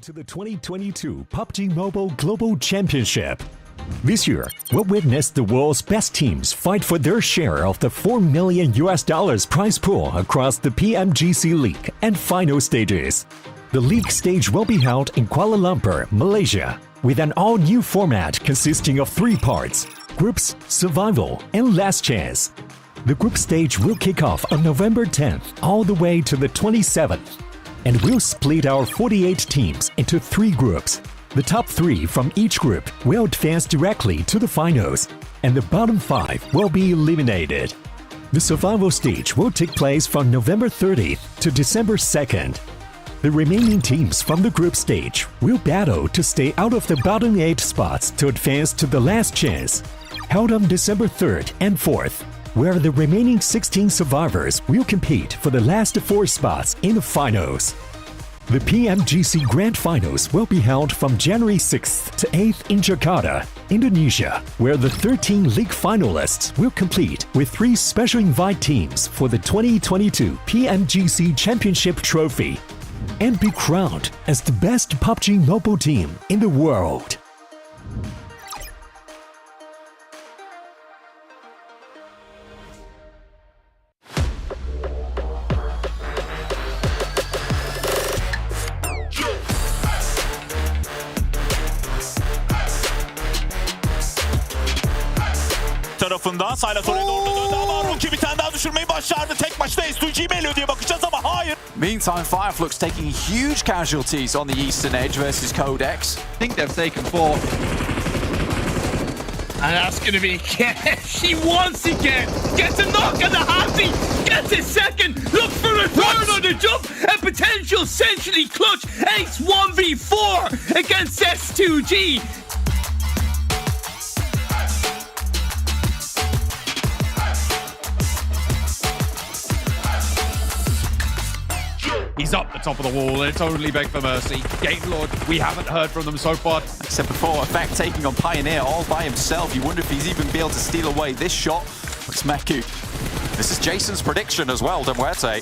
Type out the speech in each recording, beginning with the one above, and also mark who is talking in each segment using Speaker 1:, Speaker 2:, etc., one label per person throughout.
Speaker 1: to the 2022 PUBG Mobile Global Championship. This year, we'll witness the world's best teams fight for their share of the $4 million prize pool across the PMGC League and final stages. The league stage will be held in Kuala Lumpur, Malaysia, with an all-new format consisting of 3 parts: groups, survival, and last chance. The group stage will kick off on November 10th all the way to the 27th. And we'll split our 48 teams into 3 groups. The top 3 from each group will advance directly to the finals, and the bottom 5 will be eliminated. The survival stage will take place from November 30th to December 2nd. The remaining teams from the group stage will battle to stay out of the bottom 8 spots to advance to the last chance, held on December 3rd and 4th, where the remaining 16 survivors will compete for the last 4 spots in the finals. The PMGC Grand Finals will be held from January 6th to 8th in Jakarta, Indonesia, where the 13 league finalists will compete with 3 special invite teams for the 2022 PMGC Championship Trophy and be crowned as the best PUBG Mobile team in the world.
Speaker 2: Tarafından Saylas oraya doğru döndü ama Rookie bir tane daha düşürmeyi başardı. Tek başına SUG'yi mi eliyor diye bakacağız ama hayır.
Speaker 3: Meantime, Fireflux taking huge casualties on the eastern edge versus Codex.
Speaker 4: I think they've taken 4. And that's going to be she once again gets a knock on the halfie, gets his second, look for a third on the jump, and potential essentially clutch ace 1v4 against S2G.
Speaker 5: He's up the top of the wall. It's only beg for mercy. Game Lord, we haven't heard from them so far.
Speaker 3: Like I said before, Effect taking on Pioneer all by himself. You wonder if he's even be able to steal away this shot. It's Meku. This is Jason's prediction as well, Demuerte.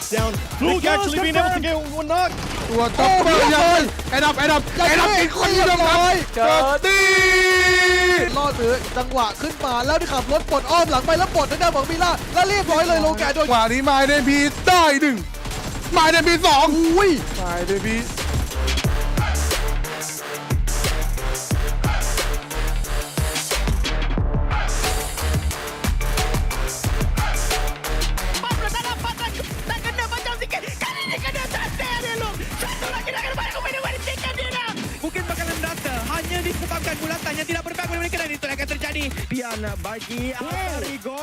Speaker 6: Down. Luke actually being able to get one knock.
Speaker 7: ตัวท็อปเปอร์ยังไอ้ดับอีกคนเดียวครับเกิดตีรอดถือจังหวะขึ้นมาแล้วที่ขับรถปลดอ้อมหลังไปแล้วปลดทางด้านของมิล่าแล้วเรียบร้อยเลยโลแกโดนกว่านี้มาเดนพีได้1มาเดนพี2อุ้ยมาเดนพี
Speaker 6: Mungkin bakalan rata hanya disebabkan bulatan yang tidak berbaik oleh mereka dan itu akan terjadi. Pian bagi Arigo.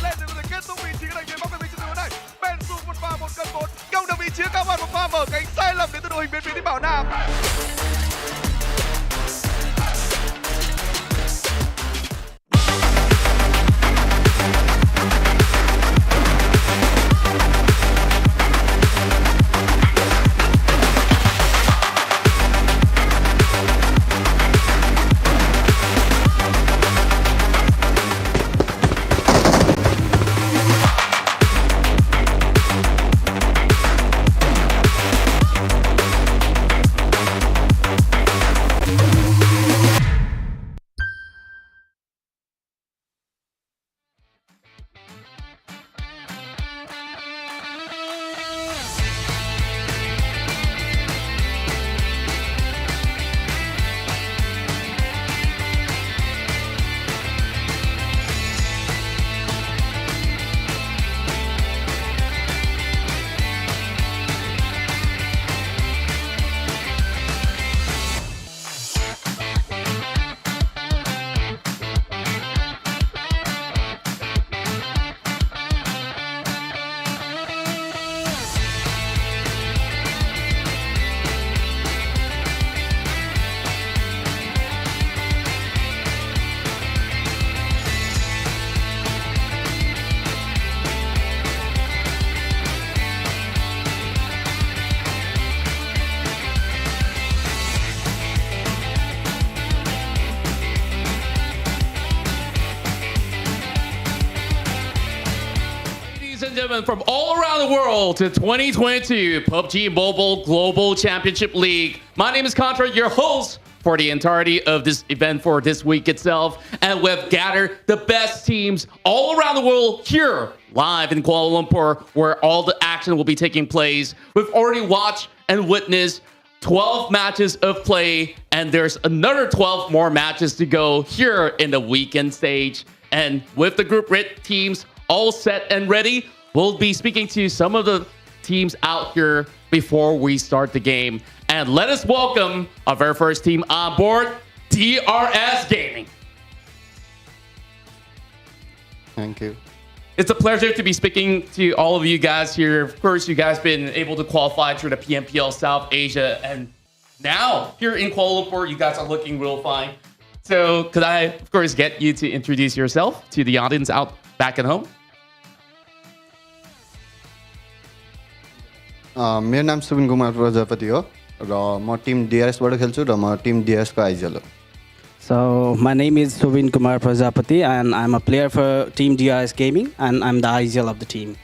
Speaker 7: Lên từ người kết thúc vị trí này, bóng về vị trí thứ này. Ben xuống một pha 1-1, công được vị trí cao hơn một pha mở cánh sai lầm đến từ đội hình bên phía đi Bảo Nam.
Speaker 8: gentlemen, from all around the world to 2022 PUBG Mobile Global Championship League. My name is Contra, your host for the entirety of this event for this week itself. And we've gathered the best teams all around the world here live in Kuala Lumpur, where all the action will be taking place. We've already watched and witnessed 12 matches of play, and there's another 12 more matches to go here in the weekend stage. And with the group red teams all set and ready, we'll be speaking to some of the teams out here before we start the game. And let us welcome our very first team on board, DRS Gaming.
Speaker 9: Thank you.
Speaker 8: It's a pleasure to be speaking to all of you guys here. Of course, you guys been able to qualify through the PMPL South Asia, and now here in Kuala Lumpur, you guys are looking real fine. So could I, of course, get you to introduce yourself to the audience out back at home?
Speaker 9: मेरो नाम सुबिन कुमार प्रजापति हो र म Tim डिआरएसबाट खेल्छु र म Tim डिआरएसको IGL हो.
Speaker 10: So my name is Subin Kumar Prajapati and I'm a player for Team DRS Gaming and I'm the IGL of the team.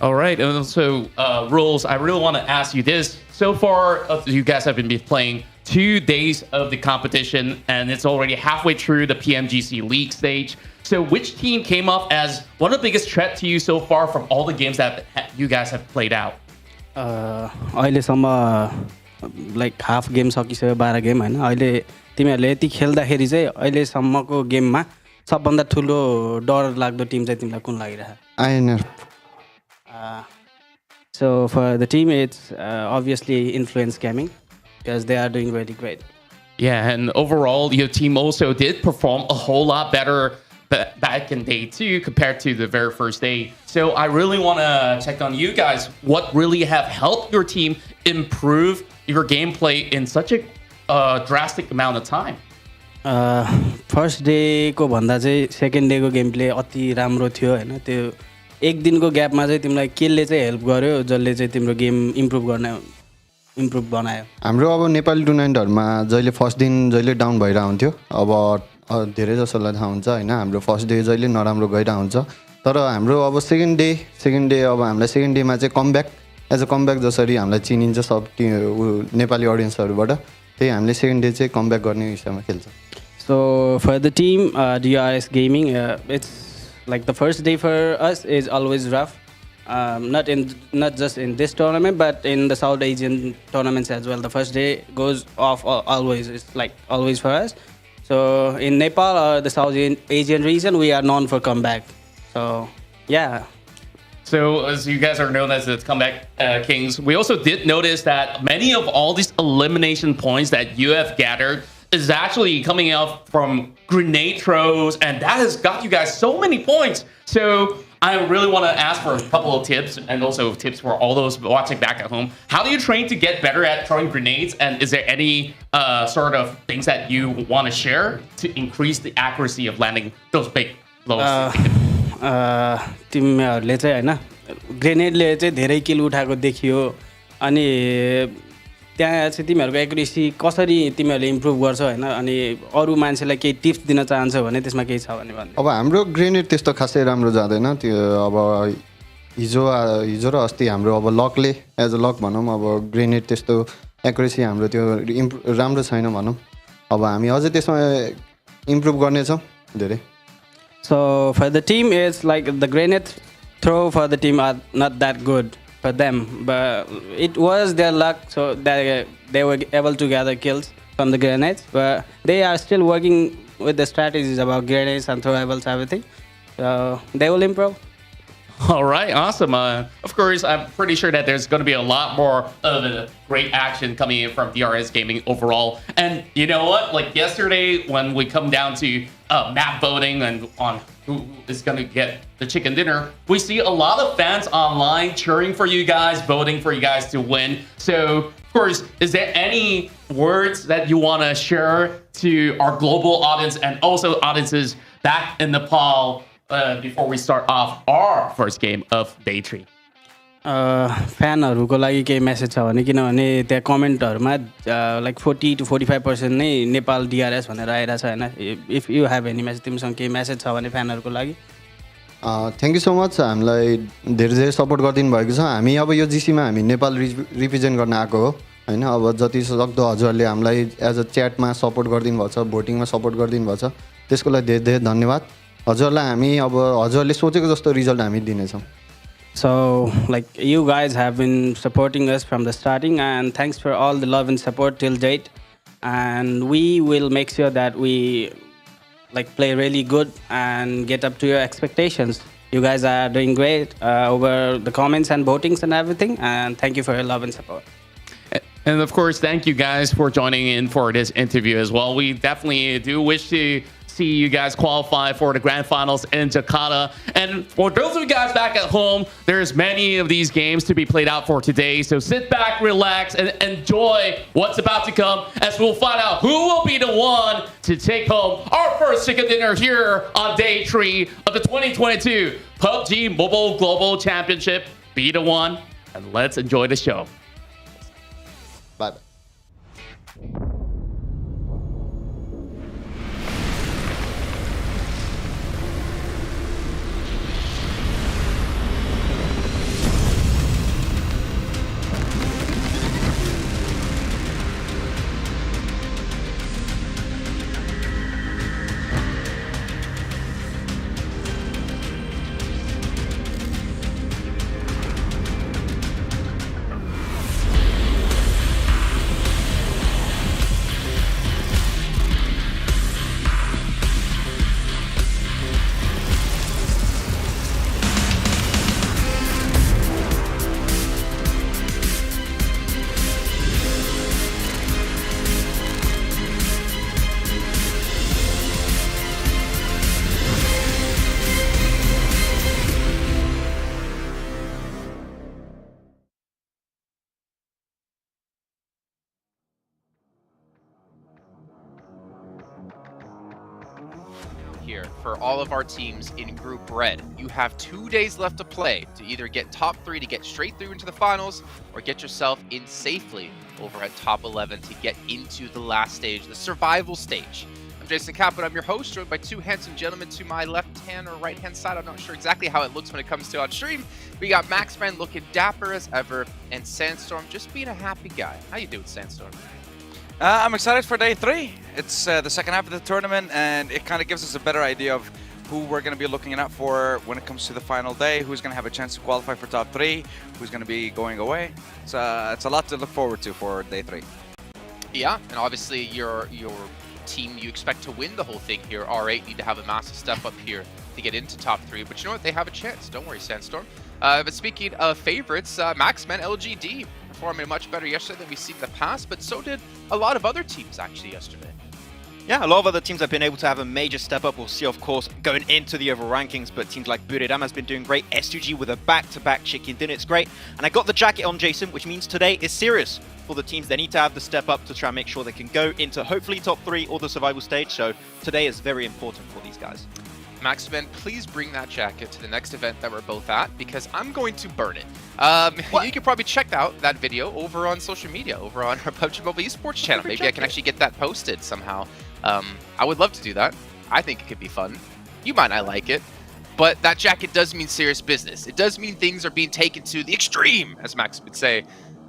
Speaker 8: All right, and so Rules, I really want to ask you this. So far, you guys have been playing 2 days of the competition and it's already halfway through the PMGC League stage. So which team came up as one of the biggest threats to you so far from all the games that you guys have played out?
Speaker 10: अहिलेसम्म like half game सकिसक्यो 12 game हैन. अहिले तिमीहरूले यति खेल्दाखेरि चाहिँ अहिलेसम्मको गेममा सबभन्दा ठुलो डर लाग्दो टिम चाहिँ तिमीलाई कुन लागिरहेछ?
Speaker 9: INR.
Speaker 10: So for the team it's obviously Influence Gaming because they are doing really great.
Speaker 8: Yeah, and overall your team also did perform a whole lot better back in day 2 compared to the very first day. So I really want to check on you guys. What really have helped your team improve your gameplay in such a drastic amount of time?
Speaker 10: First deco भन्दा चाहिँ second deco game play अति राम्रो थियो हैन. त्यो एक दिनको ग्यापमा चाहिँ तिमीलाई केले चाहिँ हेल्प गर्यो जसले चाहिँ तिम्रो गेम इम्प्रुभ बनायो?
Speaker 9: हाम्रो अब नेपाली टुर्नामेन्टहरुमा जहिले फर्स्ट दिन जहिले डाउन भइरा हुन्थ्यो. अब धेरै जसोलाई थाहा हुन्छ हैन, हाम्रो फर्स्ट डे जहिले नराम्रो गइरा हुन्छ. तर हाम्रो अब सेकेन्ड डे अब हामीलाई सेकेन्ड डेमा चाहिँ कमब्याक एज अ कमब्याक जसरी हामीलाई चिनिन्छ सब नेपाली अडियन्सहरुबाट, त्यही हामीले सेकेन्ड डे चाहिँ कमब्याक गर्ने हिसाबमा खेल्छ.
Speaker 10: So for the team DRS Gaming, it's like the first day for us is always rough. Not just in this tournament but in the South Asian tournaments as well. The first day goes off always. It's like always for us. So in Nepal or the South Asian region, we are known for comeback. So yeah.
Speaker 8: So as you guys are known as the comeback kings, we also did notice that many of all these elimination points that you have gathered is actually coming out from grenade throws, and that has got you guys so many points. So I really want to ask for a couple of tips, and also tips for all those watching back at home. How do you train to get better at throwing grenades? And is there any sort of things that you want to share to increase the accuracy of landing those big blows?
Speaker 10: तिमीहरूले चाहिँ हैन ग्रेनेडले चाहिँ धेरै किल उठाएको देखियो, अनि त्यहाँ चाहिँ तिमीहरूको एक्युरेसी कसरी तिमीहरूले इम्प्रुभ गर्छौ हैन, अनि अरू मान्छेलाई केही टिप्स दिन चाहन्छौ भने त्यसमा केही छ भने भन्नु.
Speaker 9: अब हाम्रो ग्रेनेड त्यस्तो खासै राम्रो जाँदैन. त्यो अब हिजो र अस्ति हाम्रो अब लकले एज अ लक भनौँ, अब ग्रेनेड त्यस्तो एक्युरेसी हाम्रो त्यो राम्रो छैन भनौँ. अब हामी अझै त्यसमा इम्प्रुभ गर्नेछौँ धेरै.
Speaker 10: So for the team it's like the grenade throw for the team are not that good for them, but it was their luck, so they were able to gather kills from the grenades, but they are still working with the strategies about grenades and throwables, everything, so they will improve.
Speaker 8: All right, awesome. Of course, I'm pretty sure that there's going to be a lot more of great action coming in from DRS Gaming overall. And you know what? Like yesterday, when we come down to map voting and on who is going to get the chicken dinner, we see a lot of fans online cheering for you guys, voting for you guys to win. So, of course, is there any words that you want to share to our global audience and also audiences back in Nepal before we start off our first game of day 3?
Speaker 10: फ्यानहरूको लागि केही message छ भने, किनभने त्यहाँ कमेन्टहरूमा like 40 to 45% नै Nepal DRS भनेर आइरहेछ हैन. If you have any message, तिमीसँग केही मेसेज छ भने फ्यानहरूको लागि?
Speaker 9: थ्याङ्क यू सो मच हामीलाई धेरै धेरै सपोर्ट गरिदिनु भएको छ हामी अब यो जिसीमा हामी नेपाल रिप्रेजेन्ट गर्न आएको हो होइन अब जति सक्दो हजुरहरूले हामीलाई एज अ च्याटमा सपोर्ट गरिदिनु भएको छ भोटिङमा सपोर्ट गरिदिनु भएको छ त्यसको लागि धेरै धेरै धन्यवाद हजुरहरूलाई हामी अब हजुरहरूले सोचेको जस्तो रिजल्ट हामी दिनेछौँ
Speaker 10: So, like, you guys have been supporting us from the starting, and thanks for all the love and support till date. And we will make sure that we play really good and get up to your expectations. You guys are doing great over the comments and votings and everything. And thank you for your love and support.
Speaker 8: And of course, thank you guys for joining in for this interview as well. We definitely do wish to see you guys qualify for the grand finals in Jakarta. And for those of you guys back at home, there's many of these games to be played out for today. So sit back, relax, and enjoy what's about to come as we'll find out who will be the one to take home our first ticket dinner here on day 3 of the 2022 PUBG Mobile Global Championship. Be the one, and let's enjoy the show.
Speaker 9: Bye-bye.
Speaker 11: Here for all of our teams in Group Red. You have 2 days left to play to either get top 3 to get straight through into the finals or get yourself in safely over at top 11 to get into the last stage, the survival stage. I'm Jason Kaplan, I'm your host, joined by 2 handsome gentlemen to my left hand or right hand side. I'm not sure exactly how it looks when it comes to on stream. We got Maxman looking dapper as ever and Sandstorm just being a happy guy. How you doing, Sandstorm?
Speaker 12: I'm excited for day 3. It's the second half of the tournament, and it kind of gives us a better idea of who we're going to be looking out for when it comes to the final day, who's going to have a chance to qualify for top 3, who's going to be going away. It's a lot to look forward to for day 3.
Speaker 11: Yeah, and obviously your team, you expect to win the whole thing here. R8 need to have a massive step up here to get into top 3, but you know what? They have a chance. Don't worry, Sandstorm. But speaking of favorites, Maxman LGD performing much better yesterday than we've seen in the past, but so did a lot of other teams actually yesterday.
Speaker 6: Yeah, a lot of other teams have been able to have a major step up. We'll see, of course, going into the overall rankings, but teams like Buridam has been doing great. S2G with a back-to-back chicken dinner, it's great. And I got the jacket on, Jason, which means today is serious for the teams. They need to have the step up to try and make sure they can go into hopefully top 3 or the survival stage. So today is very important for these guys.
Speaker 11: Maxman, please bring that jacket to the next event that we're both at, because I'm going to burn it. You can probably check out that video over on social media, over on our PUBG Mobile Esports channel. Maybe I can actually get that posted somehow. I would love to do that. I think it could be fun. You might not like it, but that jacket does mean serious business. It does mean things are being taken to the extreme, as Max would say.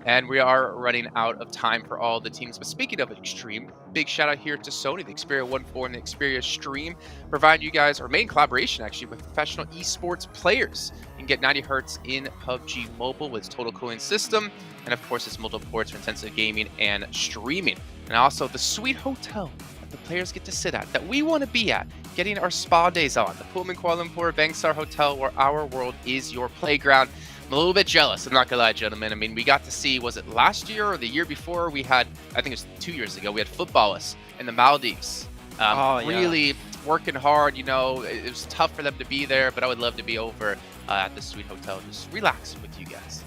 Speaker 11: And we are running out of time for all the teams. But speaking of extreme, big shout out here to Sony, the Xperia 1.4 and the Xperia Stream, providing you guys our main collaboration actually with professional esports players. You can get 90 Hz in PUBG Mobile with its total cooling system, and of course its multiple ports for intensive gaming and streaming. And also the sweet hotel that the players get to sit at, that we want to be at, getting our spa days on. The Pullman Kuala Lumpur Bangsar Hotel, where our world is your playground. I'm a little bit jealous, I'm not gonna lie, gentlemen. I mean, we got to see, was it last year or the year before, we had, I think it was 2 years ago, we had Footballists in the Maldives. Really working hard, you know, it was tough for them to be there, but I would love to be over at the sweet hotel, just relaxing with you guys.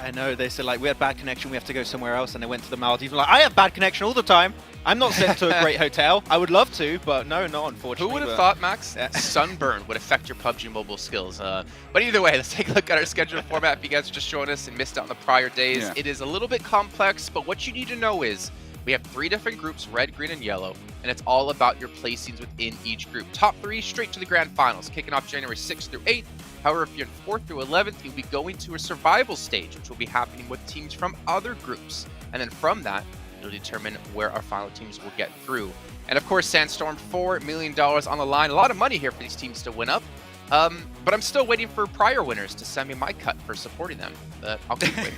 Speaker 6: I know, they said, like, we had bad connection, we have to go somewhere else, and they went to the Maldives. Like, I have bad connection all the time. I'm not sent to a great hotel. I would love to, but no, not unfortunately.
Speaker 11: Who would have thought, Max, sunburn would affect your PUBG Mobile skills? But either way, let's take a look at our schedule format. If you guys are just joining us and missed out on the prior days, it is a little bit complex, but what you need to know is We have 3 different groups, red, green, and yellow, and it's all about your placings within each group. Top 3 straight to the grand finals, kicking off January 6th through 8th. However, if you're in 4th through 11th, you'll be going to a survival stage, which will be happening with teams from other groups. And then from that, it'll determine where our final teams will get through. And of course, Sandstorm, $4 million on the line. A lot of money here for these teams to win up. But I'm still waiting for prior winners to send me my cut for supporting them. But I'll keep waiting.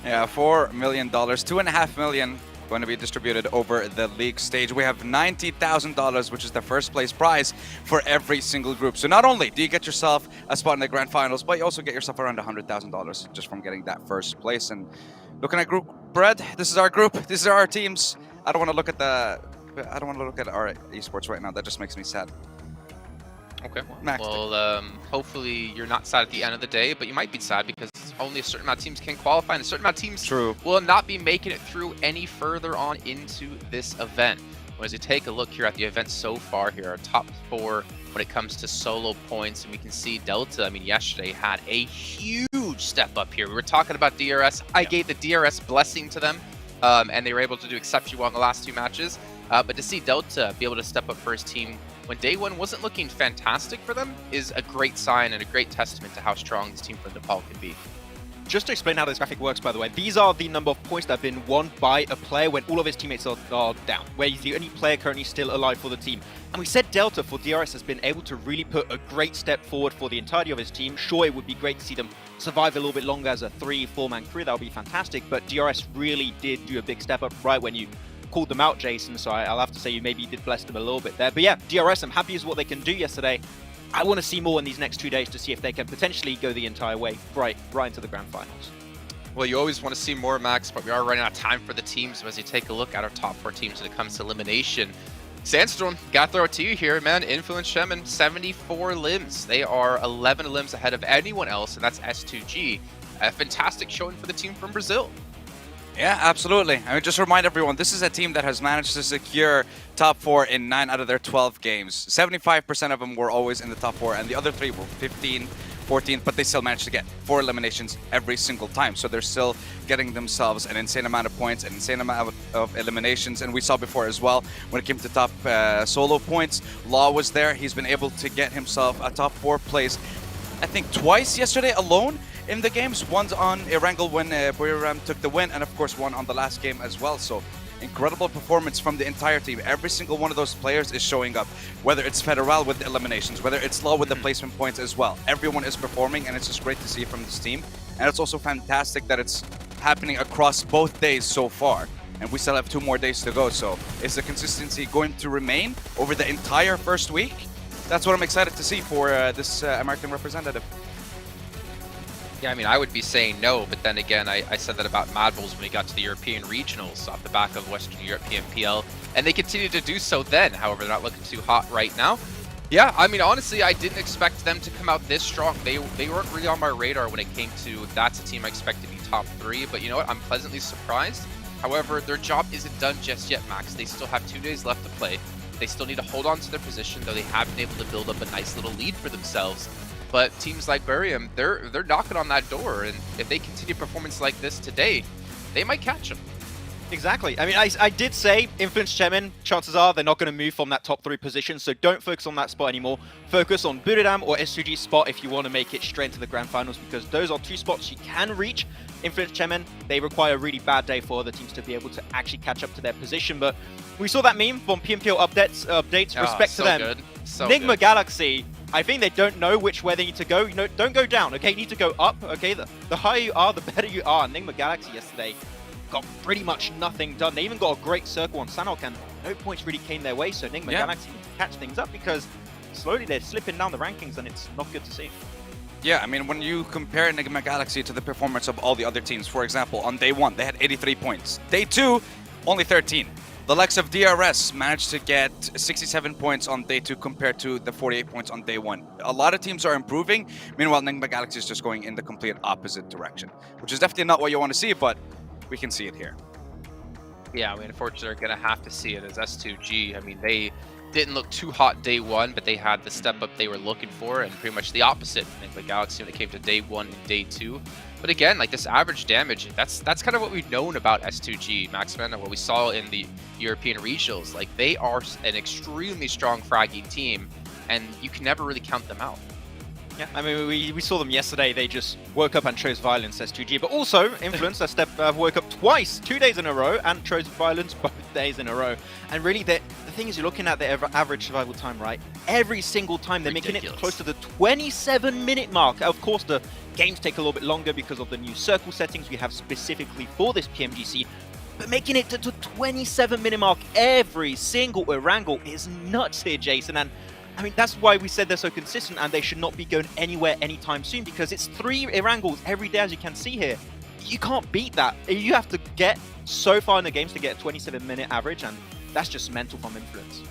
Speaker 12: Yeah, $4 million, $2.5 million going to be distributed over the league stage. We have $90,000, which is the first place prize for every single group. So not only do you get yourself a spot in the grand finals, but you also get yourself around $100,000 just from getting that first place. And looking at group bread, this is our group. These are our teams. I don't want to look at our esports right now. That just makes me sad.
Speaker 11: Okay. Well, hopefully you're not sad at the end of the day, but you might be sad because only a certain amount of teams can qualify, and a certain amount of teams will not be making it through any further on into this event. As you take a look here at the event so far here, our top 4 when it comes to solo points, and we can see Delta, I mean, yesterday had a huge step up here. We were talking about DRS. I gave the DRS blessing to them, and they were able to do exceptionally well in the last 2 matches. But to see Delta be able to step up for his team when day 1 wasn't looking fantastic for them is a great sign and a great testament to how strong this team from Nepal can be.
Speaker 6: Just to explain how this graphic works, by the way, these are the number of points that have been won by a player when all of his teammates are down, where he's the only player currently still alive for the team. And we said Delta for DRS has been able to really put a great step forward for the entirety of his team. Sure, it would be great to see them survive a little bit longer as a 3-4-man crew. That would be fantastic, but DRS really did do a big step up right when you called them out, Jason, so I'll have to say you maybe did bless them a little bit there. But yeah, DRS, I'm happy with what they can do yesterday. I want to see more in these next 2 days to see if they can potentially go the entire way right into the grand finals.
Speaker 11: Well, you always want to see more, Max, but we are running out of time for the teams. So as you take a look at our top 4 teams when it comes to elimination, Sandstorm, gotta throw it to you here, man. Influence Shemin, 74 limbs. They are 11 limbs ahead of anyone else, and that's S2G. A fantastic showing for the team from Brazil.
Speaker 12: Yeah, absolutely. I mean, just remind everyone, this is a team that has managed to secure top 4 in 9 out of their 12 games. 75% of them were always in the top 4, and the other 3 were 15, 14, but they still managed to get 4 eliminations every single time. So they're still getting themselves an insane amount of points, an insane amount of eliminations. And we saw before as well, when it came to top solo points, Law was there. He's been able to get himself a top 4 place, I think twice yesterday alone in the games. One's on Erangel when Buriram took the win, and of course one on the last game as well. So incredible performance from the entire team. Every single one of those players is showing up, whether it's Federal with the eliminations, whether it's Law with the placement points as well. Everyone is performing, and it's just great to see from this team. And it's also fantastic that it's happening across both days so far. And we still have 2 more days to go. So is the consistency going to remain over the entire first week? That's what I'm excited to see for this American representative.
Speaker 11: Yeah, I mean, I would be saying no, but then again, I said that about Mad Bulls when he got to the European regionals off the back of Western Europe PMPL, and they continue to do so then. However, they're not looking too hot right now. Yeah, I mean, honestly, I didn't expect them to come out this strong. They weren't really on my radar when it came to that's a team I expect to be top 3, but you know what? I'm pleasantly surprised. However, their job isn't done just yet, Max. They still have 2 days left to play. They still need to hold on to their position, though they have been able to build up a nice little lead for themselves. But teams like Buriram, they're knocking on that door, and if they continue performance like this today, they might catch them.
Speaker 6: Exactly. I mean, I did say Influence Chemin, chances are they're not going to move from that top 3 position, so don't focus on that spot anymore. Focus on Buriram or S2G's spot if you want to make it straight into the grand finals, because those are 2 spots you can reach. Influence Chemin, they require a really bad day for other teams to be able to actually catch up to their position, but we saw that meme from PMPL updates respect
Speaker 11: so
Speaker 6: to them.
Speaker 11: Good. So
Speaker 6: Nigma
Speaker 11: good.
Speaker 6: Galaxy, I think they don't know which way they need to go. You know, don't go down, okay? You need to go up, okay? The higher you are, the better you are. Nigma Galaxy yesterday got pretty much nothing done. They even got a great circle on Sanok, and no points really came their way, so Nigma Galaxy need to catch things up, because slowly they're slipping down the rankings, and it's not good to see.
Speaker 12: Yeah, I mean, when you compare Enigma Galaxy to the performance of all the other teams, for example, on day 1, they had 83 points. Day 2, only 13. The likes of DRS managed to get 67 points on day 2 compared to the 48 points on day 1. A lot of teams are improving. Meanwhile, Enigma Galaxy is just going in the complete opposite direction, which is definitely not what you want to see, but we can see it here.
Speaker 11: Yeah, I mean, unfortunately, they're going to have to see it as S2G. I mean, they didn't look too hot day one, but they had the step up they were looking for, and pretty much the opposite, I think, with Galaxy when it came to day one and day two. But again, like this average damage, that's kind of what we've known about S2G, Maxman, and what we saw in the European regionals. Like they are an extremely strong fragging team, and you can never really count them out.
Speaker 6: Yeah, I mean, we saw them yesterday. They just woke up and chose violence, S2G, but also Influence woke up twice, 2 days in a row, and chose violence both days in a row. And really, the thing is, you're looking at the average survival time, right? Every single time they're making it close to the 27-minute mark. Of course, the games take a little bit longer because of the new circle settings we have specifically for this PMGC. But making it to the 27-minute mark every single Erangel is nuts here, Jason. And I mean, that's why we said they're so consistent and they should not be going anywhere anytime soon, because it's 3 Erangels every day, as you can see here. You can't beat that. You have to get so far in the games to get a 27-minute average, and that's just mental from Influence.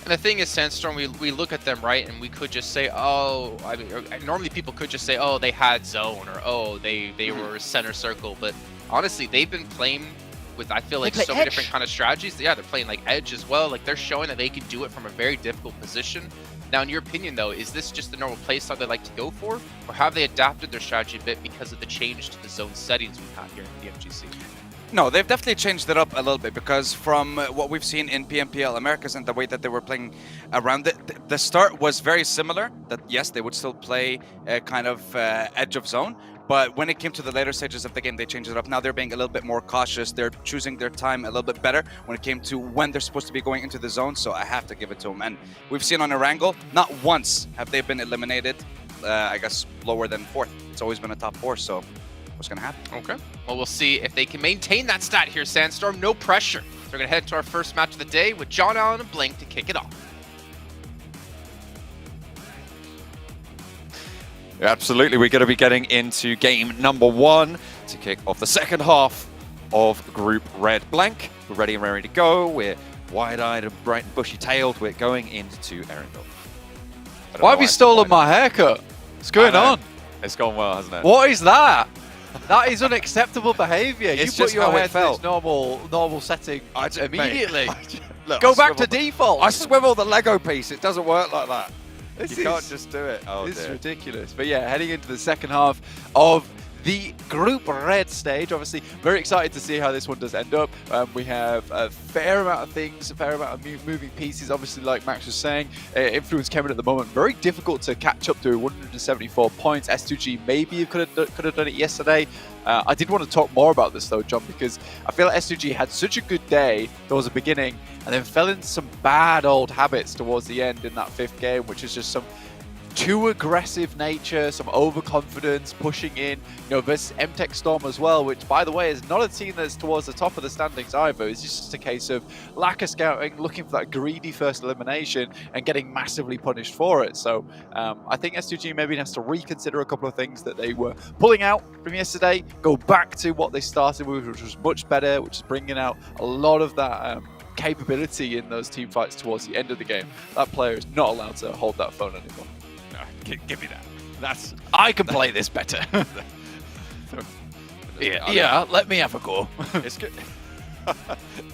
Speaker 11: And the thing is, Sandstorm, we look at them, right, and we could just say, oh, I mean, normally people could just say, oh, they had zone, or oh, they were center circle, but honestly, they've been playing with, I feel like, so many different kind of strategies. Yeah, they're playing like edge as well. Like they're showing that they can do it from a very difficult position. Now, in your opinion, though, is this just the normal playstyle they like to go for, or have they adapted their strategy a bit because of the change to the zone settings we've had here in PMGC?
Speaker 12: No, they've definitely changed it up a little bit, because from what we've seen in PMPL Americas and the way that they were playing around it, the start was very similar. That yes, they would still play kind of edge of zone, but when it came to the later stages of the game, they changed it up. Now they're being a little bit more cautious. They're choosing their time a little bit better when it came to when they're supposed to be going into the zone. So I have to give it to them. And we've seen on Erangel, not once have they been eliminated, I guess, lower than 4th. It's always been a top 4. So what's going to happen?
Speaker 11: Okay. Well, we'll see if they can maintain that stat here, Sandstorm. No pressure. They're going to head to our first match of the day with John Allen and Blink to kick it off.
Speaker 13: Absolutely, we're going to be getting into game number 1 to kick off the second half of Group Red. Blank, we're ready and raring to go. We're wide-eyed and bright and bushy-tailed. We're going into Erangel.
Speaker 14: Why have you stolen my haircut? What's going on?
Speaker 13: It's gone well, hasn't it?
Speaker 14: What is that? That is unacceptable behaviour. You
Speaker 13: It's
Speaker 14: put
Speaker 13: just
Speaker 14: your
Speaker 13: how it
Speaker 14: hair to
Speaker 13: felt.
Speaker 14: its normal setting immediately.
Speaker 13: Look,
Speaker 14: Go
Speaker 13: I
Speaker 14: back to
Speaker 13: swivel the-
Speaker 14: default.
Speaker 13: I swivel the Lego piece. It doesn't work like that.
Speaker 14: This
Speaker 13: You can't
Speaker 14: is-
Speaker 13: just do it. Oh,
Speaker 14: This is
Speaker 13: dear.
Speaker 14: ridiculous. But yeah, heading into the second half of the Group Red stage. Obviously, very excited to see how this one does end up. We have a fair amount of things, a fair amount of moving pieces. Obviously, like Max was saying, Influence Kevin at the moment, very difficult to catch up to 174 points. S2G maybe could have done it yesterday. I did want to talk more about this though, John, because I feel like S2G had such a good day towards the beginning and then fell into some bad old habits towards the end in that 5th game, which is just some too aggressive nature, some overconfidence, pushing in, versus MTech Storm as well, which, by the way, is not a team that's towards the top of the standings either. It's just a case of lack of scouting, looking for that greedy first elimination and getting massively punished for it. So I think S2G maybe has to reconsider a couple of things that they were pulling out from yesterday, go back to what they started with, which was much better, which is bringing out a lot of that capability in those team fights towards the end of the game. That player is not allowed to hold that phone anymore.
Speaker 13: Give me that. That's
Speaker 14: I can play this better. yeah, let me have a go.
Speaker 13: It's good.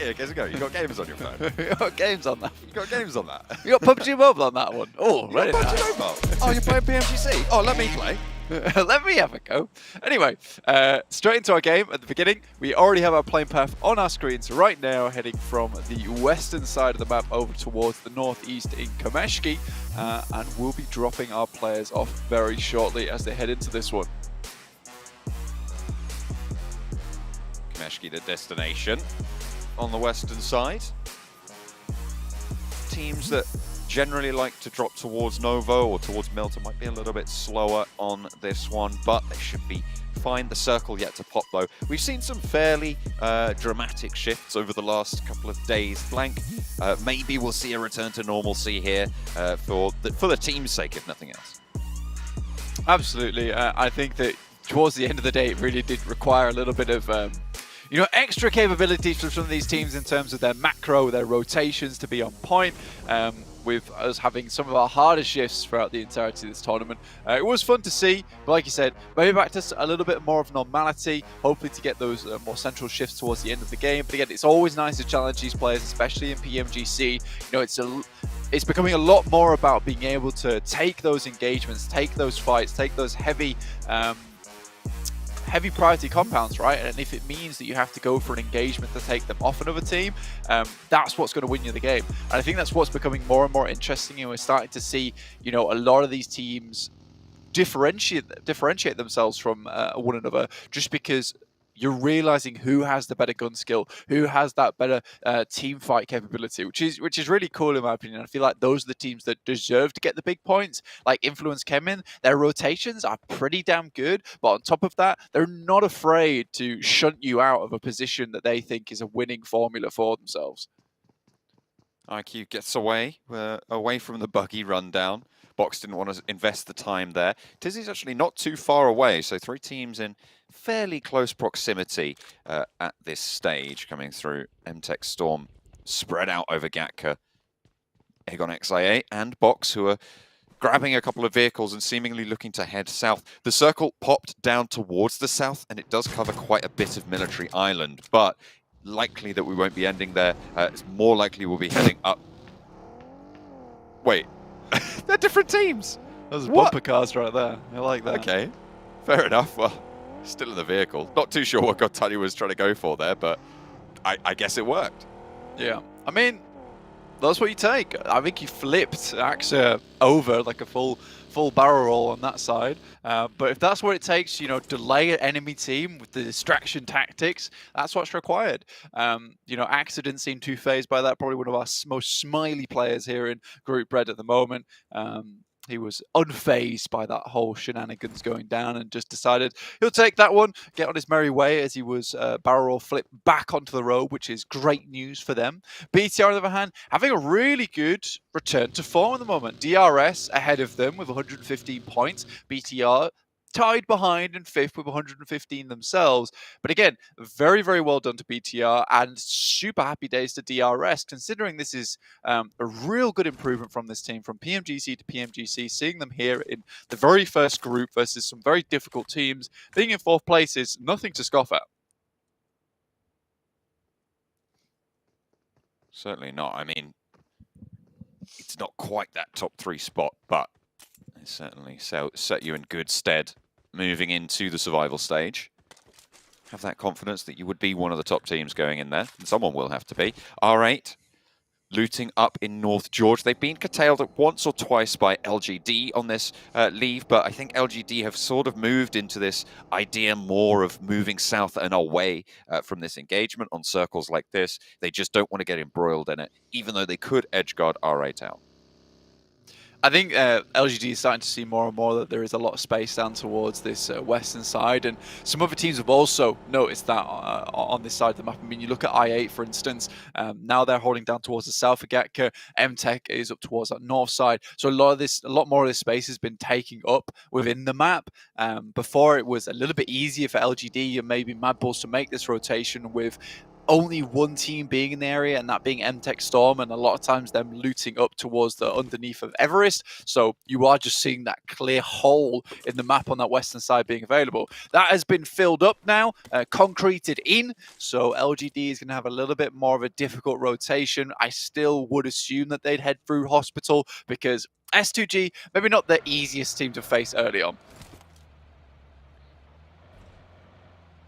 Speaker 13: Yeah, give us a go. You got games on your phone.
Speaker 14: You got games on that.
Speaker 13: You got games on that.
Speaker 14: You got PUBG Mobile on that one. Oh,
Speaker 13: You
Speaker 14: right.
Speaker 13: got PUBG Mobile. Oh, you're playing PMGC. Oh, let me play.
Speaker 14: Let me have a go. Anyway, straight into our game at the beginning. We already have our playing path on our screens right now, heading from the western side of the map over towards the northeast in Kameshki, and we'll be dropping our players off very shortly as they head into this one.
Speaker 13: Kameshki, the destination on the western side. Teams that generally like to drop towards Novo or towards Milton might be a little bit slower on this one, but they should be fine. The circle yet to pop though. We've seen some fairly dramatic shifts over the last couple of days. Blank, maybe we'll see a return to normalcy here for the team's sake, if nothing else.
Speaker 14: Absolutely. I think that towards the end of the day, it really did require a little bit of extra capabilities from some of these teams in terms of their macro, their rotations to be on point. With us having some of our hardest shifts throughout the entirety of this tournament. It was fun to see, but like you said, maybe back to a little bit more of normality, hopefully to get those more central shifts towards the end of the game. But again, it's always nice to challenge these players, especially in PMGC. It's it's becoming a lot more about being able to take those engagements, take those fights, take those heavy priority compounds, right? And if it means that you have to go for an engagement to take them off another team, that's what's going to win you the game. And I think that's what's becoming more and more interesting, and we're starting to see, you know, a lot of these teams differentiate themselves from one another just because you're realizing who has the better gun skill, who has that better team fight capability, which is really cool in my opinion. I feel like those are the teams that deserve to get the big points. Like Influence Kemin, their rotations are pretty damn good, but on top of that, they're not afraid to shunt you out of a position that they think is a winning formula for themselves.
Speaker 13: IQ gets away from the buggy rundown. Box didn't want to invest the time there. Tizzy's actually not too far away, so 3 teams in fairly close proximity at this stage coming through. MTech Storm spread out over Gatka, Aegon XIA and Box, who are grabbing a couple of vehicles and seemingly looking to head south. The circle popped down towards the south, and it does cover quite a bit of Military Island, but likely that we won't be ending there. It's more likely we'll be heading up. Wait. They're different teams.
Speaker 14: Those are bumper cars right there. I like that.
Speaker 13: Okay, fair enough. Well, still in the vehicle. Not too sure what Gottani was trying to go for there, but I guess it worked.
Speaker 14: Yeah, I mean, that's what you take. I think he flipped Axa over like a full barrel roll on that side. But if that's what it takes, you know, delay an enemy team with the distraction tactics, that's what's required. You know, Axa didn't seem too phased by that. Probably one of our most smiley players here in Group Red at the moment. He was unfazed by that whole shenanigans going down and just decided he'll take that one, get on his merry way as he was barrel roll flipped back onto the road, which is great news for them. BTR, on the other hand, having a really good return to form at the moment. DRS ahead of them with 115 points. BTR tied behind in 5th with 115 themselves. But again, very, very well done to BTR and super happy days to DRS, considering this is a real good improvement from this team, from PMGC to PMGC. Seeing them here in the very first group versus some very difficult teams, being in 4th place is nothing to scoff at.
Speaker 13: Certainly not. I mean, it's not quite that top 3 spot, but it certainly set you in good stead moving into the survival stage. Have that confidence that you would be one of the top teams going in there, and someone will have to be. R8 looting up in North George. They've been curtailed once or twice by LGD on this leave, but I think LGD have sort of moved into this idea more of moving south and away from this engagement on circles like this. They just don't want to get embroiled in it, even though they could edgeguard R8 out.
Speaker 14: I think LGD is starting to see more and more that there is a lot of space down towards this western side, and some other teams have also noticed that on this side of the map. I mean, you look at I8, for instance, now they're holding down towards the south of Gatka. MTech is up towards that north side. So a lot more of this space has been taking up within the map. Before it was a little bit easier for LGD and maybe Mad Bulls to make this rotation with only one team being in the area, and that being MTech Storm, and a lot of times them looting up towards the underneath of Everest. So you are just seeing that clear hole in the map on that western side being available. That has been filled up now, concreted in, so LGD is going to have a little bit more of a difficult rotation. I still would assume that they'd head through Hospital, because S2G, maybe not the easiest team to face early on.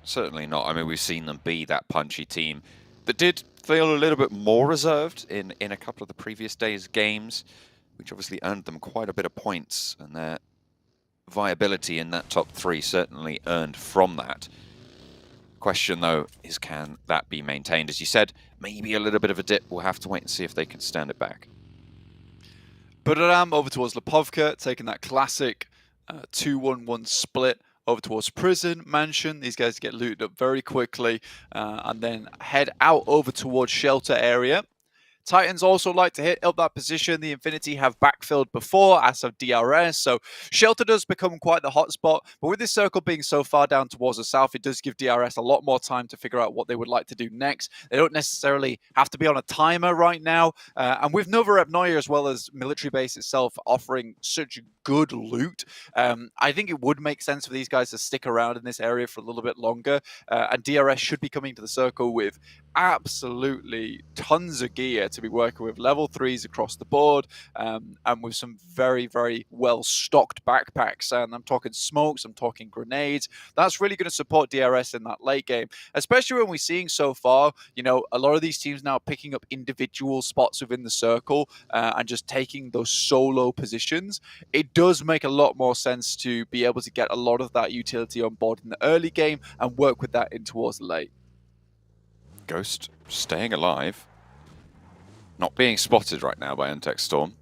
Speaker 13: Certainly not. I mean, we've seen them be that punchy team that did feel a little bit more reserved in a couple of the previous days' games, which obviously earned them quite a bit of points, and their viability in that top 3 certainly earned from that. Question, though, is can that be maintained? As you said, maybe a little bit of a dip. We'll have to wait and see if they can stand it back.
Speaker 14: Budaram over towards Lipovka, taking that classic 2-1-1 split over towards Prison, Mansion. These guys get looted up very quickly and then head out over towards Shelter area. Titans also like to hit up that position. The Infinity have backfilled before, as of DRS, so Shelter does become quite the hotspot. But with this circle being so far down towards the south, it does give DRS a lot more time to figure out what they would like to do next. They don't necessarily have to be on a timer right now. And with Nova Rep Neuer, as well as Military Base itself offering such good loot. I think it would make sense for these guys to stick around in this area for a little bit longer. And DRS should be coming to the circle with absolutely tons of gear to be working with, level 3s across the board, and with some very, very well stocked backpacks. And I'm talking smokes, I'm talking grenades. That's really going to support DRS in that late game, especially when we're seeing so far, you know, a lot of these teams now picking up individual spots within the circle and just taking those solo positions. It does make a lot more sense to be able to get a lot of that utility on board in the early game and work with that in towards the late.
Speaker 13: Ghost staying alive. Not being spotted right now by MTech Storm.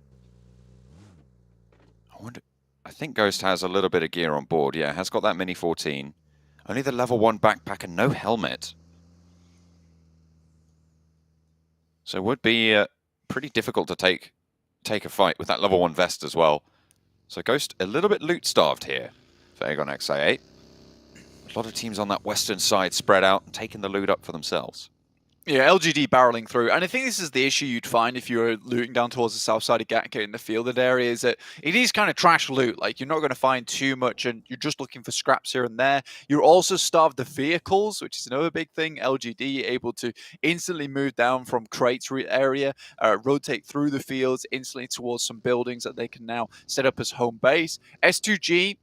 Speaker 13: I think Ghost has a little bit of gear on board. Yeah, has got that Mini 14. Only the level 1 backpack and no helmet. So it would be pretty difficult to take a fight with that level 1 vest as well. So Ghost a little bit loot starved here for Aegon XI8. A lot of teams on that western side spread out and taking the loot up for themselves.
Speaker 14: Yeah, LGD barreling through. And I think this is the issue you'd find if you were looting down towards the south side of Gatka in the fielded area, is that it is kind of trash loot. Like, you're not going to find too much and you're just looking for scraps here and there. You're also starved of vehicles, which is another big thing. LGD able to instantly move down from crates area, rotate through the fields instantly towards some buildings that they can now set up as home base. S2G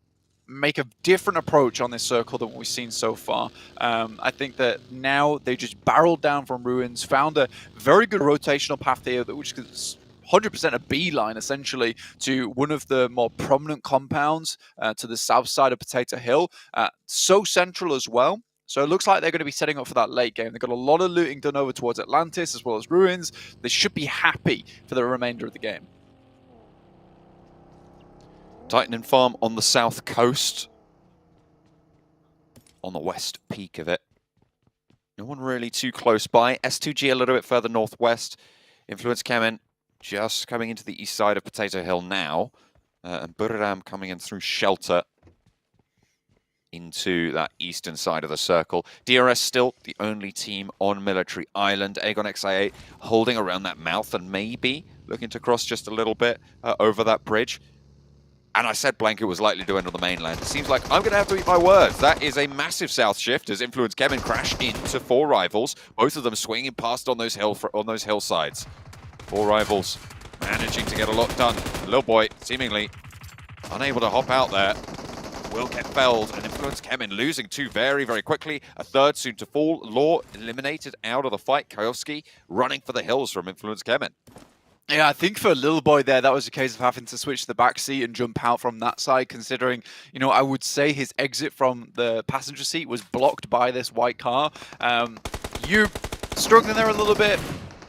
Speaker 14: make a different approach on this circle than what we've seen so far. I think that now they just barreled down from ruins, found a very good rotational path there, which is 100% a beeline, essentially, to one of the more prominent compounds to the south side of Potato Hill. So central as well. So it looks like they're going to be setting up for that late game. They've got a lot of looting done over towards Atlantis as well as ruins. They should be happy for the remainder of the game.
Speaker 13: Titan Farm on the south coast. On the west peak of it. No one really too close by. S2G a little bit further northwest. Influence Kemen just coming into the east side of Potato Hill now. And Buriram coming in through shelter into that eastern side of the circle. DRS still the only team on Military Island. Aegon XI8 holding around that mouth and maybe looking to cross just a little bit over that bridge. And I said Blanket was likely to end on the mainland. It seems like I'm going to have to eat my words. That is a massive south shift as Influence Kevin crash into 4 rivals. Both of them swinging past on those hillsides. 4 rivals managing to get a lot done. Little boy seemingly unable to hop out there. Will get felled, and Influence Kevin losing 2 very, very quickly. A 3rd soon to fall. Law eliminated out of the fight. Kayovsky running for the hills from Influence Kevin.
Speaker 14: Yeah, I think for a little boy there, that was a case of having to switch the back seat and jump out from that side, considering, you know, I would say his exit from the passenger seat was blocked by this white car. You struggling there a little bit.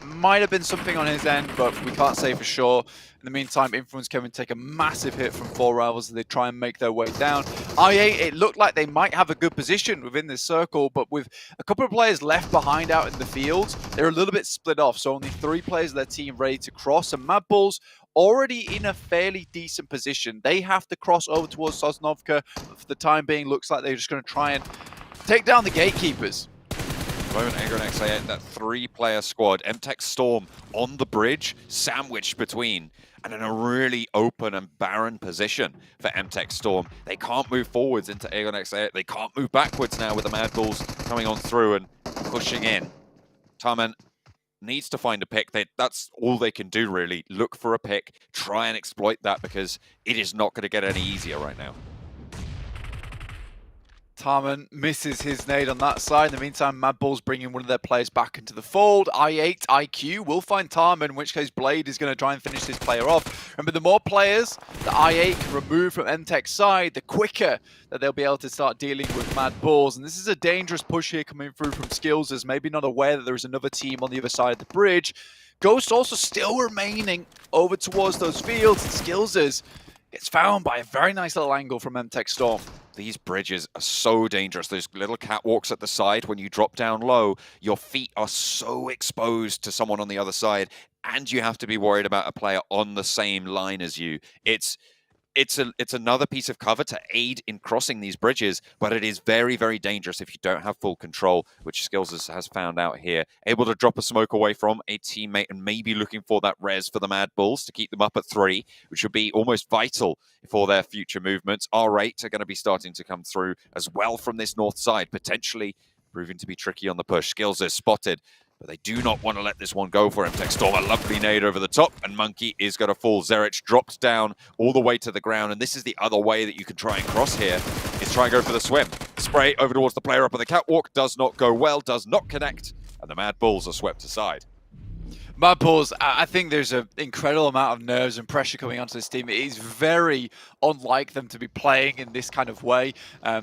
Speaker 14: Might have been something on his end, but we can't say for sure. In the meantime, Influence Kevin take a massive hit from 4 rivals as they try and make their way down. IA, it looked like they might have a good position within this circle, but with a couple of players left behind out in the field, they're a little bit split off. So only 3 players of their team ready to cross, and Mad Bulls already in a fairly decent position. They have to cross over towards Sosnovka, but for the time being, looks like they're just going to try and take down the gatekeepers.
Speaker 13: Moment Aegon XI8, that 3-player squad. MTech Storm on the bridge, sandwiched between, and in a really open and barren position for MTech Storm. They can't move forwards into Aegon XI8. They can't move backwards now with the Mad Bulls coming on through and pushing in. Tarman needs to find a pick. That's all they can do, really. Look for a pick, try and exploit that, because it is not going to get any easier right now.
Speaker 14: Tarman misses his nade on that side. In the meantime, Mad Bulls bringing one of their players back into the fold. I8, IQ will find Tarman, in which case Blade is going to try and finish this player off. Remember, the more players that I8 can remove from MTech's side, the quicker that they'll be able to start dealing with Mad Bulls. And this is a dangerous push here coming through from Skills, as maybe not aware that there is another team on the other side of the bridge. Ghost also still remaining over towards those fields, and Skills gets found by a very nice little angle from MTech Storm.
Speaker 13: These bridges are so dangerous. Those little catwalks at the side, when you drop down low, your feet are so exposed to someone on the other side, and you have to be worried about a player on the same line as you. It's it's another piece of cover to aid in crossing these bridges, but it is very, very dangerous if you don't have full control, which Skills has found out here. Able to drop a smoke away from a teammate and maybe looking for that res for the Mad Bulls to keep them up at 3, which would be almost vital for their future movements. R8 are going to be starting to come through as well from this north side, potentially proving to be tricky on the push. Skills is spotted, but they do not want to let this one go for him. Techstorm, a lovely nade over the top, and Monkey is going to fall. Zerich drops down all the way to the ground, and this is the other way that you can try and cross here, is try and go for the swim. Spray over towards the player up on the catwalk, does not go well, does not connect, and the Mad Bulls are swept aside.
Speaker 14: Mad Bulls, I think there's an incredible amount of nerves and pressure coming onto this team. It is very unlike them to be playing in this kind of way.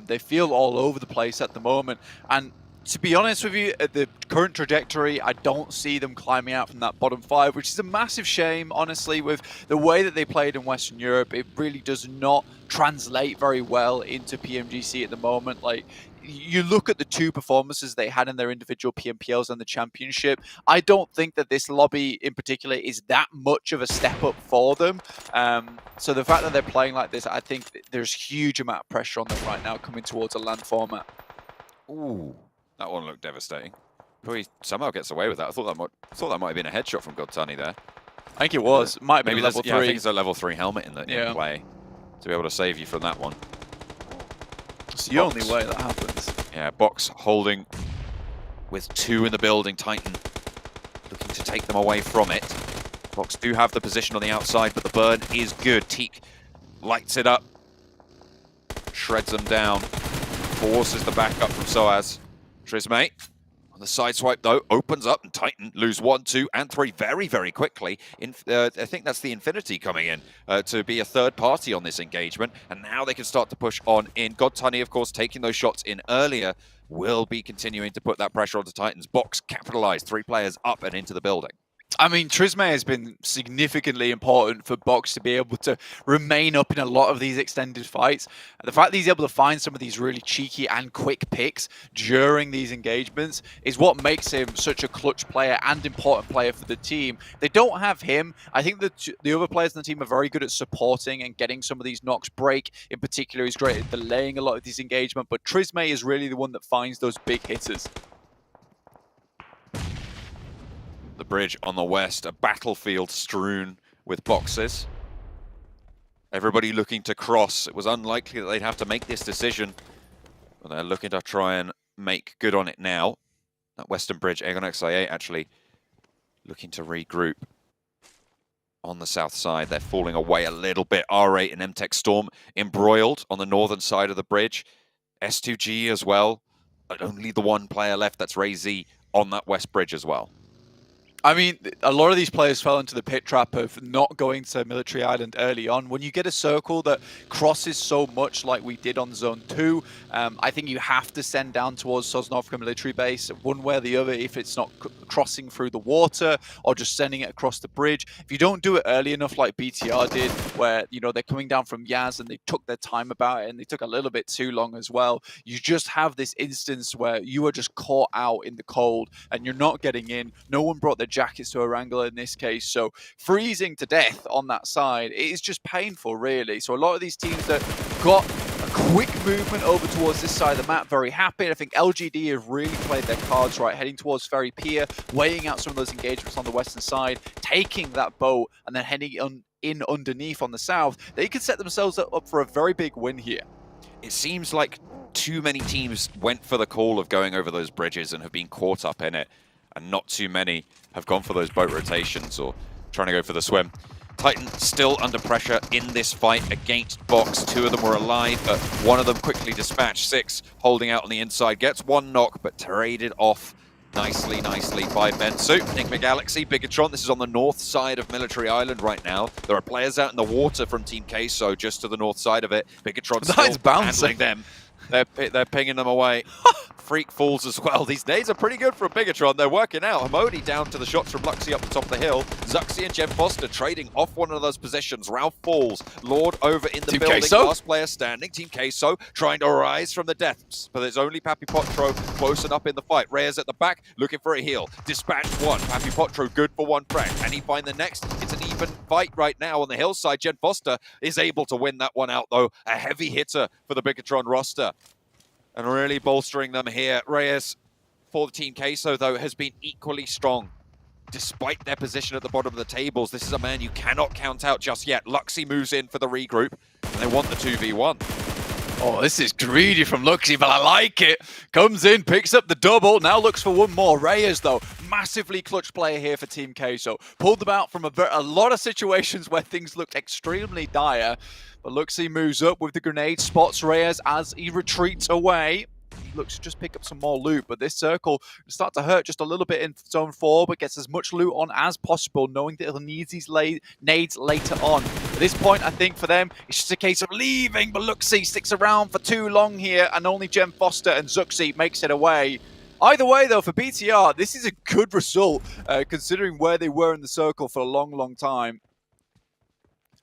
Speaker 14: They feel all over the place at the moment, and to be honest with you, at the current trajectory, I don't see them climbing out from that bottom 5, which is a massive shame, honestly, with the way that they played in Western Europe. It really does not translate very well into PMGC at the moment. Like, you look at the 2 performances they had in their individual PMPLs and the championship, I don't think that this lobby in particular is that much of a step up for them. So the fact that they're playing like this, I think there's huge amount of pressure on them right now coming towards a LAN format.
Speaker 13: Ooh. That one looked devastating. But he somehow gets away with that. I thought that might have been a headshot from Godtani there.
Speaker 14: I think it was. Might have been a level 3.
Speaker 13: Yeah, I think it's a level 3 helmet in play to be able to save you from that one.
Speaker 14: It's the only way that happens.
Speaker 13: Yeah, Box holding with 2 in the building. Titan looking to take them away from it. Box do have the position on the outside, but the burn is good. Teak lights it up, shreds them down, forces the backup from Soaz. Trismay on the side swipe though opens up, and Titan lose 1, 2, and 3 very, very quickly. I think that's the Infinity coming in to be a third party on this engagement, and now they can start to push on in. Godtani, of course, taking those shots in earlier, will be continuing to put that pressure onto Titans. Box capitalized, 3 players up and into the building.
Speaker 14: I mean, Trismay has been significantly important for Box to be able to remain up in a lot of these extended fights. The fact that he's able to find some of these really cheeky and quick picks during these engagements is what makes him such a clutch player and important player for the team. They don't have him. I think that the other players in the team are very good at supporting and getting some of these knocks. Break, in particular, is great at delaying a lot of these engagements, but Trismay is really the one that finds those big hitters.
Speaker 13: The bridge on the west, a battlefield strewn with boxes. Everybody looking to cross. It was unlikely that they'd have to make this decision, but they're looking to try and make good on it now. That western bridge, Aegon XIA actually looking to regroup on the south side. They're falling away a little bit. R8 and Techstorm embroiled on the northern side of the bridge. S2G as well, but only the 1 player left. That's Ray Z on that west bridge as well.
Speaker 14: I mean, a lot of these players fell into the pit trap of not going to Military Island early on. When you get a circle that crosses so much like we did on Zone 2, I think you have to send down towards Sosnovka Military Base one way or the other if it's not crossing through the water or just sending it across the bridge. If you don't do it early enough like BTR did, where, you know, they're coming down from Yaz and they took their time about it and they took a little bit too long as well, you just have this instance where you are just caught out in the cold and you're not getting in. No one brought their jackets to a wrangler in this case, so freezing to death on that side, it is just painful, really. So a lot of these teams that got a quick movement over towards this side of the map, very happy. I think LGD have really played their cards right, heading towards Ferry Pier, weighing out some of those engagements on the western side, taking that boat, and then heading in underneath on the south. They could set themselves up for a very big win here.
Speaker 13: It seems like too many teams went for the call of going over those bridges and have been caught up in it, and not too many have gone for those boat rotations or trying to go for the swim. Titan still under pressure in this fight against Box. 2 of them were alive, but 1 of them quickly dispatched. 6 holding out on the inside, gets 1 knock, but traded off nicely by Bensu. Enigma Galaxy, Bigatron, this is on the north side of Military Island right now. There are players out in the water from Team Queso just to the north side of it. Bigatron still handling them. They're pinging them away. Freak falls as well. These days are pretty good for a Bigatron. They're working out. Hamodi down to the shots from Luxy up the top of the hill. Zuxi and Jen Foster trading off one of those possessions. Ralph falls. Lord over in the building.
Speaker 14: Queso.
Speaker 13: Last player standing. Team Queso trying to rise from the depths. But there's only Papi Potro close enough in the fight. Reyes at the back looking for a heal. Dispatched 1. Papi Potro good for 1 frag. Can he find the next? It's an even even fight right now on the hillside. Jen Foster is able to win that one out, though. A heavy hitter for the Bigatron roster. And really bolstering them here. Reyes for the Team Queso, though, has been equally strong. Despite their position at the bottom of the tables, this is a man you cannot count out just yet. Luxy moves in for the regroup, and they want the 2v1.
Speaker 14: Oh, this is greedy from Luxy, but I like it. Comes in, picks up the double, now looks for one more. Reyes, though, massively clutch player here for Team Queso. Pulled them out from a lot of situations where things looked extremely dire. But Luxy moves up with the grenade, spots Reyes as he retreats away. He looks to just pick up some more loot, but this circle will start to hurt just a little bit in zone 4, but gets as much loot on as possible, knowing that he'll need these nades later on. At this point, I think for them, it's just a case of leaving, but Luxy sticks around for too long here, and only Jem Foster and Zuxi makes it away. Either way, though, for BTR, this is a good result, considering where they were in the circle for a long, long time.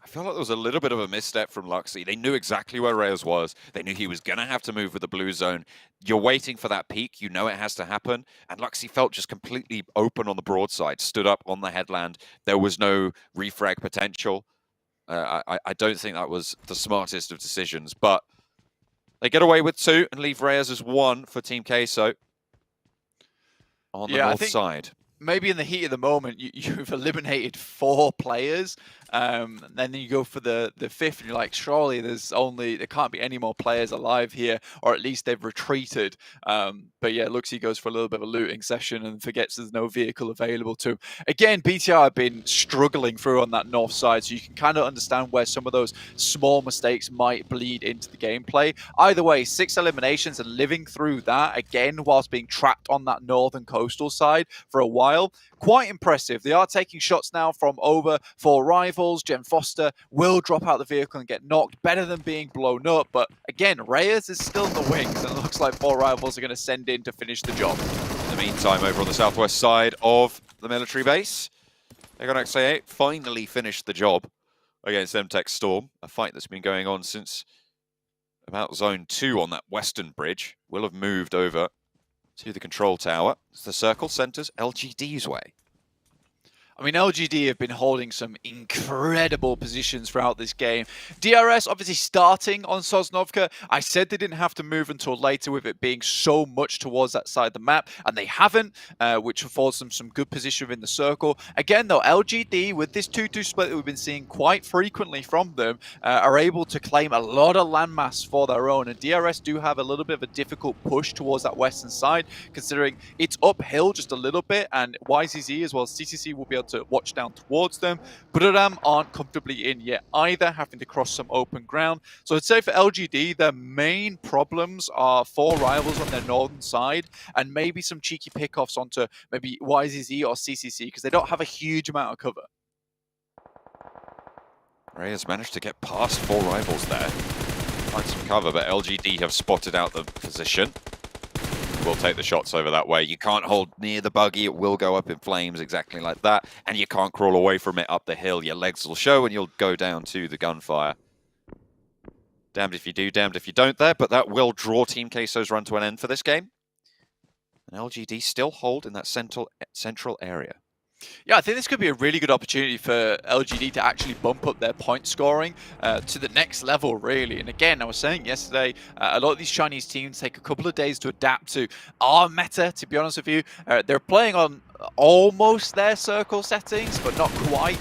Speaker 13: I feel like there was a little bit of a misstep from Luxy. They knew exactly where Reyes was. They knew he was going to have to move with the blue zone. You're waiting for that peak. You know it has to happen. And Luxy felt just completely open on the broadside, stood up on the headland. There was no refrag potential. I don't think that was the smartest of decisions. But they get away with 2 and leave Reyes as 1 for Team Queso on the north side.
Speaker 14: Maybe in the heat of the moment, you've eliminated 4 players, and then you go for the 5th, and you're like, surely there can't be any more players alive here, or at least they've retreated. But yeah, Luxy goes for a little bit of a looting session and forgets there's no vehicle available to him. Again, BTR have been struggling through on that north side, so you can kind of understand where some of those small mistakes might bleed into the gameplay. Either way, 6 eliminations and living through that, again, whilst being trapped on that northern coastal side for a while. Quite impressive. They are taking shots now from over 4 rivals. Jen Foster will drop out the vehicle and get knocked. Better than being blown up. But again, Reyes is still in the wings, and it looks like 4 rivals are going to send in to finish the job.
Speaker 13: In the meantime, over on the southwest side of the military base, Egon XA8 finally finished the job against MTech Storm. A fight that's been going on since about zone 2 on that western bridge. Will have moved over to the control tower. The circle centers LGD's way.
Speaker 14: I mean, LGD have been holding some incredible positions throughout this game. DRS obviously starting on Sosnovka. I said they didn't have to move until later with it being so much towards that side of the map, and they haven't, which affords them some good position within the circle. Again, though, LGD, with this 2-2 split that we've been seeing quite frequently from them, are able to claim a lot of landmass for their own, and DRS do have a little bit of a difficult push towards that western side, considering it's uphill just a little bit, and YZZ as well as CCC will be able to watch down towards them. Buradam aren't comfortably in yet either, having to cross some open ground. So I'd say for LGD, their main problems are 4 rivals on their northern side, and maybe some cheeky pickoffs onto maybe YZZ or CCC, because they don't have a huge amount of cover.
Speaker 13: Reyes managed to get past 4 rivals there. Find some cover, but LGD have spotted out the position. Will take the shots over that way. You can't hold near the buggy, it will go up in flames exactly like that, and you can't crawl away from it up the hill. Your legs will show and you'll go down to the gunfire. Damned if you do, damned if you don't there, but that will draw Team Queso's run to an end for this game. And LGD still hold in that central area.
Speaker 14: Yeah, I think this could be a really good opportunity for LGD to actually bump up their point scoring to the next level, really. And again, I was saying yesterday, a lot of these Chinese teams take a couple of days to adapt to our meta, to be honest with you. They're playing on almost their circle settings, but not quite.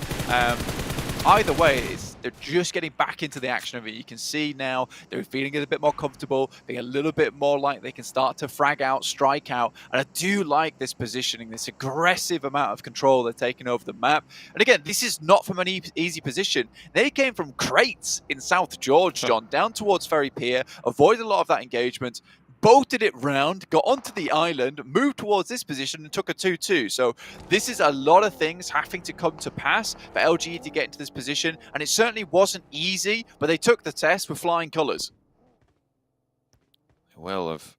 Speaker 14: Either way, they're just getting back into the action of it. You can see now they're feeling a bit more comfortable, being a little bit more like they can start to frag out, strike out. And I do like this positioning, this aggressive amount of control they're taking over the map. And again, this is not from an easy position. They came from crates in South George, John, down towards Ferry Pier, avoided a lot of that engagement, bolted it round, got onto the island, moved towards this position and took a 2-2. So this is a lot of things having to come to pass for LGD to get into this position, and it certainly wasn't easy, but they took the test with flying colours.
Speaker 13: Well, have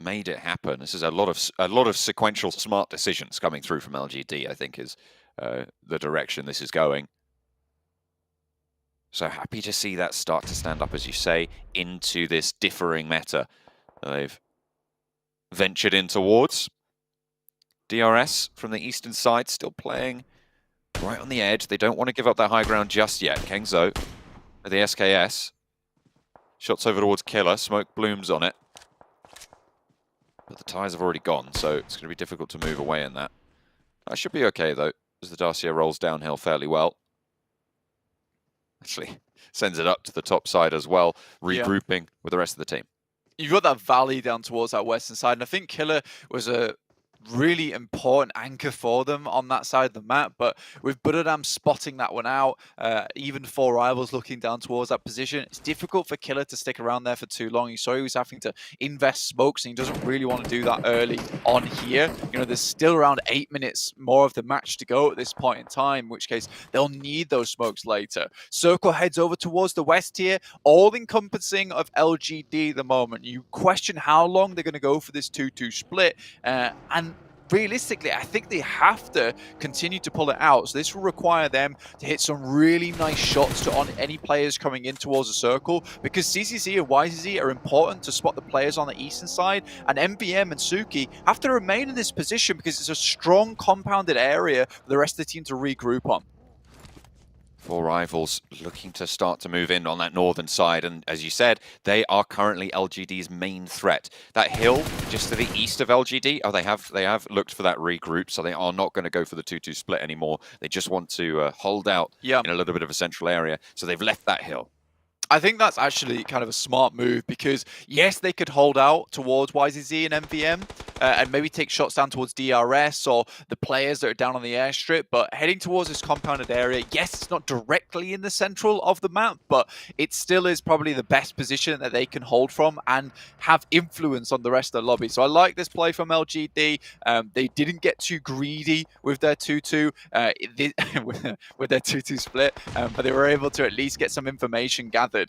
Speaker 13: made it happen. This is a lot of sequential smart decisions coming through from LGD, I think, is the direction this is going. So happy to see that start to stand up, as you say, into this differing meta they've ventured in towards. DRS from the eastern side still playing right on the edge. They don't want to give up that high ground just yet. Kengzo with the SKS. Shots over towards Killer. Smoke blooms on it. But the tires have already gone, so it's going to be difficult to move away in that. That should be okay, though, as the Dacia rolls downhill fairly well. Actually, sends it up to the top side as well, regrouping with the rest of the team.
Speaker 14: You've got that valley down towards that western side, and I think Killer was a really important anchor for them on that side of the map, but with Buradam spotting that one out, even 4 rivals looking down towards that position, it's difficult for Killer to stick around there for too long. You saw he was having to invest smokes, and he doesn't really want to do that early on here. You know, there's still around 8 minutes more of the match to go at this point in time, in which case they'll need those smokes later. Circle heads over towards the west here, all encompassing of LGD at the moment. You question how long they're going to go for this 2-2 split, and realistically, I think they have to continue to pull it out. So this will require them to hit some really nice shots on any players coming in towards the circle, because CCC and YZZ are important to spot the players on the eastern side, and MVM and Suki have to remain in this position because it's a strong compounded area for the rest of the team to regroup on.
Speaker 13: 4 rivals looking to start to move in on that northern side, and as you said, they are currently LGD's main threat. That hill just to the east of LGD, they have looked for that regroup, so they are not going to go for the 2-2 split anymore. They just want to hold out in a little bit of a central area, so they've left that hill.
Speaker 14: I think that's actually kind of a smart move, because yes, they could hold out towards YZZ and MVM and maybe take shots down towards DRS or the players that are down on the airstrip, but heading towards this compounded area, yes, it's not directly in the central of the map, but it still is probably the best position that they can hold from and have influence on the rest of the lobby. So I like this play from LGD. They didn't get too greedy with their 2-2 with their 2-2 split, but they were able to at least get some information gathered.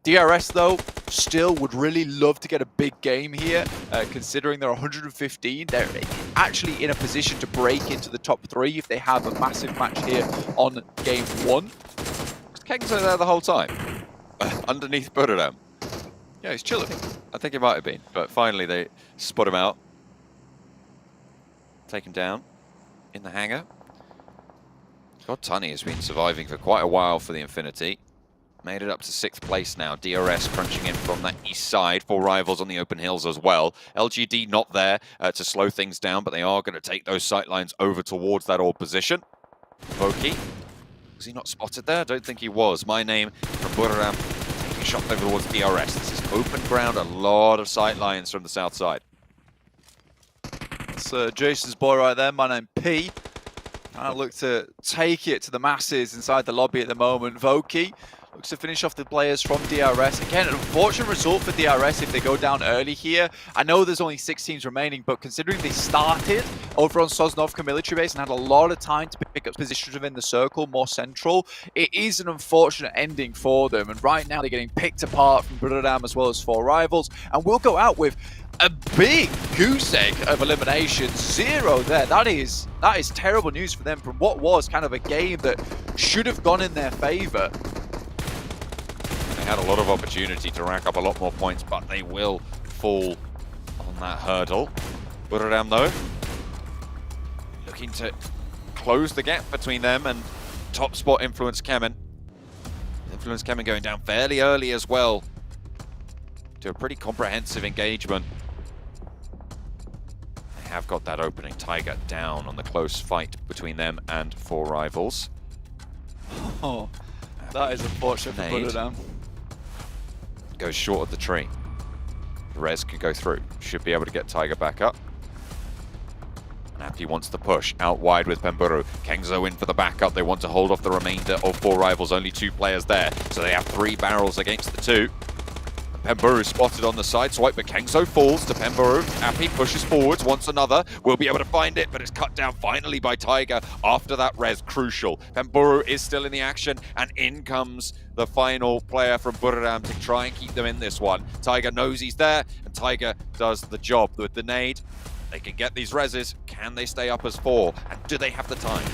Speaker 14: DRS, though, still would really love to get a big game here, considering they're 115. They're actually in a position to break into the top 3 if they have a massive match here on game 1.
Speaker 13: Was Kengzo there the whole time? Underneath Buradam?
Speaker 14: Yeah, he's chilling.
Speaker 13: I think it might have been, but finally they spot him out. Take him down in the hangar. God, Tunny has been surviving for quite a while for the Infinity. Made it up to 6th place now. DRS crunching in from that east side. 4 rivals on the open hills as well. LGD not there to slow things down, but they are going to take those sightlines over towards that old position. Voki, was he not spotted there? I don't think he was. My name from Buradam taking a shot over towards DRS. This is open ground, a lot of sightlines from the south side.
Speaker 14: That's Jason's boy right there, my name P. I look to take it to the masses inside the lobby at the moment. Voki looks to finish off the players from DRS. Again, an unfortunate result for DRS if they go down early here. I know there's only 6 teams remaining, but considering they started over on Sosnovka military base and had a lot of time to pick up positions within the circle, more central, it is an unfortunate ending for them. And right now they're getting picked apart from Buradam as well as 4 rivals. And we'll go out with a big goose egg of elimination. 0 there. That is terrible news for them from what was kind of a game that should have gone in their favor.
Speaker 13: They had a lot of opportunity to rack up a lot more points, but they will fall on that hurdle. Buradam, though, looking to close the gap between them and top spot Influence Kemen. Influence Kemen going down fairly early as well to a pretty comprehensive engagement. They have got that opening. Tiger down on the close fight between them and 4 rivals.
Speaker 14: Oh, that is unfortunate for Buradam.
Speaker 13: Goes short of the tree. Rez can go through. Should be able to get Tiger back up. Nappy wants to push out wide with Pemburu. Kengzo in for the backup. They want to hold off the remainder of 4 rivals. Only 2 players there, so they have 3 barrels against the 2. Pemburu spotted on the side swipe, but Kengzo falls to Pemburu. Appy pushes forwards, wants another. Will be able to find it, but it's cut down finally by Tiger after that res crucial. Pemburu is still in the action, and in comes the final player from Buradam to try and keep them in this one. Tiger knows he's there, and Tiger does the job with the nade. They can get these reses. Can they stay up as 4? And do they have the time?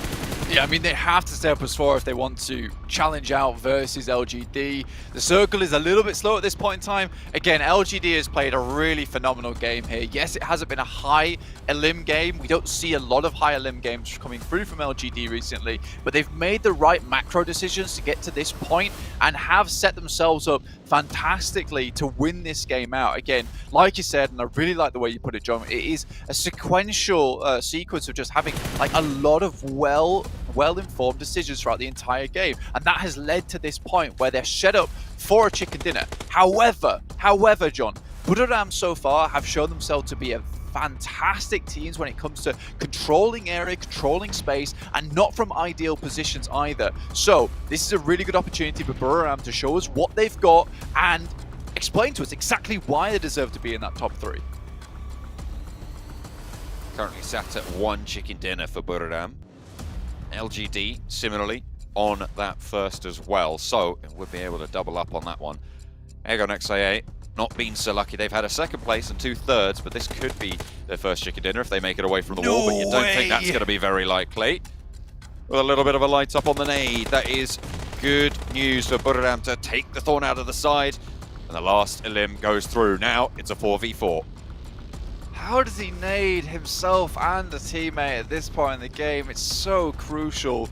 Speaker 14: Yeah, I mean, they have to stay up as 4 if they want to challenge out versus LGD. The circle is a little bit slow at this point in time. Again, LGD has played a really phenomenal game here. Yes, it hasn't been a high elim game. We don't see a lot of high elim games coming through from LGD recently, but they've made the right macro decisions to get to this point and have set themselves up fantastically to win this game out. Again, like you said, and I really like the way you put it, John, it is a sequential sequence of just having like a lot of well-informed decisions throughout the entire game, and that has led to this point where they're set up for a chicken dinner. However, John, Buriram so far have shown themselves to be a fantastic teams when it comes to controlling area, controlling space, and not from ideal positions either. So this is a really good opportunity for Buriram to show us what they've got and explain to us exactly why they deserve to be in that top 3.
Speaker 13: Currently sat at 1 chicken dinner for Buriram. LGD, similarly, on that first as well. So, we'll be able to double up on that one. Egon XIA, not been so lucky. They've had a 2nd place and 2 thirds, but this could be their first chicken dinner if they make it away from the wall, but you don't think that's going to be very likely. With a little bit of a light up on the nade, that is good news for Buriram to take the thorn out of the side, and the last elim goes through. Now, it's a 4v4.
Speaker 14: How does he nade himself and a teammate at this point in the game? It's so crucial.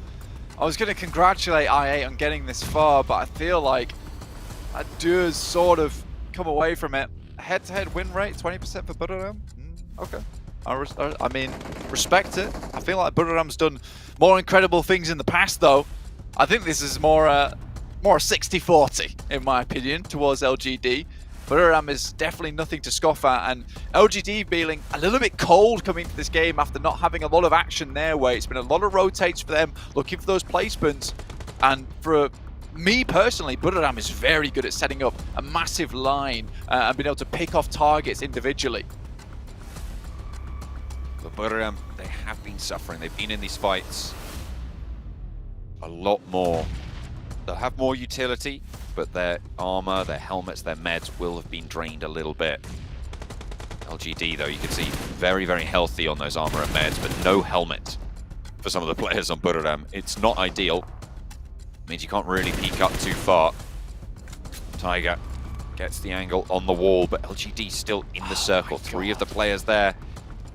Speaker 14: I was going to congratulate I8 on getting this far, but I feel like that does sort of come away from it. Head-to-head win rate, 20% for Buriram. Okay. I mean, respect it. I feel like Buriram's done more incredible things in the past, though. I think this is more 60-40, in my opinion, towards LGD. Buriram is definitely nothing to scoff at, and LGD feeling a little bit cold coming into this game after not having a lot of action their way. It's been a lot of rotates for them, looking for those placements, and for me personally, Buriram is very good at setting up a massive line and being able to pick off targets individually.
Speaker 13: But Buriram, they have been suffering. They've been in these fights a lot more. They'll have more utility, but their armor, their helmets, their meds will have been drained a little bit. LGD, though, you can see very, very healthy on those armor and meds, but no helmet for some of the players on Buriram. It's not ideal. Means you can't really peek up too far. Tiger gets the angle on the wall, but LGD still in the circle. 3 of the players there.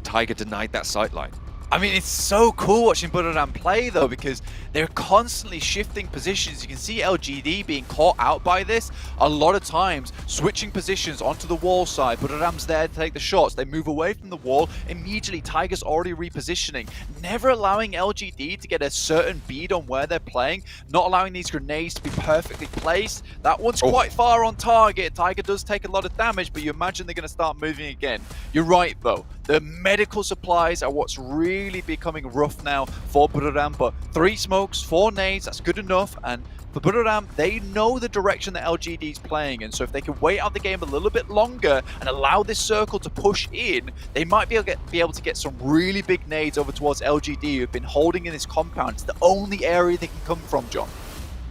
Speaker 13: Tiger denied that sightline.
Speaker 14: I mean, it's so cool watching Buriram play, though, because they're constantly shifting positions. You can see LGD being caught out by this a lot of times, switching positions onto the wall side. Buriram's there to take the shots. They move away from the wall. Immediately, Tiger's already repositioning, never allowing LGD to get a certain bead on where they're playing, not allowing these grenades to be perfectly placed. That one's quite far on target. Tiger does take a lot of damage, but you imagine they're going to start moving again. You're right, though. The medical supplies are what's really becoming rough now for Buriram, but 3 smokes, 4 nades, that's good enough. And for Buriram, they know the direction that LGD is playing, and so if they can wait out the game a little bit longer and allow this circle to push in, they might be able to get some really big nades over towards LGD, who've been holding in this compound. It's the only area they can come from, John.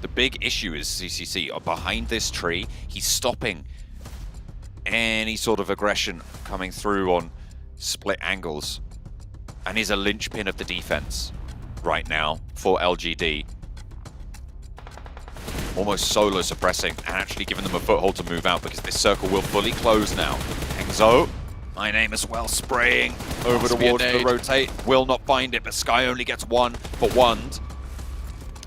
Speaker 13: The big issue is CCC are behind this tree. He's stopping any sort of aggression coming through on split angles, and is a linchpin of the defense right now for LGD. Almost solo suppressing and actually giving them a foothold to move out, because this circle will fully close now. Enzo, my name as well, spraying over towards the rotate. Will not find it, but Sky only gets 1 for Wand.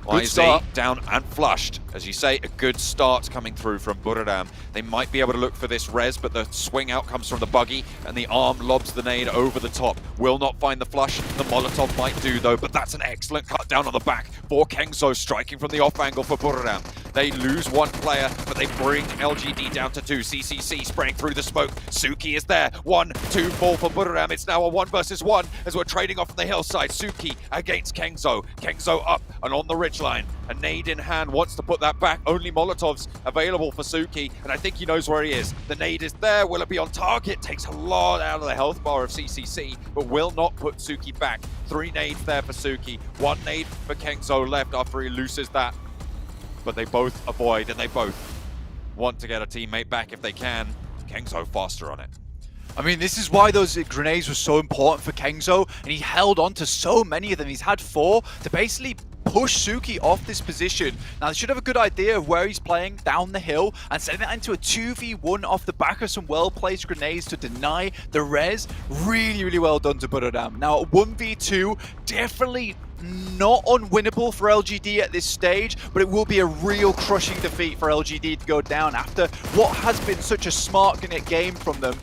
Speaker 13: YZ down and flushed. As you say, a good start coming through from Buriram. They might be able to look for this res, but the swing out comes from the buggy, and the arm lobs the nade over the top. Will not find the flush. The Molotov might do, though, but that's an excellent cut down on the back for Kengzo, striking from the off angle for Buriram. They lose 1 player, but they bring LGD down to 2. CCC spraying through the smoke. Suki is there. 1, 2, 4 for Buriram. It's now a 1 versus 1 as we're trading off on the hillside. Suki against Kengzo. Kengzo up and on the ridge line. A nade in hand, wants to put that back. Only Molotovs available for Suki, and I think he knows where he is. The nade is there. Will it be on target? Takes a lot out of the health bar of CCC, but will not put Suki back. 3 nades there for Suki. 1 nade for Kengzo left after he loses that. But they both avoid, and they both want to get a teammate back if they can. Kengzo faster on it.
Speaker 14: I mean, this is why those grenades were so important for Kengzo, and he held on to so many of them. He's had 4 to basically push Suki off this position. Now, they should have a good idea of where he's playing down the hill and setting that into a 2v1 off the back of some well-placed grenades to deny the res. Really, really well done to Buradam. Now, 1v2, definitely not unwinnable for LGD at this stage, but it will be a real crushing defeat for LGD to go down after what has been such a smart game from them.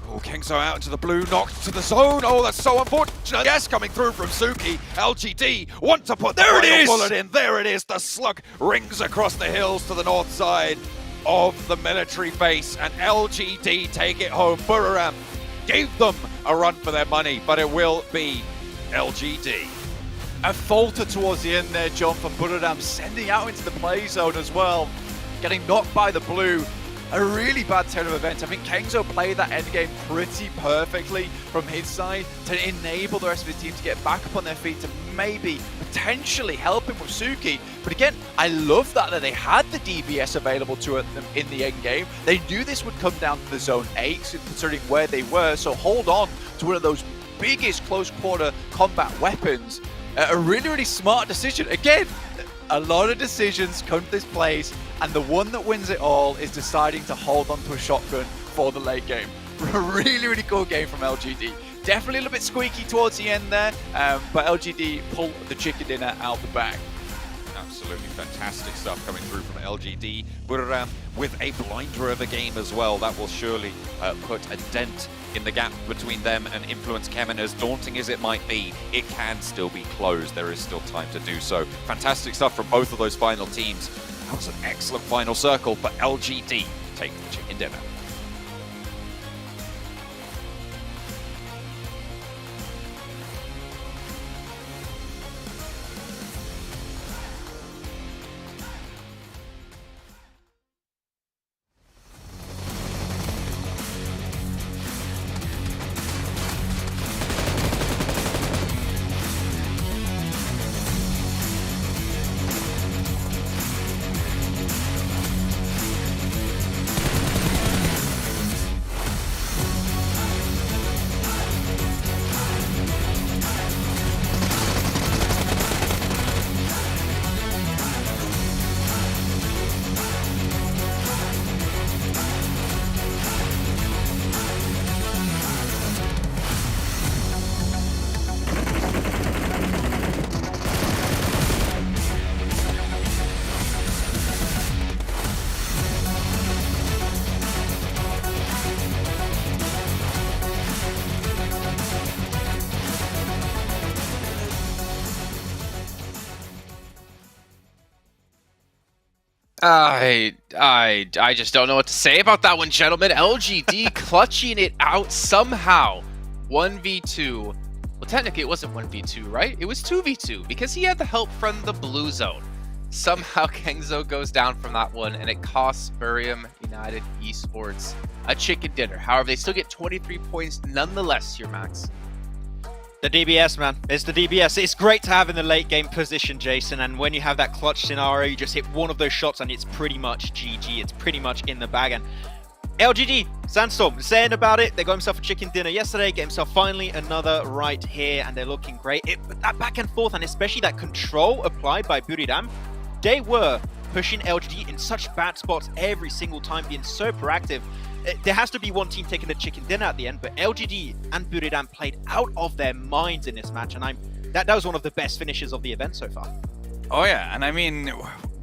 Speaker 13: Oh, Kengzo out into the blue, knocked to the zone. Oh, that's so unfortunate. Yes, coming through from Suki. LGD want to put the final bullet in. There it is. The slug rings across the hills to the north side of the military base, and LGD take it home. Buradam gave them a run for their money, but it will be LGD.
Speaker 14: A falter towards the end there, John, from Buradam, sending out into the play zone as well. Getting knocked by the blue. A really bad turn of events. I think Kengzo played that endgame pretty perfectly from his side to enable the rest of his team to get back up on their feet to maybe potentially help him with Suki. But again, I love that they had the DBS available to them in the endgame. They knew this would come down to the zone 8, considering where they were, so hold on to one of those biggest close quarter combat weapons. A really, really smart decision. Again, a lot of decisions come to this place, and the one that wins it all is deciding to hold on to a shotgun for the late game. Really, really cool game from LGD. Definitely a little bit squeaky towards the end there, but LGD pulled the chicken dinner out the bag.
Speaker 13: Absolutely fantastic stuff coming through from LGD. Buradam with a blinder of a game as well. That will surely put a dent in the gap between them and Influence Chem, and as daunting as it might be, it can still be closed. There is still time to do so. Fantastic stuff from both of those final teams. That was an excellent final circle, but LGD take the chicken dinner.
Speaker 11: I just don't know what to say about that one, gentlemen. LGD clutching it out somehow. 1v2. Well, technically it wasn't 1v2, right? It was 2v2 because he had the help from the blue zone. Somehow Kengzo goes down from that one, and it costs Burium United Esports a chicken dinner. However, they still get 23 points nonetheless here, Max.
Speaker 6: The DBS, man. It's the DBS. It's great to have in the late game position, Jason, and when you have that clutch scenario, you just hit one of those shots and it's pretty much GG. It's pretty much in the bag. And LGD, Sandstorm, saying about it, they got himself a chicken dinner yesterday, get himself finally another right here, and they're looking great. That back and forth, and especially that control applied by Buradam, they were pushing LGD in such bad spots every single time, being so proactive. There has to be one team taking the chicken dinner at the end, but LGD and Buradam played out of their minds in this match, and that was one of the best finishes of the event so far.
Speaker 12: Oh yeah, and I mean,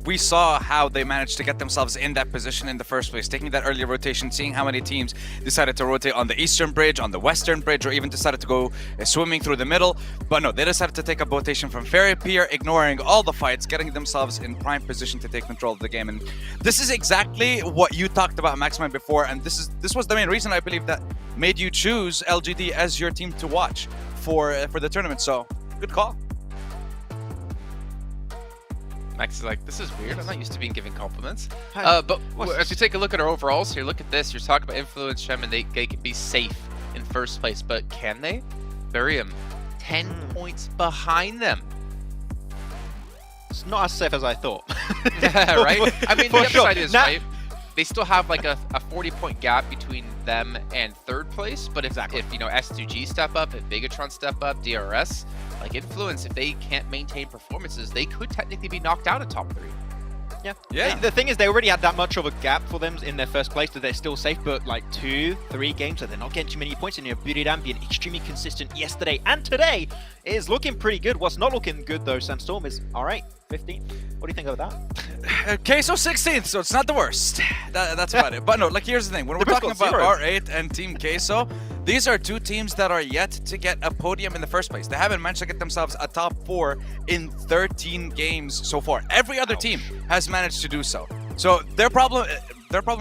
Speaker 12: we saw how they managed to get themselves in that position in the first place, taking that early rotation, seeing how many teams decided to rotate on the eastern bridge, on the western bridge, or even decided to go swimming through the middle. But no, they decided to take a rotation from Ferry Pier, ignoring all the fights, getting themselves in prime position to take control of the game. And this is exactly what you talked about, Maxman, before, and this was the main reason I believe that made you choose LGD as your team to watch for the tournament. So good call.
Speaker 11: Max is like, this is weird. I'm not used to being given compliments. But as you take a look at our overalls here, look at this. You're talking about Influence Shem, and they can be safe in first place. But can they? Burium, 10 points behind them.
Speaker 6: It's not as safe as I thought.
Speaker 11: Right? I mean, the other side is, right? they still have like a 40-point gap between them and third place. But if you know, S2G step up, if Bigatron step up, DRS, like Influence, if they can't maintain performances, they could technically be knocked out of top 3.
Speaker 6: Yeah. The thing is, they already had that much of a gap for them in their first place that they're still safe, but like 2-3 games that they're not getting too many points. And you know, Buriram being extremely consistent yesterday and today is looking pretty good. What's not looking good though, Sandstorm, is alright, 15th. What do you think of that?
Speaker 12: Queso 16th, so it's not the worst. That's about it. But no, like here's the thing. When we're talking about R8 and Team Queso, these are two teams that are yet to get a podium in the first place. They haven't managed to get themselves a top 4 in 13 games so far. Every other team has managed to do so. So their problem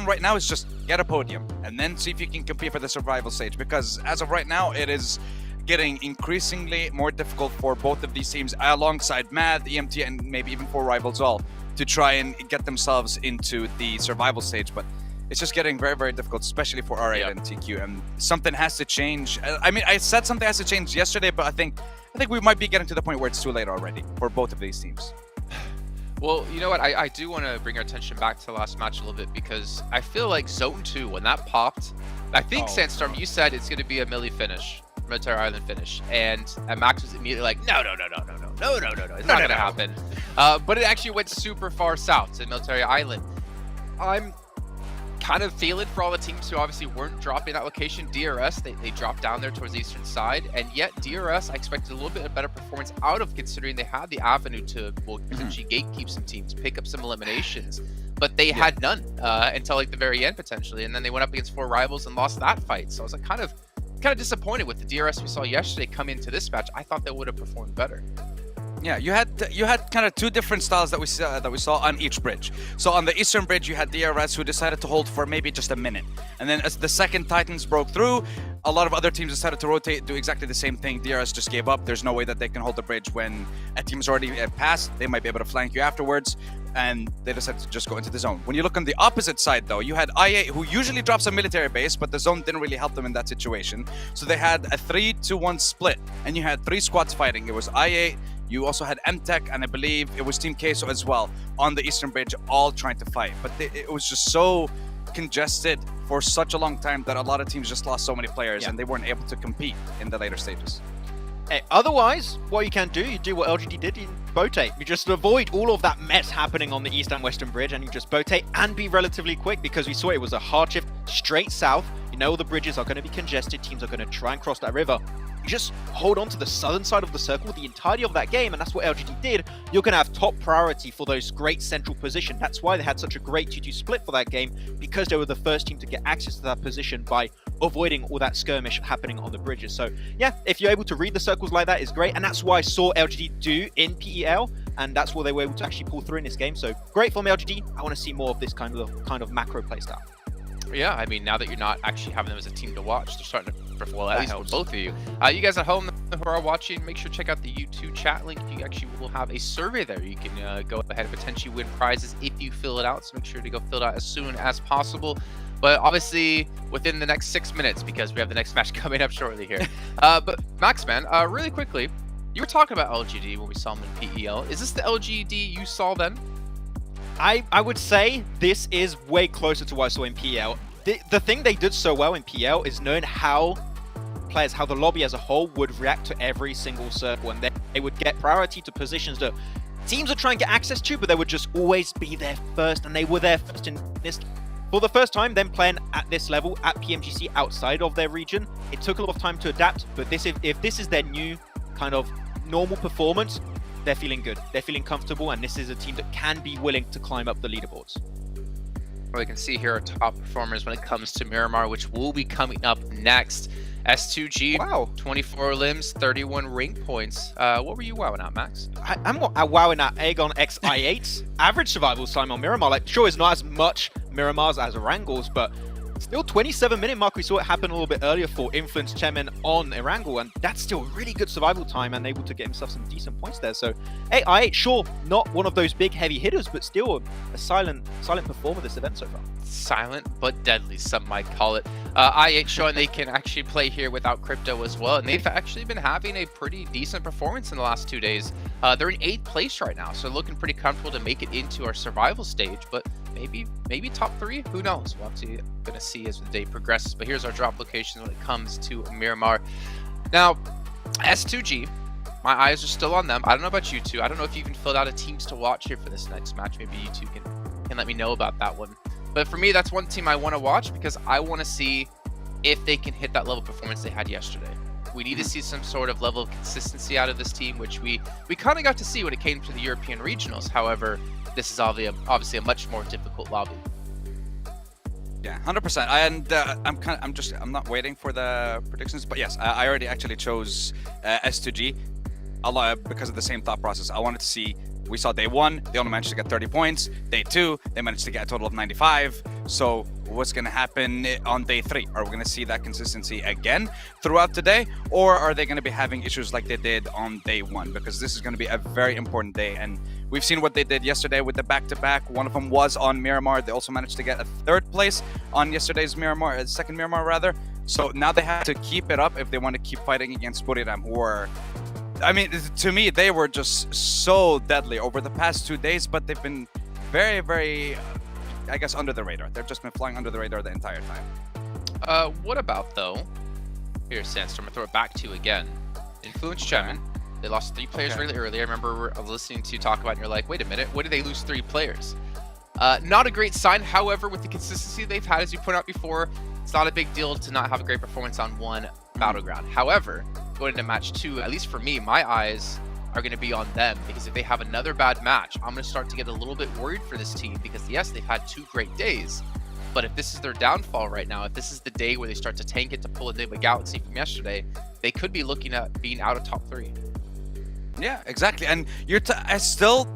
Speaker 12: right now is just get a podium and then see if you can compete for the survival stage. Because as of right now, it is getting increasingly more difficult for both of these teams, alongside Mad, EMT, and maybe even for Rivals All, to try and get themselves into the survival stage. But it's just getting very, very difficult, especially for R8 and TQ. And something has to change. I mean, I said something has to change yesterday, but I think we might be getting to the point where it's too late already for both of these teams.
Speaker 11: Well, you know what? I do want to bring our attention back to the last match a little bit, because I feel like Zone 2, when that popped, I think, Sandstorm, you said it's going to be a Millie finish, Military Island finish, and Max was immediately like, no, it's not going to happen. But it actually went super far south to Military Island. I'm kind of feeling for all the teams who obviously weren't dropping that location. DRS, they dropped down there towards the eastern side, and yet DRS, I expected a little bit of better performance out of, considering they had the avenue to, well, potentially gatekeep some teams, pick up some eliminations, but they had none until like the very end potentially, and then they went up against 4 rivals and lost that fight. So I was like kind of disappointed with the DRS we saw yesterday come into this match. I thought they would have performed better.
Speaker 12: Yeah, you had kind of 2 different styles that we saw on each bridge. So on the eastern bridge, you had DRS, who decided to hold for maybe just a minute, and then as the second Titans broke through, a lot of other teams decided to rotate, do exactly the same thing. DRS just gave up. There's no way that they can hold the bridge when a team's already passed. They might be able to flank you afterwards, and they decided to just go into the zone. When you look on the opposite side, though, you had IA, who usually drops a military base, but the zone didn't really help them in that situation. So they had a 3-2-1 split, and you had 3 squads fighting. It was IA, you also had MTech, and I believe it was Team Queso as well on the eastern bridge, all trying to fight. But it was just so congested for such a long time that a lot of teams just lost so many players, and they weren't able to compete in the later stages.
Speaker 6: Otherwise, what you can do, you do what LGD did, you botate. You just avoid all of that mess happening on the east and western bridge, and you just botate and be relatively quick, because we saw it was a hard shift straight south. You know, all the bridges are going to be congested, teams are going to try and cross that river. You just hold on to the southern side of the circle the entirety of that game, and that's what LGD did. You're going to have top priority for those great central position. That's why they had such a great 2-2 split for that game, because they were the first team to get access to that position by avoiding all that skirmish happening on the bridges. So yeah, if you're able to read the circles like that, is great, and that's what I saw LGD do in PEL, and that's what they were able to actually pull through in this game. So great from LGD. I want to see more of this kind of macro playstyle.
Speaker 11: Yeah, I mean, now that you're not actually having them as a team to watch, they're starting to perform well, at least for both of you. You guys at home who are watching, make sure to check out the YouTube chat link. You actually will have a survey there. You can go ahead and potentially win prizes if you fill it out, so make sure to go fill it out as soon as possible. But obviously, within the next 6 minutes, because we have the next match coming up shortly here. But Max, man, really quickly, you were talking about LGD when we saw them in PEL. Is this the LGD you saw then?
Speaker 6: I would say this is way closer to what I saw in PL. The thing they did so well in PL is knowing how the lobby as a whole would react to every single circle, and they would get priority to positions that teams are trying to get access to, but they would just always be there first, and they were there first in this. For the first time, them playing at this level, at PMGC outside of their region, it took a lot of time to adapt, but if this is their new kind of normal performance, they're feeling good, they're feeling comfortable, and this is a team that can be willing to climb up the leaderboards.
Speaker 11: Well, we can see here our top performers when it comes to Miramar, which will be coming up next. S2G, wow, 24 limbs, 31 rank points. What were you wowing at, Max?
Speaker 6: I'm wowing at Aegon X I8's average survival time on Miramar. Like, sure, it's not as much Miramar's as Erangel's, but still 27-minute mark. We saw it happen a little bit earlier for Influence Chairman on Erangel, and that's still really good survival time and able to get himself some decent points there. So, hey, I8, sure, not one of those big heavy hitters, but still a silent performer this event so far.
Speaker 11: Silent but deadly, some might call it. I8 showing they can actually play here without crypto as well, and they've actually been having a pretty decent performance in the last 2 days. They're in 8th place right now, so looking pretty comfortable to make it into our survival stage, but maybe top 3. Who knows? We'll have to gonna see as the day progresses. But here's our drop locations when it comes to Miramar. Now, S2G, my eyes are still on them. I don't know about you two. I don't know if you even filled out a teams to watch here for this next match. Maybe you two can let me know about that one. But for me, that's one team I want to watch because I want to see if they can hit that level of performance they had yesterday. We need to see some sort of level of consistency out of this team, which we kind of got to see when it came to the European regionals. However, this is obviously a much more difficult lobby.
Speaker 12: Yeah, 100%. And I'm not waiting for the predictions, but yes, I already actually chose S2G a lot because of the same thought process. I wanted to see. We saw day 1, they only managed to get 30 points. Day 2, they managed to get a total of 95. So what's going to happen on day 3? Are we going to see that consistency again throughout the day? Or are they going to be having issues like they did on day 1? Because this is going to be a very important day. And we've seen what they did yesterday with the back-to-back. One of them was on Miramar. They also managed to get a 3rd place on yesterday's Miramar, 2nd Miramar rather. So now they have to keep it up if they want to keep fighting against Buriram, who are... I mean, to me, they were just so deadly over the past 2 days, but they've been very, very, I guess, under the radar. They've just been flying under the radar the entire time.
Speaker 11: What about, though, here's Sandstorm, I'll throw it back to you again. Influence Chairman, they lost 3 players really early. I remember listening to you talk about it, and you're like, wait a minute, what did they lose 3 players? Not a great sign, however, with the consistency they've had, as you pointed out before, it's not a big deal to not have a great performance on one battleground. However, going into match 2, at least for me, my eyes are going to be on them, because if they have another bad match, I'm going to start to get a little bit worried for this team, because yes, they've had 2 great days, but if this is their downfall right now, if this is the day where they start to tank it to pull a Nigma Galaxy from yesterday, they could be looking at being out of top 3.
Speaker 12: Yeah, exactly. And I still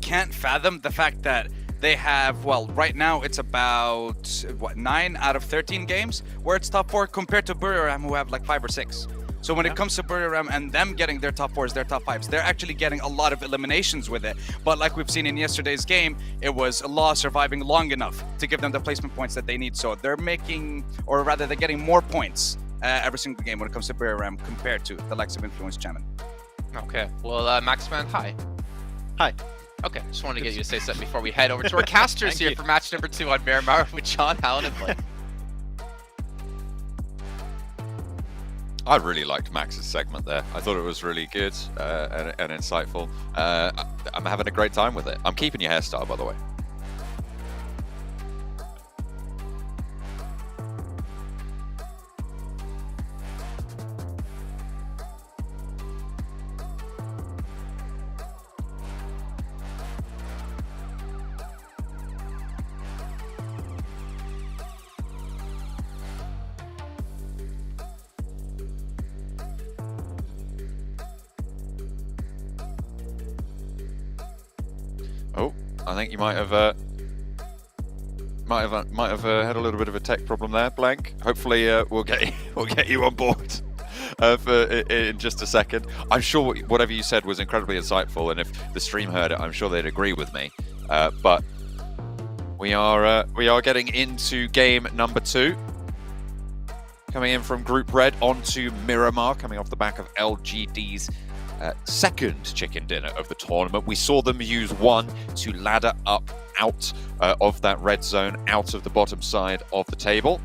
Speaker 12: can't fathom the fact that they have, well, right now it's about, 9 out of 13 games where it's top 4 compared to Buriram, who have like 5 or 6. So when it comes to Buriram and them getting their top 4s, their top 5s, they're actually getting a lot of eliminations with it. But like we've seen in yesterday's game, it was Law surviving long enough to give them the placement points that they need. So they're making, or rather they're getting more points every single game when it comes to Buriram compared to the likes of Influence Chairman.
Speaker 11: Okay, well, Maxman, hi.
Speaker 6: Hi.
Speaker 11: Okay, just wanted to get you to say something before we head over to our casters here for match number 2 on Miramar with John, Alan, and Blake.
Speaker 13: I really liked Max's segment there. I thought it was really good and insightful. I'm having a great time with it. I'm keeping your hairstyle, by the way. Oh, I think you might have had a little bit of a tech problem there, Blank. Hopefully, we'll get you on board in just a second. I'm sure whatever you said was incredibly insightful, and if the stream heard it, I'm sure they'd agree with me. But we are getting into game number 2. Coming in from Group Red onto Miramar, coming off the back of LGD's second chicken dinner of the tournament. We saw them use 1 to ladder up out of that red zone, out of the bottom side of the table.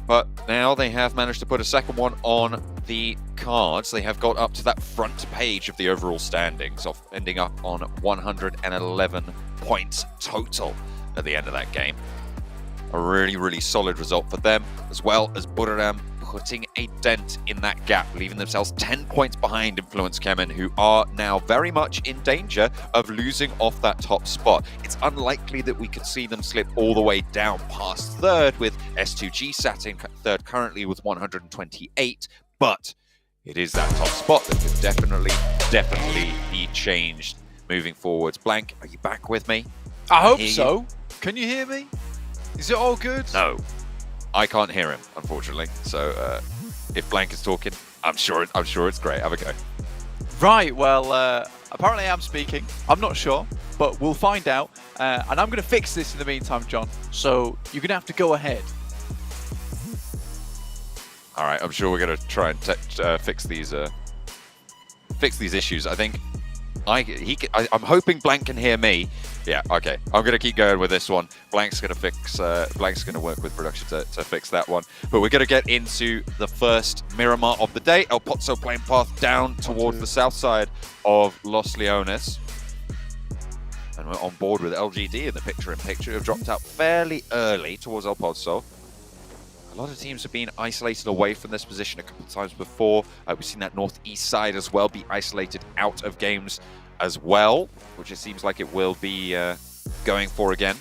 Speaker 13: But now they have managed to put a second one on the cards. They have got up to that front page of the overall standings, ending up on 111 points total at the end of that game. A really, really solid result for them, as well as Buriram putting a dent in that gap, leaving themselves 10 points behind Influence Kemen, who are now very much in danger of losing off that top spot. It's unlikely that we could see them slip all the way down past 3rd, with S2G sat in 3rd currently with 128, but it is that top spot that could definitely be changed moving forwards. Blank, are you back with me?
Speaker 14: I hope so. Can you hear me? Is it all good?
Speaker 13: No. I can't hear him, unfortunately. So if Blank is talking, I'm sure it's great. Have a go.
Speaker 14: Right. Well, apparently I'm speaking. I'm not sure, but we'll find out. And I'm going to fix this in the meantime, John. So you're going to have to go ahead.
Speaker 13: All right. I'm sure we're going to try and fix these issues. I think I'm hoping Blank can hear me. Yeah, okay. I'm going to keep going with this one. Blank's going to work with production to fix that one. But we're going to get into the first Miramar of the day. El Pozo playing path down towards the south side of Los Leones. And we're on board with LGD in the picture-in-picture. Have dropped out fairly early towards El Pozo. A lot of teams have been isolated away from this position a couple of times before. We've seen that northeast side as well be isolated out of games as well, which it seems like it will be going for again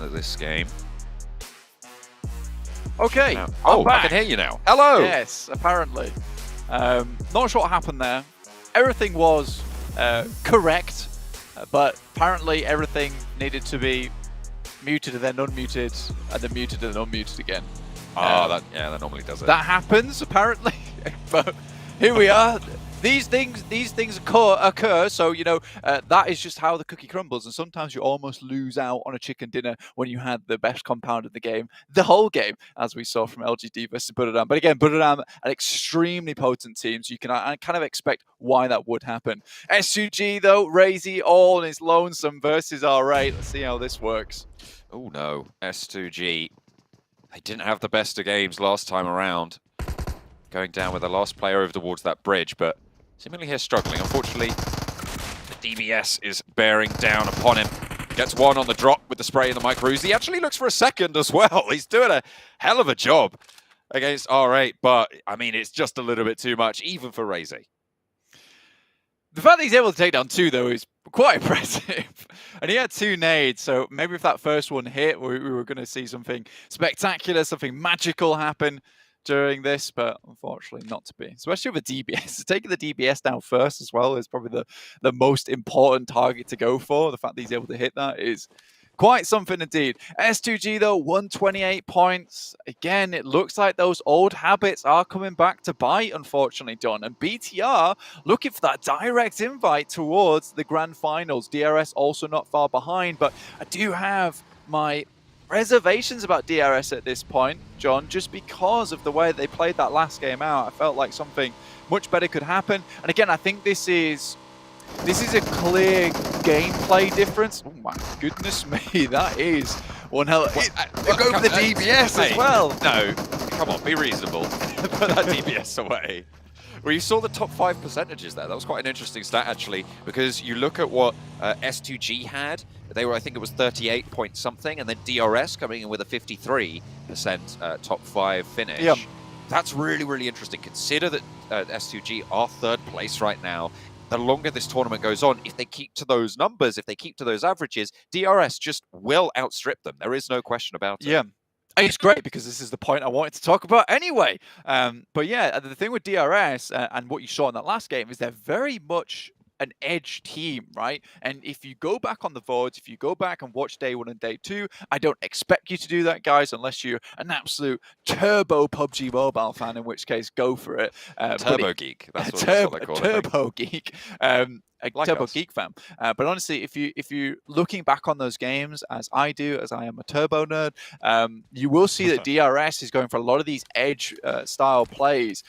Speaker 13: in this game.
Speaker 14: Okay,
Speaker 13: Now,
Speaker 14: I'm back.
Speaker 13: I can hear you now. Hello!
Speaker 14: Yes, apparently. Not sure what happened there. Everything was correct, but apparently everything needed to be muted and then unmuted, and then muted and unmuted again.
Speaker 13: That normally does it.
Speaker 14: That happens, apparently. But here we are. These things occur, so, you know, that is just how the cookie crumbles, and sometimes you almost lose out on a chicken dinner when you had the best compound in the game, the whole game, as we saw from LGD versus Buradam. But again, Buradam, an extremely potent team, so you can kind of expect why that would happen. S2G, though, Razy all on his lonesome versus R8. Let's see how this works.
Speaker 13: Oh, no. S2G, they didn't have the best of games last time around. Going down with the last player over towards that bridge, but seemingly here struggling. Unfortunately, the DBS is bearing down upon him. Gets one on the drop with the spray in the micros. He actually looks for a second as well. He's doing a hell of a job against R8, but, I mean, it's just a little bit too much, even for Razy.
Speaker 14: The fact that he's able to take down two, though, is quite impressive. And he had two nades, so maybe if that first one hit, we were going to see something spectacular, something magical happen during this, but unfortunately not to be. Especially with the DBS. Taking the DBS down first as well is probably the most important target to go for. The fact that he's able to hit that is quite something indeed. S2G, though, 128 points. Again, it looks like those old habits are coming back to bite, unfortunately, Don. And BTR looking for that direct invite towards the grand finals. DRS also not far behind, but I do have my reservations about DRS at this point, John, just because of the way they played that last game out. I felt like something much better could happen. And again, I think this is a clear gameplay difference. Oh my goodness me, that is one hell of... Go for the DBS as well.
Speaker 13: No, come on, be reasonable. Put that DBS away. Well, you saw the top 5 percentages there. That was quite an interesting stat, actually, because you look at what S2G had. They were, I think it was 38 point something, and then DRS coming in with a 53% top 5 finish.
Speaker 14: Yeah.
Speaker 13: That's really, really interesting. Consider that S2G are 3rd place right now. The longer this tournament goes on, if they keep to those numbers, if they keep to those averages, DRS just will outstrip them. There is no question about it.
Speaker 14: Yeah. It's great because this is the point I wanted to talk about anyway. But yeah, the thing with DRS and what you saw in that last game is they're very much an edge team, right? And if you go back on the VODs, if you go back and watch day 1 and day 2, I don't expect you to do that, guys, unless you're an absolute turbo PUBG Mobile fan, in which case, go for it.
Speaker 13: Turbo geek. That's what they call it.
Speaker 14: Turbo geek. Like Turbo Geek fan. But honestly, if you're looking back on those games, as I do, as I am a Turbo nerd, you will see that DRS is going for a lot of these edge style plays.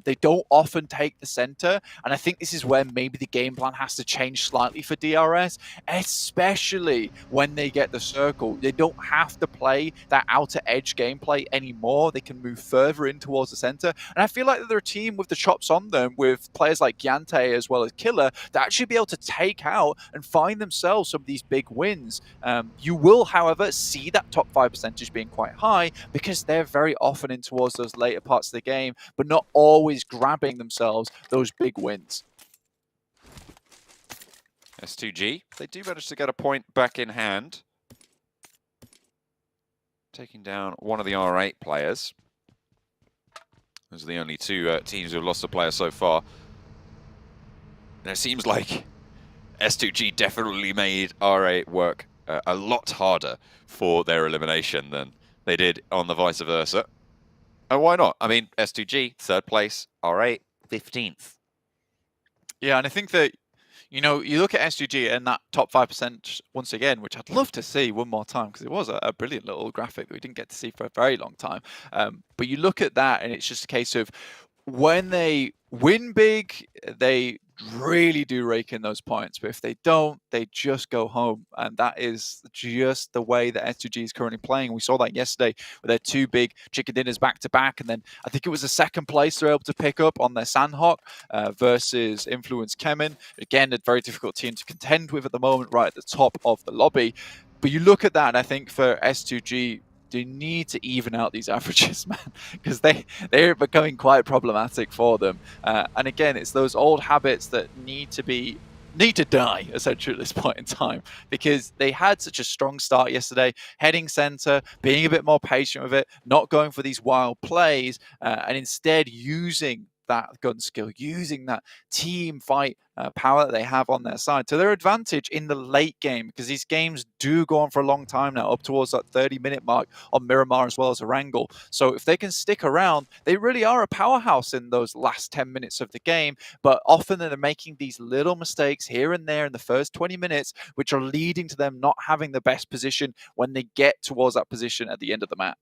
Speaker 14: They don't often take the center, and I think this is where maybe the game plan has to change slightly for DRS, especially when they get the circle. They don't have to play that outer edge gameplay anymore. They can move further in towards the center, and I feel like they're a team with the chops on them, with players like Gyante as well as Killer, that actually be able to take out and find themselves some of these big wins. You will, however, see that top 5 percentage being quite high because they're very often in towards those later parts of the game, but not always grabbing themselves those big wins.
Speaker 13: S2G, they do manage to get a point back in hand. Taking down one of the R8 players. Those are the only 2 teams who have lost a player so far. And it seems like S2G definitely made R8 work a lot harder for their elimination than they did on the vice versa. And why not? I mean, S2G, 3rd place, R8, 15th.
Speaker 14: Yeah, and I think that, you know, you look at S2G and that top 5% once again, which I'd love to see one more time because it was a brilliant little graphic that we didn't get to see for a very long time. But you look at that and it's just a case of when they win big, they really do rake in those points. But if they don't, they just go home. And that is just the way that S2G is currently playing. We saw that yesterday with their 2 big chicken dinners back to back. And then I think it was the second place they're able to pick up on their Sandhawk versus Influence Kemen. Again, a very difficult team to contend with at the moment, right at the top of the lobby. But you look at that, and I think for S2G, they need to even out these averages, man, because they're becoming quite problematic for them. And again, it's those old habits that need to die, essentially, at this point in time, because they had such a strong start yesterday, heading center, being a bit more patient with it, not going for these wild plays, and instead using that gun skill, using that team fight power that they have on their side to their advantage in the late game, because these games do go on for a long time now, up towards that 30-minute mark on Miramar as well as Erangel. So if they can stick around, they really are a powerhouse in those last 10 minutes of the game, but often they're making these little mistakes here and there in the first 20 minutes, which are leading to them not having the best position when they get towards that position at the end of the map.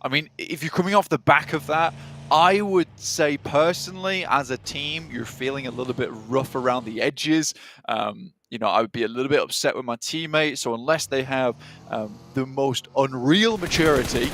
Speaker 14: I mean, if you're coming off the back of that, I would say personally, as a team, you're feeling a little bit rough around the edges. You know, I would be a little bit upset with my teammates. So unless they have the most unreal maturity,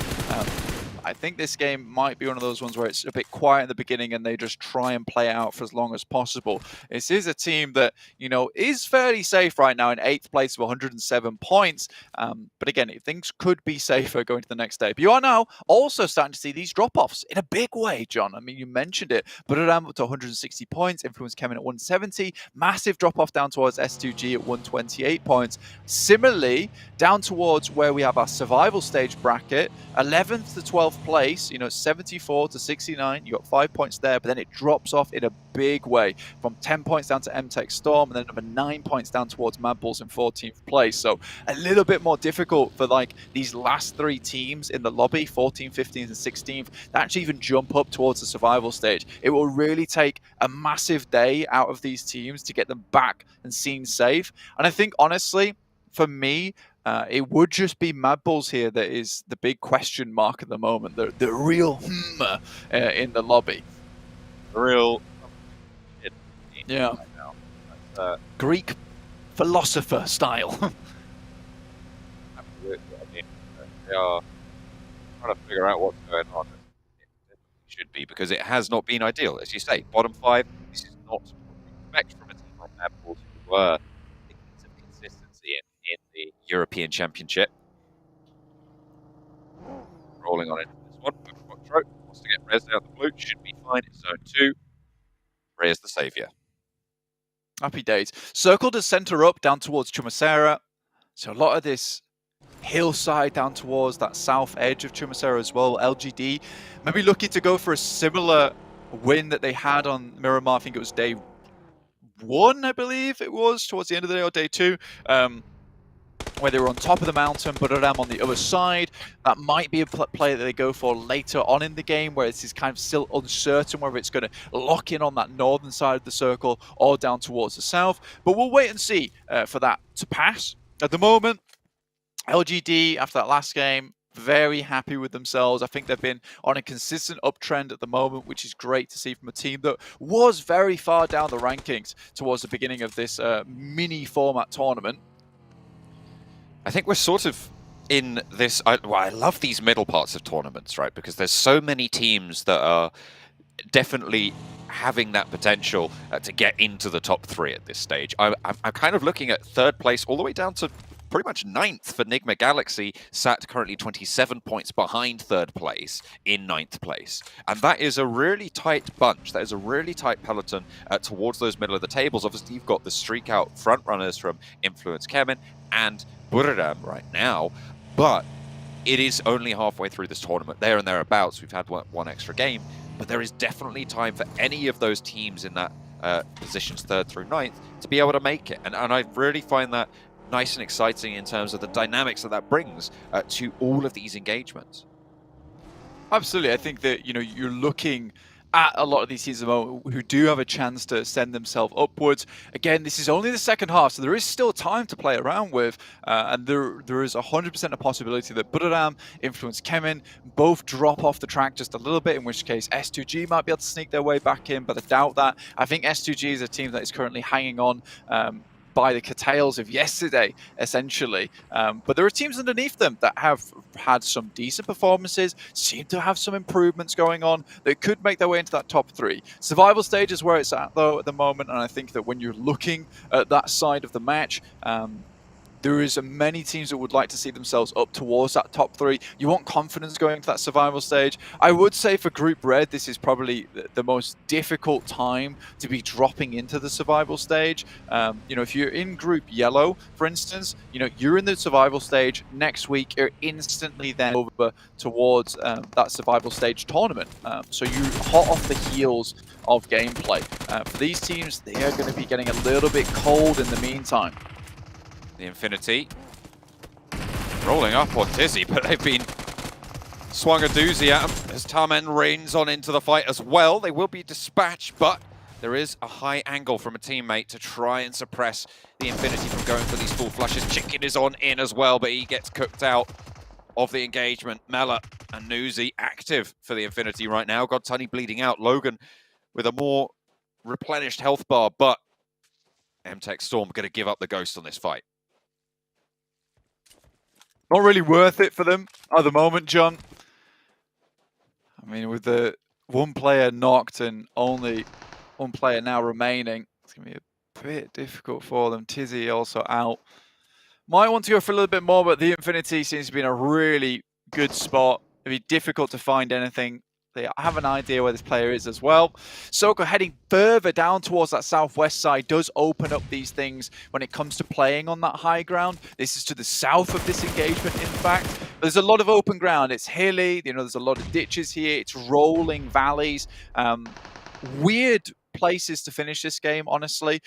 Speaker 14: I think this game might be one of those ones where it's a bit quiet in the beginning and they just try and play out for as long as possible. This is a team that, you know, is fairly safe right now in 8th place with 107 points. But again, things could be safer going to the next day. But you are now also starting to see these drop-offs in a big way, John. I mean, you mentioned it. Buradam up to 160 points, Influence Kemen at 170. Massive drop-off down towards S2G at 128 points. Similarly, down towards where we have our survival stage bracket, 11th to 12th place, you know, 74 to 69. You got 5 points there, but then it drops off in a big way from 10 points down to MTech Storm, and then another 9 points down towards Mad Bulls in 14th place. So a little bit more difficult for like these last 3 teams in the lobby, 14th, 15th, and 16th, to actually even jump up towards the survival stage. It will really take a massive day out of these teams to get them back and seen safe. And I think, honestly, for me, it would just be Mad Bulls here that is the big question mark at the moment. The real in the lobby.
Speaker 13: The real...
Speaker 14: Yeah. Greek philosopher style.
Speaker 13: Absolutely. I mean, they are trying to figure out what's going on. It should be, because it has not been ideal. As you say, bottom 5, this is not what you expect from a team like Mad Bulls, who were beacons of consistency in the European Championship. Rolling on into this one. Quattro wants to get Rez out the blue. Should be fine in zone 2. Rez the saviour.
Speaker 14: Happy days. Circle to center up down towards Chumacera. So a lot of this hillside down towards that south edge of Chumacera as well. LGD maybe looking to go for a similar win that they had on Miramar. I think it was day 1, I believe it was, towards the end of the day, or day 2. Where they were on top of the mountain, but I'm on the other side. That might be a play that they go for later on in the game, where it's kind of still uncertain whether it's going to lock in on that northern side of the circle or down towards the south. But we'll wait and see for that to pass. At the moment, LGD, after that last game, very happy with themselves. I think they've been on a consistent uptrend at the moment, which is great to see from a team that was very far down the rankings towards the beginning of this mini format tournament.
Speaker 13: I think we're sort of in this... I love these middle parts of tournaments, right? Because there's so many teams that are definitely having that potential to get into the top 3 at this stage. I'm kind of looking at 3rd place all the way down to pretty much 9th for Nigma Galaxy, sat currently 27 points behind 3rd place in 9th place. And that is a really tight bunch. That is a really tight peloton towards those middle of the tables. Obviously, you've got the streak out front runners from Influence Kemen and Buradam right now, but it is only halfway through this tournament, there and thereabouts. We've had one extra game, but there is definitely time for any of those teams in that positions 3rd through 9th to be able to make it. And I really find that nice and exciting in terms of the dynamics that brings to all of these engagements.
Speaker 14: Absolutely. I think that, you know, you're looking at a lot of these teams at the moment who do have a chance to send themselves upwards. Again, this is only the second half, so there is still time to play around with, and there is 100% a possibility that Buradam, Influence Kemen both drop off the track just a little bit, in which case S2G might be able to sneak their way back in, but I doubt that. I think S2G is a team that is currently hanging on by the coattails of yesterday, essentially. But there are teams underneath them that have had some decent performances, seem to have some improvements going on that could make their way into that top 3. Survival stage is where it's at, though, at the moment, and I think that when you're looking at that side of the match, there is many teams that would like to see themselves up towards that top 3. You want confidence going into that survival stage. I would say for Group Red, this is probably the most difficult time to be dropping into the survival stage. You know, if you're in Group Yellow, for instance, you know, you're in the survival stage. Next week, you're instantly then over towards that survival stage tournament. So you're hot off the heels of gameplay. For these teams, they are going to be getting a little bit cold in the meantime.
Speaker 13: The Infinity rolling up on Tizzy, but they've been swung a doozy at him as Tamen reigns on into the fight as well. They will be dispatched, but there is a high angle from a teammate to try and suppress the Infinity from going for these full flushes. Chicken is on in as well, but he gets cooked out of the engagement. Mela and Nuzi active for the Infinity right now. God Tunny bleeding out. Logan with a more replenished health bar, but MTech Storm going to give up the ghost on this fight.
Speaker 14: Not really worth it for them at the moment, John. I mean, with the one player knocked and only one player now remaining, it's going to be a bit difficult for them. Tizzy also out. Might want to go for a little bit more, but the Infinity seems to be in a really good spot. It'd be difficult to find anything. They have an idea where this player is as well. Soko heading further down towards that southwest side does open up these things when it comes to playing on that high ground. This is to the south of this engagement, in fact. There's a lot of open ground. It's hilly, you know, there's a lot of ditches here. It's rolling valleys. Weird places to finish this game, honestly.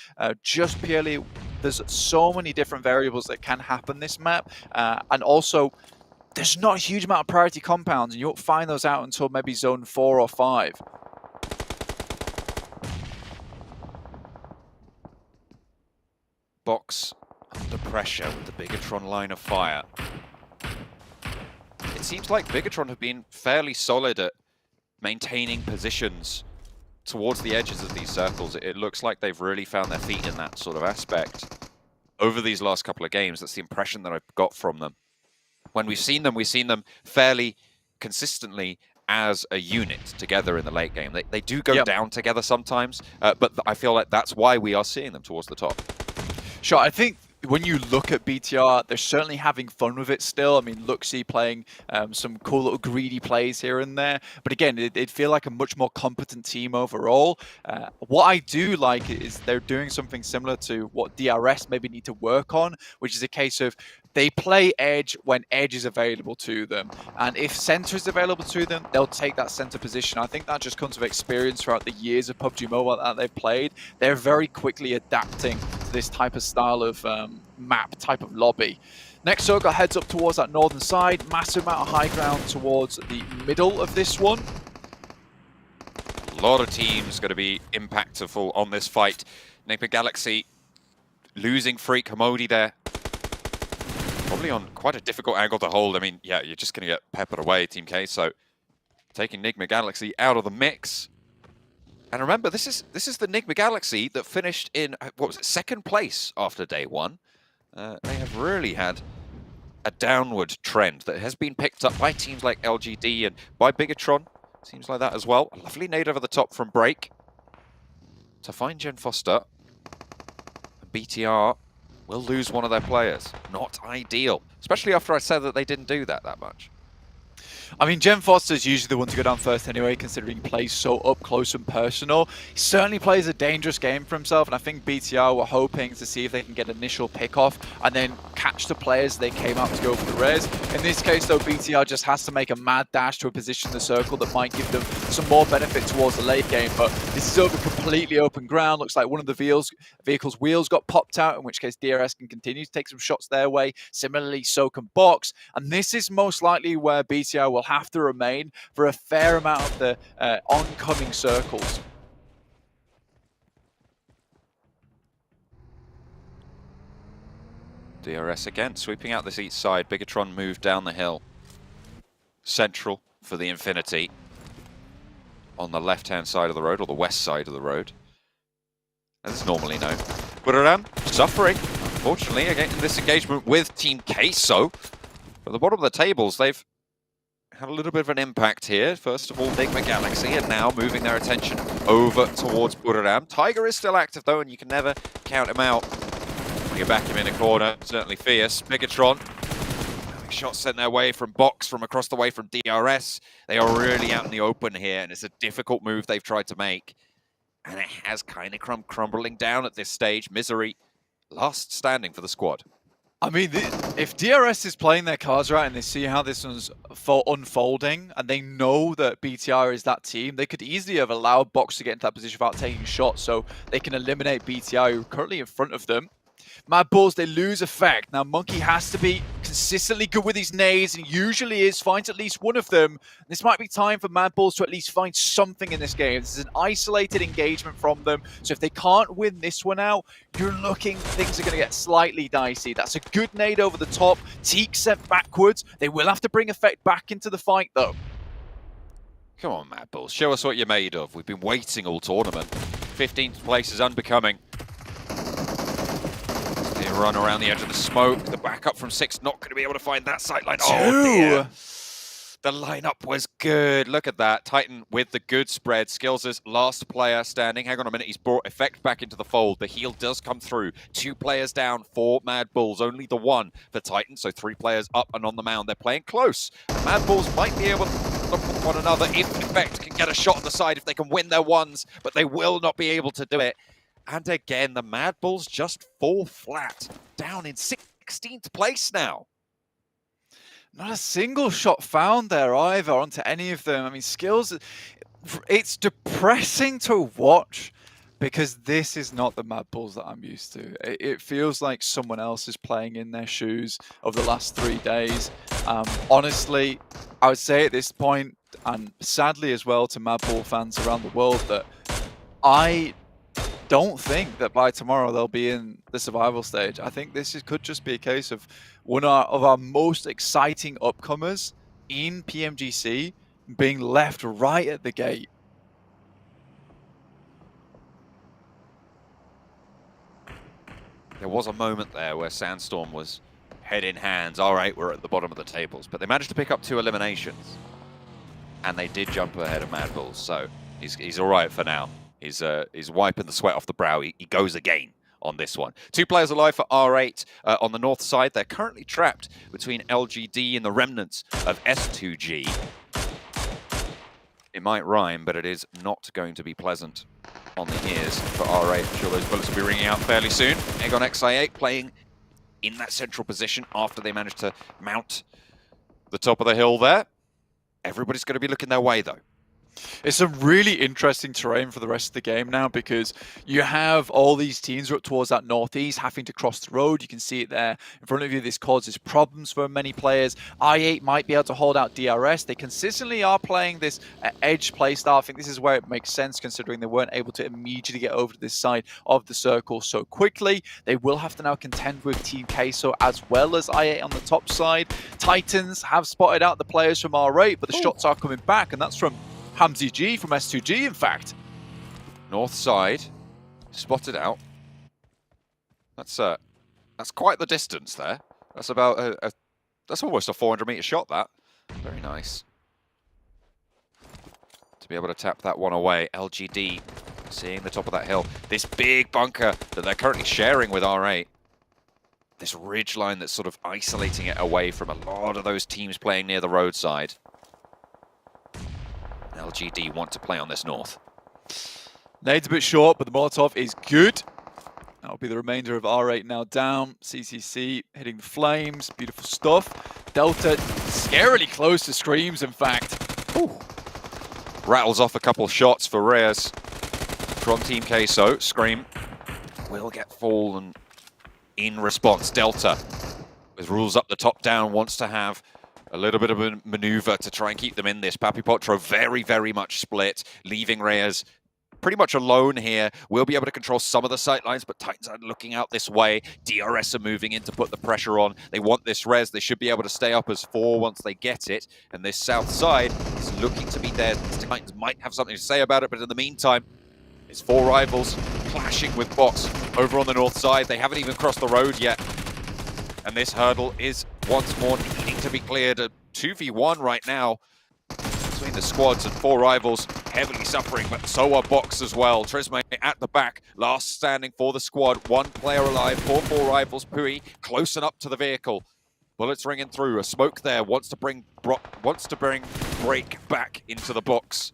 Speaker 14: Just purely, there's so many different variables that can happen this map. And also, there's not a huge amount of priority compounds, and you won't find those out until maybe zone 4 or 5.
Speaker 13: Box under pressure with the Bigatron line of fire. It seems like Bigatron have been fairly solid at maintaining positions towards the edges of these circles. It looks like they've really found their feet in that sort of aspect over these last couple of games. That's the impression that I've got from them. When we've seen them fairly consistently as a unit together in the late game. They do go down together sometimes, but I feel like that's why we are seeing them towards the top.
Speaker 14: Sure, I think when you look at BTR, they're certainly having fun with it still. I mean, Luxie playing some cool little greedy plays here and there. But again, it'd feel like a much more competent team overall. What I do like is they're doing something similar to what DRS maybe need to work on, which is a case of they play edge when edge is available to them. And if center is available to them, they'll take that center position. I think that just comes with experience throughout the years of PUBG Mobile that they've played. They're very quickly adapting to this type of style of map, type of lobby. Next, Soga heads up towards that northern side. Massive amount of high ground towards the middle of this one.
Speaker 13: A lot of teams going to be impactful on this fight. Nigma Galaxy losing Freak Hamodi there. Probably on quite a difficult angle to hold. I mean, yeah, you're just going to get peppered away, Team K. So taking Nigma Galaxy out of the mix. And remember, this is the Nigma Galaxy that finished in, what was it, 2nd place after day 1. They have really had a downward trend that has been picked up by teams like LGD and by Bigatron. Seems like that as well. A lovely nade over the top from Break to find Jen Foster. And BTR will lose one of their players. Not ideal, especially after I said that they didn't do that much.
Speaker 14: I mean, Jem Foster's usually the one to go down first anyway, considering he plays so up close and personal. He certainly plays a dangerous game for himself, and I think BTR were hoping to see if they can get initial pick-off and then catch the players they came out to go for the res. In this case, though, BTR just has to make a mad dash to a position in the circle that might give them some more benefit towards the late game, but this is over completely open ground. Looks like one of the vehicle's wheels got popped out, in which case DRS can continue to take some shots their way. Similarly, so can Box, and this is most likely where BTR will have to remain for a fair amount of the oncoming circles.
Speaker 13: DRS again, sweeping out this east side. Bigatron moved down the hill. Central for the Infinity. On the left-hand side of the road, or the west side of the road, as it's normally known. Buraram suffering, unfortunately, again in this engagement with Team Queso. At the bottom of the tables, they've had a little bit of an impact here. First of all, Enigma Galaxy, and now moving their attention over towards Buraram. Tiger is still active, though, and you can never count him out. When you back him in a corner, certainly fierce. Bigatron, shots sent their way from Box, from across the way from DRS. They are really out in the open here, and it's a difficult move they've tried to make. And it has kind of crumbling down at this stage. Misery, last standing for the squad.
Speaker 14: I mean, if DRS is playing their cards right and they see how this one's unfolding and they know that BTR is that team, they could easily have allowed Box to get into that position without taking shots so they can eliminate BTR, who are currently in front of them. Mad Bulls, they lose effect. Now, Monkey has to be consistently good with his nades, and usually finds at least one of them. This might be time for Mad Bulls to at least find something in this game. This is an isolated engagement from them, so if they can't win this one out, you're looking, things are going to get slightly dicey. That's a good nade over the top. Teak sent backwards. They will have to bring effect back into the fight, though.
Speaker 13: Come on, Mad Bulls, show us what you're made of. We've been waiting all tournament. 15th place is unbecoming. Run around the edge of the smoke. The backup from 6 not going to be able to find that sightline. Oh dear. The lineup was good. Look at that. Titan with the good spread. Skills' last player standing. Hang on a minute. He's brought effect back into the fold. The heal does come through. 2 players down for Mad Bulls. Only the 1 for Titan. So 3 players up and on the mound. They're playing close. Mad Bulls might be able to look at one another if effect can get a shot on the side, if they can win their ones, but they will not be able to do it. And again, the Mad Bulls just fall flat, down in 16th place now.
Speaker 14: Not a single shot found there either onto any of them. I mean, Skills, it's depressing to watch because this is not the Mad Bulls that I'm used to. It feels like someone else is playing in their shoes over the last 3 days. Honestly, I would say at this point, and sadly as well to Mad Bull fans around the world, that I don't think that by tomorrow they'll be in the survival stage. I think this could just be a case of one of our most exciting upcomers in PMGC being left right at the gate.
Speaker 13: There was a moment there where Sandstorm was head in hands. All right, we're at the bottom of the tables, but they managed to pick up 2 eliminations, and they did jump ahead of Mad Bulls, so he's all right for now. He's wiping the sweat off the brow. He goes again on this one. 2 players alive for R8 on the north side. They're currently trapped between LGD and the remnants of S2G. It might rhyme, but it is not going to be pleasant on the ears for R8. I'm sure those bullets will be ringing out fairly soon. Egg on XI8 playing in that central position after they managed to mount the top of the hill there. Everybody's going to be looking their way, though.
Speaker 14: It's a really interesting terrain for the rest of the game now because you have all these teams up towards that northeast having to cross the road. You can see it there in front of you. This causes problems for many players. I8 might be able to hold out DRS. They consistently are playing this edge playstyle. I think this is where it makes sense considering they weren't able to immediately get over to this side of the circle so quickly. They will have to now contend with Team Queso as well as I8 on the top side. Titans have spotted out the players from R8, but the shots are coming back, and that's from Hamzy G from S2G, in fact.
Speaker 13: North side, spotted out. That's quite the distance there. That's about that's almost a 400-meter shot. That very nice to be able to tap that one away. LGD seeing the top of that hill. This big bunker that they're currently sharing with R8. this ridge line that's sort of isolating it away from a lot of those teams playing near the roadside. LGD want to play on this north.
Speaker 14: Nade's a bit short, but the Molotov is good. That'll be the remainder of R8 now down. CCC hitting the flames. Beautiful stuff. Delta scarily close to Screams, in fact.
Speaker 13: Ooh. Rattles off a couple shots for Reyes from Team Queso. Scream will get fallen in response. Delta, with rules up the top down, wants to have a little bit of a maneuver to try and keep them in this. Papi Potro very much split, leaving Reyes pretty much alone here. We'll be able to control some of the sight lines, but Titans are looking out this way. DRS are moving in to put the pressure on. They want this res. They should be able to stay up as 4 once they get it. And this south side is looking to be there. Titans might have something to say about it, but in the meantime, it's 4 rivals clashing with Box over on the north side. They haven't even crossed the road yet. And this hurdle is once more needing to be cleared. A 2v1 right now between the squads, and 4 rivals heavily suffering, but so are Box as well. Trisme at the back, last standing for the squad. 1 player alive, 4 rivals. Pui close and up to the vehicle. Bullets ringing through. A smoke there wants to bring Break back into the box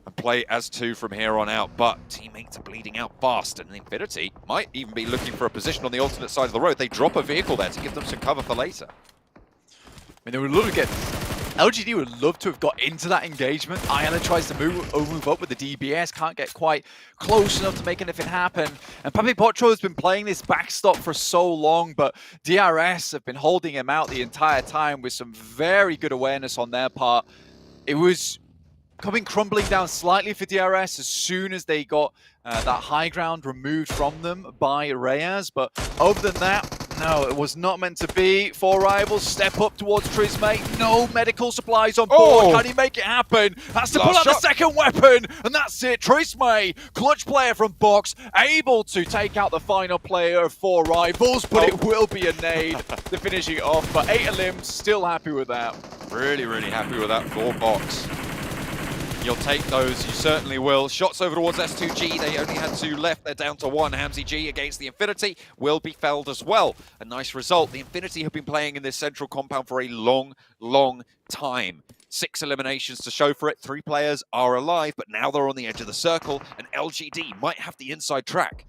Speaker 13: and play as 2 from here on out, but teammates are bleeding out fast, and Infinity might even be looking for a position on the alternate side of the road. They drop a vehicle there to give them some cover for later.
Speaker 14: I mean, they would love to get... LGD would love to have got into that engagement. Ayala tries to move up with the DBS, can't get quite close enough to make anything happen. And Papi Potro has been playing this backstop for so long, but DRS have been holding him out the entire time with some very good awareness on their part. It was coming crumbling down slightly for DRS as soon as they got that high ground removed from them by Reyes, but other than that, no, it was not meant to be. 4 rivals step up towards Trisme. No medical supplies on board. Can he make it happen? Has to pull out the second weapon, and that's it. Trisme, clutch player from Box, able to take out the final player of 4 rivals, but it will be a nade to finishing it off. But 8 limbs, still happy with that.
Speaker 13: Really happy with that for Box. You'll take those, you certainly will. Shots over towards S2G, they only had 2 left. They're down to 1. Hamzy G against the Infinity will be felled as well. A nice result. The Infinity have been playing in this central compound for a long time. 6 eliminations to show for it. 3 players are alive, but now they're on the edge of the circle, and LGD might have the inside track.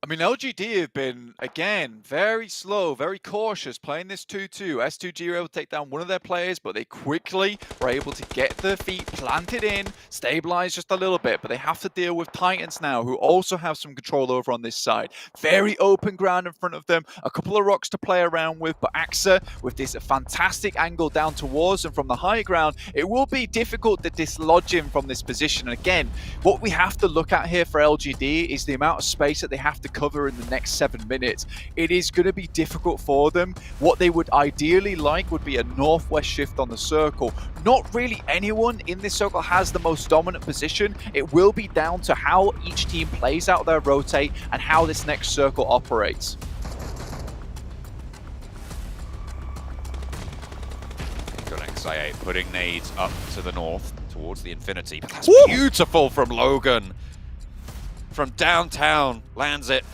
Speaker 14: I mean, LGD have been, again, very slow, very cautious, playing this 2-2. S2G were able to take down one of their players, but they quickly were able to get their feet planted in, stabilize just a little bit, but they have to deal with Titans now, who also have some control over on this side. Very open ground in front of them, a couple of rocks to play around with, but AXA, with this fantastic angle down towards them from the high ground, it will be difficult to dislodge him from this position. And again, what we have to look at here for LGD is the amount of space that they have to cover in the next 7 minutes. It is going to be difficult for them. What they would ideally like would be a northwest shift on the circle. Not really anyone in this circle has the most dominant position. It will be down to how each team plays out their rotate and how this next circle operates.
Speaker 13: Got XIA putting nades up to the north towards the Infinity. But that's beautiful from Logan. From downtown, lands it,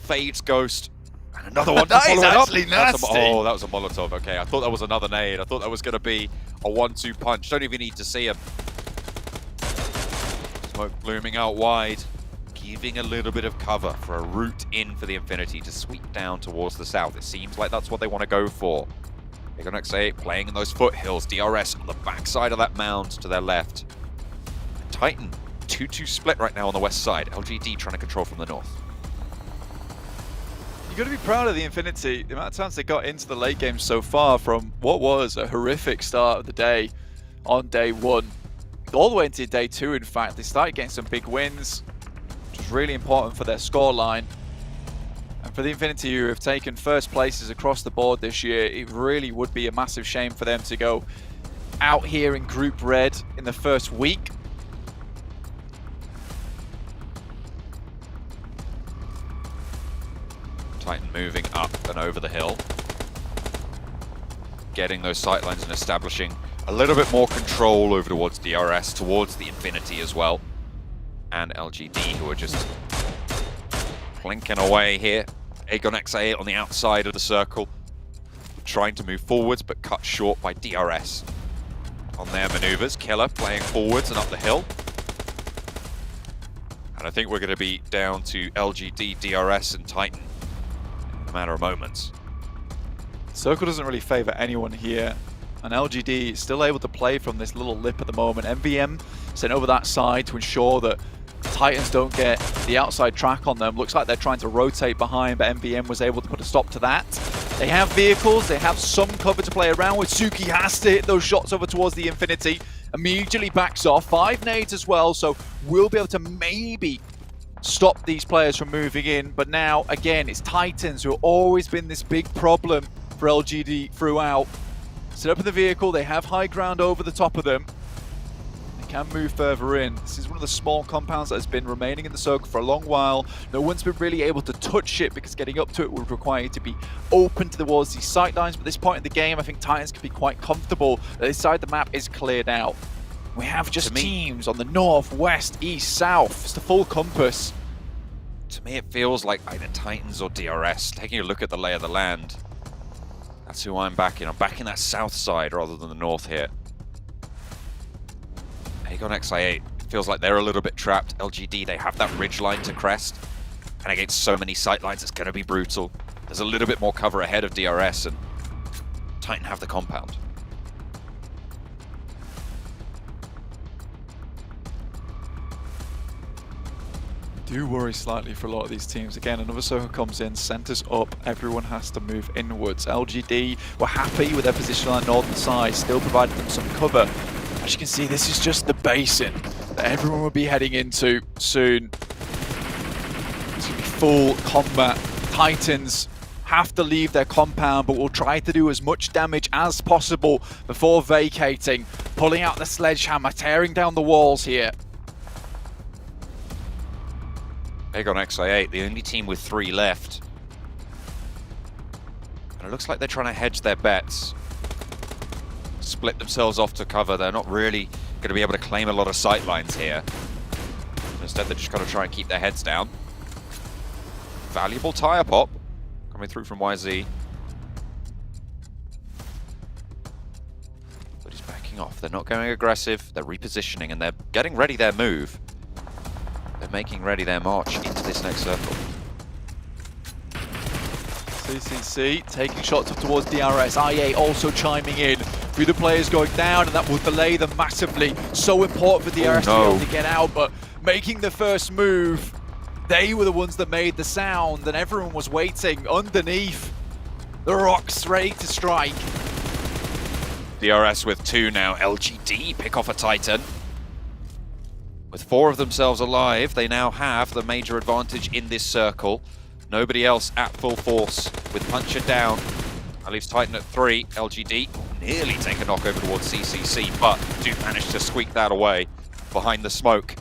Speaker 13: fades Ghost, and another one to follow it up.
Speaker 14: Actually nasty.
Speaker 13: Oh, that was a Molotov. Okay, I thought that was another nade. I thought that was going to be a 1-2 punch. Don't even need to see him. Smoke blooming out wide, giving a little bit of cover for a route in for the Infinity to sweep down towards the south. It seems like that's what they want to go for. They're going to say playing in those foothills. DRS on the backside of that mound to their left. Titan. 2-2 split right now on the west side. LGD trying to control from the north.
Speaker 14: You've got to be proud of the Infinity. The amount of times they got into the late game so far from what was a horrific start of the day on day 1. All the way into day 2, in fact. They started getting some big wins, which was really important for their scoreline. And for the Infinity, who have taken first places across the board this year, it really would be a massive shame for them to go out here in Group Red in the first week.
Speaker 13: Titan moving up and over the hill. Getting those sightlines and establishing a little bit more control over towards DRS, towards the Infinity as well. And LGD, who are just plinking away here. Aegon XA on the outside of the circle, trying to move forwards, but cut short by DRS on their maneuvers. Killer playing forwards and up the hill. And I think we're going to be down to LGD, DRS, and Titan in a matter of moments.
Speaker 14: Circle doesn't really favor anyone here, and LGD is still able to play from this little lip at the moment. MVM sent over that side to ensure that Titans don't get the outside track on them. Looks like they're trying to rotate behind, but MVM was able to put a stop to that. They have vehicles, they have some cover to play around with. Suki has to hit those shots over towards the Infinity. Immediately backs off. 5 nades as well, so we'll be able to maybe stop these players from moving in. But now, again, it's Titans who have always been this big problem for LGD throughout. Set up in the vehicle, they have high ground over the top of them. They can move further in. This is one of the small compounds that has been remaining in the circle for a long while. No one's been really able to touch it because getting up to it would require you to be open towards these sight lines. But at this point in the game, I think Titans can be quite comfortable that this side of the map is cleared out. We have just teams on the north, west, east, south. It's the full compass.
Speaker 13: To me, it feels like either Titans or DRS. Taking a look at the lay of the land, that's who I'm backing. I'm backing that south side rather than the north here. Aegon XI8 feels like they're a little bit trapped. LGD, they have that ridge line to crest. And against so many sight lines, it's going to be brutal. There's a little bit more cover ahead of DRS, and Titan have the compound.
Speaker 14: Do worry slightly for a lot of these teams. Again, another circle comes in, centers up, everyone has to move inwards. LGD were happy with their position on that northern side, still provided them some cover. As you can see, this is just the basin that everyone will be heading into soon. It's going to be full combat. Titans have to leave their compound, but will try to do as much damage as possible before vacating, pulling out the sledgehammer, tearing down the walls here.
Speaker 13: Aegon XI8, the only team with 3 left. And it looks like they're trying to hedge their bets. Split themselves off to cover. They're not really going to be able to claim a lot of sight lines here. Instead, they're just got to try and keep their heads down. Valuable tire pop coming through from YZ. But he's backing off. They're not going aggressive. They're repositioning and they're getting ready their move. They're making ready their march into this next circle.
Speaker 14: CCC taking shots up towards DRS. IA also chiming in. Through the players going down, and that will delay them massively. So important for DRS to be able to get out, but making the first move, they were the ones that made the sound, and everyone was waiting underneath the rocks, ready to strike.
Speaker 13: DRS with 2 now. LGD pick off a Titan. With 4 of themselves alive, they now have the major advantage in this circle. Nobody else at full force with Puncher down. That leaves Titan at 3. LGD nearly take a knock over towards CCC, but do manage to squeak that away behind the smoke.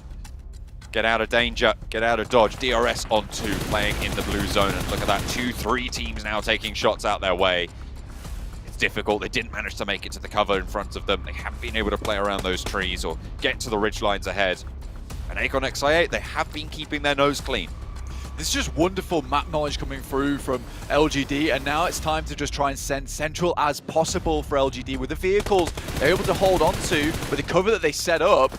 Speaker 13: Get out of danger, get out of dodge. DRS on 2, playing in the blue zone. And look at that, 2-3 teams now taking shots out their way. It's difficult. They didn't manage to make it to the cover in front of them. They haven't been able to play around those trees or get to the ridge lines ahead. And Aegon XI8, they have been keeping their nose clean.
Speaker 14: This is just wonderful map knowledge coming through from LGD, and now it's time to just try and send central as possible for LGD. With the vehicles they're able to hold on to, with the cover that they set up,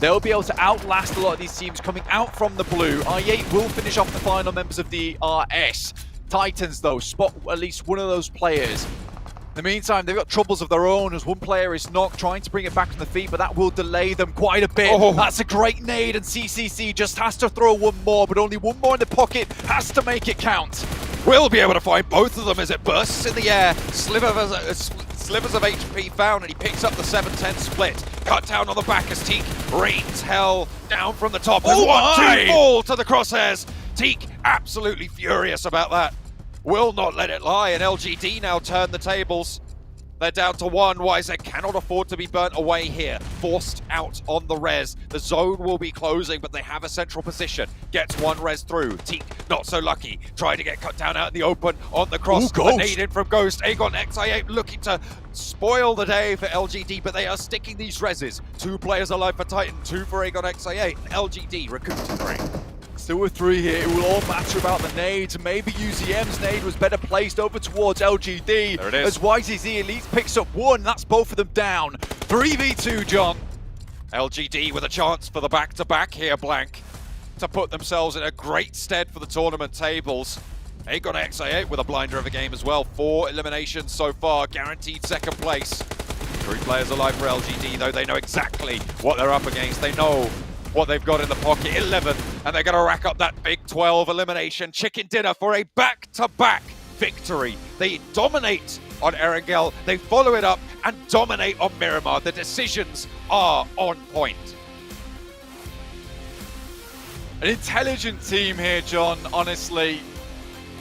Speaker 14: they'll be able to outlast a lot of these teams coming out from the blue. I8 will finish off the final members of the RS. Titans, though, spot at least one of those players. In the meantime, they've got troubles of their own as one player is knocked, trying to bring it back to the feet, but that will delay them quite a bit. That's a great nade, and CCC just has to throw one more, but only one more in the pocket, has to make it count.
Speaker 13: We'll be able to find both of them as it bursts in the air. Slivers of HP found, and he picks up the 7-10 split. Cut down on the back as Teak rains hell down from the top. And 1-2 fall to the crosshairs. Teak absolutely furious about that. Will not let it lie, and LGD now turn the tables. They're down to 1. YZ cannot afford to be burnt away here. Forced out on the res. The zone will be closing, but they have a central position. Gets 1 res through. Teak not so lucky. Trying to get cut down out in the open on the cross. A nade in from Ghost. Aegon XI8 looking to spoil the day for LGD, but they are sticking these reses. 2 players alive for Titan, 2 for Aegon XI8. And LGD recouped 3.
Speaker 14: It's 2 or 3 here. It will all matter about the nades. Maybe UZM's nade was better placed over towards LGD.
Speaker 13: There it is.
Speaker 14: As YZZ Elite picks up 1. That's both of them down. 3v2, John.
Speaker 13: LGD with a chance for the back-to-back here, Blank, to put themselves in a great stead for the tournament tables. They got XA8 with a blinder of a game as well. 4 eliminations so far, guaranteed second place. 3 players alive for LGD, though. They know exactly what they're up against. They know what they've got in the pocket. 11, and they're going to rack up that big 12 elimination. Chicken dinner for a back-to-back victory. They dominate on Erangel. They follow it up and dominate on Miramar. The decisions are on point.
Speaker 14: An intelligent team here, John, honestly.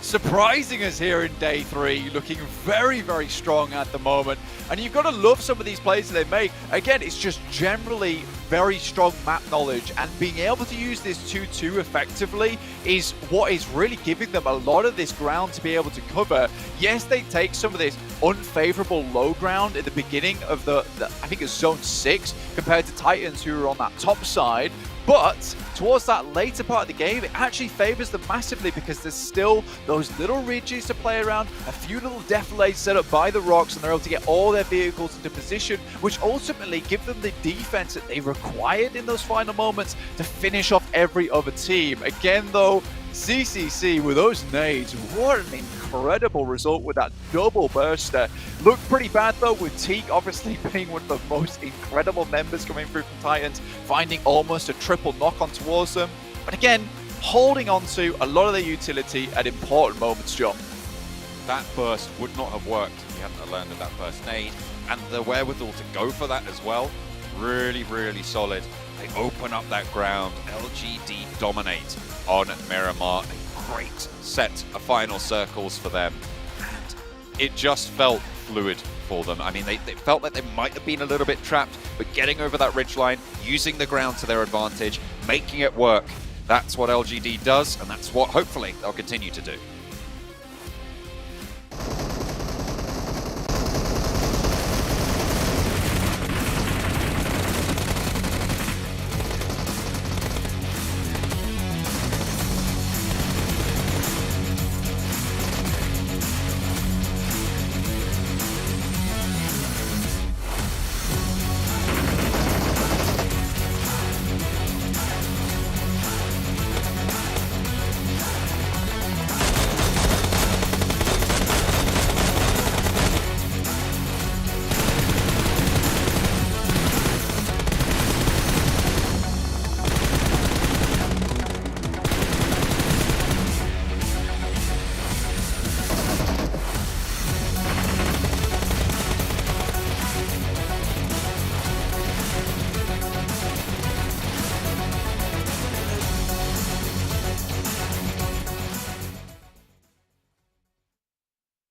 Speaker 14: Surprising us here in day 3, looking very, very strong at the moment. And you've got to love some of these plays that they make. Again, it's just generally very strong map knowledge, and being able to use this 2-2 effectively is what is really giving them a lot of this ground to be able to cover. Yes, they take some of this unfavorable low ground at the beginning of the I think it's zone 6 compared to Titans who are on that top side. But towards that later part of the game, it actually favors them massively because there's still those little ridges to play around, a few little defilades set up by the rocks, and they're able to get all their vehicles into position, which ultimately give them the defense that they required in those final moments to finish off every other team. Again, though, CCC with those nades, what an incredible result with that double burster. Looked pretty bad though, with Teak obviously being one of the most incredible members coming through from Titans, finding almost a triple knock on towards them. But again, holding on to a lot of their utility at important moments, John.
Speaker 13: That burst would not have worked if you hadn't learned of that first nade, and the wherewithal to go for that as well. Really, really solid. They open up that ground. LGD dominate on Miramar. A great set of final circles for them. And it just felt fluid for them. I mean, they felt like they might have been a little bit trapped, but getting over that ridgeline, using the ground to their advantage, making it work. That's what LGD does, and that's what hopefully they'll continue to do.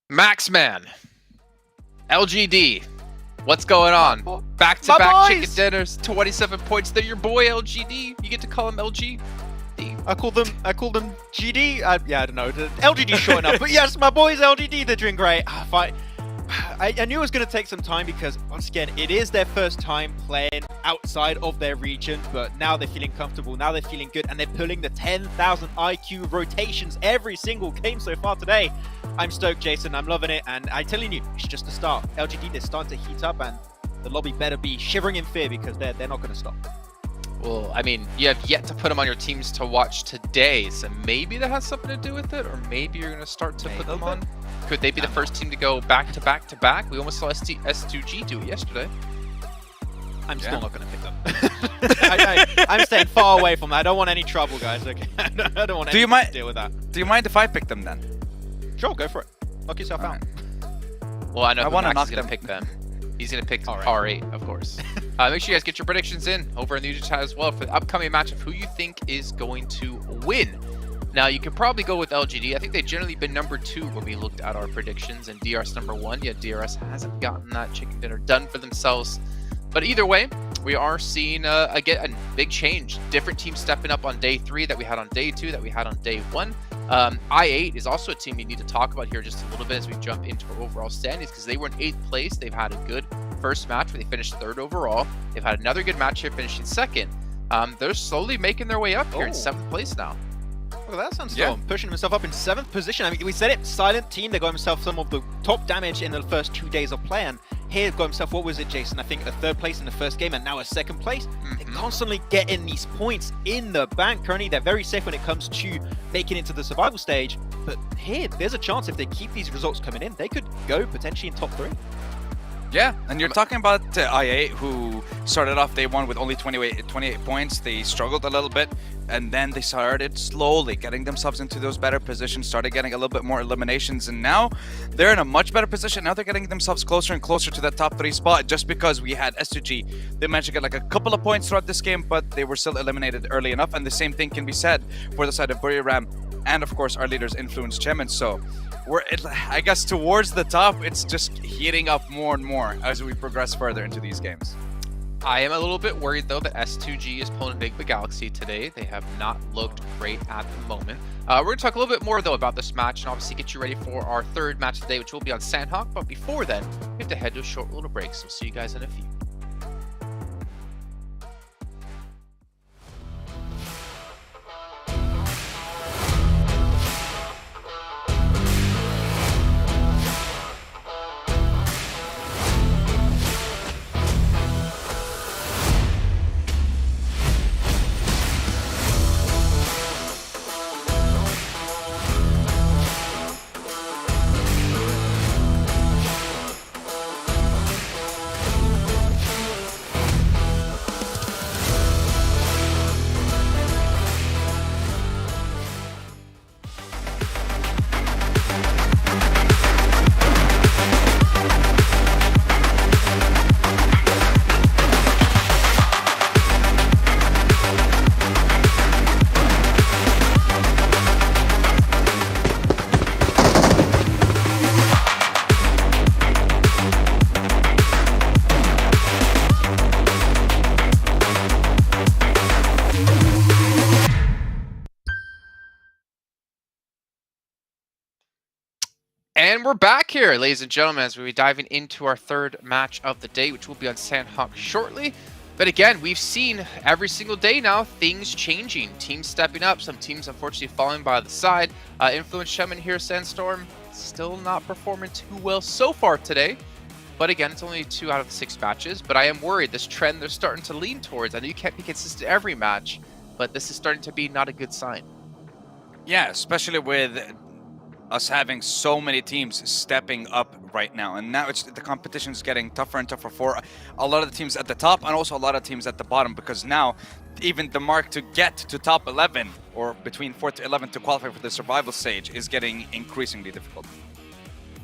Speaker 11: Maxman, LGD, what's going on? Back-to-back chicken dinners, 27 points. They're your boy LGD. You get to call him LG.
Speaker 6: I call them GD. Yeah, I don't know. LGD short enough, but yes, my boys LGD. They're doing great. I knew it was going to take some time because once again, it is their first time playing outside of their region. But now they're feeling comfortable. Now they're feeling good, and they're pulling the 10,000 IQ rotations every single game so far today. I'm stoked, Jason. I'm loving it, and I'm telling you, it's just the start. LGD, they're starting to heat up, and the lobby better be shivering in fear because they're not going to stop.
Speaker 11: Well, I mean, you have yet to put them on your teams to watch today, so maybe that has something to do with it, or maybe you're going to start to put them on. Could they be the first team to go back to back to back? We almost saw S2G do it yesterday.
Speaker 6: I'm still not going to pick them. I'm staying far away from that. I don't want any trouble, guys. Okay, I don't want anything to deal with that.
Speaker 12: Do you mind if I pick them then?
Speaker 6: Sure, go for it. Knock yourself out.
Speaker 11: Well, I know who Max is going to pick them. He's going to pick R8, of course. Make sure you guys get your predictions in over in the YouTube chat as well for the upcoming match of who you think is going to win. Now, you can probably go with LGD. I think they've generally been number 2 when we looked at our predictions, and DRS number 1. Yet DRS hasn't gotten that chicken dinner done for themselves. But either way, we are seeing a big change. Different teams stepping up on day 3 that we had on day 2, that we had on day 1. I8 is also a team you need to talk about here just a little bit as we jump into our overall standings, because they were in 8th place. They've had a good first match where they finished 3rd overall. They've had another good match here finishing 2nd. They're slowly making their way up here in 7th place now.
Speaker 6: Look at that Sandstorm, pushing himself up in 7th position. I mean, we said it, silent team, they got himself some of the top damage in the first 2 days of play, and here got himself, what was it, Jason? I think a 3rd place in the first game and now a 2nd place. They constantly get in these points in the bank. Currently, they're very safe when it comes to making it to the survival stage, but here, there's a chance if they keep these results coming in, they could go potentially in top 3.
Speaker 12: Yeah, and you're talking about IA, who started off day 1 with only 28 points. They struggled a little bit, and then they started slowly getting themselves into those better positions, started getting a little bit more eliminations, and now they're in a much better position. Now they're getting themselves closer and closer to that top 3 spot, just because we had S2G. They managed to get like a couple of points throughout this game, but they were still eliminated early enough, and the same thing can be said for the side of Buriram and, of course, our leaders Influence Chemin. So I guess towards the top, it's just heating up more and more as we progress further into these games.
Speaker 11: I am a little bit worried, though, that S2G is pulling Big Galaxy today. They have not looked great at the moment. We're going to talk a little bit more, though, about this match and obviously get you ready for our 3rd match today, which will be on Sandhawk. But before then, we have to head to a short little break, so see you guys in a few. And we're back here, ladies and gentlemen, as we'll be diving into our 3rd match of the day, which will be on Sandhawk shortly. But again, we've seen every single day now things changing, teams stepping up, some teams unfortunately falling by the side. Influence Chemin here, Sandstorm, still not performing too well so far today. But again, it's only 2 out of the 6 matches. But I am worried, this trend they're starting to lean towards. I know you can't be consistent every match, but this is starting to be not a good sign.
Speaker 12: Yeah, especially with us having so many teams stepping up right now, and now the competition is getting tougher and tougher for a lot of the teams at the top and also a lot of teams at the bottom, because now even the mark to get to top 11 or between 4 to 11 to qualify for the survival stage is getting increasingly difficult.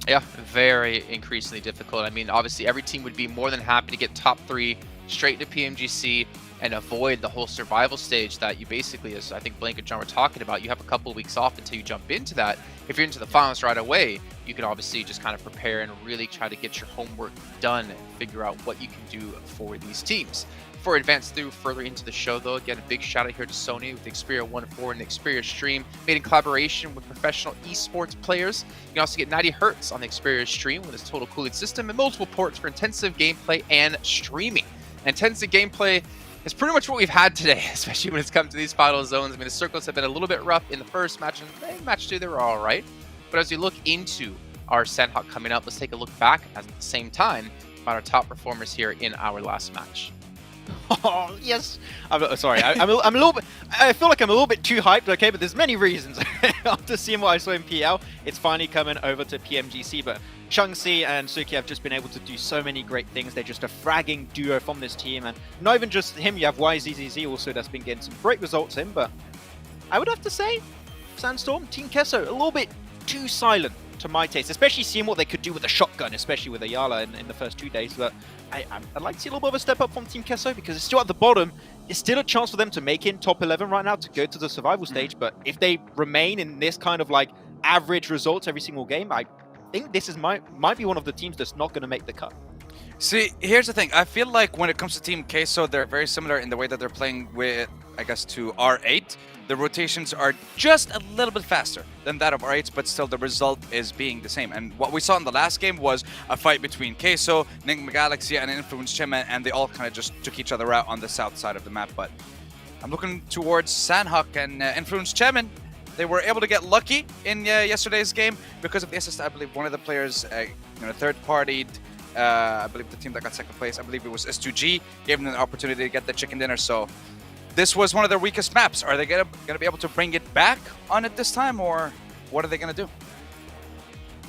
Speaker 11: Yeah, very increasingly difficult. I mean, obviously every team would be more than happy to get top 3 straight to PMGC and avoid the whole survival stage that you basically, as I think Blank and John were talking about, you have a couple of weeks off until you jump into that. If you're into the finals right away, you can obviously just kind of prepare and really try to get your homework done and figure out what you can do for these teams. Before I advance through further into the show, though, again, a big shout out here to Sony with the Xperia 1.4 and the Xperia Stream, made in collaboration with professional esports players. You can also get 90 Hz on the Xperia Stream with its total cooling system and multiple ports for intensive gameplay and streaming. Intensive gameplay is pretty much what we've had today, especially when it's come to these final zones. I mean, the circles have been a little bit rough in the first match, and in match 2 they were all right. But as we look into our Sandhawk coming up, let's take a look back at the same time about our top performers here in our last match.
Speaker 6: Oh, yes. I'm sorry. I'm a little bit. I feel like I'm a little bit too hyped. Okay, but there's many reasons. After seeing what I saw in PL, it's finally coming over to PMGC. But Chungsi and Suki have just been able to do so many great things. They're just a fragging duo from this team, and not even just him. You have YZZZ also that's been getting some great results in. But I would have to say, Sandstorm, Team Kesso, a little bit too silent to my taste, especially seeing what they could do with a shotgun, especially with Ayala in the first 2 days. But I'd like to see a little bit of a step up from Team Kesso, because it's still at the bottom. It's still a chance for them to make it in top 11 right now to go to the survival stage. But if they remain in this kind of like average results every single game, I think this is might be one of the teams that's not going to make the cut.
Speaker 12: See, here's the thing. I feel like when it comes to Team Queso, they're very similar in the way that they're playing with, I guess, to R8. The rotations are just a little bit faster than that of R8, but still the result is being the same. And what we saw in the last game was a fight between Queso, Nigma Galaxy, and Influence Chemin, and they all kind of just took each other out on the south side of the map. But I'm looking towards Sandhawk and Influence Chemin. they were able to get lucky in yesterday's game because of the assist. I believe one of the players, third-partied. I believe the team that got second place, I believe it was S2G, gave them the opportunity to get the chicken dinner. So this was one of their weakest maps. Are they gonna be able to bring it back on it this time, or what are they gonna do?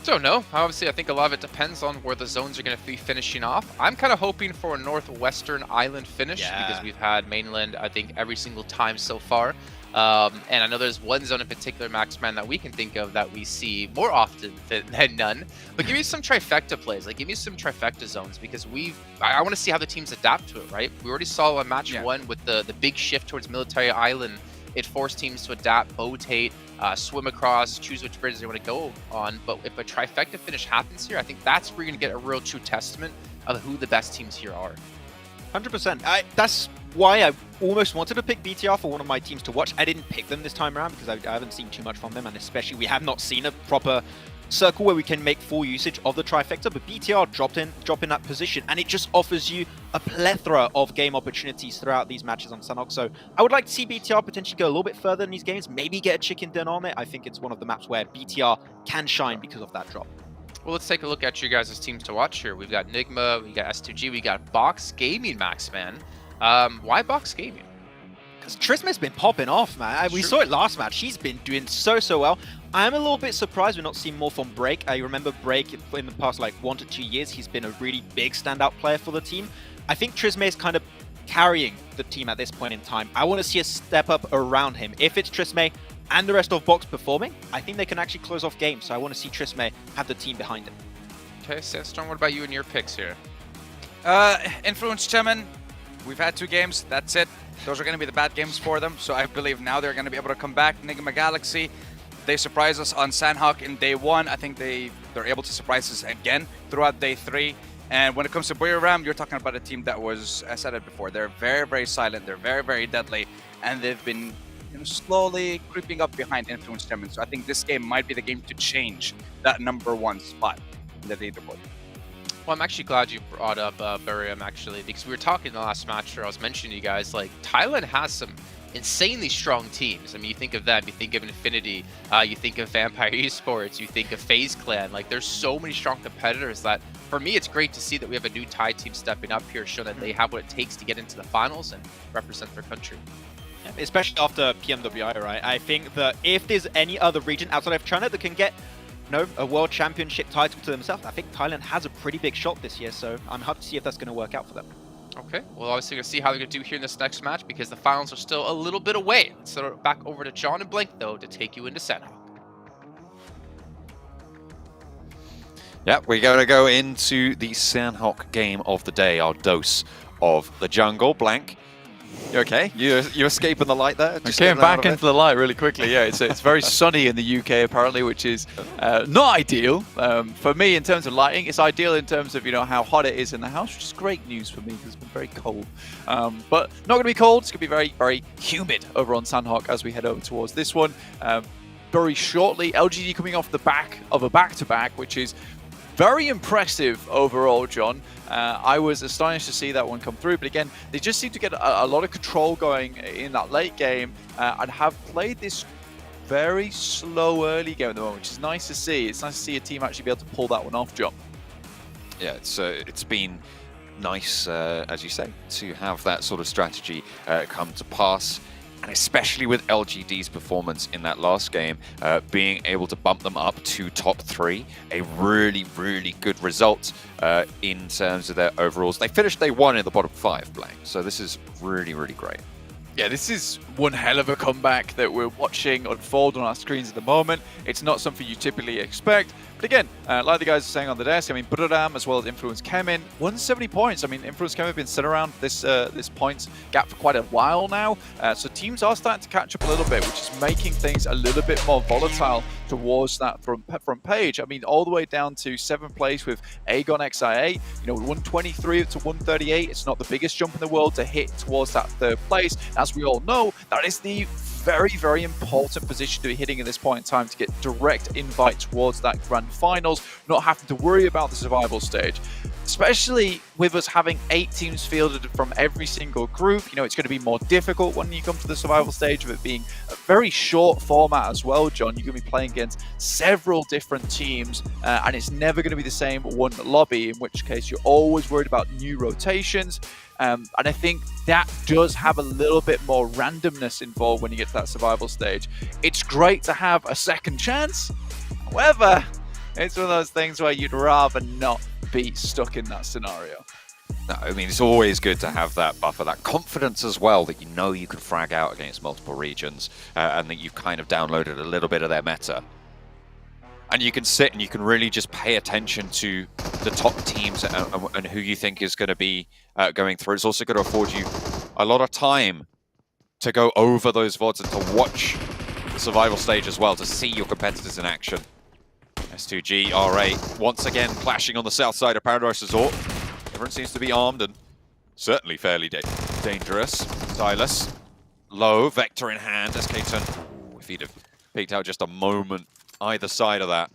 Speaker 11: Don't know. Obviously, I think a lot of it depends on where the zones are going to be finishing off. I'm kind of hoping for a northwestern island finish because we've had mainland, I think, every single time so far. And I know there's one zone in particular, Maxman, that we can think of that we see more often than none. But give me some trifecta plays. Like, give me some trifecta zones because I want to see how the teams adapt to it, right? We already saw on match one with the big shift towards military island. It forced teams to adapt, rotate, swim across, choose which bridges they want to go on. But if a trifecta finish happens here, I think that's where you're going to get a real true testament of who the best teams here are.
Speaker 6: 100%. That's why I almost wanted to pick BTR for one of my teams to watch. I didn't pick them this time around because I haven't seen too much from them, and especially we have not seen a proper circle where we can make full usage of the trifecta, but BTR dropped in that position, and it just offers you a plethora of game opportunities throughout these matches on Sanhok. So I would like to see BTR potentially go a little bit further in these games, maybe get a chicken dinner on it. I think it's one of the maps where BTR can shine because of that drop.
Speaker 11: Well, let's take a look at you guys' teams to watch here. We've got Nigma, we got S2G, we got Box Gaming, Maxman. Why Box Gaming?
Speaker 6: Because Trisme's been popping off, man. We saw it last match. She's been doing so well. I'm a little bit surprised we're not seeing more from Break. I remember Break in the past like 1 to 2 years. He's been a really big standout player for the team. I think Trisme is kind of carrying the team at this point in time. I want to see a step up around him. If it's Trisme and the rest of Box performing, I think they can actually close off games. So I want to see Trisme have the team behind him.
Speaker 11: Okay, Sandstorm, what about you and your picks here?
Speaker 12: Influence Chairman, we've had 2 games. That's it. Those are going to be the bad games for them. So I believe now they're going to be able to come back. Nigma Galaxy, they surprised us on Sanhok in day 1. I think they're able to surprise us again throughout day 3. And when it comes to Buriram, you're talking about a team that was, I said it before, they're very silent. They're very deadly. And they've been slowly creeping up behind Influence Chairman. So I think this game might be the game to change that #1 spot in the leaderboard.
Speaker 11: Well, I'm actually glad you brought up Buriram, actually, because we were talking in the last match where I was mentioning to you guys, like, Thailand has some insanely strong teams. I mean, you think of them, you think of Infinity, you think of Vampire Esports, you think of FaZe Clan. Like, there's so many strong competitors that, for me, it's great to see that we have a new Thai team stepping up here, showing that they have what it takes to get into the finals and represent their country.
Speaker 6: Especially after PMWI, right? I think that if there's any other region outside of China that can get a world championship title to themselves, I think Thailand has a pretty big shot this year, so I'm happy to see if that's going to work out for them.
Speaker 11: Okay, well, obviously going to see how they're going to do here in this next match because the finals are still a little bit away. Let's throw it back over to John and Blake, though, to take you into Sanhok.
Speaker 13: Yeah, we're going to go into the Sanhok game of the day, our dose of the jungle. Blank, you okay? You escaping the light there?
Speaker 14: I came back into the light really quickly. Yeah, it's very sunny in the UK apparently, which is not ideal for me in terms of lighting. It's ideal in terms of how hot it is in the house, which is great news for me because it's been very cold. But not going to be cold. It's going to be very humid over on Sanhok as we head over towards this one. Very shortly, LGD coming off the back of a back-to-back, which is very impressive overall, John. I was astonished to see that one come through, but again, they just seem to get a lot of control going in that late game and have played this very slow early game at the moment, which is nice to see. It's nice to see a team actually be able to pull that one off, John.
Speaker 13: Yeah, it's been nice, as you say, to have that sort of strategy come to pass. And especially with LGD's performance in that last game, being able to bump them up to top 3, a really good result in terms of their overalls. They finished day 1 in the bottom 5, Blank. So this is really great.
Speaker 14: Yeah, this is one hell of a comeback that we're watching unfold on our screens at the moment. It's not something you typically expect. But again, like the guys are saying on the desk, I mean, Buriram as well as Influence Kemin, 170 points. I mean, Influence Kemin have been sitting around this points gap for quite a while now. So teams are starting to catch up a little bit, which is making things a little bit more volatile towards that front page. I mean, all the way down to 7th place with Aegon XIA, 123 to 138. It's not the biggest jump in the world to hit towards that 3rd place. As we all know, that is the very important position to be hitting at this point in time to get direct invite towards that grand finals, not having to worry about the survival stage. especially with us having 8 teams fielded from every single group. You know, it's going to be more difficult when you come to the survival stage of it being a very short format as well, John. You're going to be playing against several different teams, and it's never going to be the same one lobby, in which case you're always worried about new rotations. And I think that does have a little bit more randomness involved when you get to that survival stage. It's great to have a second chance. However, it's one of those things where you'd rather not be stuck in that scenario.
Speaker 13: No, I mean, it's always good to have that buffer, that confidence as well, that you know you can frag out against multiple regions, and that you've kind of downloaded a little bit of their meta. And you can sit and you can really just pay attention to the top teams and who you think is going to be going through. It's also going to afford you a lot of time to go over those VODs and to watch the survival stage as well, to see your competitors in action. S2G, R8, once again clashing on the south side of Paradise Resort. Everyone seems to be armed and certainly fairly dangerous. Silas, low, Vector in hand. SK10, if he'd have peeked out just a moment either side of that,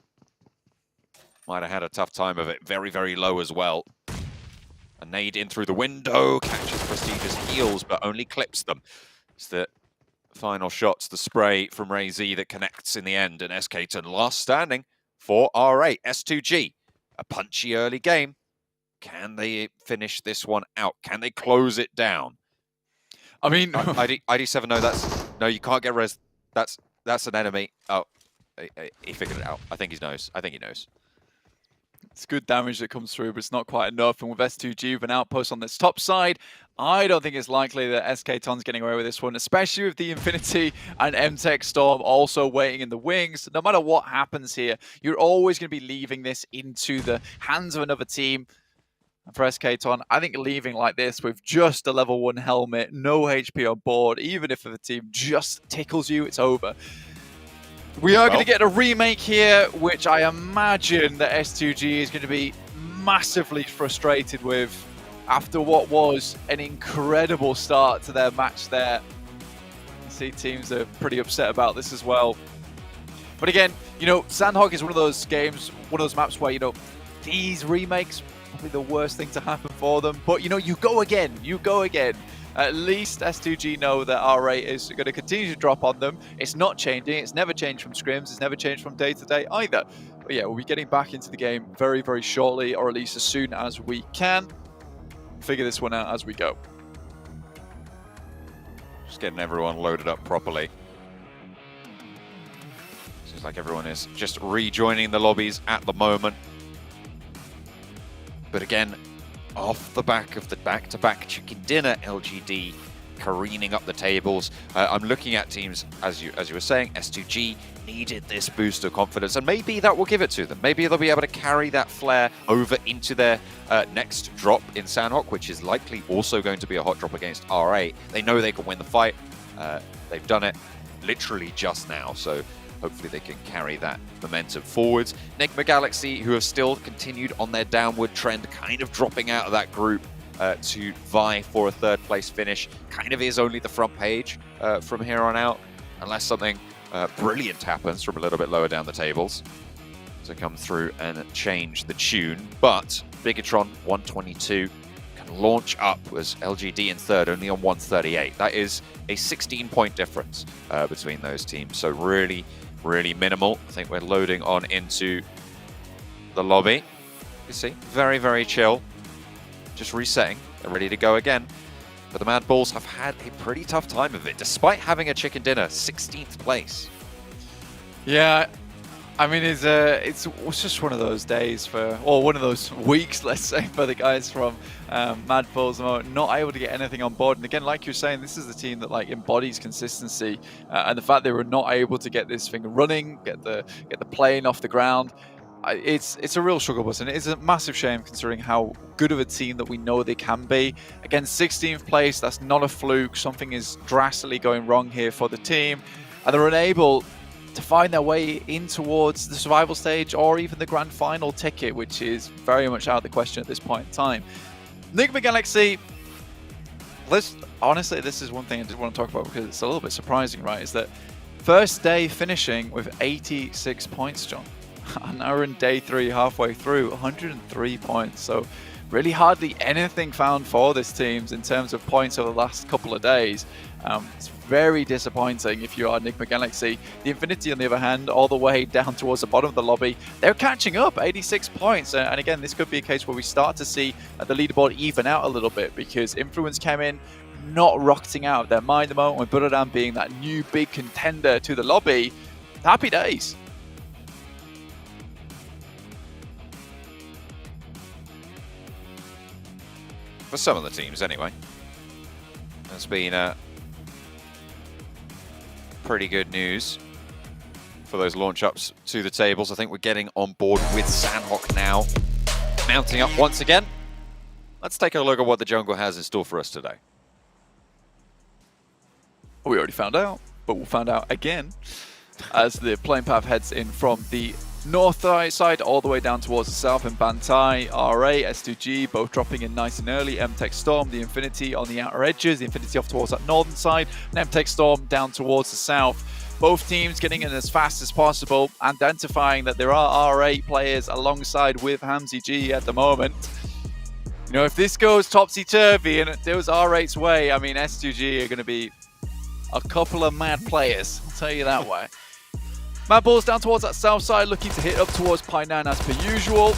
Speaker 13: might have had a tough time of it. Very, very low as well. A nade in through the window, catches Prestige's heels, but only clips them. It's the final shots, the spray from Ray Z that connects in the end, and SK10 last standing for R8. S2G, a punchy early game. Can they finish this one out? Can they close it down?
Speaker 14: I mean,
Speaker 13: ID7, no, you can't get res. That's an enemy. Oh, he figured it out. I think he knows.
Speaker 14: It's good damage that comes through, but it's not quite enough. And with S2G with an outpost on this top side, I don't think it's likely that SK-Ton's getting away with this one, especially with the Infinity and MTech Storm also waiting in the wings. No matter what happens here, you're always going to be leaving this into the hands of another team. And for SK-Ton, I think leaving like this with just a level 1 helmet, no HP on board, even if the team just tickles you, it's over. We are going to get a remake here, which I imagine that S2G is going to be massively frustrated with after what was an incredible start to their match there. You see teams are pretty upset about this as well. But again, you know, Sandhog is one of those games, one of those maps where, you know, these remakes, probably the worst thing to happen for them. But, you know, you go again. At least S2G know that R8 is going to continue to drop on them. It's not changing. It's never changed from scrims. It's never changed from day to day either. But yeah, we'll be getting back into the game very, very shortly, or at least as soon as we can. Figure this one out as we go.
Speaker 13: Just getting everyone loaded up properly. Seems like everyone is just rejoining the lobbies at the moment. But again, off the back of the back-to-back chicken dinner, LGD careening up the tables. I'm looking at teams, as you were saying, S2G needed this boost of confidence, and maybe that will give it to them. Maybe they'll be able to carry that flare over into their next drop in Sandhawk, which is likely also going to be a hot drop against R8. They know they can win the fight. They've done it literally just now, so hopefully they can carry that momentum forwards. Enigma Galaxy, who have still continued on their downward trend, kind of dropping out of that group to vie for a third place finish, kind of is only the front page from here on out, unless something brilliant happens from a little bit lower down the tables to come through and change the tune. But Bigatron 122 can launch up as LGD in third, only on 138. That is a 16-point difference between those teams, so really minimal. I think we're loading on into the lobby. You see, very, very chill. Just resetting. They're ready to go again. But the Mad Bulls have had a pretty tough time of it, despite having a chicken dinner, 16th place.
Speaker 14: Yeah, I mean, it's just one of those days or one of those weeks, let's say, for the guys from Mad Bulls, not able to get anything on board. And again, like you're saying, this is the team that like embodies consistency, and the fact they were not able to get this thing running, get the plane off the ground. It's a real struggle bus, and it is a massive shame considering how good of a team that we know they can be. Again, 16th place, that's not a fluke. Something is drastically going wrong here for the team, and they're unable to find their way in towards the survival stage or even the grand final ticket, which is very much out of the question at this point in time. Enigma Galaxy, honestly, this is one thing I did want to talk about because it's a little bit surprising, right? Is that first day finishing with 86 points, John. And now we're in day 3, halfway through, 103 points. So really hardly anything found for this team in terms of points over the last couple of days. It's very disappointing if you are Enigma Galaxy. The Infinity, on the other hand, all the way down towards the bottom of the lobby, they're catching up, 86 points. And again, this could be a case where we start to see the leaderboard even out a little bit, because Influence came in not rocketing out of their mind the moment, with Buradam being that new big contender to the lobby. Happy days.
Speaker 13: For some of the teams, anyway. It's been pretty good news for those launch-ups to the tables. I think we're getting on board with Sandhawk now. Mounting up once again. Let's take a look at what the jungle has in store for us today.
Speaker 14: We already found out, but we'll find out again as the playing path heads in from the north side all the way down towards the south, and Bantai, RA, S2G both dropping in nice and early. MTech Storm, the Infinity on the outer edges, the Infinity off towards that northern side, and MTech Storm down towards the south. Both teams getting in as fast as possible, identifying that there are R8 players alongside with Hamzy G at the moment. You know, if this goes topsy-turvy and it goes R8's way, I mean, S2G are going to be a couple of mad players, I'll tell you that way. Mad Balls down towards that south side, looking to hit up towards Painan as per usual.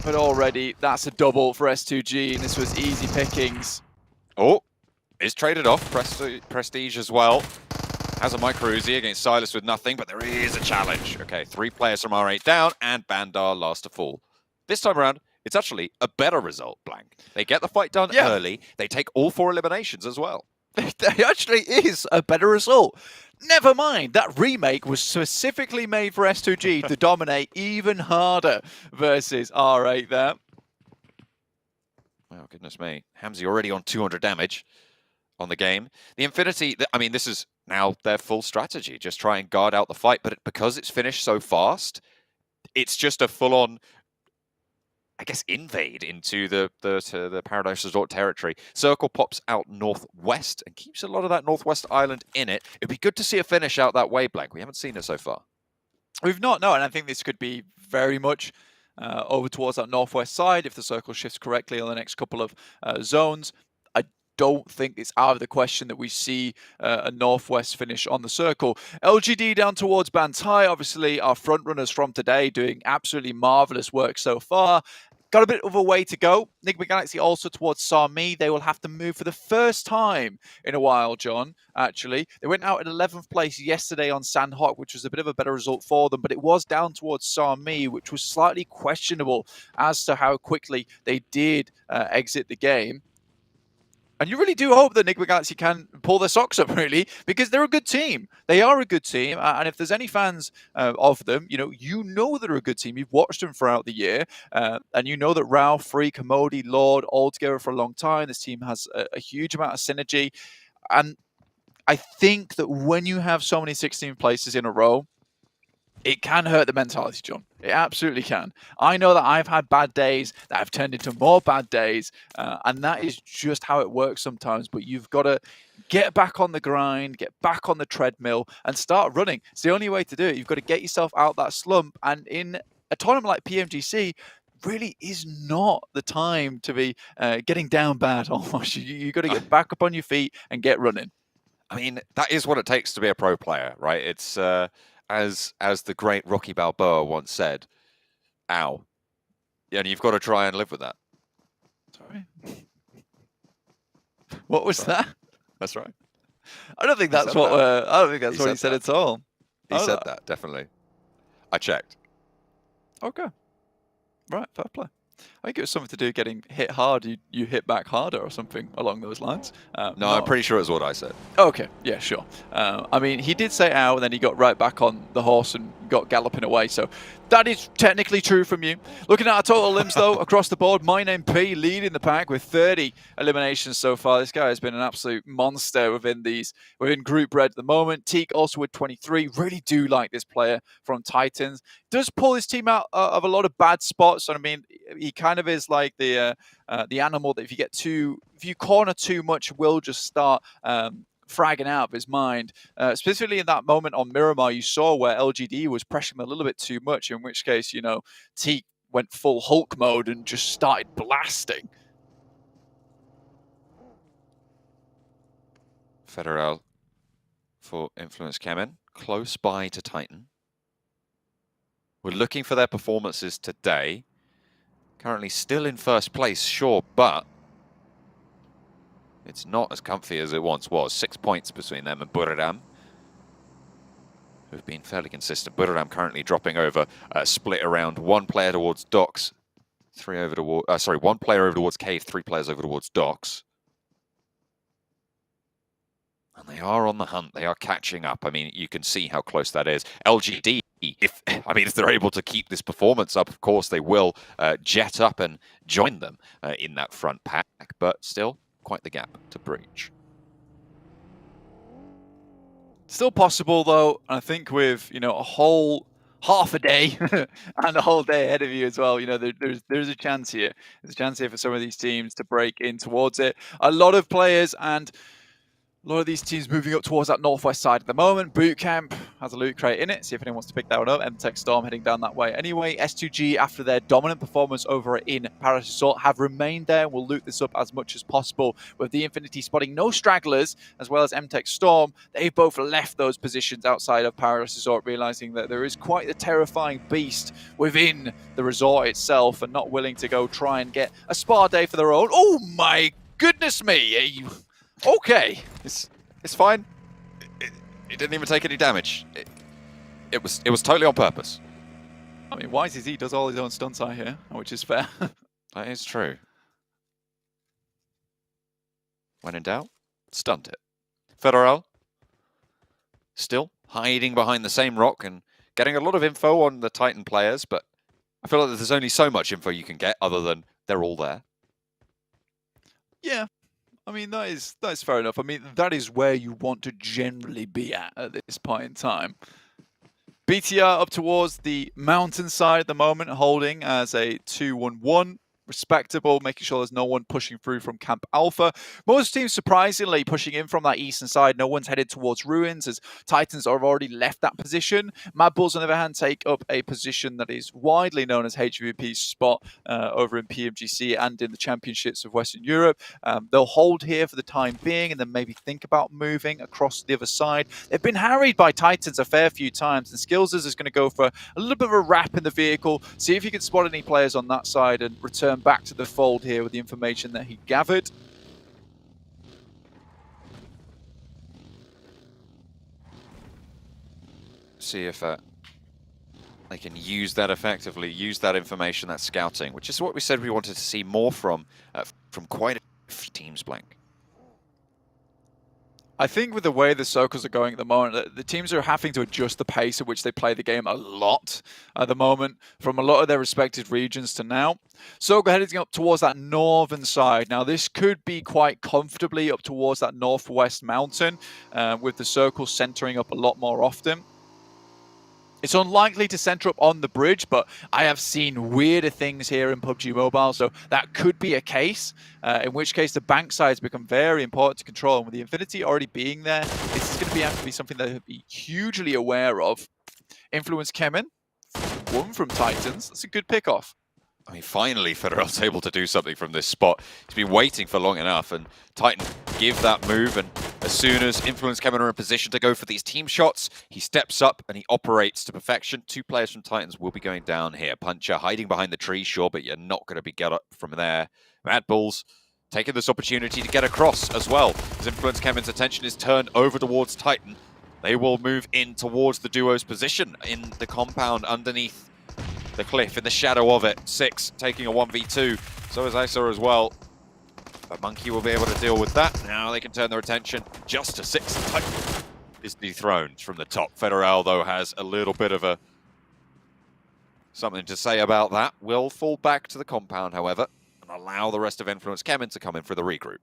Speaker 14: But already, that's a double for S2G, and this was easy pickings.
Speaker 13: Oh, is traded off. Prestige as well. Has a micro Uzi against Silas with nothing, but there is a challenge. Okay, 3 players from R8 down, and Bandar last to fall. This time around, it's actually a better result, Blank. They get the fight done early. They take all 4 eliminations as well.
Speaker 14: It actually is a better result. Never mind, that remake was specifically made for S2G to dominate even harder versus R8 there.
Speaker 13: Oh, goodness me. Hamzy already on 200 damage on the game. The Infinity, I mean, this is now their full strategy. Just try and guard out the fight, but because it's finished so fast, it's just a full-on, I guess, invade into the Paradise Resort territory. Circle pops out northwest and keeps a lot of that northwest island in it. It'd be good to see a finish out that way, Blank. We haven't seen it so far.
Speaker 14: We've not, no, and I think this could be very much over towards that northwest side if the circle shifts correctly on the next couple of zones. I don't think it's out of the question that we see a northwest finish on the circle. LGD down towards Bantai, obviously our front runners from today, doing absolutely marvelous work so far. Got a bit of a way to go. Enigma Galaxy also towards Sami. They will have to move for the first time in a while, John, actually. They went out in 11th place yesterday on Sandhawk, which was a bit of a better result for them, but it was down towards Sami, which was slightly questionable as to how quickly they did exit the game. And you really do hope that Enigma Galaxy can pull their socks up, really, because they're a good team. They are a good team, and if there's any fans of them, you know they're a good team. You've watched them throughout the year, and you know that Ralph, Freak, Commodi, Lord, all together for a long time. This team has a huge amount of synergy, and I think that when you have so many 16 places in a row, it can hurt the mentality, John. It absolutely can. I know that I've had bad days that have turned into more bad days, and that is just how it works sometimes. But you've got to get back on the grind, get back on the treadmill, and start running. It's the only way to do it. You've got to get yourself out that slump. And in a tournament like PMGC, really is not the time to be getting down bad almost. You've got to get back up on your feet and get running.
Speaker 13: I mean, that is what it takes to be a pro player, right? It's... As the great Rocky Balboa once said, ow. And you've got to try and live with that.
Speaker 14: Sorry. What was that?
Speaker 13: That's right.
Speaker 14: I don't think that's what I don't think that's what he said at all.
Speaker 13: He said that, definitely. I checked.
Speaker 14: Okay. Right, fair play. I think it was something to do getting hit hard. You hit back harder or something along those lines.
Speaker 13: No, I'm pretty sure it's what I said.
Speaker 14: Okay, yeah, sure. I mean, he did say ow, and then he got right back on the horse and got galloping away. So that is technically true from you. Looking at our total limbs, though, across the board, MyNameP leading the pack with 30 eliminations so far. This guy has been an absolute monster within Group Red at the moment. Teak also with 23. Really do like this player from Titans. Does pull his team out of a lot of bad spots. And I mean, he kind of is like the animal that if you corner too much, will just start fragging out of his mind. Specifically in that moment on Miramar, you saw where LGD was pressuring him a little bit too much, in which case, Teak went full Hulk mode and just started blasting.
Speaker 13: Federal for Influence Kemen, close by to Titan. We're looking for their performances today. Currently still in first place, sure, but it's not as comfy as it once was. 6 points between them and Buriram, who've been fairly consistent. Buriram currently dropping over, split around. One player towards Docks, one player over towards Cave, 3 players over towards Docks. And they are on the hunt. They are catching up. I mean, you can see how close that is. LGD, if they're able to keep this performance up, of course they will jet up and join them in that front pack. But still, quite the gap to breach.
Speaker 14: Still possible though. I think with a whole half a day and a whole day ahead of you as well, there's a chance here. There's a chance here for some of these teams to break in towards it. A lot of players and a lot of these teams moving up towards that northwest side at the moment. Bootcamp has a loot crate in it. See if anyone wants to pick that one up. MTech Storm heading down that way. Anyway, S2G, after their dominant performance over in Paradise Resort, have remained there. We'll loot this up as much as possible. With the Infinity spotting no stragglers, as well as MTech Storm, they've both left those positions outside of Paradise Resort, realizing that there is quite the terrifying beast within the resort itself, and not willing to go try and get a spa day for their own. Oh my goodness me! Okay,
Speaker 13: it's fine. It didn't even take any damage. It was totally on purpose.
Speaker 14: I mean, YZZ does all his own stunts out here, which is fair.
Speaker 13: That is true. When in doubt, stunt it. Federal still hiding behind the same rock and getting a lot of info on the Titan players, but I feel like there's only so much info you can get other than they're all there.
Speaker 14: Yeah. I mean, that is fair enough. I mean, that is where you want to generally be at this point in time. BTR up towards the mountainside at the moment, holding as a 2-1-1. Respectable, making sure there's no one pushing through from Camp Alpha. Most teams surprisingly pushing in from that eastern side. No one's headed towards Ruins as Titans have already left that position. Mad Bulls, on the other hand, take up a position that is widely known as HVP's spot over in PMGC and in the championships of Western Europe. They'll hold here for the time being and then maybe think about moving across the other side. They've been harried by Titans a fair few times, and Skills's is going to go for a little bit of a wrap in the vehicle, see if he can spot any players on that side and return back to the fold here with the information that he gathered.
Speaker 13: See if they can use that effectively, use that information, that scouting, which is what we said we wanted to see more from quite a few teams, Blank.
Speaker 14: I think with the way the circles are going at the moment, the teams are having to adjust the pace at which they play the game a lot at the moment, from a lot of their respective regions to now. Circle heading up towards that northern side. Now, this could be quite comfortably up towards that northwest mountain, with the circle centering up a lot more often. It's unlikely to center up on the bridge, but I have seen weirder things here in PUBG Mobile, so that could be a case, in which case the bank sides become very important to control. And with the Infinity already being there, this is going to have to be something that they'll be hugely aware of. Influence Kemen, one from Titans. That's a good pick-off.
Speaker 13: I mean, finally, Federal's able to do something from this spot. He's been waiting for long enough, and Titan give that move, and as soon as Influence Kemen are in position to go for these team shots, he steps up and he operates to perfection. 2 players from Titans will be going down here. Puncher hiding behind the tree, sure, but you're not going to be get up from there. Mad Bulls taking this opportunity to get across as well. As Influence Kemen's attention is turned over towards Titan, they will move in towards the duo's position in the compound underneath the cliff, in the shadow of it. 6 taking a 1v2. So is Isa as well. But Monkey will be able to deal with that. Now they can turn their attention just to 6. Titan is dethroned from the top. Federal, though, has a little bit of something to say about that. Will fall back to the compound, however, and allow the rest of Influence Kemen to come in for the regroup.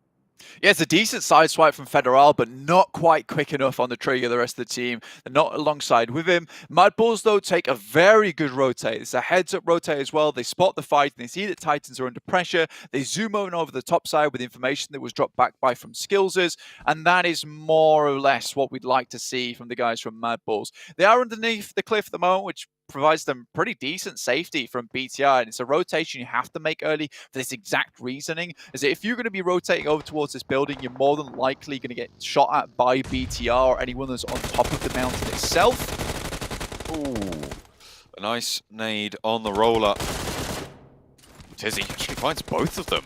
Speaker 14: Yeah, it's a decent side swipe from Federal, but not quite quick enough on the trigger of the rest of the team. They're not alongside with him. Mad Bulls, though, take a very good rotate. It's a heads-up rotate as well. They spot the fight, and they see that Titans are under pressure. They zoom over the top side with information that was dropped back by from Skills's, and that is more or less what we'd like to see from the guys from Mad Bulls. They are underneath the cliff at the moment, which provides them pretty decent safety from BTR, and it's a rotation you have to make early for this exact reasoning, is that if you're going to be rotating over towards this building, you're more than likely going to get shot at by BTR or anyone that's on top of the mountain itself.
Speaker 13: Ooh, a nice nade on the roller. Tizzy actually finds both of them.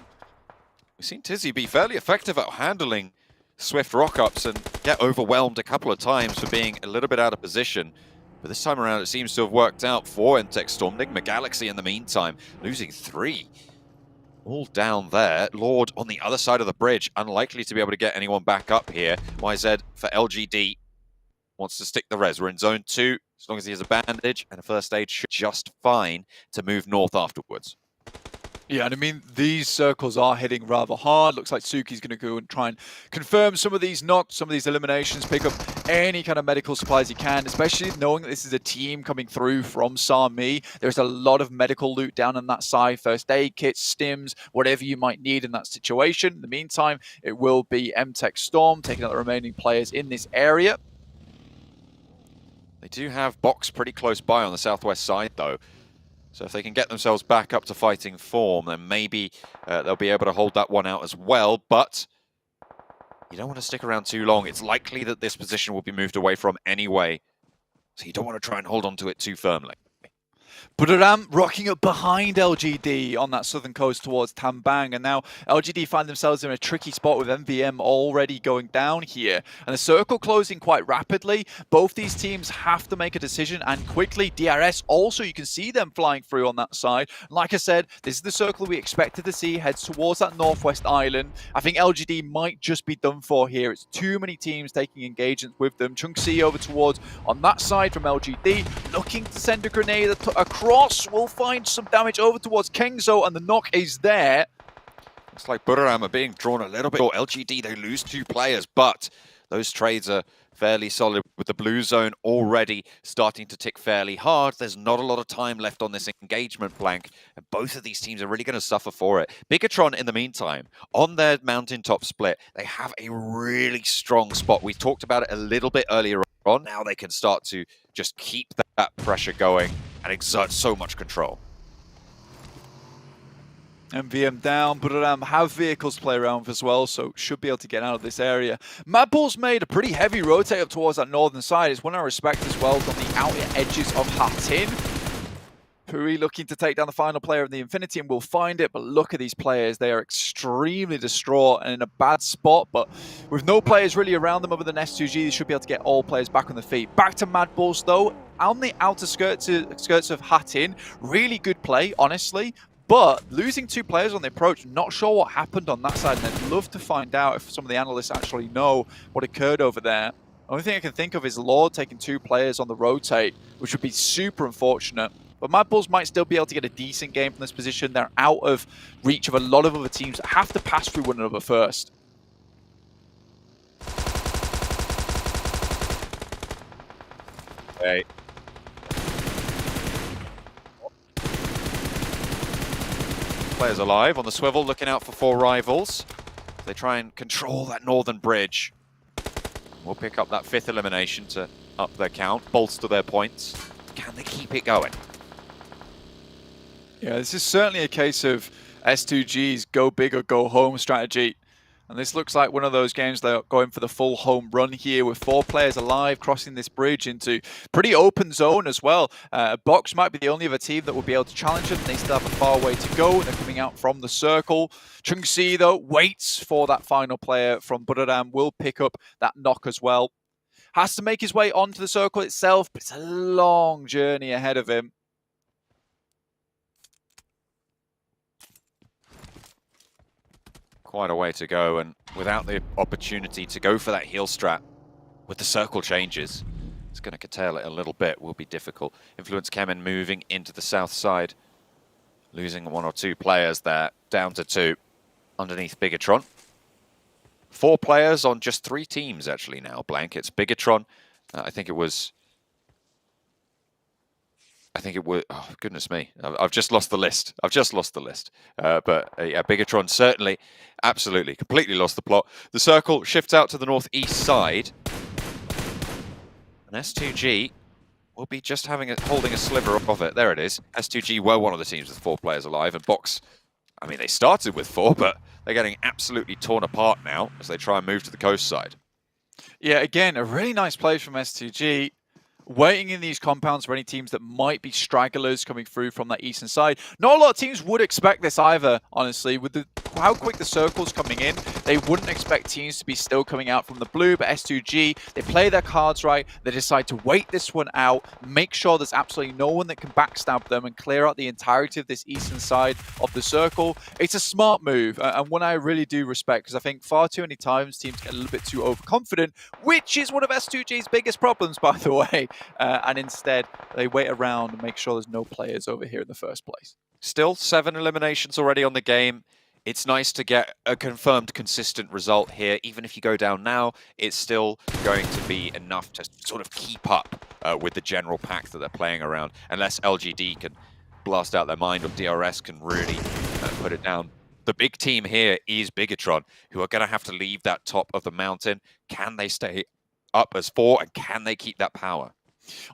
Speaker 13: We've seen Tizzy be fairly effective at handling swift rock-ups and get overwhelmed a couple of times for being a little bit out of position. But this time around, it seems to have worked out for MTech Storm. Nigma Galaxy in the meantime, losing 3. All down there. Lord on the other side of the bridge, unlikely to be able to get anyone back up here. YZ for LGD wants to stick the res. We're in zone 2. As long as he has a bandage and a first aid, should just fine to move north afterwards.
Speaker 14: Yeah, and I mean, these circles are hitting rather hard. Looks like Suki's going to go and try and confirm some of these knocks, some of these eliminations, pick up any kind of medical supplies he can, especially knowing that this is a team coming through from Sami. There's a lot of medical loot down on that side, first aid kits, stims, whatever you might need in that situation. In the meantime, it will be MTech Storm taking out the remaining players in this area.
Speaker 13: They do have Box pretty close by on the southwest side, though. So if they can get themselves back up to fighting form, then maybe they'll be able to hold that one out as well. But you don't want to stick around too long. It's likely that this position will be moved away from anyway. So you don't want to try and hold on to it too firmly.
Speaker 14: Budoram rocking up behind LGD on that southern coast towards Tambang, and now LGD find themselves in a tricky spot with MVM already going down here, and the circle closing quite rapidly. Both these teams have to make a decision, and quickly. DRS also, you can see them flying through on that side. Like I said, this is the circle we expected to see, heads towards that northwest island. I think LGD might just be done for here. It's too many teams taking engagements with them. Chunxi over towards on that side from LGD, looking to send a grenade across. Will find some damage over towards Kengzo, and the knock is there.
Speaker 13: Looks like Budoram are being drawn a little bit. LGD, they lose 2 players, but those trades are fairly solid with the blue zone already starting to tick fairly hard. There's not a lot of time left on this engagement blank, and both of these teams are really going to suffer for it. Bigatron, in the meantime, on their mountaintop split, they have a really strong spot. We talked about it a little bit earlier on. Now they can start to just keep that pressure going and exert so much control.
Speaker 14: MVM down, Budoram have vehicles to play around with as well, so should be able to get out of this area. Madball's made a pretty heavy rotate up towards that northern side. It's one I respect as well on the outer edges of Hatin. Puri looking to take down the final player of the Infinity, and will find it, but look at these players. They are extremely distraught and in a bad spot, but with no players really around them other than S2G, they should be able to get all players back on the feet. Back to Madballs though, on the outer skirts of Hatin. Really good play, honestly. But losing 2 players on the approach, not sure what happened on that side, and I'd love to find out if some of the analysts actually know what occurred over there. The only thing I can think of is Lord taking 2 players on the rotate, which would be super unfortunate. But Madballs might still be able to get a decent game from this position. They're out of reach of a lot of other teams that have to pass through one another first.
Speaker 13: Hey. Players alive on the swivel, looking out for 4 rivals. They try and control that northern bridge. We'll pick up that 5th elimination to up their count, bolster their points. Can they keep it going?
Speaker 14: Yeah, this is certainly a case of S2G's go big or go home strategy. And this looks like one of those games they're going for the full home run here with 4 players alive, crossing this bridge into pretty open zone as well. Box might be the only other team that will be able to challenge them. They still have a far way to go. They're coming out from the circle. Chunxi, though, waits for that final player from Budoram. Will pick up that knock as well. Has to make his way onto the circle itself, but it's a long journey ahead of him.
Speaker 13: Quite a way to go, and without the opportunity to go for that heal strat with the circle changes, it's going to curtail it a little bit, will be difficult. Influence Kemen moving into the south side, losing 1 or 2 players there, down to 2 underneath Bigatron. 4 players on just 3 teams actually now, Blank. It's Bigatron, I think it was, oh goodness me, I've just lost the list. But yeah, Bigatron certainly, absolutely, completely lost the plot. The circle shifts out to the northeast side. And S2G will be just holding a sliver of it. There it is. S2G were one of the teams with 4 players alive, and Box, I mean, they started with 4, but they're getting absolutely torn apart now as they try and move to the coast side.
Speaker 14: Yeah, again, a really nice play from S2G. Waiting in these compounds for any teams that might be stragglers coming through from that eastern side. Not a lot of teams would expect this either, honestly. With how quick the circle's coming in, they wouldn't expect teams to be still coming out from the blue, but S2G, they play their cards right. They decide to wait this one out, make sure there's absolutely no one that can backstab them and clear out the entirety of this eastern side of the circle. It's a smart move, and one I really do respect, because I think far too many times teams get a little bit too overconfident, which is one of S2G's biggest problems, by the way. And instead, they wait around and make sure there's no players over here in the first place.
Speaker 13: Still 7 eliminations already on the game. It's nice to get a confirmed consistent result here. Even if you go down now, it's still going to be enough to sort of keep up with the general pack that they're playing around. Unless LGD can blast out their mind or DRS can really put it down. The big team here is Bigatron, who are going to have to leave that top of the mountain. Can they stay up as 4, and can they keep that power?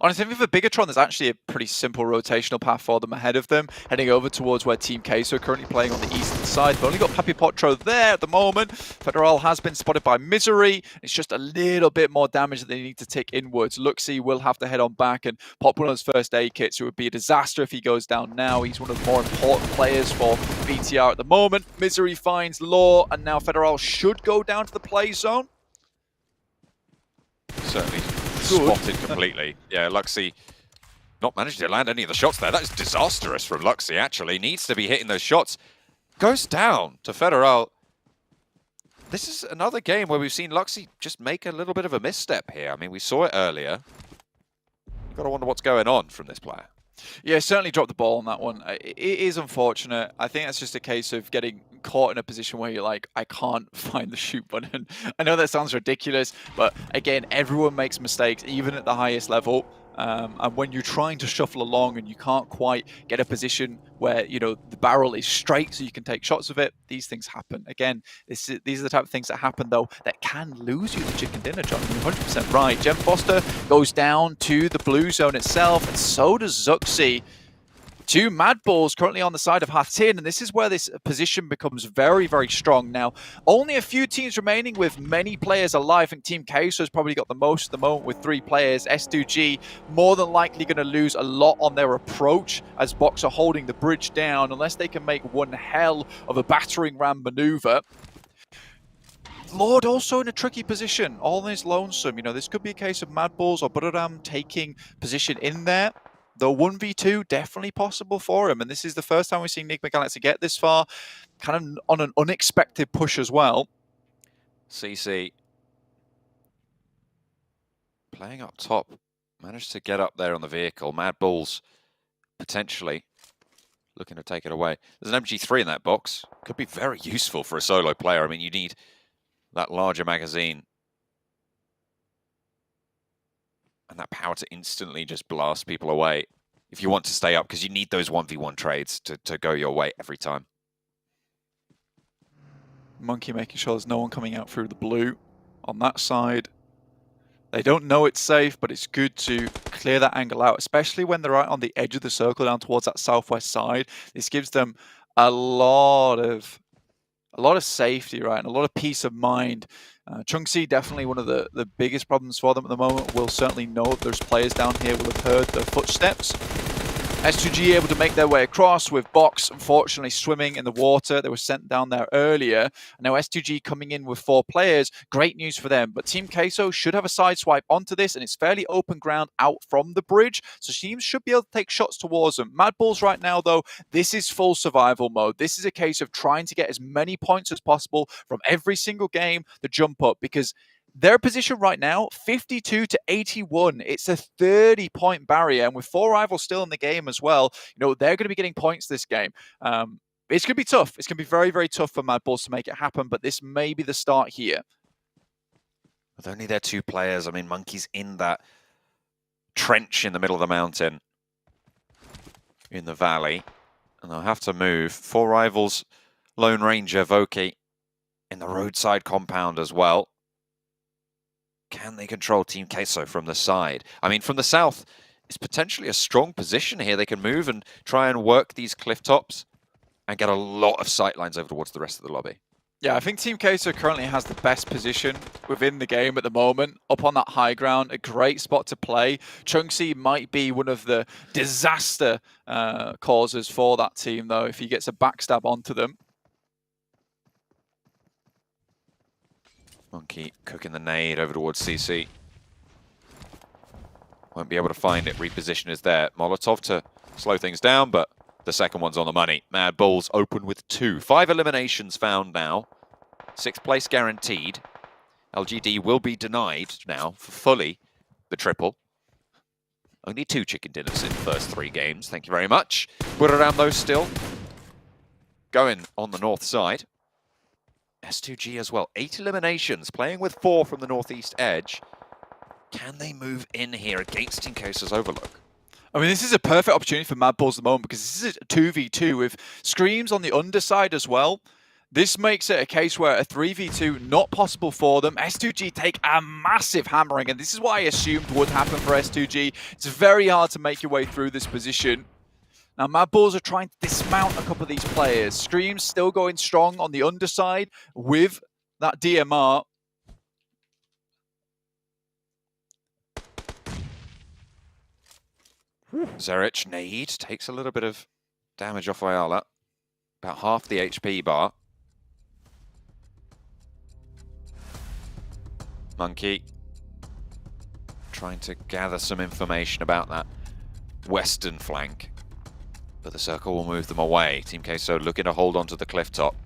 Speaker 14: Honestly, for Bigatron, there's actually a pretty simple rotational path for them ahead of them, heading over towards where Team Queso are currently playing on the eastern side. They've only got Papi Potro there at the moment. Federal has been spotted by Misery. It's just a little bit more damage that they need to tick inwards. Luxy will have to head on back and pop one of those first aid kits. It would be a disaster if he goes down now. He's one of the more important players for BTR at the moment. Misery finds Law, and now Federal should go down to the play zone.
Speaker 13: Certainly spotted completely. Yeah, Luxy not managed to land any of the shots there. That is disastrous from Luxy, actually. Needs to be hitting those shots. Goes down to Federal. This is another game where we've seen Luxy just make a little bit of a misstep here. I mean, we saw it earlier. You've got to wonder what's going on from this player.
Speaker 14: Yeah, certainly dropped the ball on that one. It is unfortunate. I think that's just a case of getting caught in a position where you're like, I can't find the shoot button. I know that sounds ridiculous, but again, everyone makes mistakes, even at the highest level. And when you're trying to shuffle along and you can't quite get a position where, you know, the barrel is straight so you can take shots of it, these things happen. Again, these are the type of things that happen, though, that can lose you the chicken dinner, John. You're 100% right. Gem Foster goes down to the blue zone itself, and so does Zuxi. 2 Mad Balls currently on the side of Hatin, and this is where this position becomes very, very strong. Now, only a few teams remaining with many players alive. I think Team Queso has probably got the most at the moment with 3 players. S2G more than likely going to lose a lot on their approach as Box are holding the bridge down unless they can make one hell of a battering ram maneuver. Lord also in a tricky position, all in his lonesome. You know, this could be a case of Mad Balls or Butteram taking position in there. Though 1v2 definitely possible for him, and this is the first time we've seen Enigma Galaxy get this far, kind of on an unexpected push as well.
Speaker 13: CC playing up top, managed to get up there on the vehicle. Mad Balls potentially looking to take it away. There's an MG3 in that box. Could be very useful for a solo player. I mean, you need that larger magazine and that power to instantly just blast people away if you want to stay up, because you need those 1v1 trades to go your way every time.
Speaker 14: Monkey making sure there's no one coming out through the blue on that side. They don't know it's safe, but it's good to clear that angle out, especially when they're right on the edge of the circle down towards that southwest side. This gives them a lot of safety, right, and a lot of peace of mind. Chunksy, definitely one of the biggest problems for them at the moment. Will certainly know that there's players down here, will have heard the footsteps. S2G able to make their way across with Box, unfortunately, swimming in the water. They were sent down there earlier. And now S2G coming in with 4 players. Great news for them. But Team Queso should have a side swipe onto this, and it's fairly open ground out from the bridge. So teams should be able to take shots towards them. Mad Balls right now, though, this is full survival mode. This is a case of trying to get as many points as possible from every single game to jump up, because their position right now, 52 to 81. It's a 30-point barrier, and with 4 rivals still in the game as well, you know, they're going to be getting points this game. It's going to be tough. It's going to be very, very tough for Mad Balls to make it happen, but this may be the start here.
Speaker 13: With only their 2 players, I mean, Monkey's in that trench in the middle of the mountain in the valley, and they'll have to move. 4 rivals, Lone Ranger, Voki in the roadside compound as well. Can they control Team Queso from the side? I mean, from the south, is potentially a strong position here. They can move and try and work these cliff tops and get a lot of sightlines over towards the rest of the lobby.
Speaker 14: Yeah, I think Team Queso currently has the best position within the game at the moment, up on that high ground, a great spot to play. Chunksy might be one of the disaster causes for that team, though, if he gets a backstab onto them.
Speaker 13: Monkey cooking the nade over towards CC. Won't be able to find it. Reposition is there. Molotov to slow things down, but the second one's on the money. Mad Bulls open with 2. 5 eliminations found now. 6th place guaranteed. LGD will be denied now for fully the triple. Only 2 chicken dinners in the first 3 games. Thank you very much. Buriram, though, still going on the north side. S2G as well. 8 eliminations, playing with 4 from the northeast edge. Can they move in here against Team Queso's Overlook?
Speaker 14: I mean, this is a perfect opportunity for Mad Bulls at the moment because this is a 2v2 with Screams on the underside as well. This makes it a case where a 3v2 not possible for them. S2G take a massive hammering, and this is what I assumed would happen for S2G. It's very hard to make your way through this position. Now, Mad Bulls are trying to dismount a couple of these players. Screams still going strong on the underside with that DMR.
Speaker 13: Zerich nade takes a little bit of damage off Ayala. About half the HP bar. Monkey trying to gather some information about that western flank. But the circle will move them away. Team Queso looking to hold on to the cliff top.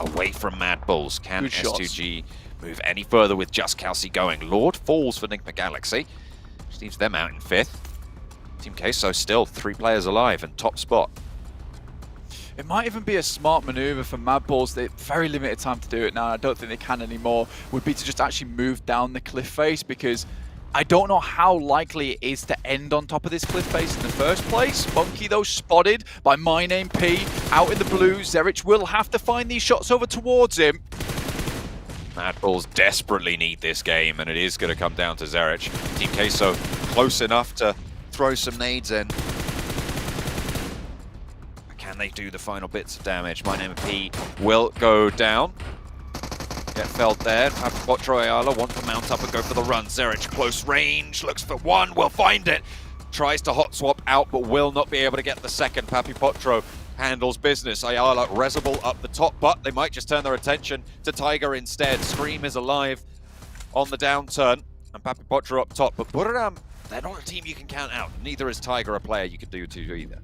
Speaker 13: Away from Mad Bulls. Can S2G move any further with Just Kelsey going? Lord falls for Enigma Galaxy. Which leaves them out in 5th. Team Queso still 3 players alive and top spot.
Speaker 14: It might even be a smart maneuver for Mad Bulls. They very limited time to do it now. I don't think they can anymore. Would be to just actually move down the cliff face, because I don't know how likely it is to end on top of this cliff face in the first place. Monkey, though, spotted by My Name P out in the blue. Zerich will have to find these shots over towards him.
Speaker 13: Mad Bulls desperately need this game, and it is going to come down to Zerich. Team Queso close enough to throw some nades in. Can they do the final bits of damage? My Name P will go down. Get felled there. Potro Ayala want to mount up and go for the run. Zerich close range, looks for one, will find it. Tries to hot swap out, but will not be able to get the second. Papi Potro handles business. Ayala Resable up the top, but they might just turn their attention to Tiger instead. Scream is alive on the downturn, and Papi Potro up top. But Buriram, they're not a team you can count out. Neither is Tiger a player you can do to either.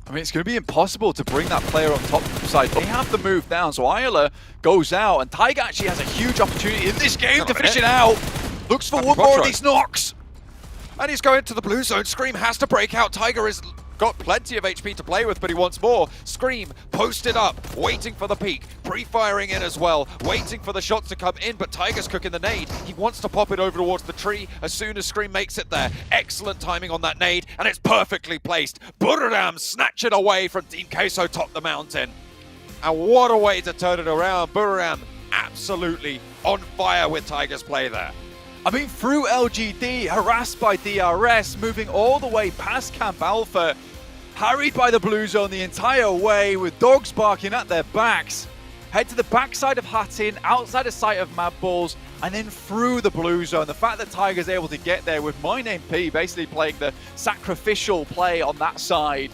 Speaker 14: I mean, it's going to be impossible to bring that player on top side. They have to move down, so Ayala goes out, and Tiger actually has a huge opportunity in this game to finish it out. Looks for one more of these knocks.
Speaker 13: And he's going to the blue zone. Scream has to break out. Tiger has got plenty of HP to play with, but he wants more. Scream posted up, waiting for the peek, pre-firing in as well, waiting for the shots to come in, but Tiger's cooking the nade. He wants to pop it over towards the tree as soon as Scream makes it there. Excellent timing on that nade, and it's perfectly placed. Buriram snatch it away from Team Queso top the mountain. And what a way to turn it around. Buriram absolutely on fire with Tiger's play there.
Speaker 14: I mean, through LGD, harassed by DRS, moving all the way past Camp Alpha, harried by the blue zone the entire way with dogs barking at their backs. Head to the backside of Hatin, outside of sight of Mad Bulls, and then through the blue zone. The fact that Tiger's able to get there with My Name P basically playing the sacrificial play on that side,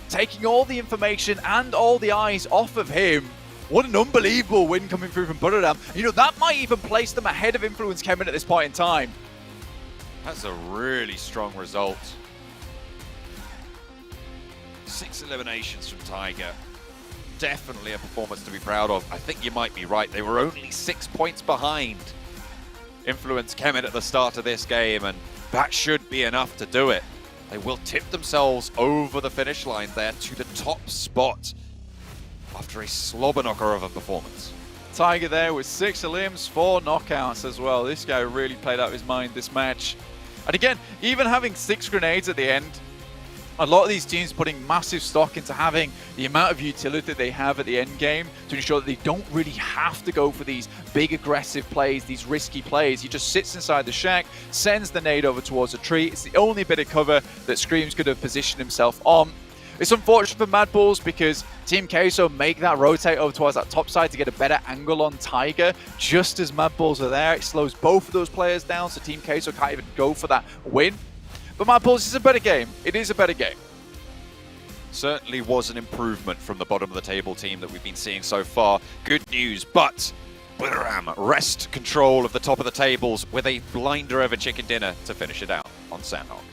Speaker 14: taking all the information and all the eyes off of him. What an unbelievable win coming through from Buriram. You know, that might even place them ahead of Influence Kemen at this point in time.
Speaker 13: That's a really strong result. 6 eliminations from Tiger. Definitely a performance to be proud of. I think you might be right. They were only 6 points behind Influence Kemen at the start of this game, and that should be enough to do it. They will tip themselves over the finish line there to the top spot after a slobber knocker of a performance.
Speaker 14: Tiger there with 6 elims, 4 knockouts as well. This guy really played out his mind this match. And again, even having 6 grenades at the end, A lot of these teams putting massive stock into having the amount of utility that they have at the end game to ensure that they don't really have to go for these big aggressive plays, these risky plays. He just sits inside the shack, sends the nade over towards a tree. It's the only bit of cover that Screams could have positioned himself on. It's unfortunate for Mad Bulls because Team Queso make that rotate over towards that top side to get a better angle on Tiger. Just as Mad Bulls are there, it slows both of those players down, so Team Queso can't even go for that win. But Mad Bulls is a better game. It is a better game.
Speaker 13: Certainly was an improvement from the bottom of the table team that we've been seeing so far. Good news, but Bram wrest control of the top of the tables with a blinder over chicken dinner to finish it out on Sandhawk.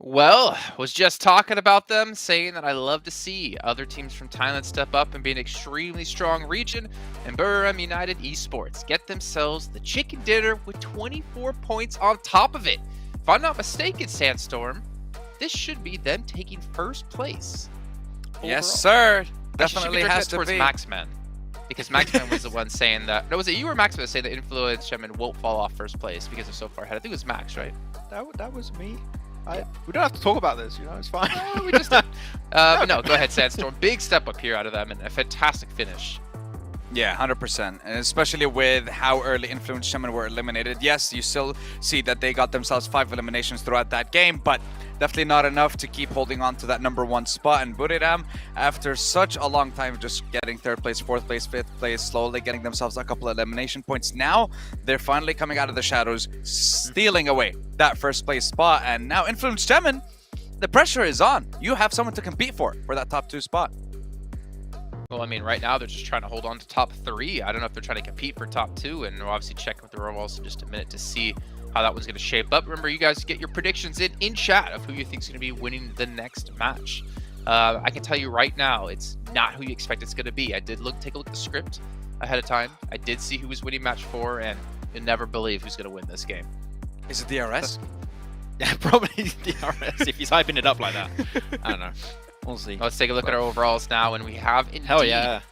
Speaker 11: Well, was just talking about them, saying that I love to see other teams from Thailand step up and be an extremely strong region, and Buriram United Esports get themselves the chicken dinner with 24 points on top of it. If I'm not mistaken, Sandstorm, this should be them taking first place.
Speaker 12: Yes,
Speaker 11: overall.
Speaker 12: sir. Definitely has to
Speaker 11: towards
Speaker 12: be.
Speaker 11: Maxman, because Maxman was the one saying that. No, was it you or Maxman saying that Influence Shaman won't fall off first place because they're so far ahead? I think it was Max, right?
Speaker 6: That was me. We don't have to talk about this, you know, it's fine.
Speaker 11: We just but no, go ahead, Sandstorm. Big step up here out of them and a fantastic finish.
Speaker 12: Yeah, 100%. And especially with how early Influence Shaman were eliminated. Yes, you still see that they got themselves 5 eliminations throughout that game, but definitely not enough to keep holding on to that #1 spot. And Buriram, after such a long time just getting 3rd place, 4th place, 5th place, slowly getting themselves a couple of elimination points, now they're finally coming out of the shadows, stealing away that 1st place spot. And now Influence Shaman, the pressure is on. You have someone to compete for that top 2 spot.
Speaker 11: Well, I mean, right now they're just trying to hold on to top 3. I don't know if they're trying to compete for top 2, and we'll obviously check with the rolls in just a minute to see how that one's going to shape up. Remember, you guys get your predictions in chat of who you think is going to be winning the next match. I can tell you right now, it's not who you expect it's going to be. I did take a look at the script ahead of time. I did see who was winning match 4, and you'll never believe who's going to win this game.
Speaker 12: Is it DRS?
Speaker 6: Yeah, probably DRS if he's hyping it up like that. I don't know. We'll see.
Speaker 11: Let's take a look at our overalls now, and we have indeed a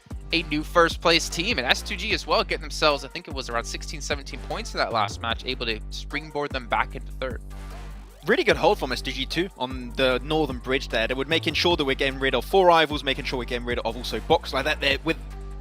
Speaker 11: new first place team, and S2G as well, getting themselves, I think it was around 16, 17 points in that last match, able to springboard them back into 3rd.
Speaker 6: Really good hold from SDG too on the northern bridge there. They were making sure that we're getting rid of 4 rivals, making sure we're getting rid of also Box like that.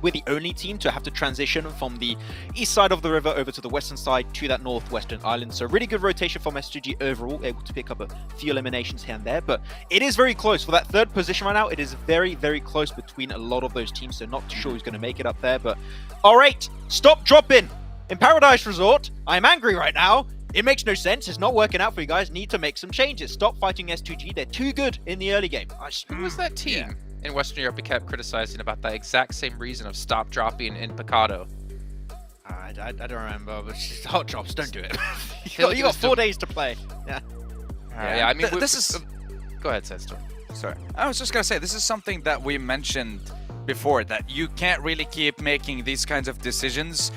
Speaker 6: We're the only team to have to transition from the east side of the river over to the western side to that northwestern island. So really good rotation from SGG overall, able to pick up a few eliminations here and there. But it is very close for that 3rd position right now. It is very, very close between a lot of those teams. So not too sure who's going to make it up there. But all right, stop dropping. In Paradise Resort, I'm angry right now. It makes no sense. It's not working out for you guys. Need to make some changes. Stop fighting S2G. They're too good in the early game.
Speaker 11: Who was that team? In Western Europe, we kept criticizing about that exact same reason of stop dropping in Picado.
Speaker 6: I don't remember, but it's just hot drops. Don't do it. you got 4 days to play. Yeah.
Speaker 11: Yeah, I mean,
Speaker 12: this is...
Speaker 11: Go ahead, Sandstorm.
Speaker 12: Sorry. I was just going to say, this is something that we mentioned before, that you can't really keep making these kinds of decisions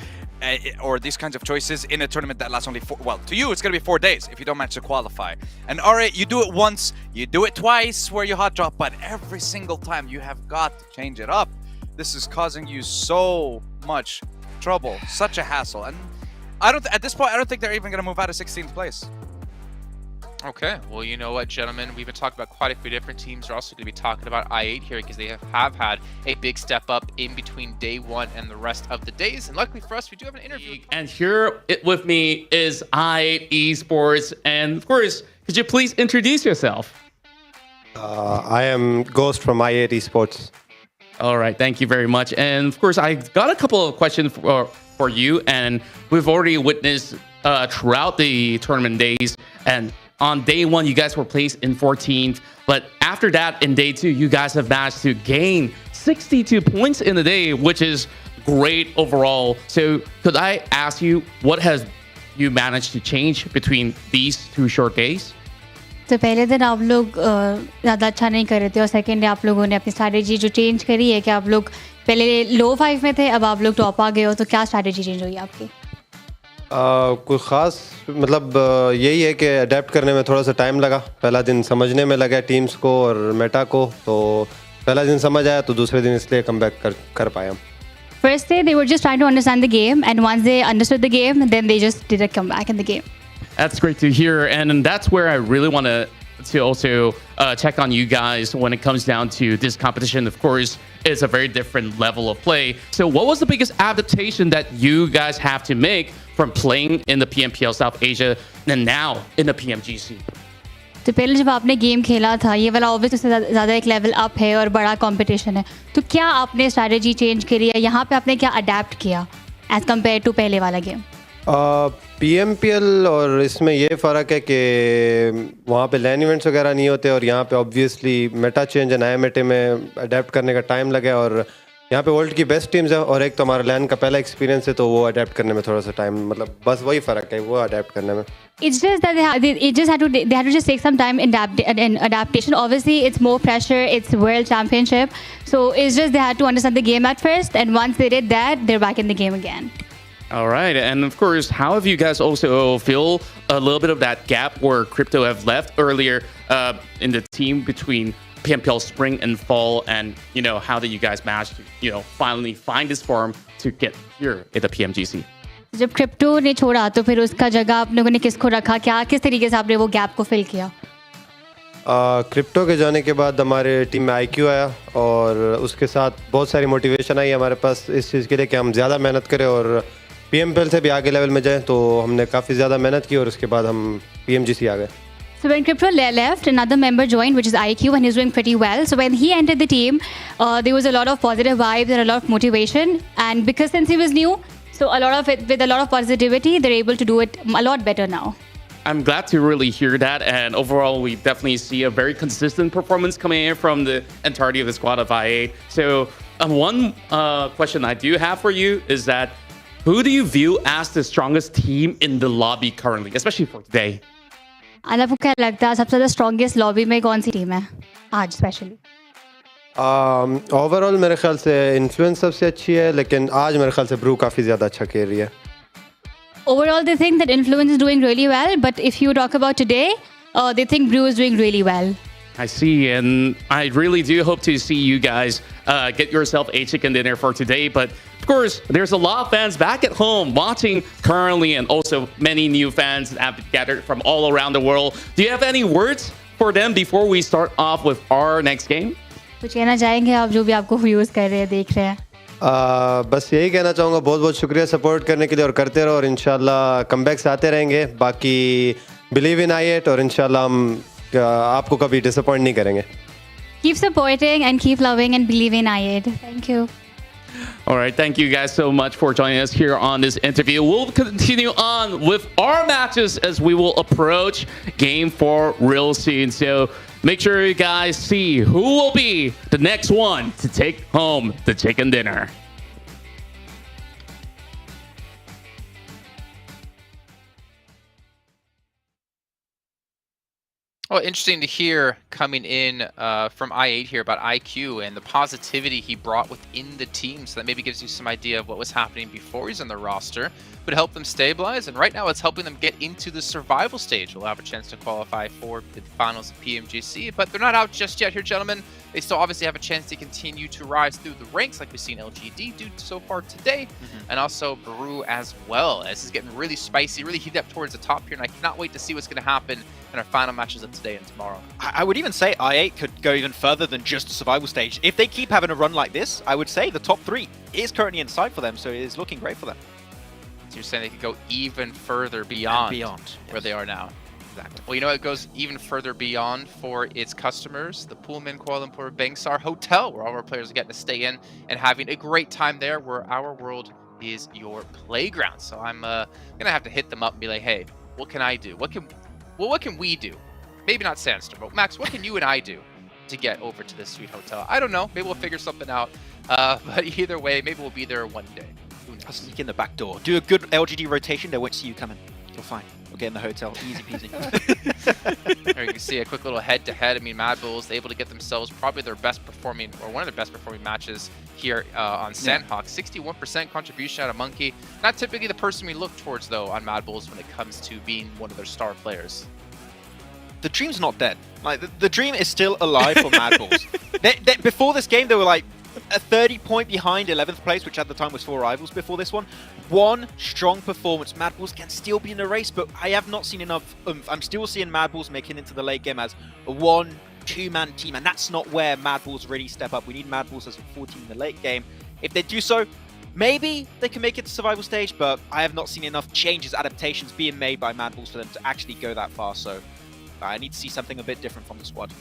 Speaker 12: or these kinds of choices in a tournament that lasts only 4, well, to you it's going to be 4 days if you don't manage to qualify. And alright, you do it once, you do it twice where you hot drop, but every single time you have got to change it up. This is causing you so much trouble, such a hassle. And at this point I don't think they're even going to move out of 16th place.
Speaker 11: Okay, well, you know what, gentlemen? We've been talking about quite a few different teams. We're also going to be talking about I8 here because they have had a big step up in between day 1 and the rest of the days. And luckily for us, we do have an interview.
Speaker 8: And here with me is I8 Esports. And of course, could you please introduce yourself?
Speaker 15: I am Ghost from I8 Esports.
Speaker 8: All right, thank you very much. And of course, I got a couple of questions for you. And we've already witnessed throughout the tournament days. And on day one, you guys were placed in 14th. But after that, in day two, you guys have managed to gain 62 points in the day, which is great overall. So could I ask you, what has you managed to change between these 2 short days?
Speaker 16: तो पहले दिन आप लोग ज़्यादा अच्छा नहीं कर रहे थे और सेकेंड डे आप लोगों ने अपनी स्ट्रैटेजी जो चेंज करी है कि आप लोग पहले लो 5 में थे, अब आप लोग टॉप आ गए हो, तो क्या स्ट्रैटेजी चेंज हुई आपकी?
Speaker 15: कोई ख़ास मतलब यही है कि अडेप्ट करने में थोड़ा सा टाइम लगा. पहला दिन समझने में लगा टीम्स को और मेटा को, तो पहला दिन समझ आया तो दूसरे दिन इसलिए कम बैक कर पाया.
Speaker 16: First day they were just trying to understand the game, and once they understood the game, then they just did a comeback in the game.
Speaker 8: That's great to hear, and that's where I really want to also check on you guys when it comes down to this competition. Of course, it's a very different level of play. So what was the biggest adaptation that you guys have to make from playing in the PMPL South Asia and now in the PMGC?
Speaker 16: तो पहले जब आपने game खेला था, ये वाला obvious उससे ज़्यादा एक लेवल अप है और बड़ा कंपटीशन है, तो क्या आपने स्ट्रैटेजी चेंज करी है, यहाँ पे आपने क्या अडेप्ट किया एज कम्पेयर टू पहले वाला गेम?
Speaker 15: PMPL और इसमें ये फ़र्क है कि वहाँ पे लैन इवेंट्स वगैरह नहीं होते और यहाँ पे ऑब्वियसली मेटा चेंज है, नए मेटे में अडेप्ट करने का टाइम लगे और यहाँ पे वर्ल्ड की बेस्ट टीम्स है और एक तो हमारा लैन का पहला एक्सपीरियंस है, तो वो अडेप्ट करने में थोड़ा सा टाइम, मतलब बस वही फ़र्क है वो अडेप्ट करने में.
Speaker 16: It's just that they had to just take some time in adaptation. Obviously, it's more pressure. It's World Championship, so it's just they had to understand the game at first, and once they did that, they're back in the game again.
Speaker 8: All right, and of course, how have you guys also feel a little bit of that gap where Crypto have left earlier in the team between PMPL spring and fall, and how did you guys manage to finally find this form to get here at the PMGC?
Speaker 16: जब crypto ने छोड़ा तो फिर उसका जगह आप लोगों ने किसको रखा, क्या किस तरीके से आपने वो गैप को फिल किया?
Speaker 15: क्रिप्टो के जाने के बाद हमारे टीम में IQ आया और उसके साथ बहुत सारी मोटिवेशन आई हमारे पास इस चीज़ के लिए कि हम ज़्यादा मेहनत करें और PMPL से भी आगे लेवल में जाएं, तो हमने काफ़ी ज़्यादा मेहनत की और उसके बाद हम PMGC आ गए.
Speaker 16: So when Crypto left, another member joined, which is IQ, and he's doing pretty well. So when he entered the team, there was a lot of positive vibes and a lot of motivation. And because since he was new, so a lot of it, with a lot of positivity, they're able to do it a lot better now.
Speaker 8: I'm glad to really hear that. And overall, we definitely see a very consistent performance coming in from the entirety of the squad of I8. So one question I do have for you is that who do you view as the strongest team in the lobby currently, especially for today?
Speaker 16: आपको क्या लगता है सबसे ज़्यादा strongest lobby में कौन सी team है आज स्पेशली?
Speaker 15: ओवरऑल मेरे ख्याल से इन्फ्लुएंस सबसे अच्छी है, लेकिन आज मेरे ख्याल से ब्रू काफ़ी ज़्यादा अच्छा खेल रही है.
Speaker 16: Overall, they think that Influence is doing really well, but if you talk about today, they think Brew is doing really well.
Speaker 8: I see, and I really do hope to see you guys get yourself a chicken dinner for today. But of course, there's a lot of fans back at home watching currently, and also many new fans that have gathered from all around the world. Do you have any words for them before we start off with our next game?
Speaker 16: कुछ कहना चाहेंगे आप जो भी आपको views कर रहे हैं, देख रहे हैं?
Speaker 15: बस यही कहना चाहूँगा, बहुत बहुत शुक्रिया सपोर्ट करने के लिए और करते रहो और इंशाल्लाह कमबैक्स आते रहेंगे. बाकी बिलीव इन I8 और इंशाल्लाह हम आपको कभी डिसअपॉइंट नहीं करेंगे.
Speaker 16: Keep supporting and keep loving and believe in I8. Thank you.
Speaker 8: All right, thank you guys so much for joining us here on this interview. We'll continue on with our matches as we will approach Game 4 real soon. So make sure you guys see who will be the next one to take home the chicken dinner.
Speaker 11: Well, interesting to hear coming in from I8 here about IQ and the positivity he brought within the team. So that maybe gives you some idea of what was happening before he's on the roster, but help them stabilize. And right now it's helping them get into the survival stage. We'll have a chance to qualify for the finals of PMGC, but they're not out just yet here, gentlemen. They still obviously have a chance to continue to rise through the ranks like we've seen LGD do so far today, and also Baru as well. This is getting really spicy, really heated up towards the top here, and I cannot wait to see what's going to happen in our final matches of today and tomorrow.
Speaker 6: I would even say I8 could go even further than just the survival stage. If they keep having a run like this, I would say the top 3 is currently in sight for them, so it is looking great for them.
Speaker 11: So you're saying they could go even further beyond, where they are now. Exactly. Well, you know, it goes even further beyond for its customers. The Pullman Kuala Lumpur Bangsar Hotel, where all our players are getting to stay in and having a great time there, where our world is your playground. So I'm gonna have to hit them up and be like, hey, what can I do? What can we do? Maybe not Sandstorm, but Max, what can you and I do to get over to this sweet hotel? I don't know. Maybe we'll figure something out. But either way, maybe we'll be there one day. Who knows?
Speaker 6: I'll sneak in the back door. Do a good LGD rotation. They won't see you coming. You're fine. We'll get in the hotel. Easy peasy.
Speaker 11: There you can see a quick little head-to-head. I mean, Mad Bulls able to get themselves probably their best performing, or one of their best performing matches here on Sandhawk. 61% contribution out of Monkey. Not typically the person we look towards, though, on Mad Bulls when it comes to being one of their star players.
Speaker 6: The dream's not dead. Like the dream is still alive for Mad Bulls. Before this game, they were like a 30-point behind 11th place, which at the time was 4 rivals before this one. One strong performance. Mad Bulls can still be in the race, but I have not seen enough oomph. I'm still seeing Mad Bulls making it into the late game as a 1-2-man team, and that's not where Mad Bulls really step up. We need Mad Bulls as a 4 team in the late game. If they do so, maybe they can make it to survival stage, but I have not seen enough changes, adaptations being made by Mad Bulls for them to actually go that far, so I need to see something a bit different from the squad.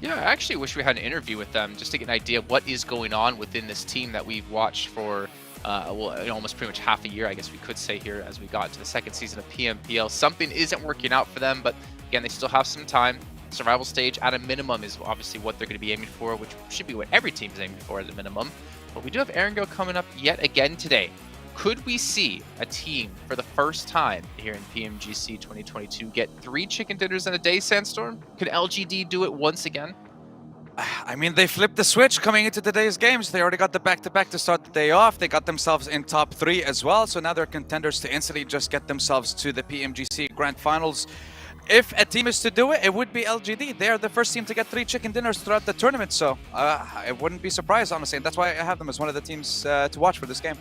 Speaker 11: Yeah, I actually wish we had an interview with them just to get an idea of what is going on within this team that we've watched for almost pretty much half a year, I guess we could say here, as we got to the second season of PMPL. Something isn't working out for them, but again, they still have some time. Survival stage at a minimum is obviously what they're going to be aiming for, which should be what every team is aiming for at a minimum. But we do have Erangel coming up yet again today. Could we see a team for the first time here in PMGC 2022 get 3 chicken dinners in a day, Sandstorm? Could LGD do it once again?
Speaker 12: I mean, they flipped the switch coming into today's games. They already got the back-to-back to start the day off. They got themselves in top 3 as well. So now they're contenders to instantly just get themselves to the PMGC Grand Finals. If a team is to do it, it would be LGD. They are the first team to get 3 chicken dinners throughout the tournament. So I wouldn't be surprised, honestly. And that's why I have them as one of the teams to watch for this game.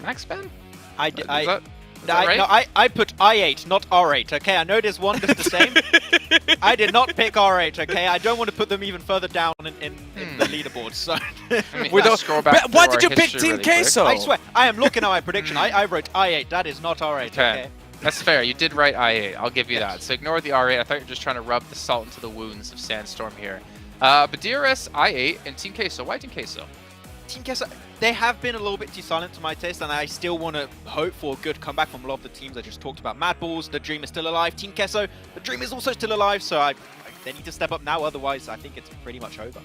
Speaker 11: Max Ben?
Speaker 6: I
Speaker 11: right?
Speaker 6: put I8, not R8, okay? I know there's one that's the same. I did not pick R8, okay? I don't want to put them even further down in the leaderboard, so...
Speaker 11: I mean, scroll back
Speaker 12: why did you pick Team Queso?
Speaker 6: I swear, I am looking at my prediction. I wrote I8, that is not R8, okay?
Speaker 11: That's fair. You did write I8. I'll give you that. So ignore the R8. I thought you were just trying to rub the salt into the wounds of Sandstorm here. But DRS, I8, and Team Queso. Why Team Queso?
Speaker 6: Team Queso, they have been a little bit too silent to my taste, and I still want to hope for a good comeback from a lot of the teams I just talked about. Mad Bulls, the dream is still alive. Team Queso, the dream is also still alive, so they need to step up now, otherwise I think it's pretty much over.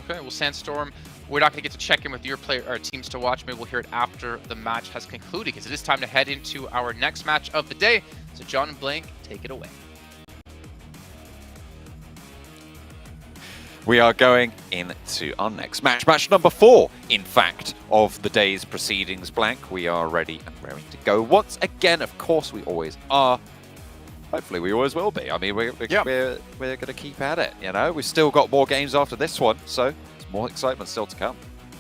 Speaker 11: Okay, well, Sandstorm, we're not going to get to check in with your teams to watch. Maybe we'll hear it after the match has concluded, because it is time to head into our next match of the day. So John and Blank, take it away.
Speaker 13: We are going into our next match. Match number 4, in fact, of the day's proceedings, Blank. We are ready and raring to go. Once again, of course, we always are. Hopefully, we always will be. I mean, we're going to keep at it, you know? We've still got more games after this one, so there's more excitement still to come.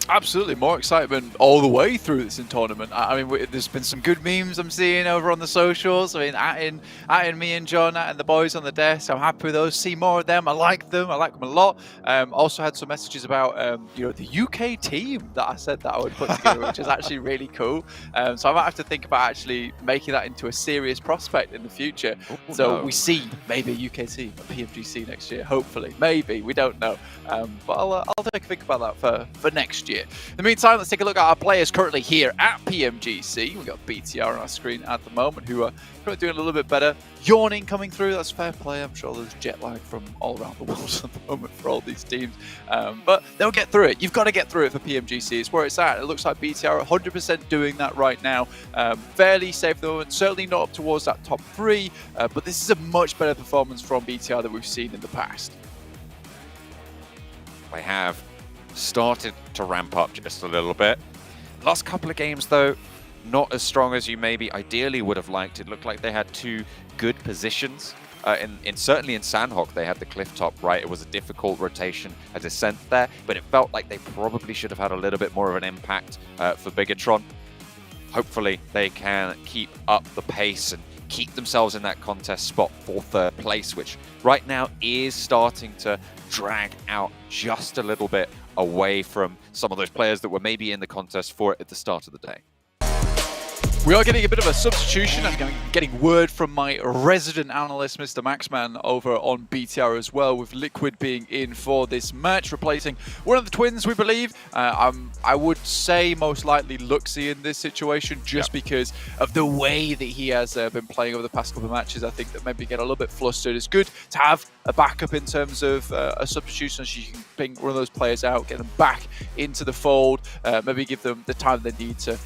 Speaker 14: Absolutely, more excitement all the way through this tournament. I mean, there's been some good memes I'm seeing over on the socials. I mean, at me and John, and the boys on the desk. I'm happy with those. See more of them. I like them. I like them a lot. Also had some messages about the UK team that I said that I would put together, which is actually really cool. So I might have to think about actually making that into a serious prospect in the future.
Speaker 13: Ooh,
Speaker 14: so we see maybe a UK team at PMGC next year. Hopefully, maybe we don't know. But I'll take a think about that for next year. In the meantime, let's take a look at our players currently here at PMGC. We've got BTR on our screen at the moment, who are currently doing a little bit better. Yawning coming through, that's fair play. I'm sure there's jet lag from all around the world at the moment for all these teams. But they'll get through it. You've got to get through it for PMGC. It's where it's at. It looks like BTR are 100% doing that right now. Fairly safe at the moment. Certainly not up towards that top 3. But this is a much better performance from BTR than we've seen in the past.
Speaker 13: They have started to ramp up just a little bit. Last couple of games, though, not as strong as you maybe ideally would have liked. It looked like they had 2 good positions. Certainly in Sandhawk, they had the cliff top, right? It was a difficult rotation, a descent there, but it felt like they probably should have had a little bit more of an impact for Bigatron. Hopefully, they can keep up the pace and keep themselves in that contest spot for 3rd place, which right now is starting to drag out just a little bit away from some of those players that were maybe in the contest for it at the start of the day.
Speaker 14: We are getting a bit of a substitution. I'm getting word from my resident analyst, Mr. Maxman, over on BTR as well, with Liquid being in for this match, replacing one of the twins, we believe. I would say most likely Luxy in this situation, just because of the way that he has been playing over the past couple of matches. I think that maybe get a little bit flustered. It's good to have a backup in terms of a substitution, so you can bring one of those players out, get them back into the fold, maybe give them the time they need to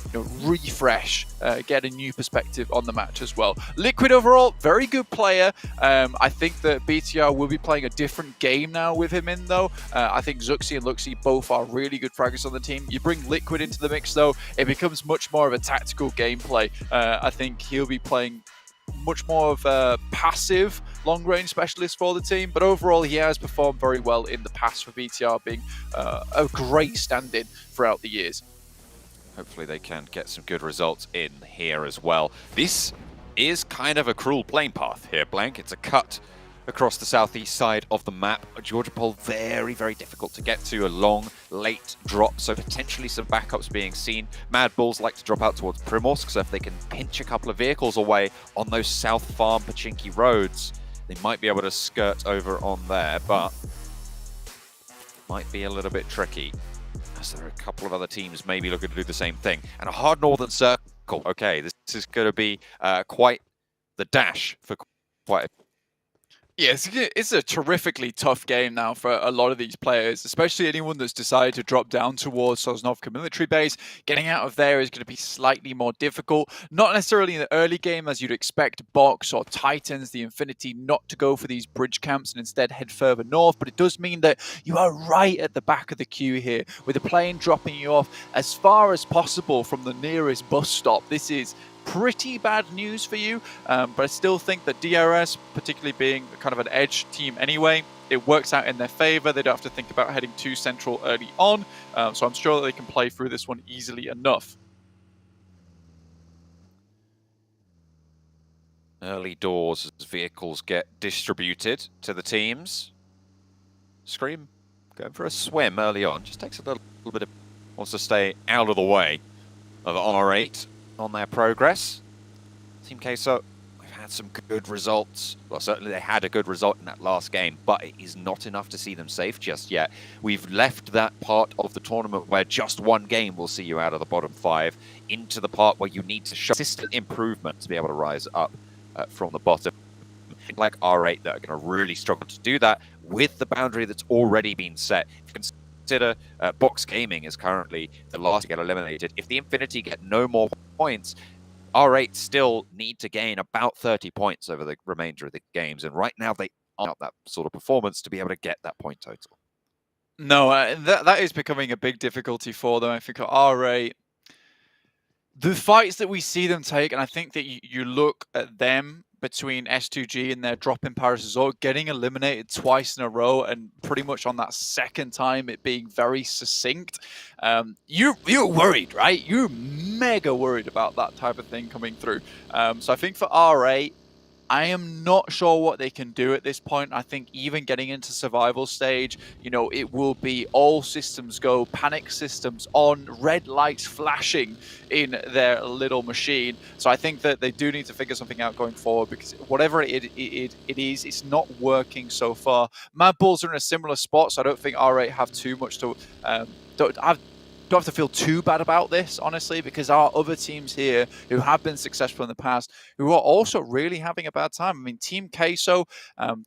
Speaker 14: refresh, get a new perspective on the match as well. Liquid overall, very good player. I think that BTR will be playing a different game now with him in though. I think Zuxi and Luxy both are really good fraggers on the team. You bring Liquid into the mix though, it becomes much more of a tactical gameplay. I think he'll be playing much more of a passive long-range specialist for the team, but overall he has performed very well in the past for BTR, being a great stand-in throughout the years.
Speaker 13: Hopefully they can get some good results in here as well. This is kind of a cruel playing path here, Blank. It's a cut across the southeast side of the map. Georgia Pole very, very difficult to get to. A long, late drop, so potentially some backups being seen. Mad Bulls like to drop out towards Primorsk, so if they can pinch a couple of vehicles away on those South Farm Pachinki roads, they might be able to skirt over on there, but might be a little bit tricky, as there are a couple of other teams maybe looking to do the same thing. And a hard northern circle. Okay, this is going to be quite the dash for quite a...
Speaker 14: Yeah, it's a terrifically tough game now for a lot of these players, especially anyone that's decided to drop down towards Sosnovka military base. Getting out of there is going to be slightly more difficult. Not necessarily in the early game, as you'd expect Box or Titans, the Infinity, not to go for these bridge camps and instead head further north, but it does mean that you are right at the back of the queue here, with the plane dropping you off as far as possible from the nearest bus stop. This is pretty bad news for you, but I still think that DRS, particularly being kind of an edge team anyway, it works out in their favor. They don't have to think about heading too central early on, so I'm sure that they can play through this one easily enough.
Speaker 13: Early doors as vehicles get distributed to the teams. Scream going for a swim early on, just takes a little bit of, wants to stay out of the way of R8 on their progress. Team Queso, we've had some good results. Well, certainly they had a good result in that last game, but it is not enough to see them safe just yet. We've left that part of the tournament where just one game will see you out of the bottom 5 into the part where you need to show consistent improvement to be able to rise up from the bottom. Like R8 that are going to really struggle to do that with the boundary that's already been set. If you consider Box Gaming is currently the last to get eliminated. If the Infinity get no more points, R8 still need to gain about 30 points over the remainder of the games, and right now they aren't that sort of performance to be able to get that point total.
Speaker 14: No, that is becoming a big difficulty for them. I think R8, the fights that we see them take, and I think that you look at them between S2G and their drop in Paris Resort, getting eliminated twice in a row, and pretty much on that second time it being very succinct. You're worried, right? You're mega worried about that type of thing coming through. So I think for R8, I am not sure what they can do at this point. I think even getting into survival stage, you know, it will be all systems go, panic systems on, red lights flashing in their little machine. So I think that they do need to figure something out going forward, because whatever it is, it's not working so far. Mad Bulls are in a similar spot, so I don't think R8 have too much to... Don't have to feel too bad about this, honestly, because our other teams here who have been successful in the past, who are also really having a bad time. I mean, Team Queso,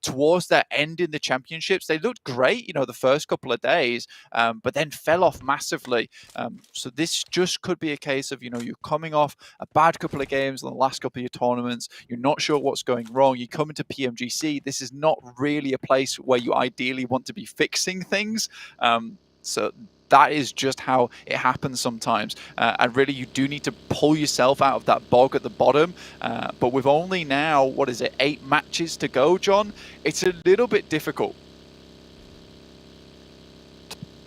Speaker 14: towards their end in the championships, they looked great, you know, the first couple of days, but then fell off massively. So this just could be a case of, you know, you're coming off a bad couple of games in the last couple of your tournaments. You're not sure what's going wrong. You come into PMGC. This is not really a place where you ideally want to be fixing things. So that is just how it happens sometimes. And really, you do need to pull yourself out of that bog at the bottom. But with only now, 8 matches to go, John, it's a little bit difficult.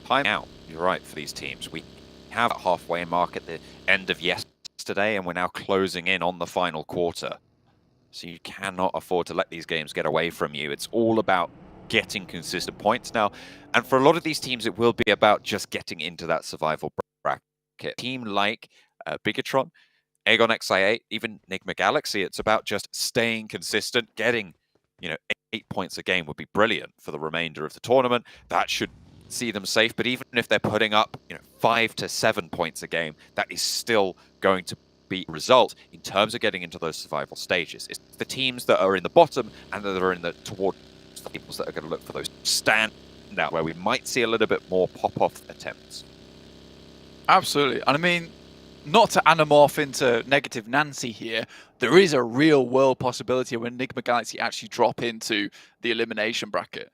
Speaker 13: Time out, you're right, for these teams. We have a halfway mark at the end of yesterday, and we're now closing in on the final quarter. So you cannot afford to let these games get away from you. It's all about getting consistent points now, and for a lot of these teams it will be about just getting into that survival bracket. A team like Bigatron, Egg on XI8, even Enigma Galaxy, it's about just staying consistent, getting, 8 points a game would be brilliant for the remainder of the tournament. That should see them safe, but even if they're putting up, 5 to 7 points a game, that is still going to be a result in terms of getting into those survival stages. It's the teams that are in the bottom and that are in the towards the teams that are going to look for those stand out where we might see a little bit more pop-off attempts.
Speaker 14: Absolutely. And I mean, not to anamorph into negative Nancy here, there is a real world possibility when Enigma Galaxy actually drop into the elimination bracket.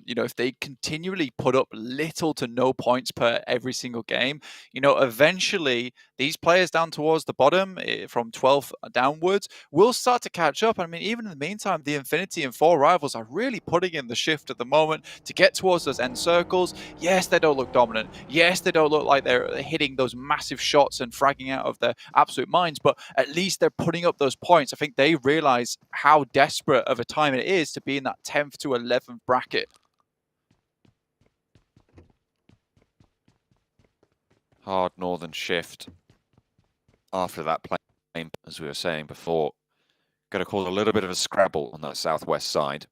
Speaker 14: If they continually put up little to no points per every single game, eventually these players down towards the bottom from 12 downwards will start to catch up. I mean, even in the meantime, the Infinity and 4 rivals are really putting in the shift at the moment to get towards those end circles. Yes, they don't look dominant. Yes, they don't look like they're hitting those massive shots and fragging out of their absolute minds, but at least they're putting up those points. I think they realize how desperate of a time it is to be in that 10th to 11th bracket.
Speaker 13: Hard northern shift after that plane, as we were saying before. Going to cause a little bit of a scrabble on that southwest side.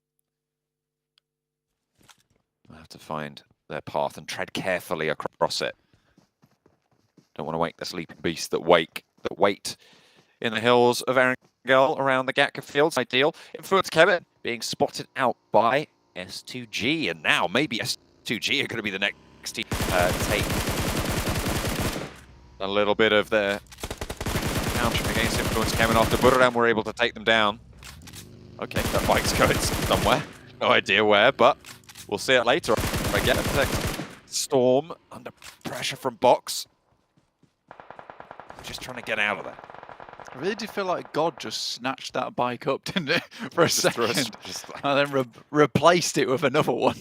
Speaker 13: We'll have to find their path and tread carefully across it. Don't want to wake the sleeping beasts that wait in the hills of Erangel around the Gatka fields. Ideal. Influence Kevin being spotted out by S2G, and now maybe S2G are going to be the next team take a little bit of their countering against Influence Kevin after Buradam were able to take them down. Okay, that bike's going somewhere. No idea where, but we'll see it later. I get it. Storm under pressure from Box. Just trying to get out of there.
Speaker 14: I really did feel like God just snatched that bike up, didn't it, for a second, and then replaced it with another one.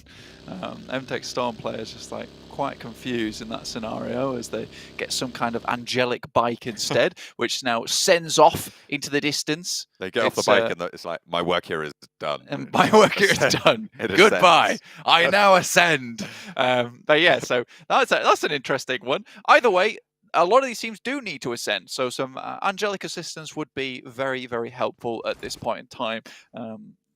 Speaker 14: MTech Storm players just like quite confused in that scenario as they get some kind of angelic bike instead, which now sends off into the distance.
Speaker 13: They get off the bike and it's like, my work here is done.
Speaker 14: And my work here is done. Goodbye. I now ascend. But yeah, so that's an interesting one. Either way, a lot of these teams do need to ascend, so some angelic assistance would be very, very helpful at this point in time.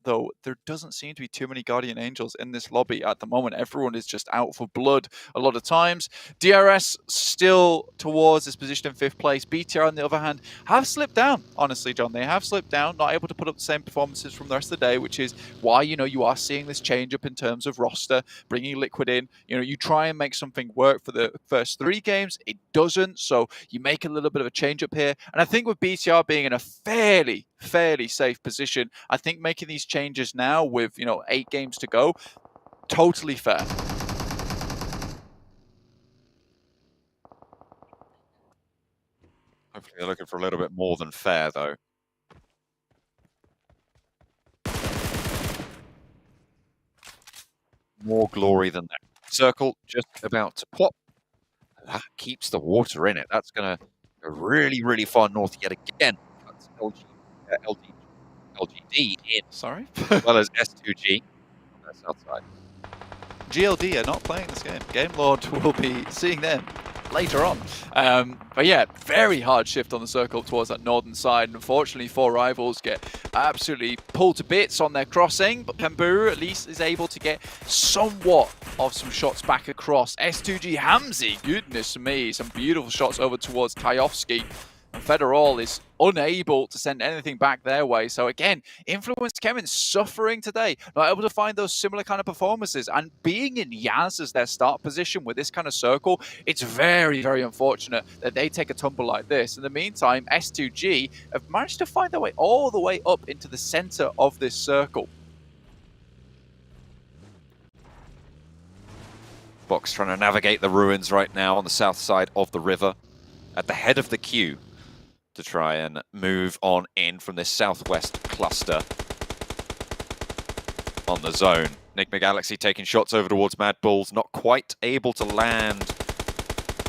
Speaker 14: Though there doesn't seem to be too many Guardian Angels in this lobby at the moment. Everyone is just out for blood a lot of times. DRS still towards this position in 5th place. BTR, on the other hand, have slipped down, honestly, John. They have slipped down, not able to put up the same performances from the rest of the day, which is why, you are seeing this change up in terms of roster, bringing Liquid in. You try and make something work for the first 3 games. It doesn't, so you make a little bit of a change up here. And I think with BTR being in a fairly safe position, I think making these changes now with 8 games to go, totally fair.
Speaker 13: Hopefully they're looking for a little bit more than fair, though. More glory than that. Circle just about to pop. That keeps the water in it. That's going to go really, really far north yet again. That's LGD in.
Speaker 14: Sorry?
Speaker 13: As well as S2G on the south side.
Speaker 14: GLD are not playing this game. Game Lord will be seeing them later on. But yeah, very hard shift on the circle towards that northern side. Unfortunately, 4 rivals get absolutely pulled to bits on their crossing, but Pemburu at least is able to get somewhat of some shots back across. S2G Hamzy, goodness me, some beautiful shots over towards Tajovsky. And Federal is unable to send anything back their way. So again, Influence Kevin suffering today, not able to find those similar kind of performances. And being in Yaz as their start position with this kind of circle, it's very, very unfortunate that they take a tumble like this. In the meantime, S2G have managed to find their way all the way up into the center of this circle.
Speaker 13: Box trying to navigate the ruins right now on the south side of the river at the head of the queue to try and move on in from this southwest cluster on the zone. Enigma Galaxy taking shots over towards Mad Bulls, not quite able to land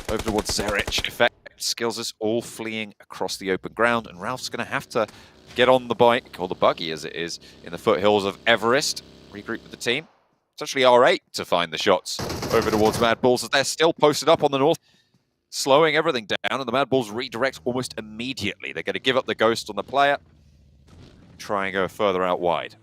Speaker 13: over towards Zerich. Effect skills us all fleeing across the open ground, and Ralph's going to have to get on the bike, or the buggy as it is, in the foothills of Everest, regroup with the team. It's actually R8 to find the shots over towards Mad Bulls as they're still posted up on the north. slowing everything down, and the Mad Bulls redirect almost immediately. They're going to give up the Ghost on the player, try and go further out wide.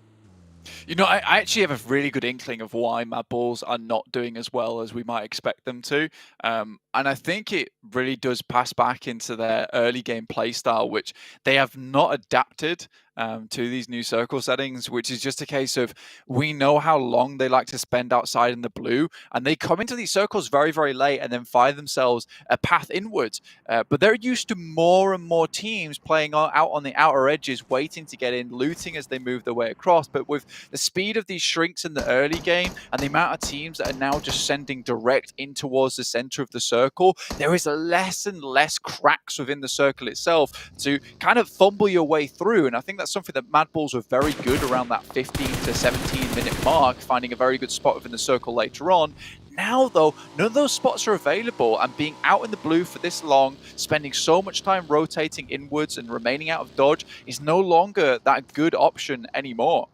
Speaker 14: You know, I actually have a really good inkling of why Mad Bulls are not doing as well as we might expect them to. And I think it really does pass back into their early game playstyle, which they have not adapted to these new circle settings, which is just a case of we know how long they like to spend outside in the blue, and they come into these circles very, very late and then find themselves a path inwards. But they're used to more and more teams playing out on the outer edges, waiting to get in, looting as they move their way across. But with the speed of these shrinks in the early game and the amount of teams that are now just sending direct in towards the center of the circle, there is less and less cracks within the circle itself to kind of fumble your way through. And I think that's something that Mad Bulls were very good around that 15 to 17 minute mark, finding a very good spot within the circle later on. Now, though, none of those spots are available, and being out in the blue for this long, spending so much time rotating inwards and remaining out of dodge is no longer that good option anymore.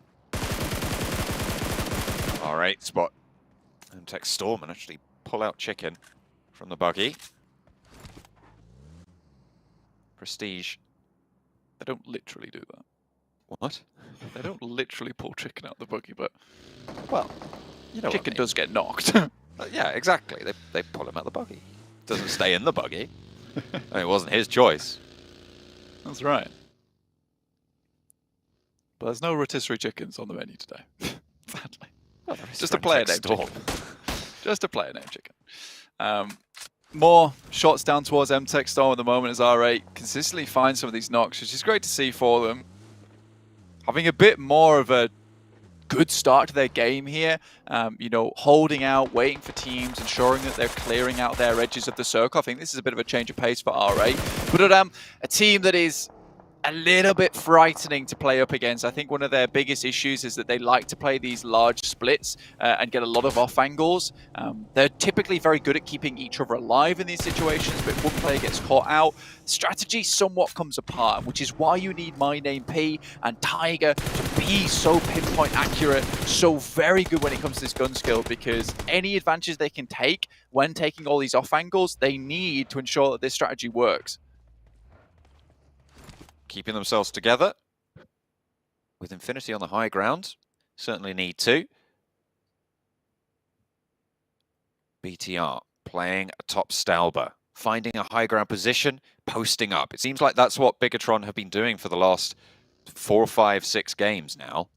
Speaker 13: All right, spot. And take Storm and actually pull out Chicken from the buggy. Prestige.
Speaker 14: They don't literally do that.
Speaker 13: What?
Speaker 14: They don't literally pull Chicken out the buggy, but
Speaker 13: well, you know
Speaker 14: Chicken does get knocked.
Speaker 13: Yeah, exactly. They pull him out the buggy. Doesn't stay in the buggy. I mean, it wasn't his choice.
Speaker 14: That's right. But there's no rotisserie chickens on the menu today. Sadly.
Speaker 13: Well,
Speaker 14: just a player name chicken. Just a player name chicken. More shots down towards MTech Storm at the moment as R8 consistently finds some of these knocks, which is great to see for them. Having a bit more of a good start to their game here, you know, holding out, waiting for teams, ensuring that they're clearing out their edges of the circle. I think this is a bit of a change of pace for R8. But a team that is a little bit frightening to play up against. I think one of their biggest issues is that they like to play these large splits and get a lot of off angles. They're typically very good at keeping each other alive in these situations, but if one player gets caught out, strategy somewhat comes apart, which is why you need My Name P and Tiger to be so pinpoint accurate, so very good when it comes to this gun skill, because any advantages they can take when taking all these off angles, they need to ensure that this strategy works.
Speaker 13: Keeping themselves together with Infinity on the high ground. Certainly need to. BTR playing a top Stalber, finding a high ground position, posting up. It seems like that's what Bigatron have been doing for the last 4, 5, 6 games now.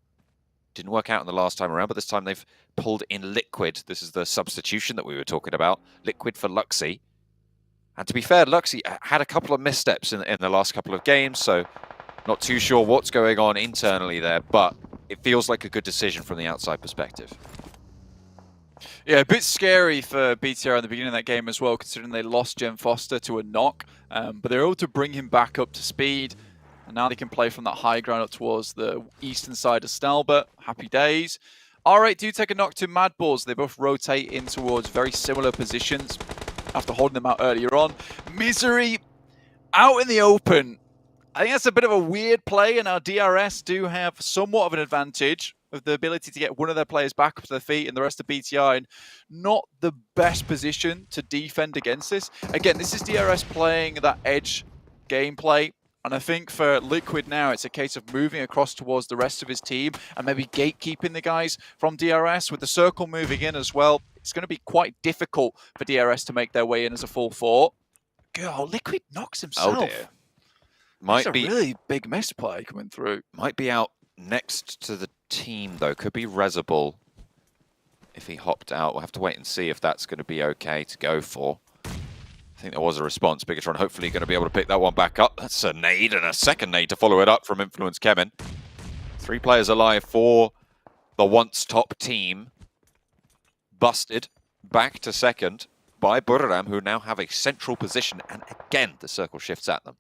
Speaker 13: Didn't work out in the last time around, but this time they've pulled in Liquid. This is the substitution that we were talking about. Liquid for Luxy. And to be fair, Luxy had a couple of missteps in the last couple of games, so not too sure what's going on internally there, but it feels like a good decision from the outside perspective.
Speaker 14: Yeah, a bit scary for BTR at the beginning of that game as well, considering they lost Jen Foster to a knock, but they're able to bring him back up to speed, and now they can play from that high ground up towards the eastern side of Stalbert. Happy days. R8 do take a knock to Mad Bulls. They both rotate in towards very similar positions after holding them out earlier on. Misery out in the open. I think that's a bit of a weird play, and our DRS do have somewhat of an advantage of the ability to get one of their players back up to their feet and the rest of BTR in not the best position to defend against this. Again, this is DRS playing that edge gameplay, and I think for Liquid now, it's a case of moving across towards the rest of his team and maybe gatekeeping the guys from DRS. With the circle moving in as well, it's going to be quite difficult for DRS to make their way in as a full 4. God, Liquid knocks himself.
Speaker 13: Oh dear. Might be
Speaker 14: a really big misplay coming through.
Speaker 13: Might be out next to the team, though. Could be Rezable if he hopped out. We'll have to wait and see if that's going to be okay to go for. I think there was a response. Bigatron hopefully going to be able to pick that one back up. That's a nade and a second nade to follow it up from Influence Kemen. 3 players alive for the once top team. Busted back to second by Buriram, who now have a central position. And again, the circle shifts at them.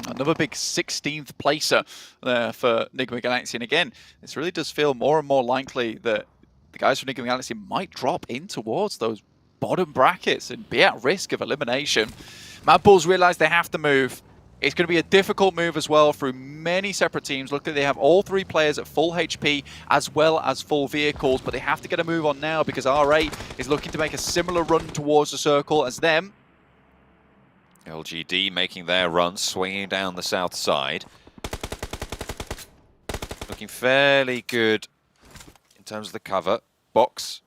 Speaker 14: Another big 16th placer there for Nigma Galaxy. And again, this really does feel more and more likely that the guys from Nigma Galaxy might drop in towards those bottom brackets and be at risk of elimination. Mad Bulls realize they have to move. It's going to be a difficult move as well through many separate teams. Look, they have all 3 players at full HP as well as full vehicles, but they have to get a move on now because R8 is looking to make a similar run towards the circle as them.
Speaker 13: LGD making their run, swinging down the south side. Looking fairly good in terms of the cover. Box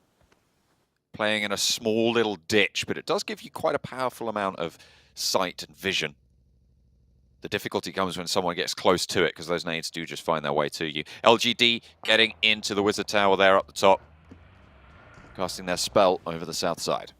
Speaker 13: playing in a small little ditch, but it does give you quite a powerful amount of sight and vision. The difficulty comes when someone gets close to it, because those nades do just find their way to you. LGD getting into the Wizard Tower there up the top, casting their spell over the south side.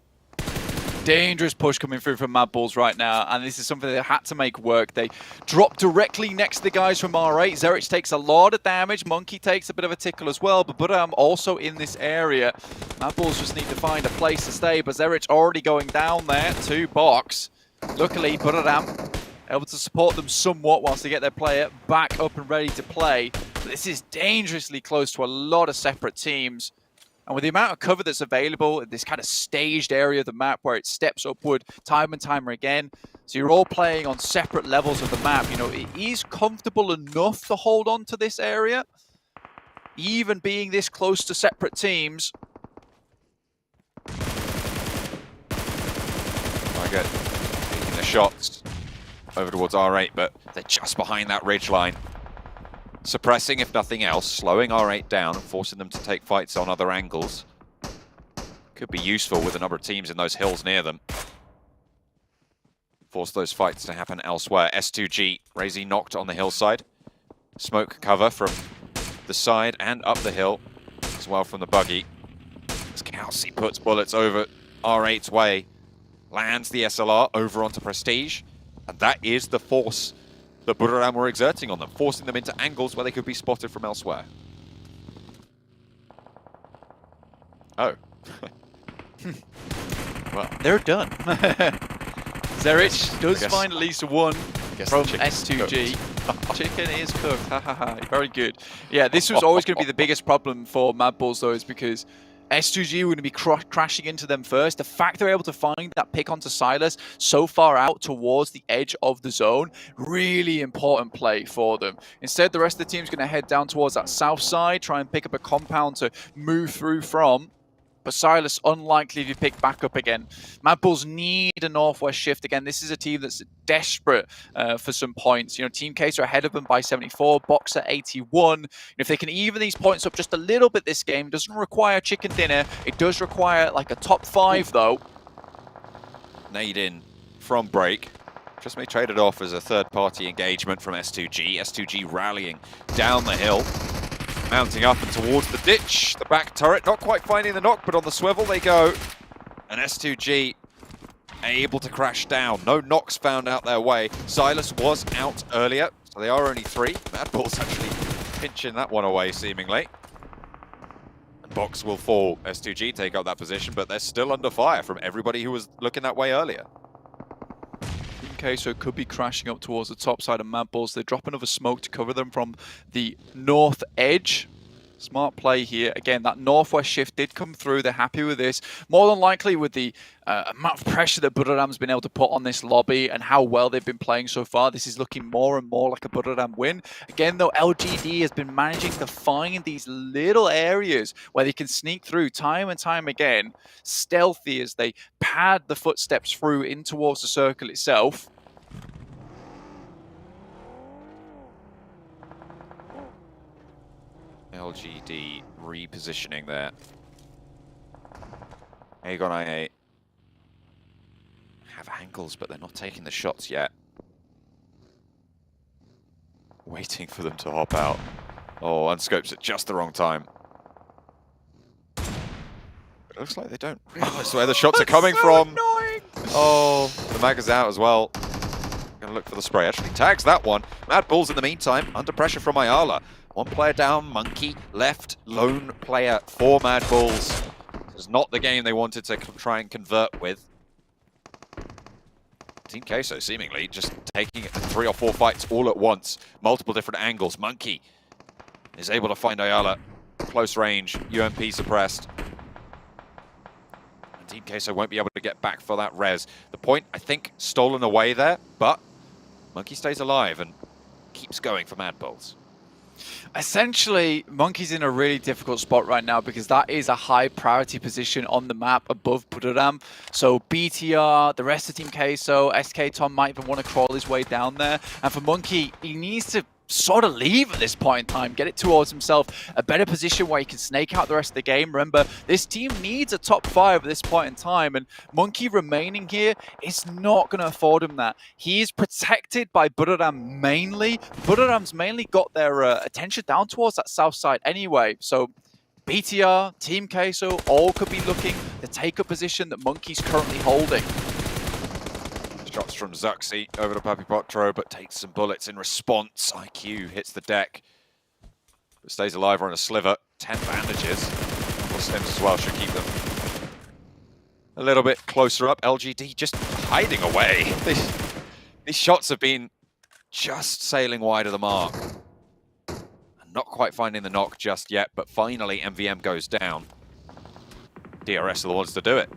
Speaker 14: Dangerous push coming through from Mad Balls right now, and this is something they had to make work. They drop directly next to the guys from R8. Zerich takes a lot of damage. Monkey takes a bit of a tickle as well, but Buram also in this area. Mad Balls just need to find a place to stay, but Zerich already going down there to box. Luckily, Buram able to support them somewhat whilst they get their player back up and ready to play. But this is dangerously close to a lot of separate teams. And with the amount of cover that's available in this kind of staged area of the map where it steps upward time and time again, so you're all playing on separate levels of the map, you know, it is comfortable enough to hold on to this area, even being this close to separate teams.
Speaker 13: I get taking the shots over towards R8, but they're just behind that ridge line. Suppressing, if nothing else, slowing R8 down and forcing them to take fights on other angles. Could be useful with a number of teams in those hills near them. Force those fights to happen elsewhere. S2G, Razy knocked on the hillside. Smoke cover from the side and up the hill, as well from the buggy. As Kelsey puts bullets over R8's way, lands the SLR over onto Prestige, and that is the force that Buram were exerting on them, forcing them into angles where they could be spotted from elsewhere. Oh.
Speaker 14: Well, they're done. Zerich does find at least one from S2G. Chicken is cooked. Ha ha ha. Very good. Yeah, this was always going to be the biggest problem for Mad Balls, though, is because S2G were going to be crashing into them first. The fact they're able to find that pick onto Silas so far out towards the edge of the zone, really important play for them. Instead, the rest of the team's going to head down towards that south side, try and pick up a compound to move through from. But Silas, unlikely to be picked back up again. Mad Bulls need a northwest shift again. This is a team that's desperate for some points. You know, Team Case are ahead of them by 74, Boxer 81. And if they can even these points up just a little bit this game, it doesn't require chicken dinner. It does require like a top 5 though.
Speaker 13: Nade in from break. Just may trade it off as a third-party engagement from S2G. S2G rallying down the hill. Mounting up and towards the ditch. The back turret not quite finding the knock, but on the swivel they go. And S2G able to crash down. No knocks found out their way. Silas was out earlier, so they are only 3. Mad Bull's actually pinching that one away, seemingly. And Box will fall. S2G take up that position, but they're still under fire from everybody who was looking that way earlier.
Speaker 14: So could be crashing up towards the top side of Mad Balls. They drop another smoke to cover them from the north edge. Smart play here. Again, that northwest shift did come through. They're happy with this. More than likely with the amount of pressure that Budoram's been able to put on this lobby and how well they've been playing so far, this is looking more and more like a Budoram win. Again, though, LGD has been managing to find these little areas where they can sneak through time and time again, stealthy as they pad the footsteps through in towards the circle itself.
Speaker 13: LGD repositioning there. Aegon IA have angles, but they're not taking the shots yet. Waiting for them to hop out. Oh, unscopes at just the wrong time. But it looks like they don't realize where the shots are coming from.
Speaker 14: Annoying.
Speaker 13: Oh, the mag is out as well. Gonna look for the spray. Actually tags that one. Mad Bulls in the meantime, under pressure from Ayala. One player down, Monkey left, lone player for Mad Bulls. This is not the game they wanted to try and convert with. Team Queso seemingly just taking 3 or 4 fights all at once, multiple different angles. Monkey is able to find Ayala, close range, UMP suppressed. And Team Queso won't be able to get back for that res. The point, I think, stolen away there, but Monkey stays alive and keeps going for Mad Bulls.
Speaker 14: Essentially, Monkey's in a really difficult spot right now because that is a high priority position on the map above Budoram. So BTR, the rest of Team Queso, SK Tom might even want to crawl his way down there. And for Monkey, he needs to sort of leave at this point in time, get it towards himself, a better position where he can snake out the rest of the game. Remember, this team needs a top 5 at this point in time, and Monkey remaining here is not going to afford him that. He is protected by Budoram mainly. Budoram's mainly got their attention down towards that south side anyway, so BTR, Team Queso, all could be looking to take a position that Monkey's currently holding.
Speaker 13: Shots from Zuxi over to Papi Potro, but takes some bullets in response. IQ hits the deck, but stays alive on a sliver. 10 bandages. Slims as well should keep them a little bit closer up. LGD just hiding away. These shots have been just sailing wide of the mark. And not quite finding the knock just yet, but finally MVM goes down. DRS are the ones to do it.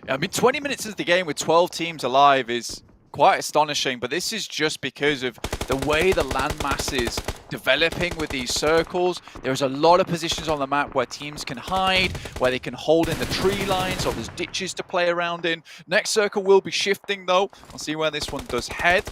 Speaker 14: I mean, 20 minutes into the game with 12 teams alive is quite astonishing, but this is just because of the way the landmass is developing with these circles. There's a lot of positions on the map where teams can hide, where they can hold in the tree lines, or there's ditches to play around in. Next circle will be shifting though. We'll see where this one does head.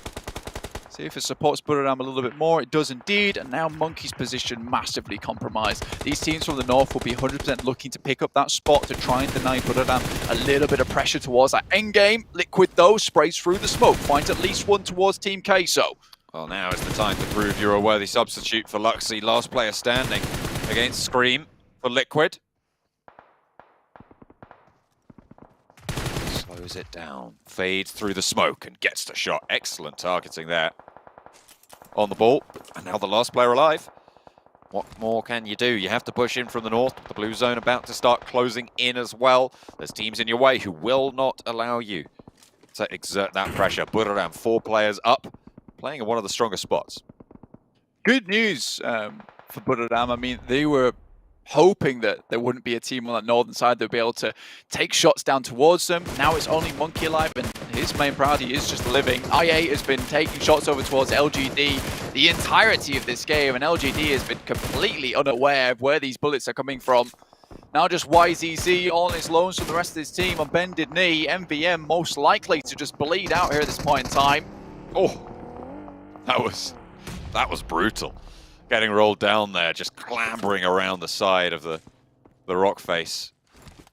Speaker 14: See if it supports Budoram a little bit more. It does indeed, and now Monkey's position massively compromised. These teams from the north will be 100% looking to pick up that spot to try and deny Budoram a little bit of pressure towards that endgame. Liquid though sprays through the smoke, finds at least one towards Team Queso.
Speaker 13: Well, now is the time to prove you're a worthy substitute for Luxy. Last player standing against Scream for Liquid. Slows it down, fades through the smoke and gets the shot. Excellent targeting there on the ball. And now the last player alive. What more can you do? You have to push in from the north. The blue zone about to start closing in as well. There's teams in your way who will not allow you to exert that pressure. Budoram, 4 players up, playing in one of the strongest spots.
Speaker 14: Good news for Budoram. I mean, they were hoping that there wouldn't be a team on that northern side that would be able to take shots down towards them. Now it's only Monkey alive, and his main priority is just living. IA has been taking shots over towards LGD the entirety of this game, and LGD has been completely unaware of where these bullets are coming from. Now just YZZ on his loans from the rest of his team on bended knee. MVM most likely to just bleed out here at this point in time.
Speaker 13: Oh, that was brutal. Getting rolled down there, just clambering around the side of the rock face.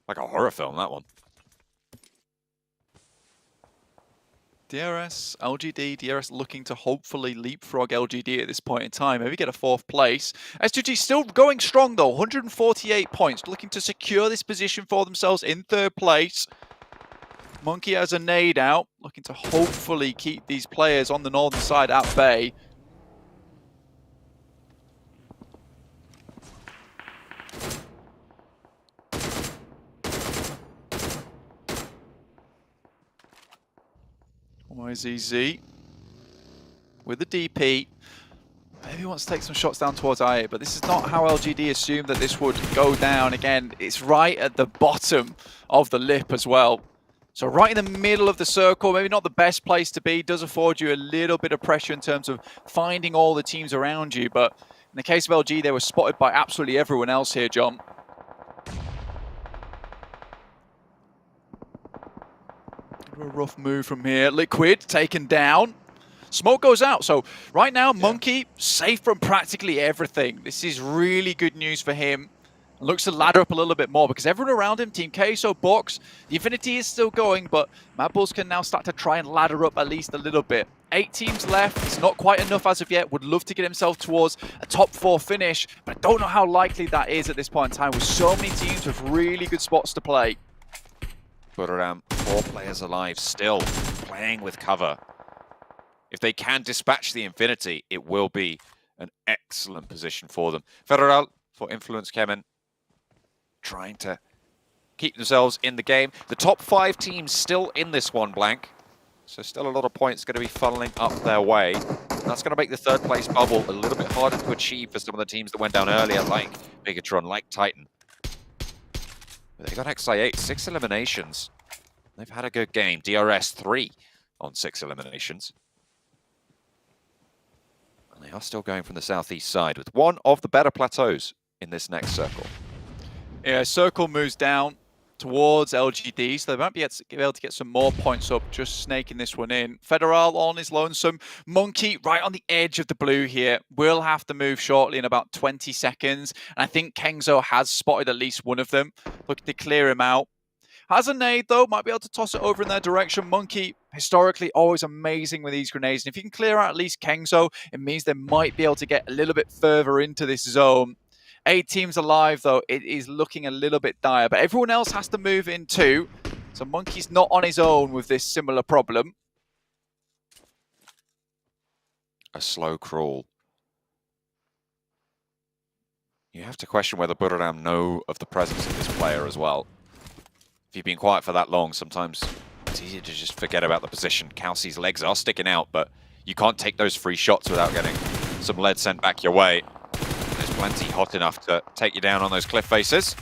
Speaker 13: Like a horror film, that one.
Speaker 14: DRS, LGD, DRS looking to hopefully leapfrog LGD at this point in time. Maybe get a 4th place. S2G still going strong though, 148 points, looking to secure this position for themselves in 3rd place. Monkey has a nade out, looking to hopefully keep these players on the northern side at bay. YZZ with the DP. Maybe he wants to take some shots down towards IA, but this is not how LGD assumed that this would go down. Again, it's right at the bottom of the lip as well. So right in the middle of the circle, maybe not the best place to be, does afford you a little bit of pressure in terms of finding all the teams around you. But in the case of LG, they were spotted by absolutely everyone else here, John. A rough move from here. Liquid taken down. Smoke goes out. So right now, Monkey safe from practically everything. This is really good news for him. Looks to ladder up a little bit more because everyone around him, Team Queso, Box, the Infinity is still going, but Mad Bulls can now start to try and ladder up at least a little bit. 8 teams left. It's not quite enough as of yet. Would love to get himself towards a top 4 finish, but I don't know how likely that is at this point in time with so many teams with really good spots to play.
Speaker 13: Budoram, 4 players alive still, playing with cover. If they can dispatch the Infinity, it will be an excellent position for them. Federal for Influence Kemen, trying to keep themselves in the game. The top 5 teams still in this one, Blank. So still a lot of points going to be funneling up their way. That's going to make the 3rd place bubble a little bit harder to achieve for some of the teams that went down earlier, like Bigatron, like Titan. But they got XI8, 6 eliminations. They've had a good game. DRS 3 on 6 eliminations. And They are still going from the southeast side with one of the better plateaus in this next circle.
Speaker 14: Yeah, circle moves down towards LGD, so they might be able to get some more points up, just snaking this one in. Federal on his lonesome. Monkey right on the edge of the blue here. Will have to move shortly in about 20 seconds. And I think Kengzo has spotted at least one of them, looking to clear him out. Has a nade though, might be able to toss it over in their direction. Monkey, historically, always amazing with these grenades. And if you can clear out at least Kengzo, it means they might be able to get a little bit further into this zone. 8 teams alive though, it is looking a little bit dire, but everyone else has to move in too. So Monkey's not on his own with this similar problem.
Speaker 13: A slow crawl. You have to question whether Buriram know of the presence of this player as well. If you've been quiet for that long, sometimes it's easy to just forget about the position. Kelsey's legs are sticking out, but you can't take those free shots without getting some lead sent back your way. There's plenty hot enough to take you down on those cliff faces.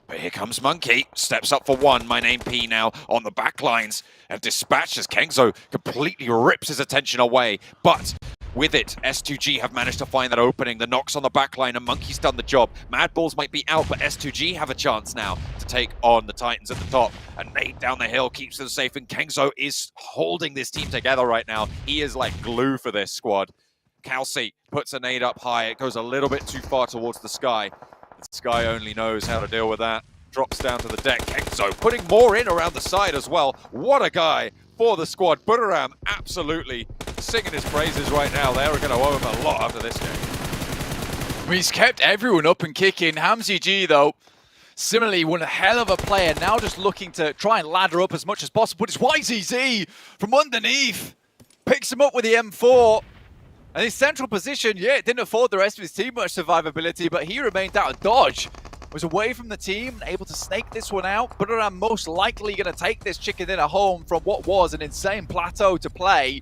Speaker 13: But here comes Monkey, steps up for one. My name P now on the back lines and dispatched as Kengzo completely rips his attention away. But with it, S2G have managed to find that opening. The knocks on the back line and Monkey's done the job. Mad Balls might be out, but S2G have a chance now to take on the Titans at the top. And nade down the hill keeps them safe, and Kengzo is holding this team together right now. He is like glue for this squad. Kelsey puts a nade up high. It goes a little bit too far towards the Sky. The Sky only knows how to deal with that. Drops down to the deck. Kengzo putting more in around the side as well. What a guy for the squad. Buriram absolutely singing his praises right now. They are going to owe him a lot after this game.
Speaker 14: He's kept everyone up and kicking. Hamzy G, though, similarly, one hell of a player. Now just looking to try and ladder up as much as possible. But it's YZZ from underneath. Picks him up with the M4. And his central position, yeah, it didn't afford the rest of his team much survivability, but he remained out of dodge. Was away from the team, able to snake this one out. But I'm most likely going to take this chicken dinner home from what was an insane plateau to play.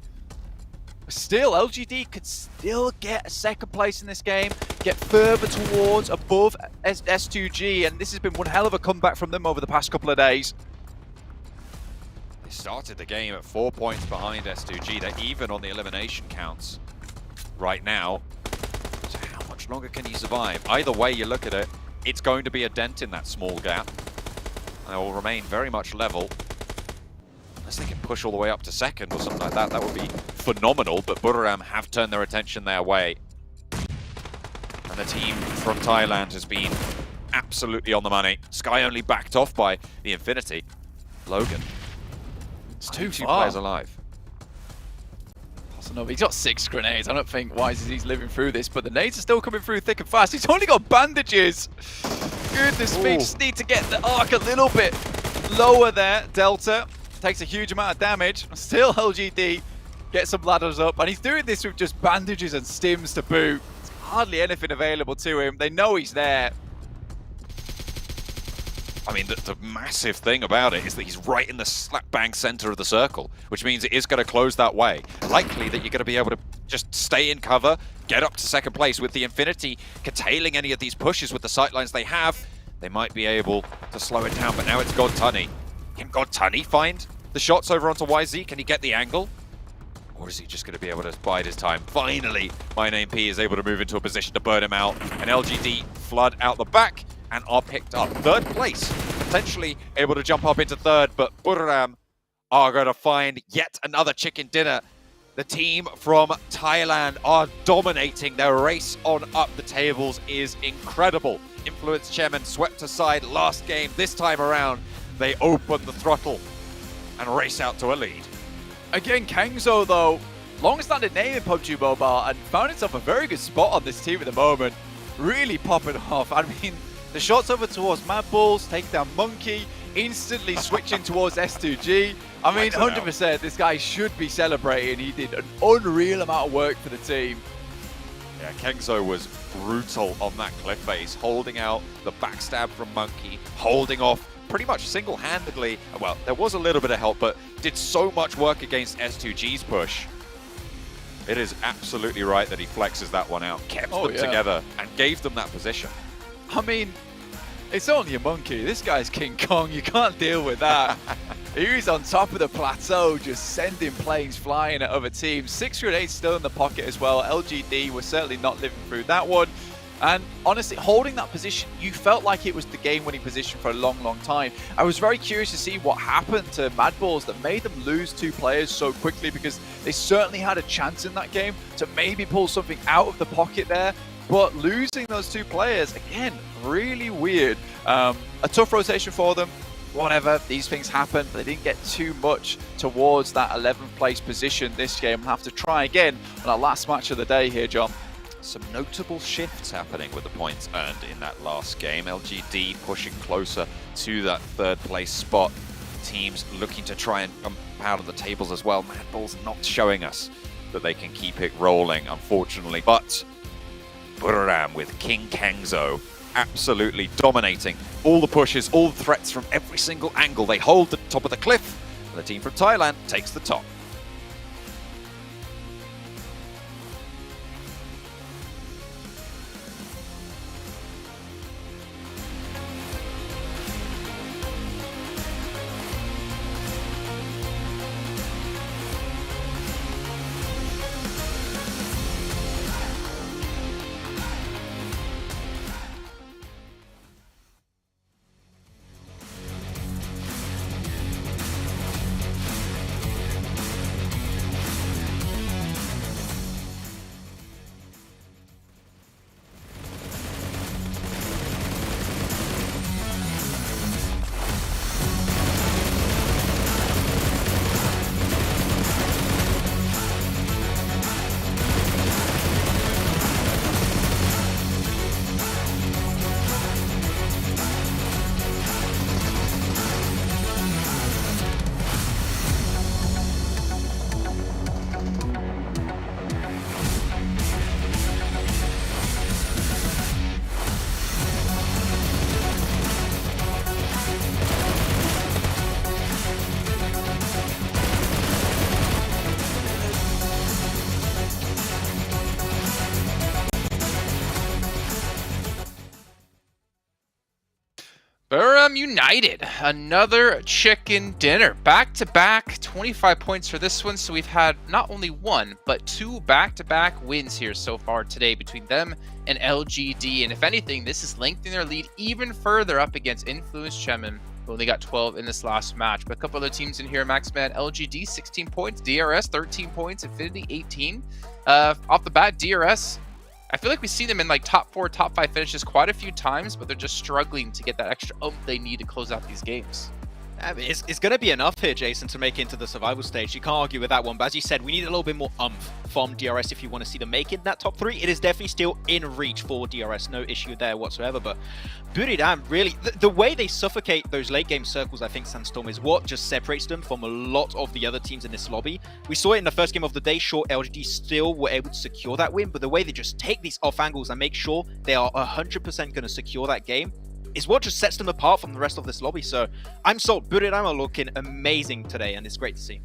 Speaker 14: Still, LGD could still get a second place in this game, get further towards above S2G, and this has been one hell of a comeback from them over the past couple of days.
Speaker 13: They started the game at 4 points behind S2G. They're even on the elimination counts right now. So how much longer can he survive? Either way you look at it, it's going to be a dent in that small gap. And it will remain very much level. Unless they can push all the way up to second or something like that, that would be phenomenal. But Buriram have turned their attention their way. And the team from Thailand has been absolutely on the money. Sky only backed off by the Infinity. Logan.
Speaker 14: It's too
Speaker 13: two
Speaker 14: far.
Speaker 13: players alive.
Speaker 14: He's got 6 grenades. I don't think YZZ's living through this, but the nades are still coming through thick and fast. He's only got bandages. Goodness me, just need to get the arc a little bit lower there. Delta takes a huge amount of damage. Still LGD gets some ladders up, and he's doing this with just bandages and stims to boot. There's hardly anything available to him. They know he's there.
Speaker 13: I mean, the massive thing about it is that he's right in the slap bang center of the circle, which means it is going to close that way. Likely that you're going to be able to just stay in cover, get up to second place with the Infinity, curtailing any of these pushes with the sightlines they have. They might be able to slow it down, but now it's Godtunny. Can Godtunny find the shots over onto YZ? Can he get the angle? Or is he just going to be able to bide his time? Finally, My Name P is able to move into a position to burn him out. And LGD flood out the back and are picked up. Third place, potentially able to jump up into third, but Buriram are going to find yet another chicken dinner. The team from Thailand are dominating. Their race on up the tables is incredible. Influence Chairman swept aside last game. This time around, they open the throttle and race out to a lead.
Speaker 14: Again, Kengzo, though, long-standing name in PUBG Mobile, and found himself a very good spot on this team at the moment. Really popping off. I mean, the shots over towards Mad Balls, take down Monkey, instantly switching towards S2G. I mean, 100%, this guy should be celebrating. He did an unreal amount of work for the team.
Speaker 13: Yeah, Kengzo was brutal on that cliff face, holding out the backstab from Monkey, holding off pretty much single-handedly. Well, there was a little bit of help, but did so much work against S2G's push. It is absolutely right that he flexes that one out, kept them together, and gave them that position.
Speaker 14: I mean, it's only a Monkey. This guy's King Kong. You can't deal with that. He's on top of the plateau, just sending planes flying at other teams. 6 grenades still in the pocket as well. LGD was certainly not living through that one. And honestly, holding that position, you felt like it was the game-winning position for a long, long time. I was very curious to see what happened to Mad Balls that made them lose 2 players so quickly, because they certainly had a chance in that game to maybe pull something out of the pocket there. But losing those 2 players, again, really weird. A tough rotation for them. Whatever, these things happen, but they didn't get too much towards that 11th place position this game. We'll have to try again on our last match of the day here, John.
Speaker 13: Some notable shifts happening with the points earned in that last game. LGD pushing closer to that 3rd place spot. Teams looking to try and jump out of the tables as well. Mad Balls not showing us that they can keep it rolling, unfortunately. But Buriram with King Kangzo absolutely dominating all the pushes, all the threats from every single angle. They hold the top of the cliff, and the team from Thailand takes the top.
Speaker 11: Buriram United, another chicken dinner. Back-to-back, 25 points for this one. So we've had not only 1, but 2 back-to-back wins here so far today between them and LGD. And if anything, this is lengthening their lead even further up against Influence Chemin, who only got 12 in this last match. But a couple other teams in here, Maxman, LGD 16 points, DRS 13 points, Infinity 18. Off the bat, DRS, I feel like we've seen them in like top 4, top 5 finishes quite a few times, but they're just struggling to get that extra oomph they need to close out these games.
Speaker 6: I mean, it's going to be enough here, Jason, to make it into the survival stage. You can't argue with that one. But as you said, we need a little bit more umph from DRS if you want to see them make it in that top 3. It is definitely still in reach for DRS. No issue there whatsoever. But Buriram, really, the way they suffocate those late game circles, I think, Sandstorm, is what just separates them from a lot of the other teams in this lobby. We saw it in the first game of the day. Sure, LGD still were able to secure that win. But the way they just take these off angles and make sure they are 100% going to secure that game is what just sets them apart from the rest of this lobby. So I'm sold. Buriram are looking amazing today, and it's great to see.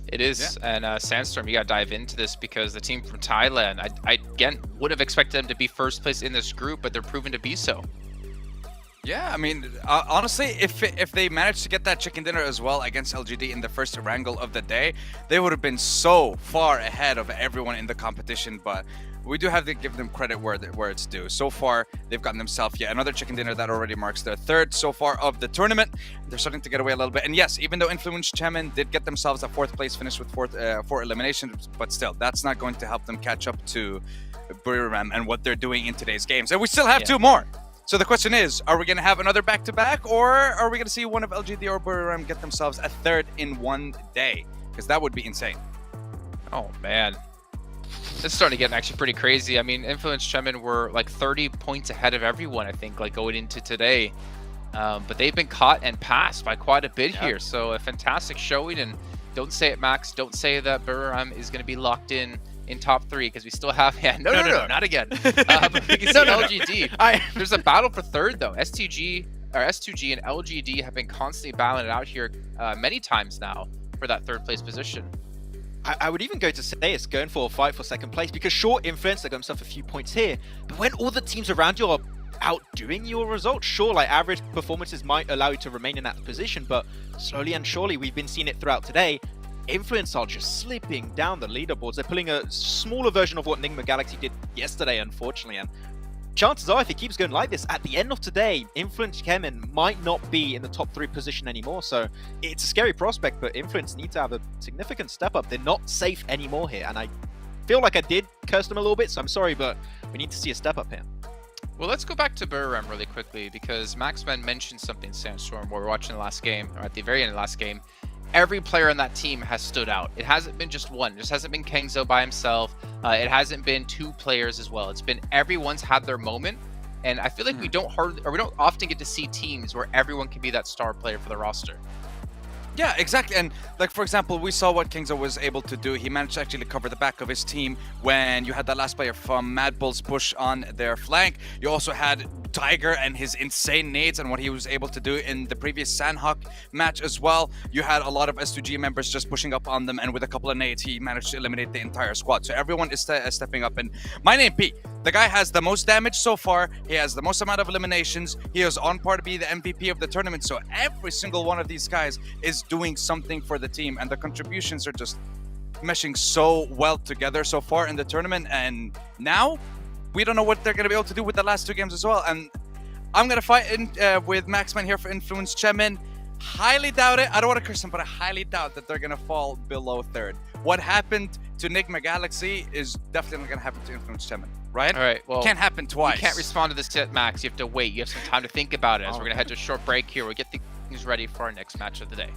Speaker 11: It is, yeah. And Sandstorm, you got to dive into this because the team from Thailand, I again would have expected them to be first place in this group, but they're proven to be so.
Speaker 12: Yeah, I mean, honestly, if they managed to get that chicken dinner as well against LGD in the first wrangle of the day, they would have been so far ahead of everyone in the competition. But we do have to give them credit where it's due. So far, they've gotten themselves yet another chicken dinner that already marks their 3rd so far of the tournament. They're starting to get away a little bit. And yes, even though Influence Chemin did get themselves a 4th place finish with 4 eliminations, but still, that's not going to help them catch up to Buriram and what they're doing in today's games. And we still have 2 more. So the question is, are we going to have another back-to-back, or are we going to see one of LGD or Buriram get themselves a 3rd in one day? Because that would be insane.
Speaker 11: Oh, man. It's starting to get actually pretty crazy. I mean, Influence Chemin were like 30 points ahead of everyone, I think, like going into today. But they've been caught and passed by quite a bit here. So a fantastic showing. And don't say it, Max. Don't say that Buriram is going to be locked in top 3 because we still have no, not again. But we can see LGD. There's a battle for 3rd though. S2G and LGD have been constantly battling it out here many times now for that 3rd place position.
Speaker 6: I would even go to say it's going for a fight for 2nd place because sure, Influence, they got themselves a few points here, but when all the teams around you are outdoing your results. Sure, like average performances might allow you to remain in that position, but slowly and surely, we've been seeing it throughout today. Influence are just slipping down the leaderboards. They're pulling a smaller version of what Enigma Galaxy did yesterday, unfortunately, and chances are, if it keeps going like this, at the end of today, Influence Kemen might not be in the top 3 position anymore. So it's a scary prospect, but Influence need to have a significant step up. They're not safe anymore here, and I feel like I did curse them a little bit, so I'm sorry, but we need to see a step up here.
Speaker 11: Well, let's go back to Buram really quickly, because Maxman mentioned something, Sandstorm, while we were watching the last game, or at the very end of the last game. Every player on that team has stood out. It hasn't been just one. It just hasn't been Kengzo by himself. It hasn't been 2 players as well. It's been everyone's had their moment. And I feel like we don't often get to see teams where everyone can be that star player for the roster.
Speaker 12: Yeah, exactly. And like, for example, we saw what Kingzo was able to do. He managed to actually cover the back of his team when you had that last player from Mad Bull's push on their flank. You also had Tiger and his insane nades and what he was able to do in the previous Sandhawk match as well. You had a lot of S2G members just pushing up on them, and with a couple of nades, he managed to eliminate the entire squad. So everyone is stepping up. And my name P, the guy has the most damage so far. He has the most amount of eliminations. He is on par to be the MVP of the tournament. So every single one of these guys is doing something for the team, and the contributions are just meshing so well together so far in the tournament. And now we don't know what they're going to be able to do with the last 2 games as well. And I'm going to fight with Maxman here for Influence Chemin. Highly doubt it. I don't want to curse them, but I highly doubt that they're going to fall below 3rd. What happened to Enigma Galaxy is definitely not going to happen to Influence Chemin, right?
Speaker 11: All right, well,
Speaker 12: it can't happen twice.
Speaker 11: You can't respond to this yet, Max. You have to wait. You have some time to think about it, as we're going to head to a short break here. We'll get things ready for our next match of the day.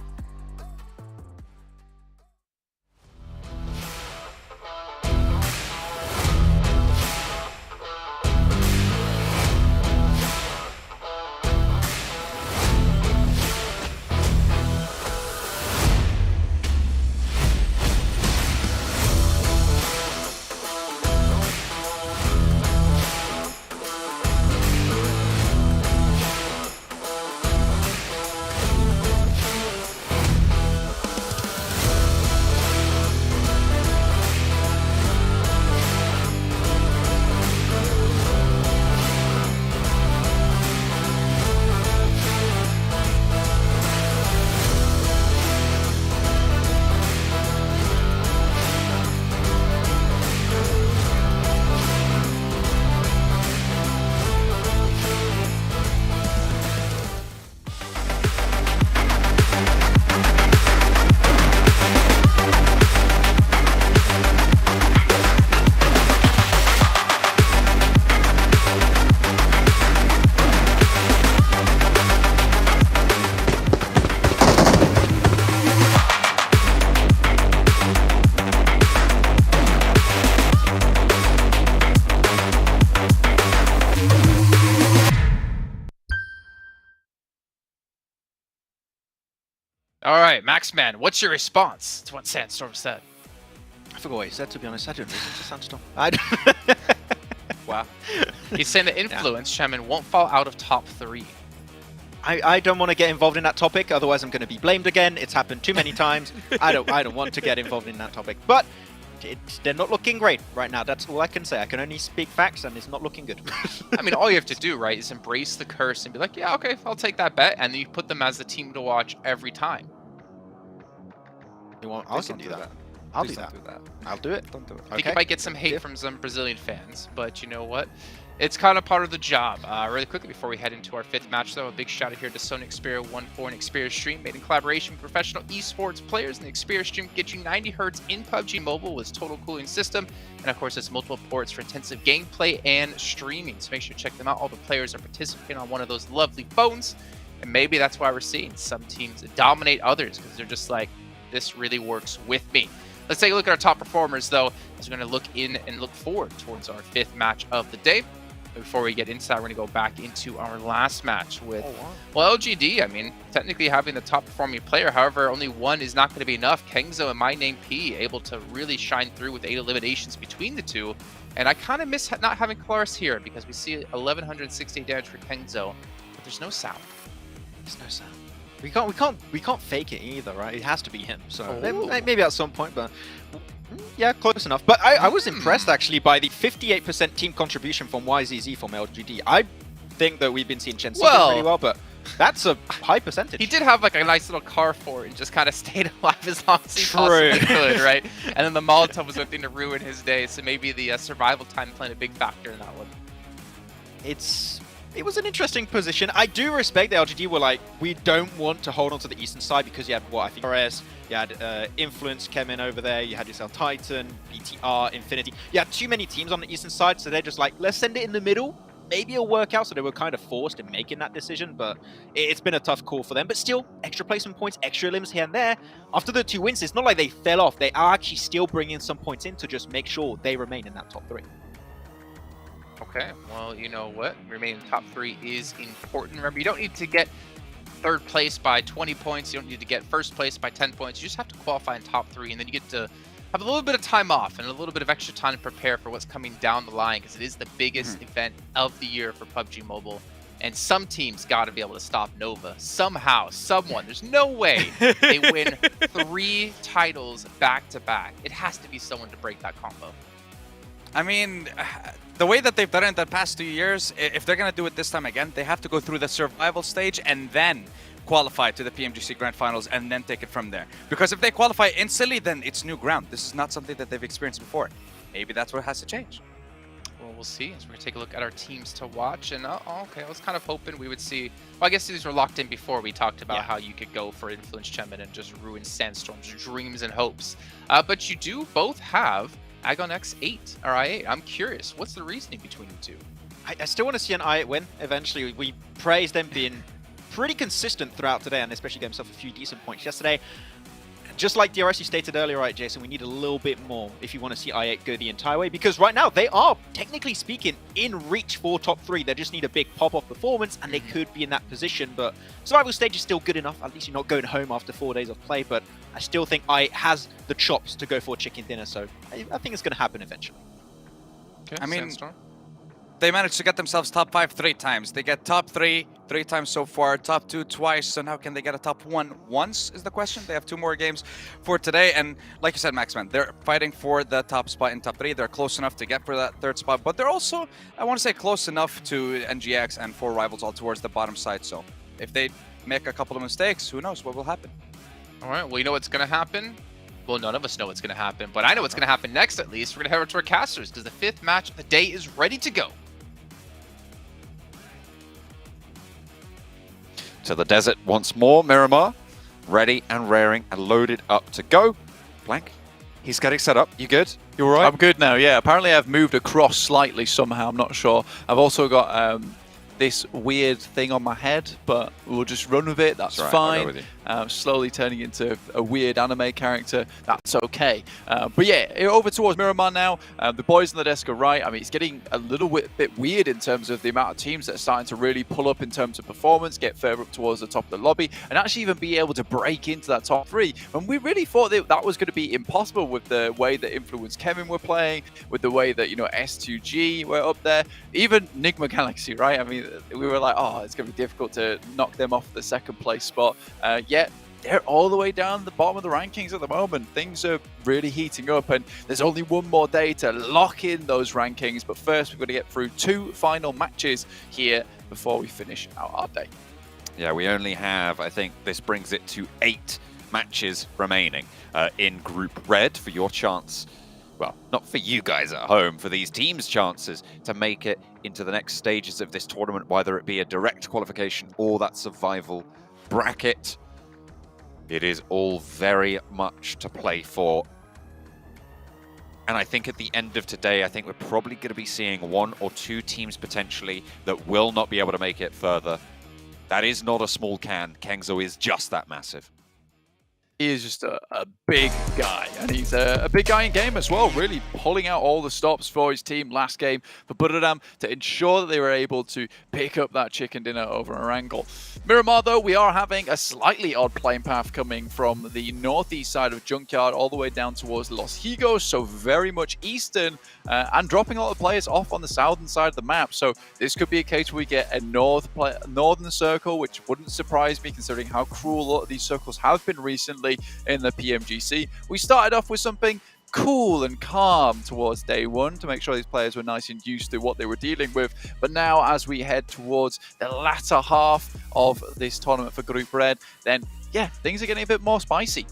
Speaker 11: All right, Maxman, what's your response to what Sandstorm said?
Speaker 6: I forgot what he said, to be honest. I didn't listen to Sandstorm.
Speaker 11: Wow. He's saying that Influence Chemin won't fall out of top 3.
Speaker 6: I don't want to get involved in that topic, otherwise I'm going to be blamed again. It's happened too many times. I don't want to get involved in that topic. But they're not looking great right now. That's all I can say. I can only speak facts, and it's not looking good.
Speaker 11: I mean, all you have to do, right, is embrace the curse and be like, yeah, okay, I'll take that bet, and then you put them as the team to watch every time.
Speaker 6: You want? I can do that. I'll do that. I'll do it.
Speaker 11: Don't do it. I think you might get some hate from some Brazilian fans, but you know what? It's kind of part of the job. Really quickly before we head into our 5th match, though, a big shout out here to Sony Xperia 14 and Xperia Stream, made in collaboration with professional esports players. And the Xperia Stream gets you 90 Hz in PUBG Mobile with its total cooling system, and of course, it's multiple ports for intensive gameplay and streaming. So make sure to check them out. All the players are participating on one of those lovely phones, and maybe that's why we're seeing some teams dominate others, because they're just like, this really works with me. Let's take a look at our top performers, though, as we're going to look in and look forward towards our 5th match of the day. Before we get into that, we're going to go back into our last match with, well, LGD. I mean, technically having the top performing player. However, only one is not going to be enough. Kengzo and My Name P able to really shine through with 8 eliminations between the two. And I kind of miss not having Kalaris here, because we see 1168 damage for Kengzo, but there's no sound.
Speaker 6: There's no sound. We can't fake it either, right? It has to be him. So maybe at some point, but yeah, close enough. But I was impressed actually by the 58% team contribution from YZZ from LGD. I think that we've been seeing Chen doing really well, but that's a high percentage.
Speaker 11: He did have like a nice little car for it and just kind of stayed alive as long as he possibly could, right? And then the Molotov was the thing to ruin his day, so maybe the survival time playing a big factor in that one.
Speaker 6: It was an interesting position. I do respect that LGD were like, we don't want to hold on to the eastern side because you had, what, I think RS, you had Influence came in over there, you had yourself Titan, BTR, Infinity. You had too many teams on the eastern side, so they're just like, let's send it in the middle. Maybe it'll work out, so they were kind of forced in making that decision, but it's been a tough call for them. But still, extra placement points, extra limbs here and there. After the 2 wins, it's not like they fell off. They are actually still bringing some points in to just make sure they remain in that top 3.
Speaker 11: Okay, well, you know what? Remaining top 3 is important. Remember, you don't need to get 3rd place by 20 points. You don't need to get 1st place by 10 points. You just have to qualify in top 3, and then you get to have a little bit of time off and a little bit of extra time to prepare for what's coming down the line, because it is the biggest event of the year for PUBG Mobile. And some teams got to be able to stop Nova somehow, someone. There's no way they win 3 titles back to back. It has to be someone to break that combo.
Speaker 12: I mean, the way that they've done it in the past 2 years, if they're going to do it this time again, they have to go through the survival stage and then qualify to the PMGC Grand Finals and then take it from there. Because if they qualify instantly, then it's new ground. This is not something that they've experienced before. Maybe that's what has to change.
Speaker 11: Well, we'll see. So we're going to take a look at our teams to watch. And, okay, I was kind of hoping we would see... Well, I guess these were locked in before. We talked about how you could go for Influence Chemin and just ruin Sandstorm's dreams and hopes. But you do both have Agon X8 or I8. I'm curious, what's the reasoning between the two?
Speaker 6: I still want to see an I8 win eventually. We praised them being pretty consistent throughout today, and especially getting himself a few decent points yesterday. Just like DRS you stated earlier, right, Jason, we need a little bit more if you want to see I8 go the entire way, because right now they are, technically speaking, in reach for top 3. They just need a big pop-off performance, and they could be in that position, but survival stage is still good enough. At least you're not going home after 4 days of play, but I still think I8 has the chops to go for chicken dinner, so I think it's going to happen eventually.
Speaker 11: Okay,
Speaker 12: I mean,
Speaker 11: Sandstorm.
Speaker 12: They managed to get themselves top 5 3 times. They get top 3 3 times so far, top 2 twice. So now can they get a top 1 once is the question. They have 2 more games for today. And like you said, Maxman, they're fighting for the top spot in top 3. They're close enough to get for that 3rd spot. But they're also, I want to say, close enough to NGX and 4 rivals all towards the bottom side. So if they make a couple of mistakes, who knows what will happen.
Speaker 11: All right, well, you know what's going to happen? Well, none of us know what's going to happen, but I know what's going to happen next, at least. We're going to head over to our casters, because the 5th match of the day is ready to go.
Speaker 13: To the desert once more, Miramar, ready and raring and loaded up to go. Blank, he's getting set up. You good? You all right?
Speaker 14: I'm good now, yeah. Apparently I've moved across slightly somehow, I'm not sure. I've also got this weird thing on my head, but we'll just run with it, that's fine. Slowly turning into a weird anime character, that's okay. But yeah, over towards Miramar now. The boys on the desk are right. I mean, it's getting a little bit weird in terms of the amount of teams that are starting to really pull up in terms of performance, get further up towards the top of the lobby, and actually even be able to break into that top 3. And we really thought that was going to be impossible with the way that Influence Kevin were playing, with the way that, you know, S2G were up there, even Nigma Galaxy, right? I mean, we were like, oh, it's going to be difficult to knock them off the 2nd place spot. Yet they're all the way down the bottom of the rankings at the moment. Things are really heating up, and there's only 1 more day to lock in those rankings. But first, we've got to get through 2 final matches here before we finish out our day.
Speaker 13: Yeah, we only have, I think this brings it to 8 matches remaining in Group Red for your chance. Well, not for you guys at home, for these teams' chances to make it into the next stages of this tournament, whether it be a direct qualification or that survival bracket. It is all very much to play for. And I think at the end of today, I think we're probably going to be seeing 1 or 2 teams potentially that will not be able to make it further. That is not a small can. Kengzo is just that massive.
Speaker 14: He is just a big guy, and he's a big guy in game as well, really pulling out all the stops for his team last game for Buradam to ensure that they were able to pick up that chicken dinner over Erangel. Miramar, though, we are having a slightly odd playing path coming from the northeast side of Junkyard all the way down towards Los Higos, so very much eastern, and dropping a lot of players off on the southern side of the map. So this could be a case where we get a northern circle, which wouldn't surprise me considering how cruel a lot of these circles have been recently in the PMGC. We started off with something cool and calm towards day one to make sure these players were nice and used to what they were dealing with. But now as we head towards the latter half of this tournament for Group Red, then yeah, things are getting a bit more spicy.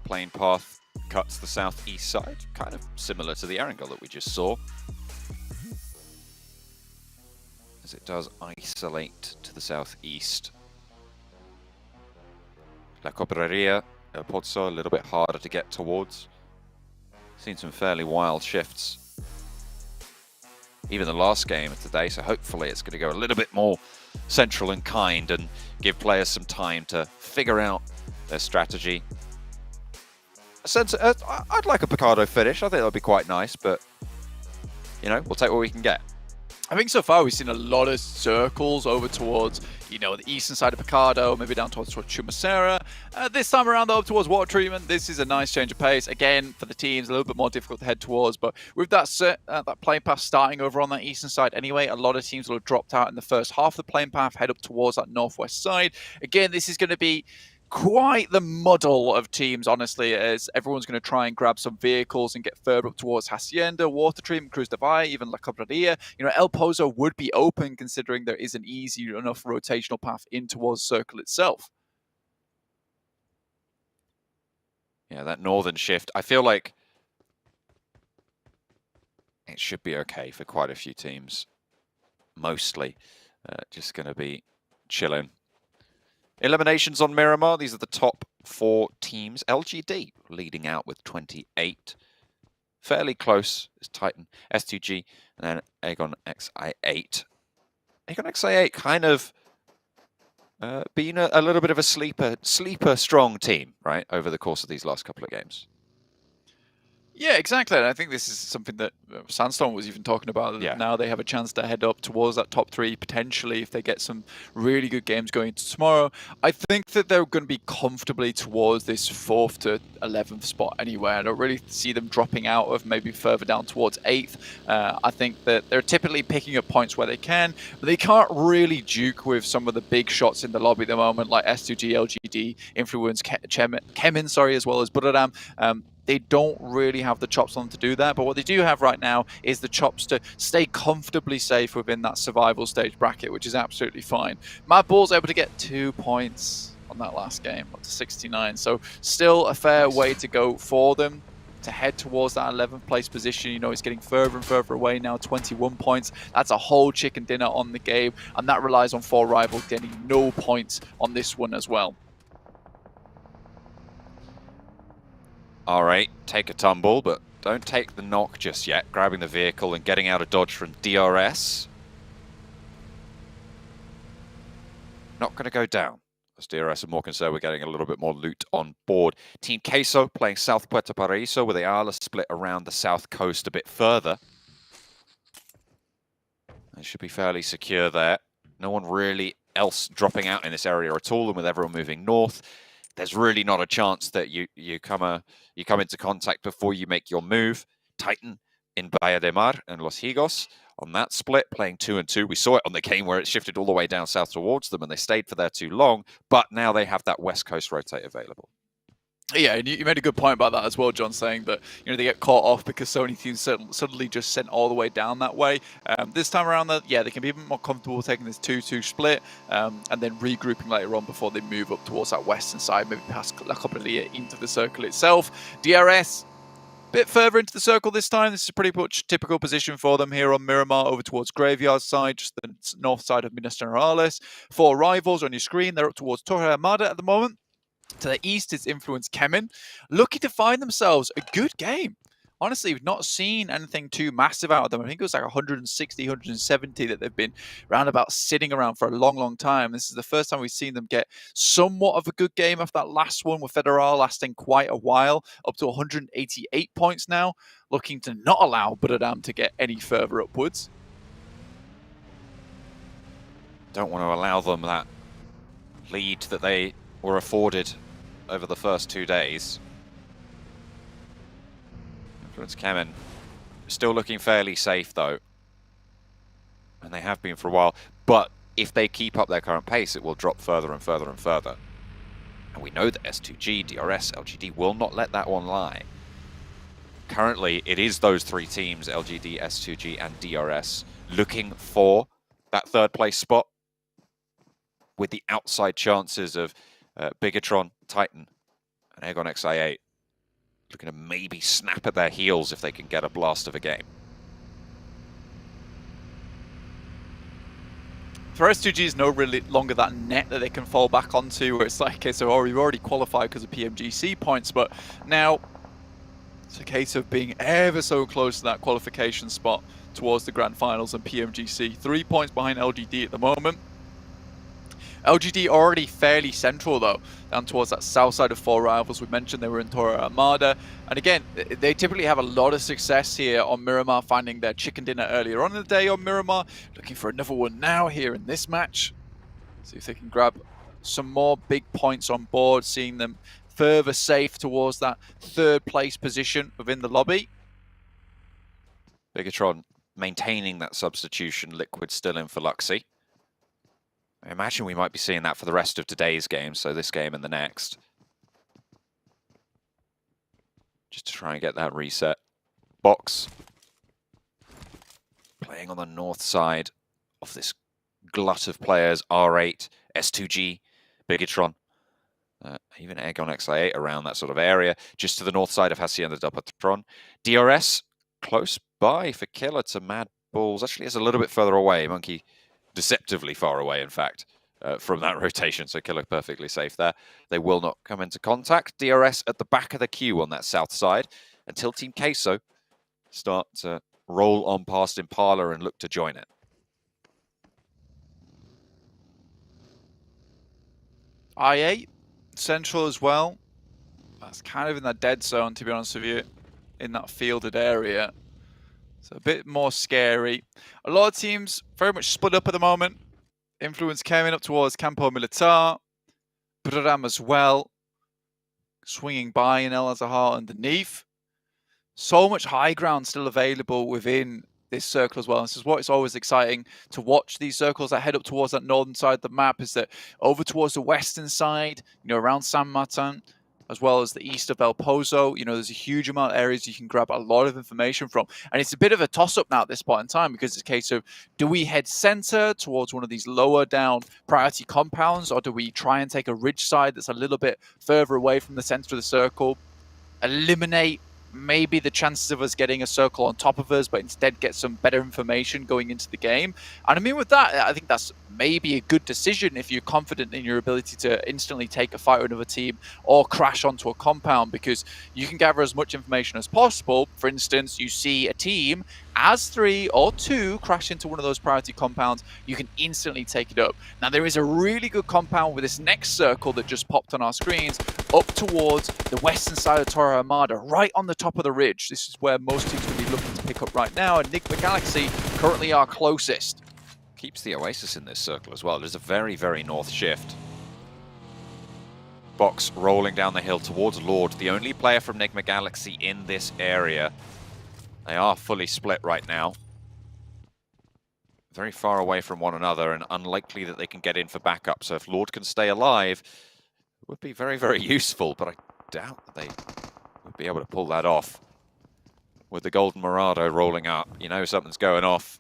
Speaker 13: Plane path cuts the southeast side, kind of similar to the Erangel that we just saw. As it does isolate to the southeast. La Cobreria, El Pozo, a little bit harder to get towards. Seen some fairly wild shifts. Even the last game of today, so hopefully it's going to go a little bit more central and kind and give players some time to figure out their strategy. I'd like a Picardo finish. I think that would be quite nice, but you know, we'll take what we can get.
Speaker 14: I think so far we've seen a lot of circles over towards, you know, the eastern side of Picardo, maybe down towards Chumacera. This time around, though, up towards water treatment, this is a nice change of pace. Again, for the teams, a little bit more difficult to head towards, but with that that plane path starting over on that eastern side anyway, a lot of teams will have dropped out in the first half of the plane path, head up towards that northwest side. Again, this is going to be quite the muddle of teams, honestly, as everyone's going to try and grab some vehicles and get further up towards Hacienda, Water Treatment, Cruz de Valle, even La Cobreria. You know, El Pozo would be open considering there is an easy enough rotational path in towards Circle itself.
Speaker 13: Yeah, that northern shift, I feel like it should be okay for quite a few teams. Mostly just going to be chilling. Eliminations on Miramar. These are the top 4 teams. LGD leading out with 28. Fairly close is Titan, S2G, and then Aegon XI8. Aegon XI8 kind of been a little bit of a sleeper strong team, right, over the course of these last couple of games.
Speaker 14: Yeah, exactly. And I think this is something that Sandstorm was even talking about. Yeah. Now they have a chance to head up towards that top 3, potentially, if they get some really good games going into tomorrow. I think that they're going to be comfortably towards this 4th to 11th spot anyway. I don't really see them dropping out of maybe further down towards 8th. I think that they're typically picking up points where they can, but they can't really duke with some of the big shots in the lobby at the moment, like S2G, LGD, Influence, Kemin, as well as Buradam. They don't really have the chops on them to do that, but what they do have right now is the chops to stay comfortably safe within that survival stage bracket, which is absolutely fine. Mad Bull's able to get 2 points on that last game, up to 69, so still a fair way to go for them to head towards that 11th place position. You know, it's getting further and further away now, 21 points. That's a whole chicken dinner on the game, and that relies on 4 rivals getting no points on this one as well.
Speaker 13: All right, take a tumble, but don't take the knock just yet. Grabbing the vehicle and getting out of dodge from DRS. Not going to go down. As DRS are more concerned, we're getting a little bit more loot on board. Team Queso playing South Puerto Paraíso with the Ala split around the south coast a bit further. They should be fairly secure there. No one really else dropping out in this area at all, and with everyone moving north, there's really not a chance that you come into contact before you make your move. Titan in Bahia de Mar and Los Higos on that split, playing 2 and 2. We saw it on the game where it shifted all the way down south towards them and they stayed for there too long, but now they have that west coast rotate available.
Speaker 14: Yeah, and you made a good point about that as well, John, saying that, you know, they get caught off because so many teams suddenly just sent all the way down that way. This time around, yeah, they can be even more comfortable taking this 2-2 split and then regrouping later on before they move up towards that western side, maybe past La Cobreria into the circle itself. DRS, a bit further into the circle this time. This is a pretty much typical position for them here on Miramar, over towards Graveyard side, just the north side of Minas Generales. 4 rivals on your screen. They're up towards Torre Armada at the moment. To the east is Influence Kemin, looking to find themselves a good game. Honestly, we've not seen anything too massive out of them. I think it was like 160, 170 that they've been roundabout sitting around for a long, long time. This is the first time we've seen them get somewhat of a good game after that last one with Federal lasting quite a while, up to 188 points now, looking to not allow Buradam to get any further upwards.
Speaker 13: Don't want to allow them that lead that they were afforded over the first 2 days. Influence Kemin still looking fairly safe though, and they have been for a while, but if they keep up their current pace it will drop further and further and further. And we know that S2G, DRS, LGD will not let that one lie. Currently, it is those three teams, LGD, S2G, and DRS, looking for that third place spot with the outside chances of Bigatron, Titan, and Aegon XI8 looking to maybe snap at their heels if they can get a blast of a game.
Speaker 14: For S2G is no really longer that net that they can fall back onto, where it's like, okay, so we've already qualified because of PMGC points, but now it's a case of being ever so close to that qualification spot towards the Grand Finals and PMGC. 3 points behind LGD at the moment. LGD already fairly central though, down towards that south side of four rivals. We mentioned they were in Torre Armada, and again, they typically have a lot of success here on Miramar, finding their chicken dinner earlier on in the day on Miramar, looking for another one now here in this match. See if they can grab some more big points on board, seeing them further safe towards that third place position within the lobby.
Speaker 13: Bigatron maintaining that substitution, Liquid still in for Luxy. I imagine we might be seeing that for the rest of today's game, so this game and the next. Just to try and get that reset. Box playing on the north side of this glut of players. R8, S2G, Bigatron, even Aegon XI8 around that sort of area. Just to the north side of Hacienda del Patron. DRS close by for Killer to Mad Bulls. Actually, it's a little bit further away. Monkey deceptively far away, in fact, from that rotation, so Killer perfectly safe there. They will not come into contact. DRS at the back of the queue on that south side until Team Queso start to roll on past Impala and look to join it.
Speaker 14: I8 central as well. That's kind of in that dead zone, to be honest with you, in that fielded area. So a bit more scary. A lot of teams very much split up at the moment. Influence coming up towards Campo Militar. Bradam as well. Swinging by in El Azahar underneath. So much high ground still available within this circle as well. This is what it's always exciting to watch these circles that head up towards that northern side of the map, is that over towards the western side, around San Martin, as well as the east of El Pozo, there's a huge amount of areas you can grab a lot of information from. And it's a bit of a toss-up now at this point in time, because it's a case of, do we head center towards one of these lower down priority compounds, or do we try and take a ridge side that's a little bit further away from the center of the circle, eliminate maybe the chances of us getting a circle on top of us, but instead get some better information going into the game? And I mean, with that, I think that's maybe a good decision if you're confident in your ability to instantly take a fight with another team or crash onto a compound, because you can gather as much information as possible. For instance, you see a team as 3 or 2 crash into one of those priority compounds, you can instantly take it up. Now, there is a really good compound with this next circle that just popped on our screens up towards the western side of Torre Armada, right on the top of the ridge. This is where most teams will be looking to pick up right now, and Enigma Galaxy currently are closest.
Speaker 13: Keeps the Oasis in this circle as well. There's a very, very north shift. Box rolling down the hill towards Lord, the only player from Enigma Galaxy in this area. They are fully split right now. Very far away from one another and unlikely that they can get in for backup. So if Lord can stay alive, it would be very, very useful, but I doubt that they would be able to pull that off. With the Golden Morado rolling up, something's going off.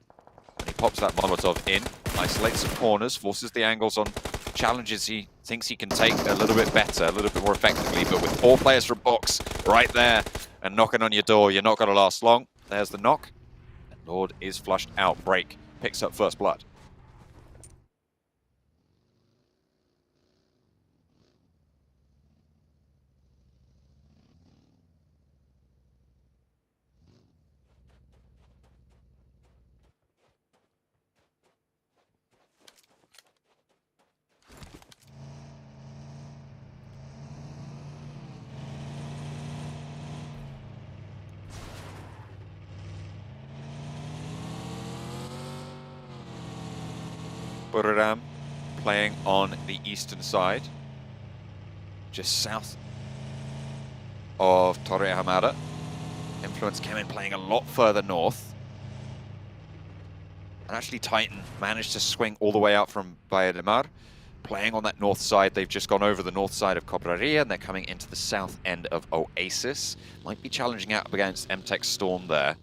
Speaker 13: And he pops that Molotov in, isolates some corners, forces the angles on challenges he thinks he can take a little bit better, a little bit more effectively, but with 4 players from Box right there and knocking on your door, you're not going to last long. There's the knock. And Lord is flushed out. Break picks up first blood. Buriram playing on the eastern side, just south of Torre Hamada. Influence came in playing a lot further north. And actually Titan managed to swing all the way out from Bahia de Mar. playing on that north side. They've just gone over the north side of Cobraria, and they're coming into the south end of Oasis. Might be challenging out against MTech Storm there.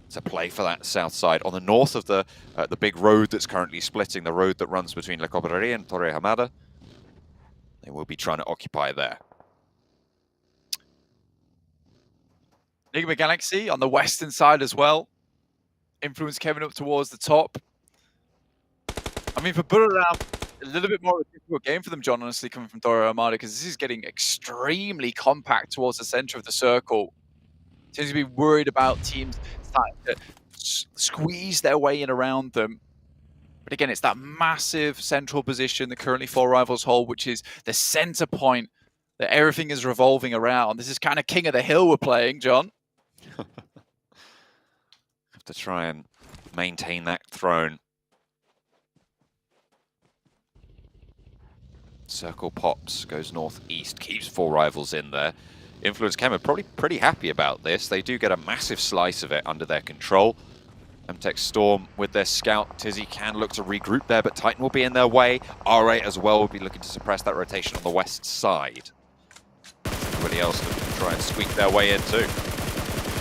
Speaker 13: It's a play for that south side. On the north of the big road that's currently splitting, the road that runs between La Cobraria and Torre Hamada, they will be trying to occupy there.
Speaker 14: Enigma Galaxy on the western side as well. Influence Kevin up towards the top. I mean, for Buriram, a little bit more of a difficult game for them, John, honestly, coming from Torre Hamada, because this is getting extremely compact towards the center of the circle. Seems to be worried about teams starting to squeeze their way in around them. But again, it's that massive central position that currently 4Rivals hold, which is the center point that everything is revolving around. This is kind of King of the Hill we're playing, John.
Speaker 13: Have to try and maintain that throne. Circle pops, goes northeast, keeps 4Rivals in there. Influence Chem are probably pretty happy about this. They do get a massive slice of it under their control. MTech Storm with their scout. Tizzy can look to regroup there, but Titan will be in their way. RA as well will be looking to suppress that rotation on the west side. Everybody else looking to try and squeak their way in too.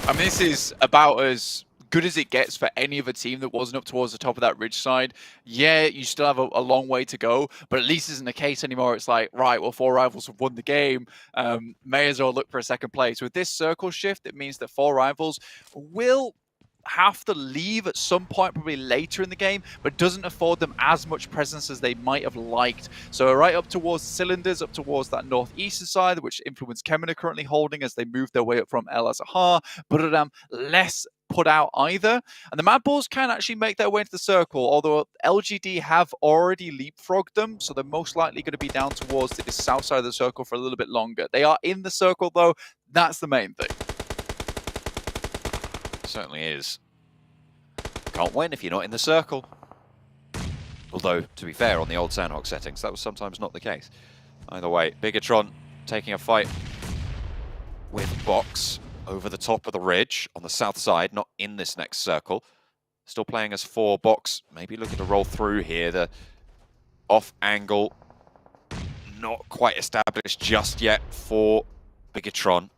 Speaker 14: I mean, this is about as good as it gets for any other team that wasn't up towards the top of that ridge side. Yeah, you still have a long way to go, but at least isn't the case anymore. It's like, right, well, 4Rivals have won the game. May as well look for a second place. With this circle shift, it means that 4Rivals will have to leave at some point, probably later in the game, but doesn't afford them as much presence as they might have liked. So right up towards Cylinders, up towards that northeastern side, which Influence Kemen are currently holding as they move their way up from El Azahar. But less put out either. And the Mad Bulls can actually make their way into the circle, although LGD have already leapfrogged them, so they're most likely going to be down towards the south side of the circle for a little bit longer. They are in the circle, though. That's the main thing.
Speaker 13: Certainly is. Can't win if you're not in the circle. Although, to be fair, on the old Sandhawk settings, that was sometimes not the case. Either way, Bigatron taking a fight with Box over the top of the ridge on the south side, not in this next circle. Still playing as 4. Box maybe looking to roll through here. The off angle not quite established just yet for Bigatron.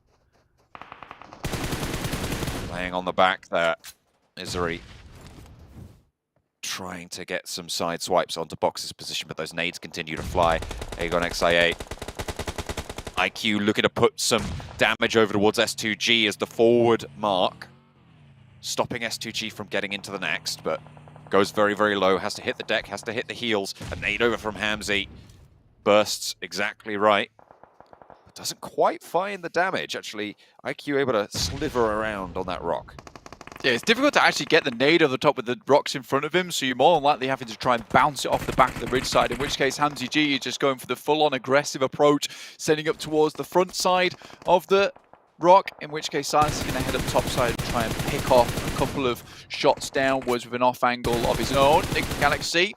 Speaker 13: Playing on the back there. Misery trying to get some side swipes onto Box's position, but those nades continue to fly. Aegon XIA. IQ looking to put some damage over towards S2G as the forward mark. Stopping S2G from getting into the next, but goes very, very low. Has to hit the deck, has to hit the heels. A nade over from Hamzy. Bursts exactly right. But doesn't quite find the damage. Actually, IQ able to sliver around on that rock.
Speaker 14: Yeah, it's difficult to actually get the nade over the top with the rocks in front of him, so you're more than likely having to try and bounce it off the back of the ridge side, in which case Hamzy G is just going for the full-on aggressive approach, sending up towards the front side of the rock, in which case Silence is going to head up top side and try and pick off a couple of shots downwards with an off angle of his own. Enigma Galaxy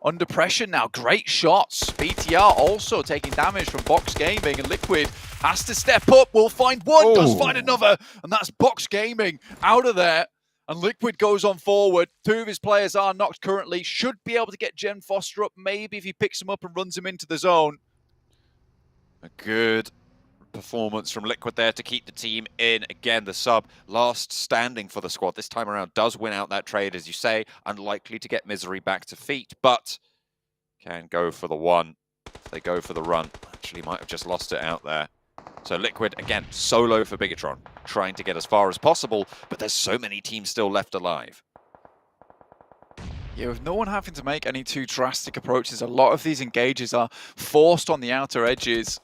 Speaker 14: under pressure now. Great shots. BTR also taking damage from Box Gaming, and Liquid has to step up. Will find one, does find another, and that's Box Gaming out of there. And Liquid goes on forward. 2 of his players are knocked currently. Should be able to get Jen Foster up, maybe if he picks him up and runs him into the zone.
Speaker 13: A good performance from Liquid there to keep the team in. Again, the sub last standing for the squad this time around does win out that trade, as you say. Unlikely to get Misery back to feet, but can go for the one. They go for the run. Actually might have just lost it out there. So Liquid, again, solo for Bigatron, trying to get as far as possible, but there's so many teams still left alive.
Speaker 14: Yeah, with no one having to make any too drastic approaches, a lot of these engages are forced on the outer edges.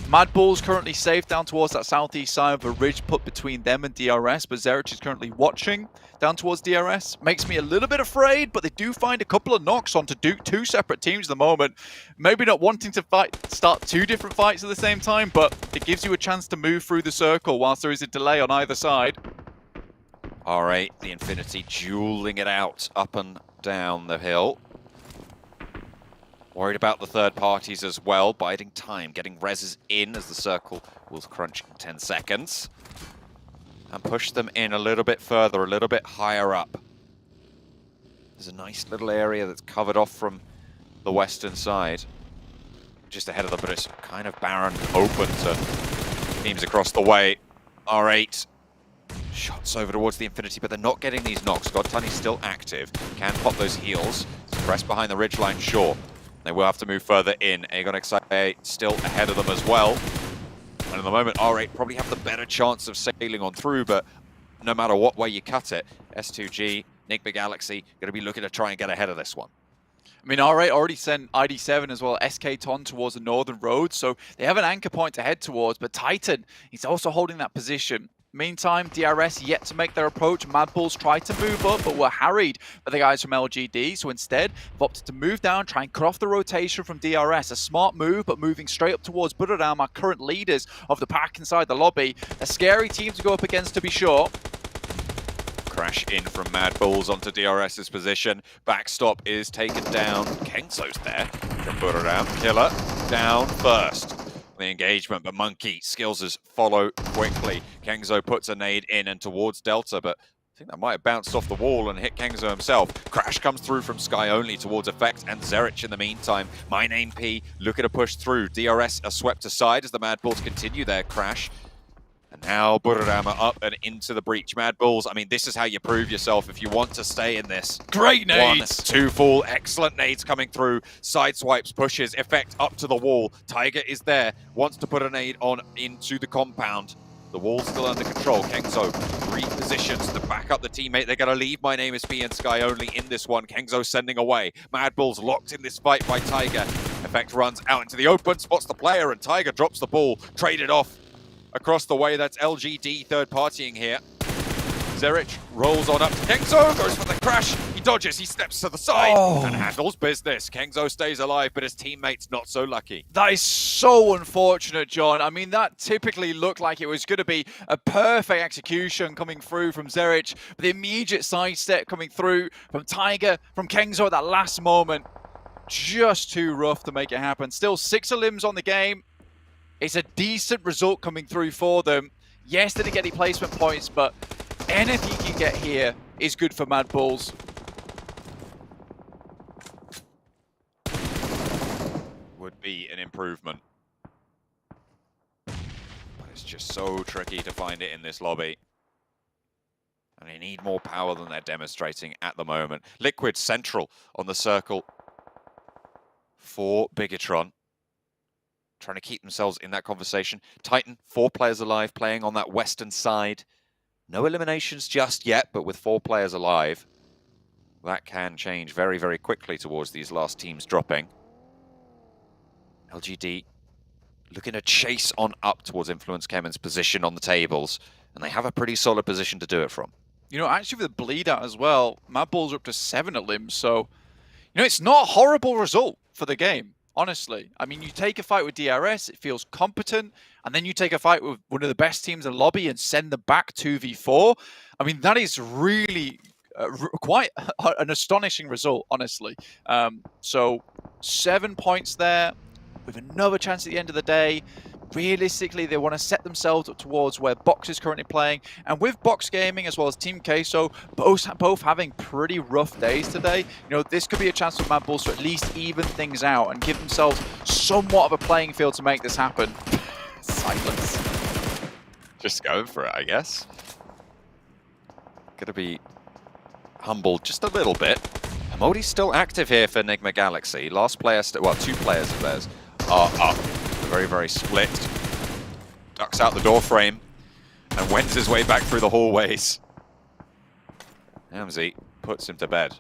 Speaker 14: Mad Bull's currently safe down towards that southeast side of a ridge put between them and DRS, but Zerich is currently watching down towards DRS. Makes me a little bit afraid, but they do find a couple of knocks onto 2 separate teams at the moment. Maybe not wanting to start 2 different fights at the same time, but it gives you a chance to move through the circle whilst there is a delay on either side.
Speaker 13: R8, the Infinity, dueling it out up and down the hill. Worried about the third parties as well, biding time, getting reses in as the circle will crunch in 10 seconds. And push them in a little bit further, a little bit higher up. There's a nice little area that's covered off from the western side. Just ahead of them, but it's kind of barren, open to teams across the way. R8 shots over towards the Infinity, but they're not getting these knocks. Godtunny's still active, can pop those heals. Pressed behind the ridgeline, sure. They will have to move further in. Aegon XIA still ahead of them as well. And at the moment, R8 probably have the better chance of sailing on through, but no matter what way you cut it, S2G, Enigma Galaxy, going to be looking to try and get ahead of this one.
Speaker 14: I mean, R8 already sent ID7 as well, SK Ton towards the northern road, so they have an anchor point to head towards, but Titan, he's also holding that position. Meantime, DRS yet to make their approach. Mad Bulls tried to move up, but were harried by the guys from LGD, so instead, they've opted to move down, try and cut off the rotation from DRS. A smart move, but moving straight up towards Buradam, our current leaders of the pack inside the lobby. A scary team to go up against, to be sure.
Speaker 13: Crash in from Mad Bulls onto DRS's position. Backstop is taken down. Kengso's there from Buradam. Killer down first. The engagement, but Monkey skills follow quickly. Kengzo puts a nade in and towards Delta, but I think that might have bounced off the wall and hit Kengzo himself. Crash comes through from Sky Only towards Effect and Zerich in the meantime. My Name P looking to push through. DRS are swept aside as the Mad Bulls continue their crash. And now Buradam are up and into the breach. Mad Bulls, I mean, this is how you prove yourself if you want to stay in this.
Speaker 14: Great nades!
Speaker 13: 1, 2 fall, excellent nades coming through. Side swipes, pushes, Effect up to the wall. Tiger is there, wants to put a nade on into the compound. The wall's still under control. Kengzo repositions to back up the teammate. They're going to leave My Name is P and Sky Only in this one. Kengzo sending away. Mad Bulls locked in this fight by Tiger. Effect runs out into the open, spots the player, and Tiger drops the ball. Traded off across the way. That's LGD third partying here. Zerich rolls on up to Kengzo, goes for the crash. He dodges, he steps to the side and handles business. Kengzo stays alive, but his teammate's not so lucky.
Speaker 14: That is so unfortunate, John. I mean, that typically looked like it was going to be a perfect execution coming through from Zerich, but the immediate sidestep coming through from Tiger, from Kengzo at that last moment. Just too rough to make it happen. Still 6 limbs on the game. It's a decent result coming through for them. Yes, didn't get any placement points, but anything you can get here is good for Mad Bulls.
Speaker 13: Would be an improvement. But it's just so tricky to find it in this lobby. And they need more power than they're demonstrating at the moment. Liquid central on the circle for Bigatron. Trying to keep themselves in that conversation. Titan, 4 players alive, playing on that western side. No eliminations just yet, but with 4 players alive, that can change very, very quickly towards these last teams dropping. LGD looking to chase on up towards Influence Kemen's position on the tables, and they have a pretty solid position to do it from.
Speaker 14: You know, actually with the bleed out as well, Mad Bulls are up to 7 limbs, so, you know, it's not a horrible result for the game. Honestly, I mean, you take a fight with DRS, it feels competent, and then you take a fight with one of the best teams in the lobby and send them back 2v4. I mean, that is really quite an astonishing result, honestly. So 7 points there with another chance at the end of the day. Realistically, they want to set themselves up towards where Box is currently playing. And with Box Gaming as well as Team Queso, both having pretty rough days today, you know, this could be a chance for Mad Bulls to at least even things out and give themselves somewhat of a playing field to make this happen. Silence.
Speaker 13: Just going for it, I guess. Gonna be humbled just a little bit. Hamodi's still active here for Enigma Galaxy. Last player, well, 2 players of theirs are up. Very, very split. Ducks out the door frame and wends his way back through the hallways. Hamzy puts him to bed.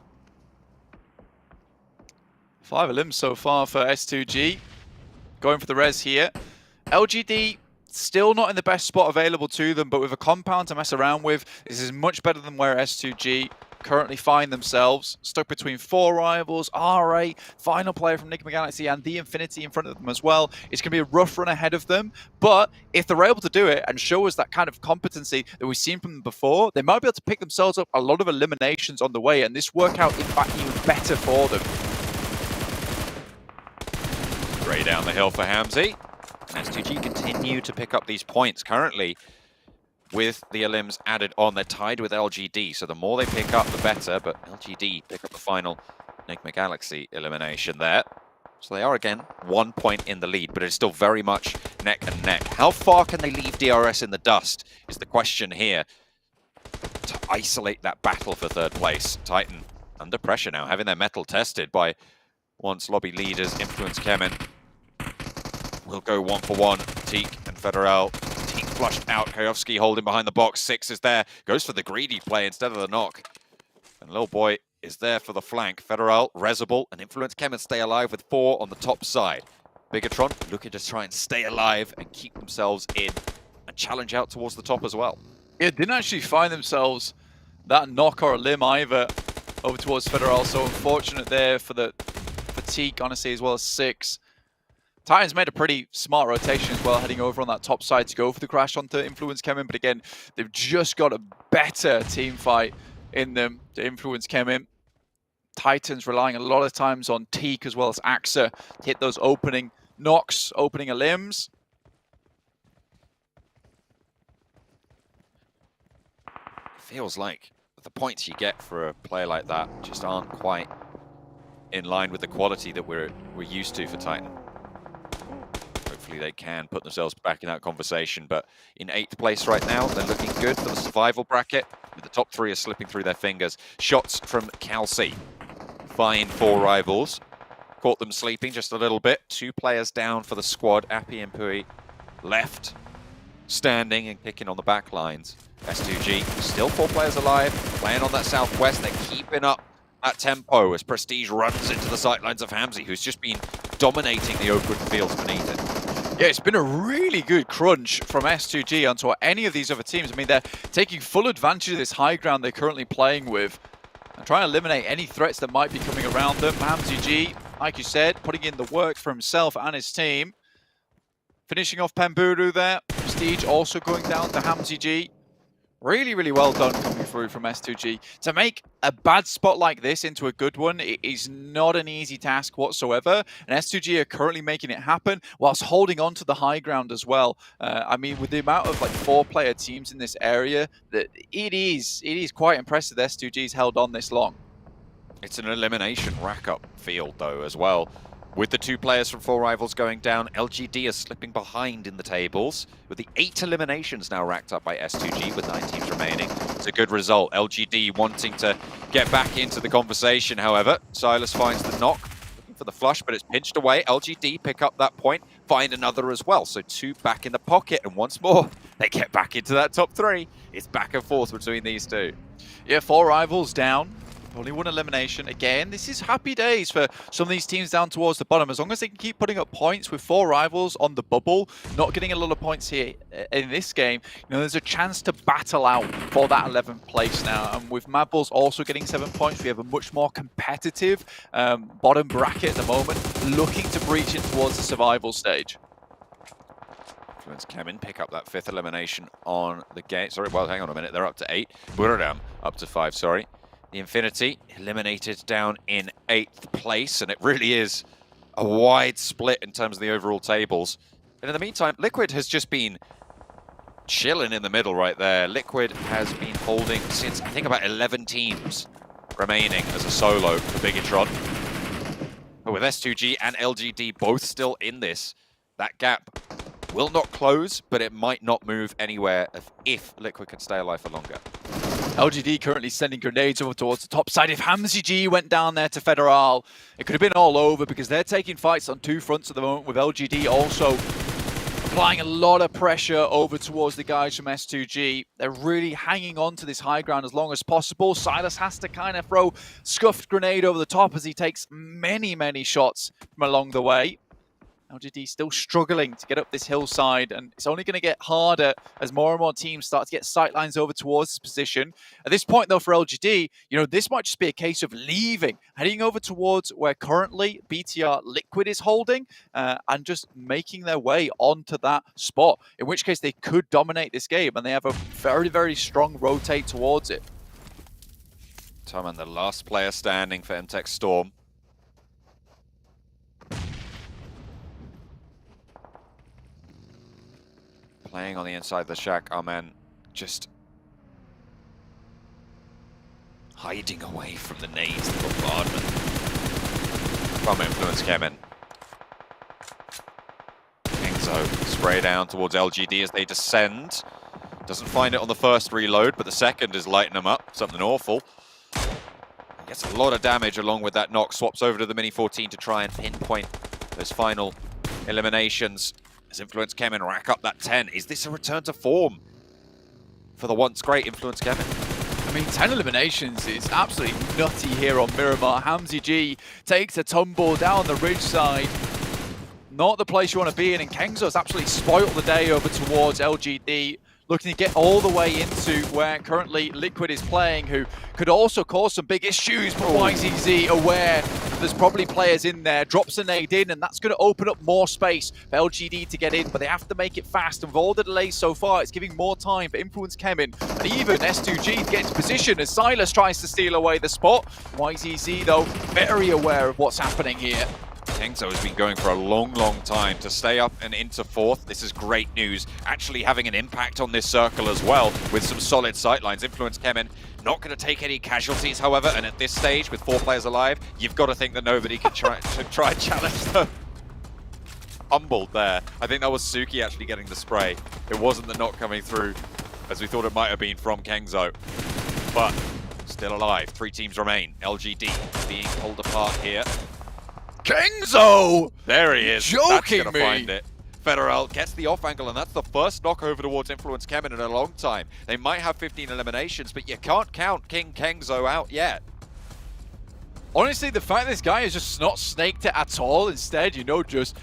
Speaker 14: 5 limbs so far for S2G. Going for the res here. LGD still not in the best spot available to them, but with a compound to mess around with, this is much better than where S2G currently find themselves. Stuck between 4 rivals, R8, final player from Enigma Galaxy, and the Infinity in front of them as well. It's going to be a rough run ahead of them, but if they're able to do it and show us that kind of competency that we've seen from them before, they might be able to pick themselves up a lot of eliminations on the way, and this work out, in fact, even better for them.
Speaker 13: Gray down the hill for Hamzy. And S2G continue to pick up these points currently. With the elims added on, they're tied with LGD, so the more they pick up, the better, but LGD pick up the final Enigma Galaxy elimination there. So they are again 1 point in the lead, but it's still very much neck and neck. How far can they leave DRS in the dust is the question here to isolate that battle for third place. Titan under pressure now, having their mettle tested by once lobby leaders. Influence Kemen will go 1-for-1. Teak and Federal. Teak flushed out. Kayovsky holding behind the box. Six is there. Goes for the greedy play instead of the knock. And Lil Boy is there for the flank. Federal, Rezable, and Influence Kemen stay alive with 4 on the top side. Bigatron looking to try and stay alive and keep themselves in and challenge out towards the top as well.
Speaker 14: Yeah, didn't actually find themselves that knock or a limb either over towards Federal, so unfortunate there for the fatigue, honestly, as well as Six. Titans made a pretty smart rotation as well, heading over on that top side to go for the crash onto Influence Kemen, but again, they've just got a better team fight in them to Influence Kemen. Titans relying a lot of times on Teak as well as Axa to hit those opening knocks, opening limbs.
Speaker 13: Feels like the points you get for a play like that just aren't quite in line with the quality that we're used to for Titan. Hopefully they can put themselves back in that conversation, but in 8th place right now, they're looking good for the survival bracket, with the top 3 are slipping through their fingers. Shots from Calci find 4 rivals, caught them sleeping just a little bit. 2 players down for the squad. Appy and Pui left, standing and kicking on the back lines. S2G, still 4 players alive, playing on that southwest. They're keeping up that tempo as Prestige runs into the sightlines of Hamzy, who's just been dominating the open fields beneath it.
Speaker 14: Yeah, it's been a really good crunch from S2G onto any of these other teams. I mean, they're taking full advantage of this high ground they're currently playing with and trying to eliminate any threats that might be coming around them. Hamzy G, like you said, putting in the work for himself and his team. Finishing off Pemburu there. Prestige also going down to Hamzy G. Really, really well done coming through from S2G. To make a bad spot like this into a good one, it is not an easy task whatsoever. And S2G are currently making it happen whilst holding on to the high ground as well. I mean, with the amount of like 4-player teams in this area, that it is quite impressive that S2G's held on this long.
Speaker 13: It's an elimination rack-up field though as well. With the 2 players from 4 rivals going down, LGD is slipping behind in the tables, with the 8 eliminations now racked up by S2G with 9 teams remaining. It's a good result. LGD wanting to get back into the conversation, however. Silas finds the knock, looking for the flush, but it's pinched away. LGD pick up that point, find another as well. So 2 back in the pocket, and once more, they get back into that top 3. It's back and forth between these 2.
Speaker 14: Yeah, 4 rivals down. Only 1 elimination. Again, this is happy days for some of these teams down towards the bottom. As long as they can keep putting up points with 4 rivals on the bubble, not getting a lot of points here in this game, you know, there's a chance to battle out for that 11th place now. And with Mad Bulls also getting 7 points, we have a much more competitive bottom bracket at the moment, looking to breach in towards the survival stage.
Speaker 13: Influence Kemen pick up that 5th elimination on the game. Sorry, well, hang on a minute. They're up to 8. Buradam up to 5, sorry. The Infinity eliminated down in 8th place, and it really is a wide split in terms of the overall tables. And in the meantime, Liquid has just been chilling in the middle right there. Liquid has been holding since, I think, about 11 teams remaining as a solo for Bigatron. But with S2G and LGD both still in this, that gap will not close, but it might not move anywhere if Liquid can stay alive for longer.
Speaker 14: LGD currently sending grenades over towards the top side. If Hamzy G went down there to Federal, it could have been all over because they're taking fights on 2 fronts at the moment, with LGD also applying a lot of pressure over towards the guys from S2G. They're really hanging on to this high ground as long as possible. Silas has to kind of throw scuffed grenade over the top as he takes many, many shots from along the way. LGD still struggling to get up this hillside, and it's only going to get harder as more and more teams start to get sightlines over towards this position. At this point, though, for LGD, you know, this might just be a case of leaving, heading over towards where currently BTR Liquid is holding, and just making their way onto that spot, in which case they could dominate this game, and they have a very, very strong rotate towards it.
Speaker 13: Toman, the last player standing for MTech Storm. Playing on the inside of the shack, our man just hiding away from the nades, the bombardment. from Influence Kemin. Kingzo spray down towards LGD as they descend. Doesn't find it on the first reload, but the second is lighting them up. Something awful. Gets a lot of damage along with that knock. Swaps over to the Mini 14 to try and pinpoint those final eliminations. As Influence Kemin rack up that 10. Is this a return to form for the once great Influence Kemin?
Speaker 14: I mean, 10 eliminations is absolutely nutty here on Miramar. Hamzy G takes a tumble down the ridge side. Not the place you want to be in, and Kengzo's absolutely spoiled the day over towards LGD. Looking to get all the way into where currently Liquid is playing, who could also cause some big issues, but YZZ aware there's probably players in there, drops a nade in, and that's going to open up more space for LGD to get in, but they have to make it fast. And with all the delays so far, it's giving more time for Influence Kemin and even S2G to get into position as Silas tries to steal away the spot. YZZ, though, very aware of what's happening here.
Speaker 13: Kengzo has been going for a long, long time to stay up and into fourth. This is great news. Actually having an impact on this circle as well with some solid sightlines. Influence Kemin not going to take any casualties, however, and at this stage with 4 players alive, you've got to think that nobody can try and challenge them. Humbled there. I think that was Suki actually getting the spray. It wasn't the knock coming through as we thought it might have been from Kengzo. But still alive. 3 teams remain. LGD being pulled apart here.
Speaker 14: Kengzo!
Speaker 13: There he is.
Speaker 14: Joking
Speaker 13: That's gonna
Speaker 14: me.
Speaker 13: find it. Federal gets the off angle, and that's the first knock over towards Influence Kemin in a long time. They might have 15 eliminations, but you can't count King Kengzo out yet.
Speaker 14: Honestly, the fact this guy is just not snaked it at all, instead, you know, just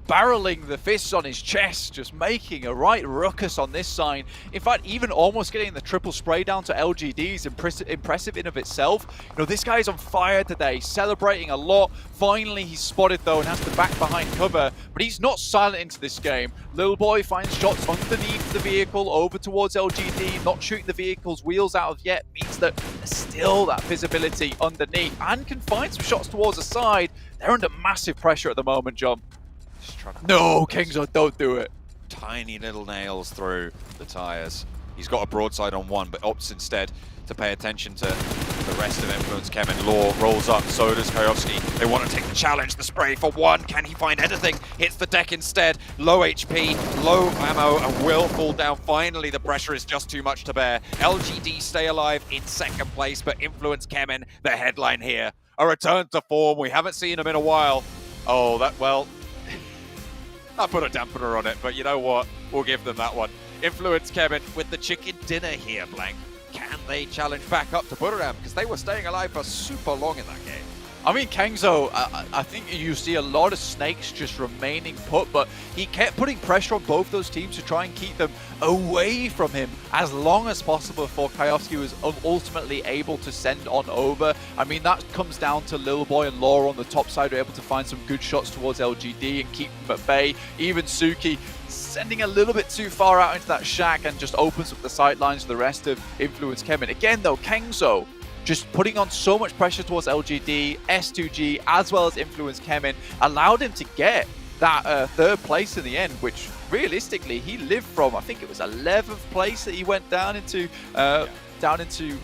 Speaker 14: barreling the fists on his chest, just making a right ruckus on this side. In fact, even almost getting the triple spray down to LGD is impressive in of itself. You know, this guy is on fire today, celebrating a lot. Finally, he's spotted though and has to back behind cover, but he's not silent into this game. Little boy finds shots underneath the vehicle over towards LGD, not shooting the vehicle's wheels out of yet, means that there's still that visibility underneath and can find some shots towards the side. They're under massive pressure at the moment, John. No, Kengzo, don't do it.
Speaker 13: Tiny little nails through the tires. He's got a broadside on one, but opts instead to pay attention to the rest of Influence Kemin. Law rolls up, so does Kayovsky. They want to take the challenge, the spray for one. Can he find anything? Hits the deck instead. Low HP, low ammo, and will fall down. Finally, the pressure is just too much to bear. LGD stay alive in second place, but Influence Kemin, the headline here. A return to form. We haven't seen him in a while. Oh, that, well... I put a dampener on it, but you know what? We'll give them that one. Influence Kemin with the chicken dinner here, Blank. Can they challenge back up to Budoram? Because they were staying alive for super long in that game.
Speaker 14: I mean, Kengzo, I think you see a lot of snakes just remaining put, but he kept putting pressure on both those teams to try and keep them away from him as long as possible before Kayovsky was ultimately able to send on over. I mean, that comes down to Lil Boy and Laura on the top side who are able to find some good shots towards LGD and keep them at bay. Even Suki sending a little bit too far out into that shack and just opens up the sightlines for the rest of Influence Kemin. Again, though, Kengzo just putting on so much pressure towards LGD, S2G, as well as Influence Kemin, allowed him to get that third place in the end, which realistically he lived from, I think it was 11th place that he went down into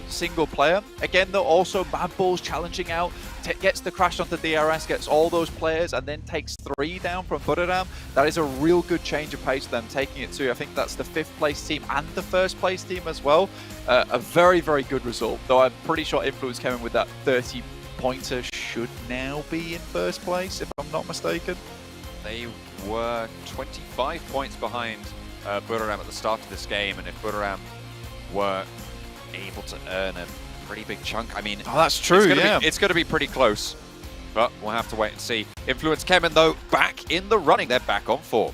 Speaker 14: single player. Again, though, also Mad Balls challenging out, gets the crash onto DRS, gets all those players, and then takes 3 down from Budoram. That is a real good change of pace for them, taking it to, I think that's the 5th place team and the 1st place team as well. A very, very good result, though I'm pretty sure Influence Kemin with that 30-pointer should now be in 1st place, if I'm not mistaken.
Speaker 13: They were 25 points behind Budoram at the start of this game, and if Budoram were able to earn a pretty big chunk, I mean...
Speaker 14: Oh, that's true,
Speaker 13: it's going to be pretty close, but we'll have to wait and see. Influence Kemin, though, back in the running. They're back on form.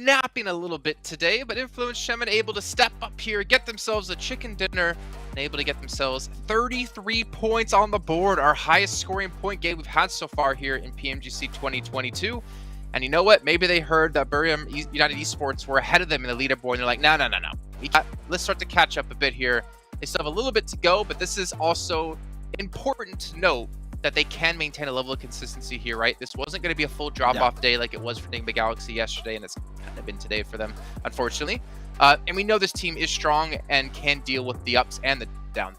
Speaker 11: napping a little bit today, but Influence Shemin able to step up here, get themselves a chicken dinner, and able to get themselves 33 points on the board, our highest scoring point game we've had so far here in PMGC 2022. And you know what? Maybe they heard that Buriram United Esports were ahead of them in the leaderboard, and they're like, no. Let's start to catch up a bit here. They still have a little bit to go, but this is also important to note that they can maintain a level of consistency here, right? This wasn't going to be a full drop-off day like it was for Nigma Galaxy yesterday, and it's kind of been today for them, unfortunately. And we know this team is strong and can deal with the ups and the downs.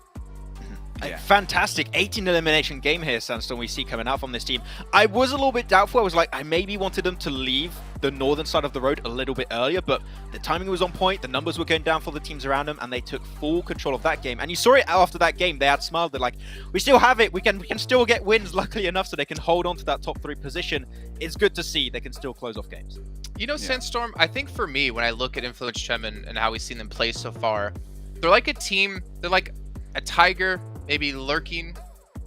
Speaker 6: Fantastic 18 elimination game here, Sandstorm, we see coming out from this team. I was a little bit doubtful. I was like, I maybe wanted them to leave the northern side of the road a little bit earlier, but the timing was on point, the numbers were going down for the teams around them, and they took full control of that game. And you saw it after that game, they had smiled, they're like, we still have it, we can still get wins, luckily enough, so they can hold on to that top 3 position. It's good to see they can still close off games.
Speaker 11: You know, Sandstorm, I think for me, when I look at Influence Shemin and how we've seen them play so far, they're like a team, they're like a tiger, maybe lurking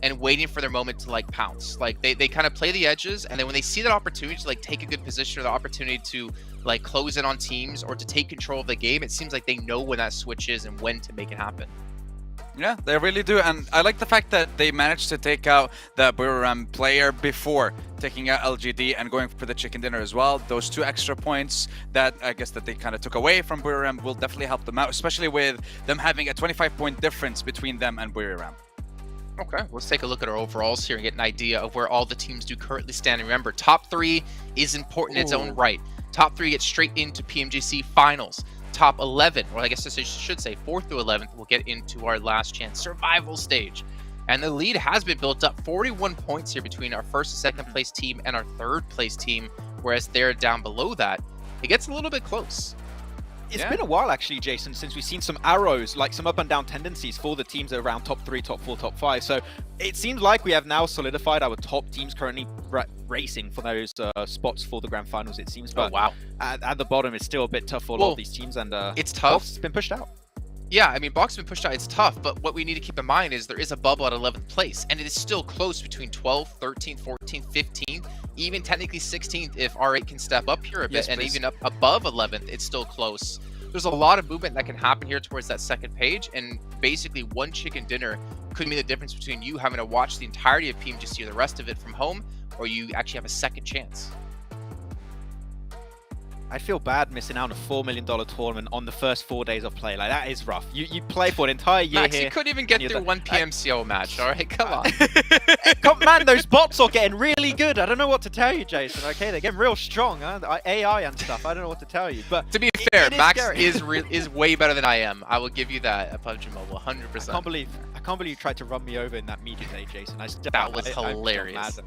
Speaker 11: and waiting for their moment to like pounce. Like they kind of play the edges, and then when they see that opportunity to like take a good position or the opportunity to like close in on teams or to take control of the game, it seems like they know when that switch is and when to make it happen.
Speaker 12: Yeah, they really do, and I like the fact that they managed to take out the Buriram player before taking out LGD and going for the chicken dinner as well. Those 2 extra points that I guess that they kind of took away from Buriram will definitely help them out, especially with them having a 25-point difference between them and Buriram.
Speaker 11: Okay, let's take a look at our overalls here and get an idea of where all the teams do currently stand. Remember, top 3 is important in its own right. Top 3 gets straight into PMGC Finals. Top 11, or I guess I should say 4th through 11th, will get into our last chance survival stage. And the lead has been built up, 41 points here between our 1st and 2nd place team and our 3rd place team, whereas they're down below that. It gets a little bit close.
Speaker 6: It's been a while, actually, Jason, since we've seen some arrows, like some up and down tendencies for the teams around top 3, top 4, top 5. So it seems like we have now solidified our top teams currently racing for those spots for the grand finals, it seems. But at the bottom, it's still a bit tough for a lot of these teams, and
Speaker 11: it's tough.
Speaker 6: It's been pushed out.
Speaker 11: Yeah, I mean, Box has been pushed out. It's tough, but what we need to keep in mind is there is a bubble at 11th place, and it is still close between 12th, 13th, 14th, 15th, even technically 16th if R8 can step up here a bit, and even up above 11th, it's still close. There's a lot of movement that can happen here towards that 2nd page, and basically one chicken dinner could mean the difference between you having to watch the entirety of PMGC or the rest of it from home, or you actually have a second chance.
Speaker 6: I feel bad missing out on a $4 million tournament on the first 4 days of play. Like, that is rough. You play for an entire year
Speaker 11: Max,
Speaker 6: here.
Speaker 11: you couldn't even get through one PMCO match, all right? Come on.
Speaker 6: Man, those bots are getting really good. I don't know what to tell you, Jason. Okay, they're getting real strong. Huh? AI and stuff. I don't know what to tell you. But
Speaker 11: to be fair, Max is way better than I am. I will give you that at PUBG Mobile, 100%.
Speaker 6: I can't believe you tried to run me over in that media day, Jason.
Speaker 11: That was hilarious.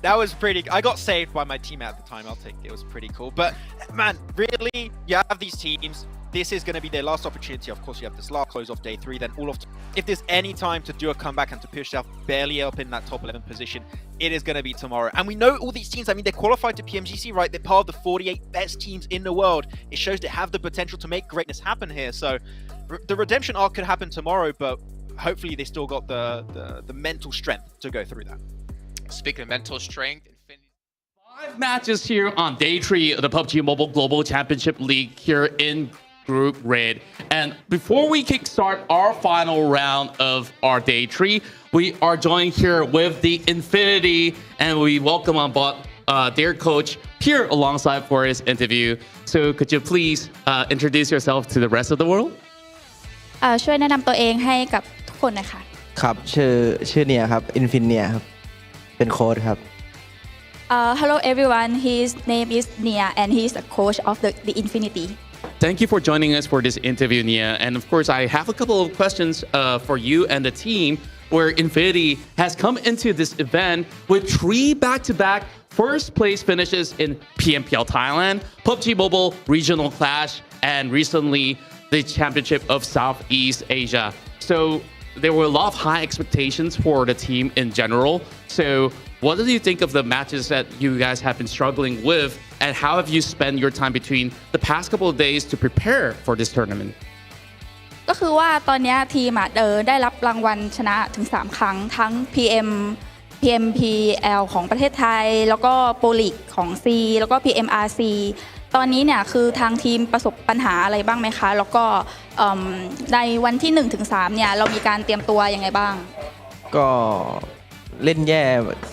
Speaker 6: That was pretty. I got saved by my teammate at the time. I'll take it. It was pretty cool. But man, really, you have these teams. This is going to be their last opportunity. Of course, you have this last close off day 3. Then if there's any time to do a comeback and to push yourself barely up in that top 11 position, it is going to be tomorrow. And we know all these teams. I mean, they're qualified to PMGC, right? They're part of the 48 best teams in the world. It shows they have the potential to make greatness happen here. So the redemption arc could happen tomorrow, but hopefully they still got the mental strength to go through that.
Speaker 11: Speaking of mental strength,
Speaker 8: 5 matches here on day 3 of the PUBG Mobile Global Championship League here in Group Red. And before we kickstart our final round of our day 3, we are joined here with the Infinity, and we welcome on board their coach here alongside for his interview. So could you please introduce yourself to the rest of the world?
Speaker 17: ช่วยแนะนำตัวเองให้กับทุกคนนะคะ
Speaker 18: ครับชื่อเนียครับ Infinia ครับเป็นโค้ชครับ
Speaker 17: Hello everyone, his name is Nia and he's the coach of the Infinity.
Speaker 8: Thank you for joining us for this interview, Nia. And of course, I have a couple of questions for you and the team, where Infinity has come into this event with 3 back-to-back first place finishes in PMPL Thailand, PUBG Mobile Regional Clash, and recently the Championship of Southeast Asia. So there were a lot of high expectations for the team in general. So what do you think of the matches that you guys have been struggling with, and how have you spent your time between the past couple of days to prepare for this tournament?
Speaker 17: ก็คือว่าตอนนี้ทีมได้รับรางวัลชนะถึง3ครั้งทั้ง PMPL ของประเทศไทยแล้วก็โปรลีกของ C แล้วก็ PMRC ตอนนี้เนี่ยคือทางทีมประสบปัญหาอะไรบ้างไหมคะแล้วก็ในวันที่ 1-3 เนี่ยเรามีการเตรียมตัวยังไงบ้าง
Speaker 18: ก็เล่นแย่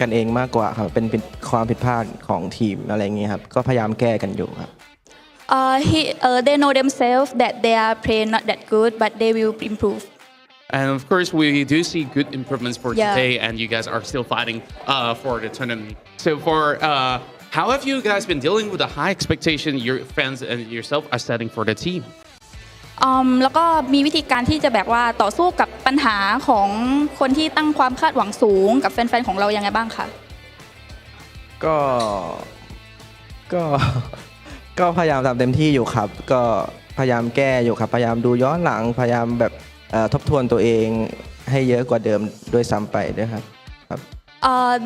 Speaker 18: กันเองมากกว่าครับเป็นความผิดพลาดของทีมอะไรอย่างเงี้ยครับก็พยายามแก้กันอยู่ครับ
Speaker 17: they know themselves that they are playing not that good but they will improve
Speaker 8: And of course, we do see good improvements for
Speaker 17: Yeah.
Speaker 8: today, and you guys are still fighting for the tournament. So, how have you guys been dealing with the high expectation your fans and yourself are setting for the team?
Speaker 17: แล้วก็มีวิธีการที่จะแบบว่าต่อสู้กับปัญหาของคนที่ตั้งความคาดหวังสูงกับแฟนๆของเรายังไงบ้างคะ
Speaker 18: ก็พยายามทำเต็มที่อยู่ครับก็พยายามแก้อยู่ครับพยายามดูย้อนหลังพยายามแบบทบทวนตัวเองให้เยอะกว่าเดิมด้วยซ้ำไปด้วยครับ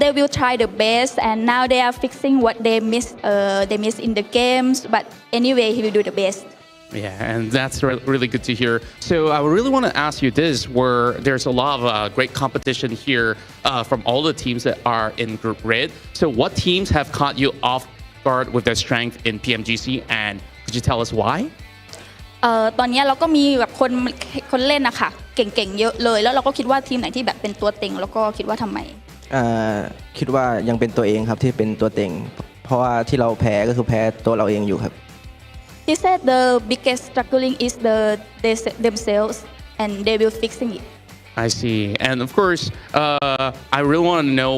Speaker 17: They will try the best and now they are fixing what they miss in the games but anyway he will do the best
Speaker 8: Yeah, and that's really good to hear. So I really want to ask you this, where there's a lot of great competition here from all the teams that are in Group Red. So what teams have caught you off guard with their strength in PMGC, and could you tell us why?
Speaker 17: ตอนนี้เราก็มีแบบคนเล่นนะคะเก่งๆเยอะเลยแล้วเราก็คิดว่าทีมไหนที่แบบเป็นตัวเต็งแล้วก็คิดว่าทำไม
Speaker 18: คิดว่ายังเป็นตัวเองครับที่เป็นตัวเต็งเพราะว่าที่เราแพ้ก็คือแพ้ตัวเราเองอยู่ครับ
Speaker 17: He said the biggest struggling is themselves and they will fixing it
Speaker 8: I see. And of course, I really want to know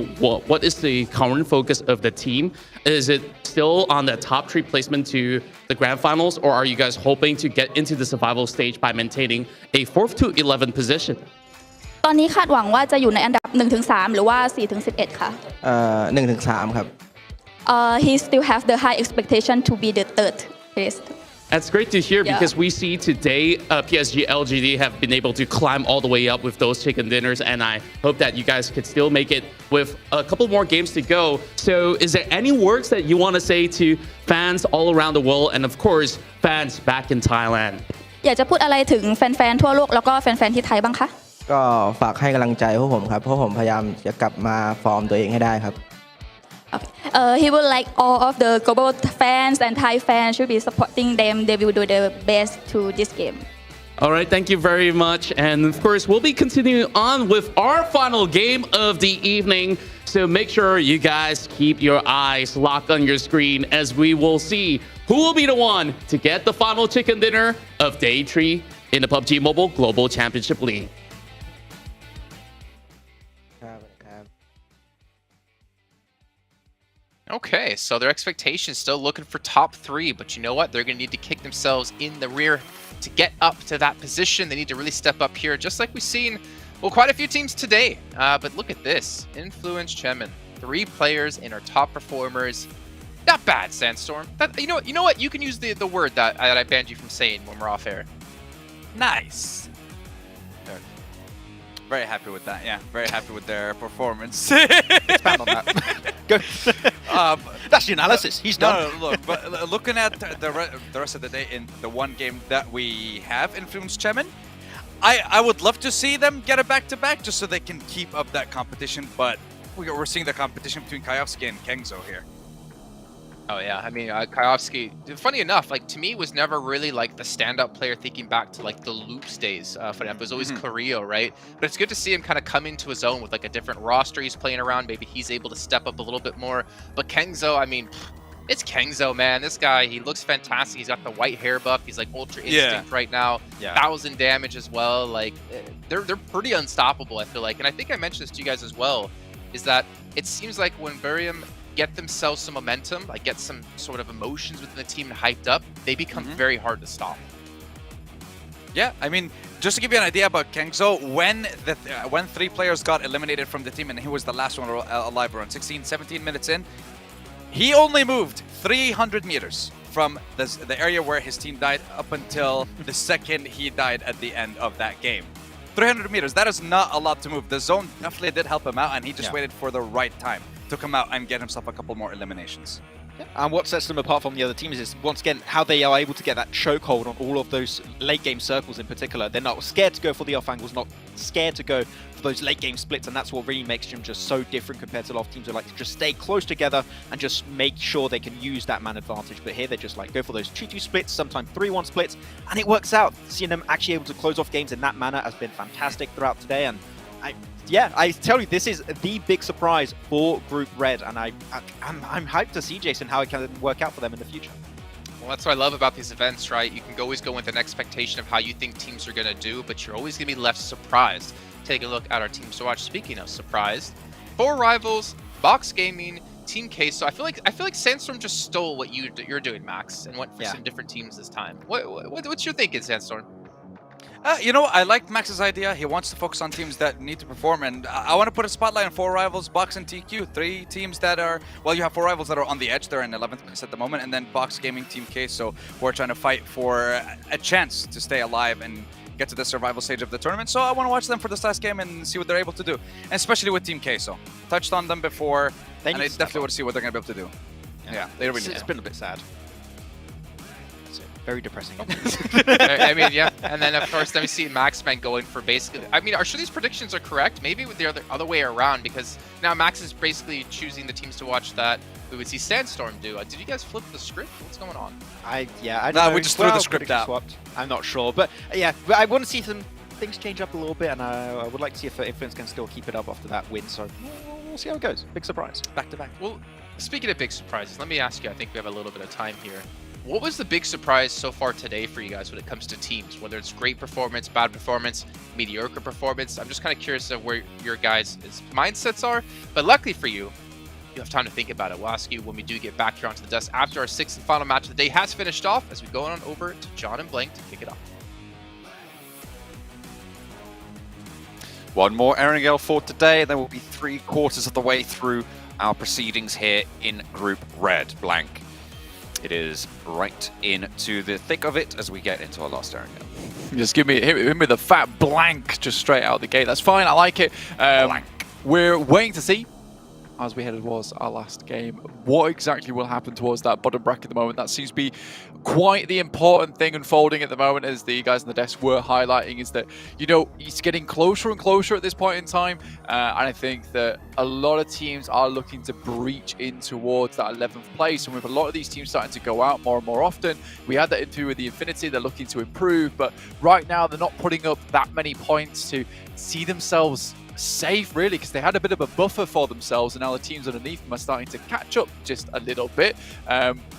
Speaker 8: what is the current focus of the team? Is it still on the top 3 placement to the grand finals, or are you guys hoping to get into the survival stage by maintaining a 4th to 11th position?
Speaker 17: ตอนนี้คาดหวังว่าจะอยู่ในอันดับ 1-3 หรือว่า 4-11 ค่ะ
Speaker 18: 1-3 ครับ
Speaker 17: He still have the high expectation to be the third place
Speaker 8: That's great to hear because
Speaker 17: Yeah.
Speaker 8: we see today PSG LGD have been able to climb all the way up with those chicken dinners, and I hope that you guys could still make it with a couple more games to go. So is there any words that you want to say to fans all around the world and of course fans back in Thailand?
Speaker 17: อยากจะพูดอะไรถึงแฟนๆทั่วโลกแล้วก็แฟนๆที่ไทยบ้างคะ
Speaker 18: ก็ฝากให้กำลังใจพวกผมครับเพราะผมพยายามจะกลับมาฟอร์มตัวเองให้ได้ครับ
Speaker 17: He would like all of the global fans and Thai fans should be supporting them. They will do their best to this game.
Speaker 8: All right, thank you very much. And of course, we'll be continuing on with our final game of the evening. So make sure you guys keep your eyes locked on your screen as we will see who will be the one to get the final chicken dinner of Day 3 in the PUBG Mobile Global Championship League.
Speaker 11: Okay, so their expectations still looking for top 3, but you know what? They're going to need to kick themselves in the rear to get up to that position. They need to really step up here, just like we've seen, well, quite a few teams today. But look at this. Influence Chemin. 3 players in our top performers. Not bad, Sandstorm. You know what? You can use the word that I banned you from saying when we're off air.
Speaker 12: Nice. Very happy with that, yeah. Very happy with their performance.
Speaker 6: Expand on that. Go. That's the analysis. He's done.
Speaker 12: No, look, but looking at the rest of the day in the one game that we have influenced Chemin, I would love to see them get a back-to-back just so they can keep up that competition, but we're seeing the competition between Kayovsky and Kengzo here.
Speaker 11: Oh yeah, I mean, Kayovsky, funny enough, like to me was never really like the standout player thinking back to like the Loops days for him. It was always Carrillo, right? But it's good to see him kind of come into his own with like a different roster he's playing around. Maybe he's able to step up a little bit more. But Kengzo, I mean, it's Kengzo, man. This guy, he looks fantastic. He's got the white hair buff. He's like Ultra Instinct right now. Yeah. 1,000 damage as well. Like, they're pretty unstoppable, I feel like. And I think I mentioned this to you guys as well, is that it seems like when Burium get themselves some momentum, like get some sort of emotions within the team hyped up, they become very hard to stop.
Speaker 12: Yeah, I mean, just to give you an idea about Kengzo, when 3 players got eliminated from the team and he was the last one alive around 16, 17 minutes in, he only moved 300 meters from the area where his team died up until the second he died at the end of that game. 300 meters, that is not a lot to move. The zone definitely did help him out, and he just waited for the right time to come out and get himself a couple more eliminations.
Speaker 6: And what sets them apart from the other teams is, once again, how they are able to get that chokehold on all of those late game circles in particular. They're not scared to go for the off angles, not scared to go for those late game splits, and that's what really makes them just so different compared to a lot of teams who like to just stay close together and just make sure they can use that man advantage. But here they just like go for those 2-2 splits, sometimes 3-1 splits, and it works out. Seeing them actually able to close off games in that manner has been fantastic throughout today, and I tell you, this is the big surprise for Group Red, and I'm hyped to see, Jason, how it can work out for them in the future.
Speaker 11: Well, that's what I love about these events, right? You can always go with an expectation of how you think teams are going to do, but you're always going to be left surprised. Take a look at our teams to watch. Speaking of surprised, 4 rivals, Box Gaming, Team K. So I feel like Sandstorm just stole what you're doing, Max, and went for some different teams this time. What's your thinking, Sandstorm?
Speaker 12: You know, I liked Max's idea. He wants to focus on teams that need to perform, and I want to put a spotlight on 4 rivals, Box and TQ, 3 teams that are, well, you have 4 rivals that are on the edge. They're in 11th place at the moment, and then Box Gaming, Team K, so we're trying to fight for a chance to stay alive and get to the survival stage of the tournament. So I want to watch them for this last game and see what they're able to do, and especially with Team K. So touched on them before, and I definitely want to see what they're going to be able to do. Yeah, they really
Speaker 6: It's been a bit sad. Very depressing.
Speaker 11: I mean, yeah. And then, of course, then we see Maxman going for basically... I mean, are sure these predictions are correct? Maybe with the other way around, because now Max is basically choosing the teams to watch that we would see Sandstorm do. Did you guys flip the script? What's going on?
Speaker 6: I
Speaker 12: No, we just threw the script out.
Speaker 6: Swapped. I'm not sure. But yeah, I want to see some things change up a little bit, and I would like to see if Influence can still keep it up after that win. So we'll see how it goes. Big surprise. Back to back.
Speaker 11: Well, speaking of big surprises, let me ask you, I think we have a little bit of time here. What was the big surprise so far today for you guys when it comes to teams? Whether it's great performance, bad performance, mediocre performance? I'm just kind of curious of where your guys' mindsets are. But luckily for you, you have time to think about it. We'll ask you when we do get back here onto the desk after our 6th and final match of the day has finished off, as we go on over to John and Blank to kick it off.
Speaker 13: One more Erangel for today, then we'll be 3/4 of the way through our proceedings here in Group Red. Blank. It is right into the thick of it as we get into our last Erangel.
Speaker 14: Just hit me with a fat blank just straight out the gate. That's fine, I like it.
Speaker 13: Blank.
Speaker 14: We're waiting to see, as we headed towards our last game, what exactly will happen towards that bottom bracket at the moment. That seems to be quite the important thing unfolding at the moment, as the guys on the desk were highlighting, is that, you know, it's getting closer and closer at this point in time. And I think that a lot of teams are looking to breach in towards that 11th place. And with a lot of these teams starting to go out more and more often, we had that interview with the Infinity, they're looking to improve. But right now, they're not putting up that many points to see themselves safe, really, because they had a bit of a buffer for themselves, and now the teams underneath them are starting to catch up just a little bit.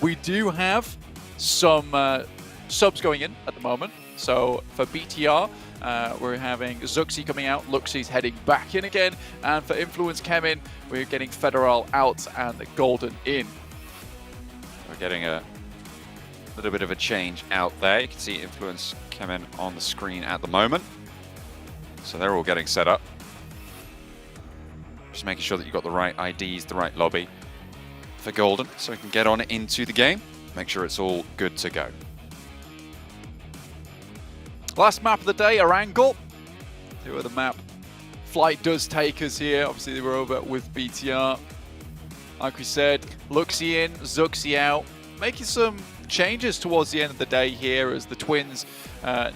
Speaker 14: We do have some subs going in at the moment. So for BTR, we're having Zuxi coming out, Luxie's heading back in again, and for Influence Kemin, we're getting Federal out and Golden in.
Speaker 13: We're getting a little bit of a change out there. You can see Influence Kemin on the screen at the moment. So they're all getting set up. Just making sure that you've got the right IDs, the right lobby for Golden, so we can get on into the game. Make sure it's all good to go.
Speaker 14: Last map of the day, Erangel. See where the map flight does take us here. Obviously, they were over with BTR. Like we said, Luxie in, Zuxi out. Making some changes towards the end of the day here as the Twins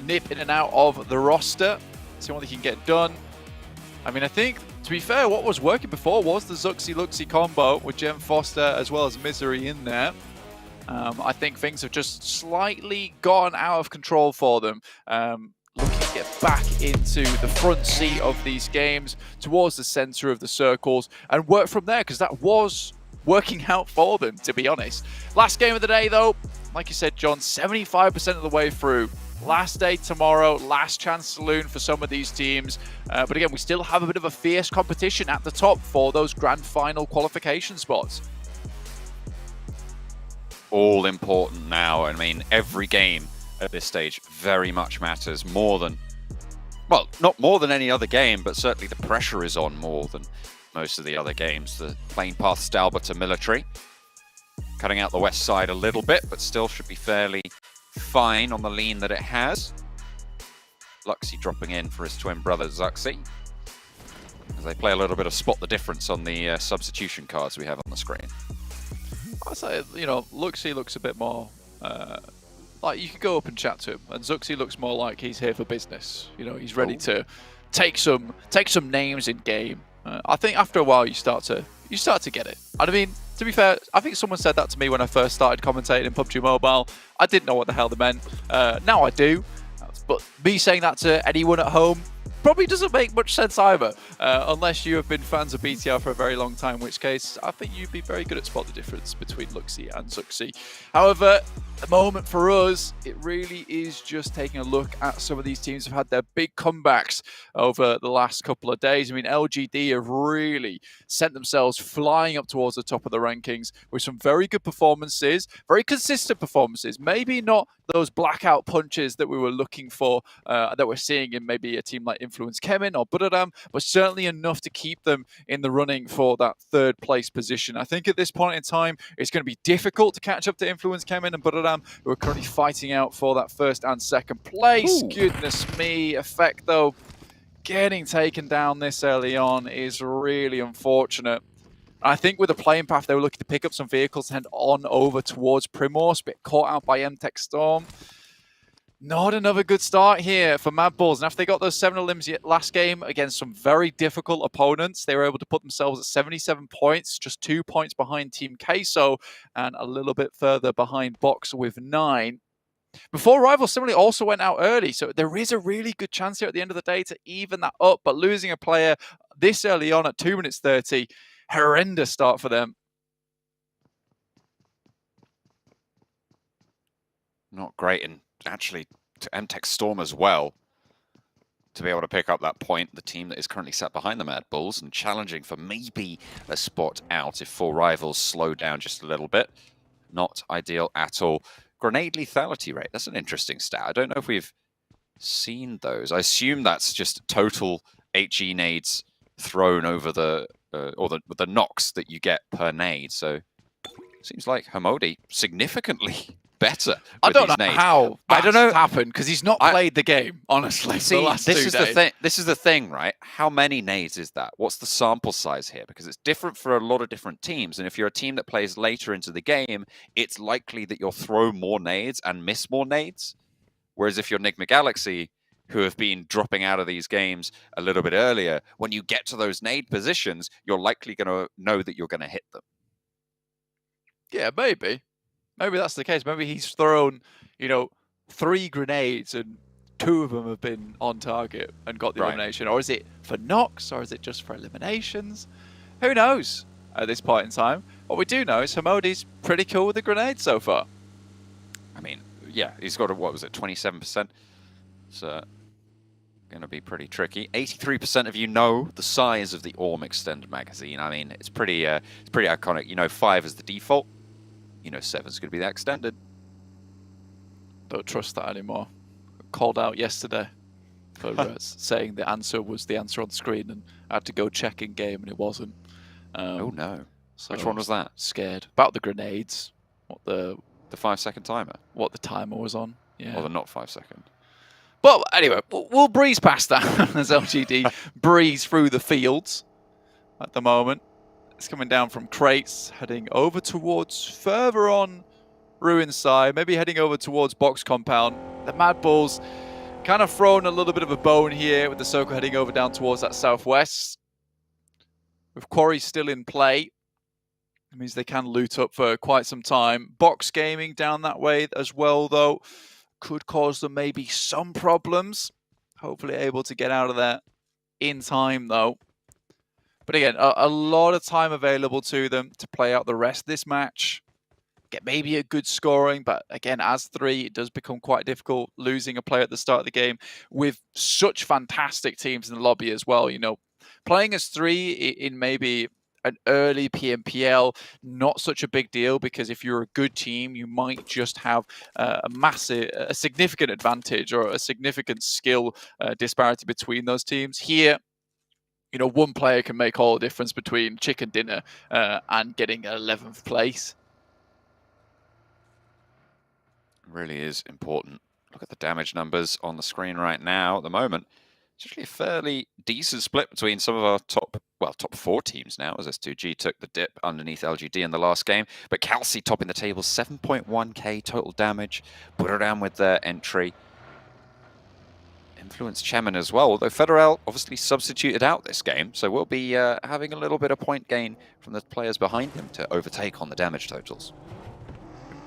Speaker 14: nip in and out of the roster. See what they can get done. I mean, I think, to be fair, what was working before was the Zuxi-Luxie combo with Jem Foster as well as Misery in there. I think things have just slightly gone out of control for them. Looking to get back into the front seat of these games, towards the center of the circles, and work from there, because that was working out for them, to be honest. Last game of the day, though, like you said, John, 75% of the way through. Last day tomorrow, last chance saloon for some of these teams. But again, we still have a bit of a fierce competition at the top for those grand final qualification spots.
Speaker 13: All important now. I mean, every game at this stage very much matters more than, well, not more than any other game, but certainly the pressure is on more than most of the other games. The plane path Stalber to military, cutting out the west side a little bit, but still should be fairly fine on the lean that it has. Luxie dropping in for his twin brother Zuxi, as they play a little bit of spot the difference on the substitution cards we have on the screen.
Speaker 14: I say, you know, Luxie looks a bit more like you could go up and chat to him, and Zuxi looks more like he's here for business. You know, he's ready to take some names in game. I think after a while you start to get it. And I mean, to be fair, I think someone said that to me when I first started commentating in PUBG Mobile. I didn't know what the hell they meant. Now I do. But me saying that to anyone at home probably doesn't make much sense either, unless you have been fans of BTR for a very long time, in which case I think you'd be very good at spot the difference between Luxie and Zuxi. However, the moment for us, it really is just taking a look at some of these teams who've had their big comebacks over the last couple of days. I mean, LGD have really sent themselves flying up towards the top of the rankings with some very good performances, very consistent performances. Maybe not those blackout punches that we were looking for, that we're seeing in maybe a team like Influence Kemin or Buradam, but certainly enough to keep them in the running for that third place position. I think at this point in time, it's going to be difficult to catch up to Influence Kemin and Buradam, who are currently fighting out for that first and second place. Ooh. Goodness me, Effect though, getting taken down this early on is really unfortunate. I think with the playing path, they were looking to pick up some vehicles and head on over towards Primorsk, but caught out by MTech Storm. Not another good start here for Mad Bulls. And after they got those 7 elims last game against some very difficult opponents, they were able to put themselves at 77 points, just 2 points behind Team Queso and a little bit further behind Box with 9. Before Rival similarly also went out early, so there is a really good chance here at the end of the day to even that up, but losing a player this early on at 2 minutes 30, horrendous start for them.
Speaker 13: Not great, and actually to MTech Storm as well, to be able to pick up that point, the team that is currently sat behind the Mad Bulls and challenging for maybe a spot out if 4 Rivals slow down just a little bit. Not ideal at all. Grenade lethality rate, that's an interesting stat. I don't know if we've seen those. I assume that's just total HE nades thrown over the the knocks that you get per nade. So seems like Hamodi significantly better.
Speaker 14: I don't know
Speaker 13: nades.
Speaker 14: how
Speaker 13: I don't know
Speaker 14: happened because he's not played the game, honestly.
Speaker 13: See,
Speaker 14: the last
Speaker 13: this
Speaker 14: 2
Speaker 13: is
Speaker 14: days.
Speaker 13: the thing. This is the thing, right? How many nades is that? What's the sample size here? Because it's different for a lot of different teams. And if you're a team that plays later into the game, it's likely that you'll throw more nades and miss more nades. Whereas if you're Enigma Galaxy, who have been dropping out of these games a little bit earlier, when you get to those nade positions, you're likely going to know that you're going to hit them.
Speaker 14: Yeah, maybe. Maybe that's the case. Maybe he's thrown, 3 grenades and 2 of them have been on target and got the elimination. Or is it for knocks, or is it just for eliminations? Who knows at this point in time? What we do know is Hamodi's pretty cool with the grenades so far.
Speaker 13: I mean, yeah, he's got a, 27%? So going to be pretty tricky. 83% of you know the size of the Orm Extended Magazine. I mean, it's pretty iconic. 5 is the default. 7's going to be the extended.
Speaker 14: Don't trust that anymore. Called out yesterday for saying the answer was the answer on screen, and I had to go check in game and it wasn't.
Speaker 13: Oh no!
Speaker 14: So
Speaker 13: which one was that?
Speaker 14: Scared about the grenades. What the
Speaker 13: 5-second timer?
Speaker 14: What the timer was on? Yeah.
Speaker 13: Or the not 5-second.
Speaker 14: But anyway, we'll breeze past that as LGD breeze through the fields at the moment. It's coming down from crates, heading over towards further on Ruin side, maybe heading over towards Box Compound. The Mad Bulls kind of thrown a little bit of a bone here with the circle heading over down towards that southwest. With Quarry still in play, it means they can loot up for quite some time. Box Gaming down that way as well, though, could cause them maybe some problems. Hopefully able to get out of there in time, though. But again, a lot of time available to them to play out the rest of this match. Get maybe a good scoring, but again, as 3, it does become quite difficult losing a player at the start of the game with such fantastic teams in the lobby as well. Playing as 3 in maybe an early PMPL, not such a big deal, because if you're a good team, you might just have a significant advantage or a significant skill disparity between those teams. Here, one player can make all the difference between chicken dinner and getting 11th place.
Speaker 13: Really is important. Look at the damage numbers on the screen right now. At the moment, It's actually a fairly decent split between some of our top 4 teams now, as S2G took the dip underneath LGD in the last game. But Calci topping the table, 7.1k total damage. Buradam with their entry. Influence Chemin as well, although Federal obviously substituted out this game, so we'll be having a little bit of point gain from the players behind him to overtake on the damage totals.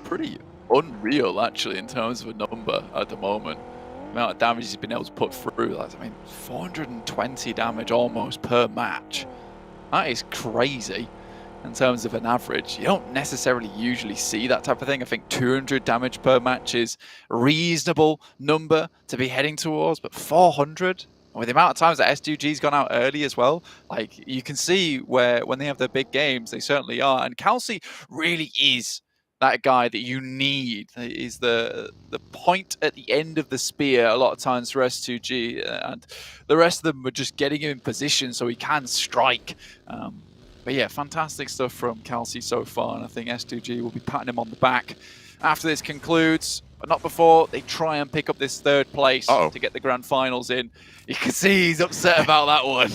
Speaker 14: Pretty unreal, actually, in terms of a number at the moment. The amount of damage he's been able to put through. I mean, 420 damage almost per match. That is crazy in terms of an average. You don't necessarily usually see that type of thing. I think 200 damage per match is a reasonable number to be heading towards, but 400? With the amount of times that S2G's gone out early as well, like, you can see where when they have their big games, they certainly are. And Calci really is that guy that you need. Is the point at the end of the spear a lot of times for S2G, and the rest of them are just getting him in position so he can strike. But yeah, fantastic stuff from Calci so far, and I think S2G will be patting him on the back after this concludes, but not before they try and pick up this 3rd place to get the grand finals in. You can see he's upset about that one.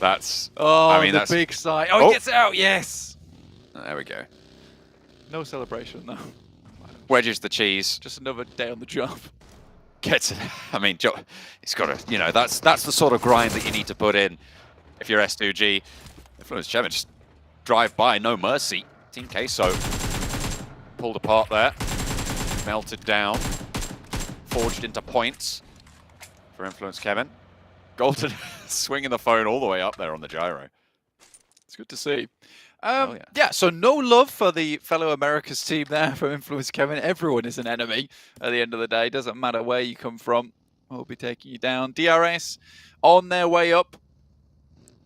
Speaker 13: That's...
Speaker 14: Oh,
Speaker 13: I mean,
Speaker 14: the
Speaker 13: that's...
Speaker 14: big sigh. Oh, he gets it out, yes!
Speaker 13: There we go.
Speaker 14: No celebration, though.
Speaker 13: Wedges the cheese.
Speaker 14: Just another day on the job.
Speaker 13: Gets it. I mean, it's got to, you know, that's the sort of grind that you need to put in if you're S2G. Influence Chemin just drive by, no mercy. Team Queso pulled apart there. Melted down. Forged into points for Influence Chemin. Golden swinging the phone all the way up there on the gyro.
Speaker 14: It's good to see. Yeah, so no love for the fellow Americas team there from Influence Chemin. Everyone is an enemy at the end of the day. Doesn't matter where you come from. We'll be taking you down. DRS on their way up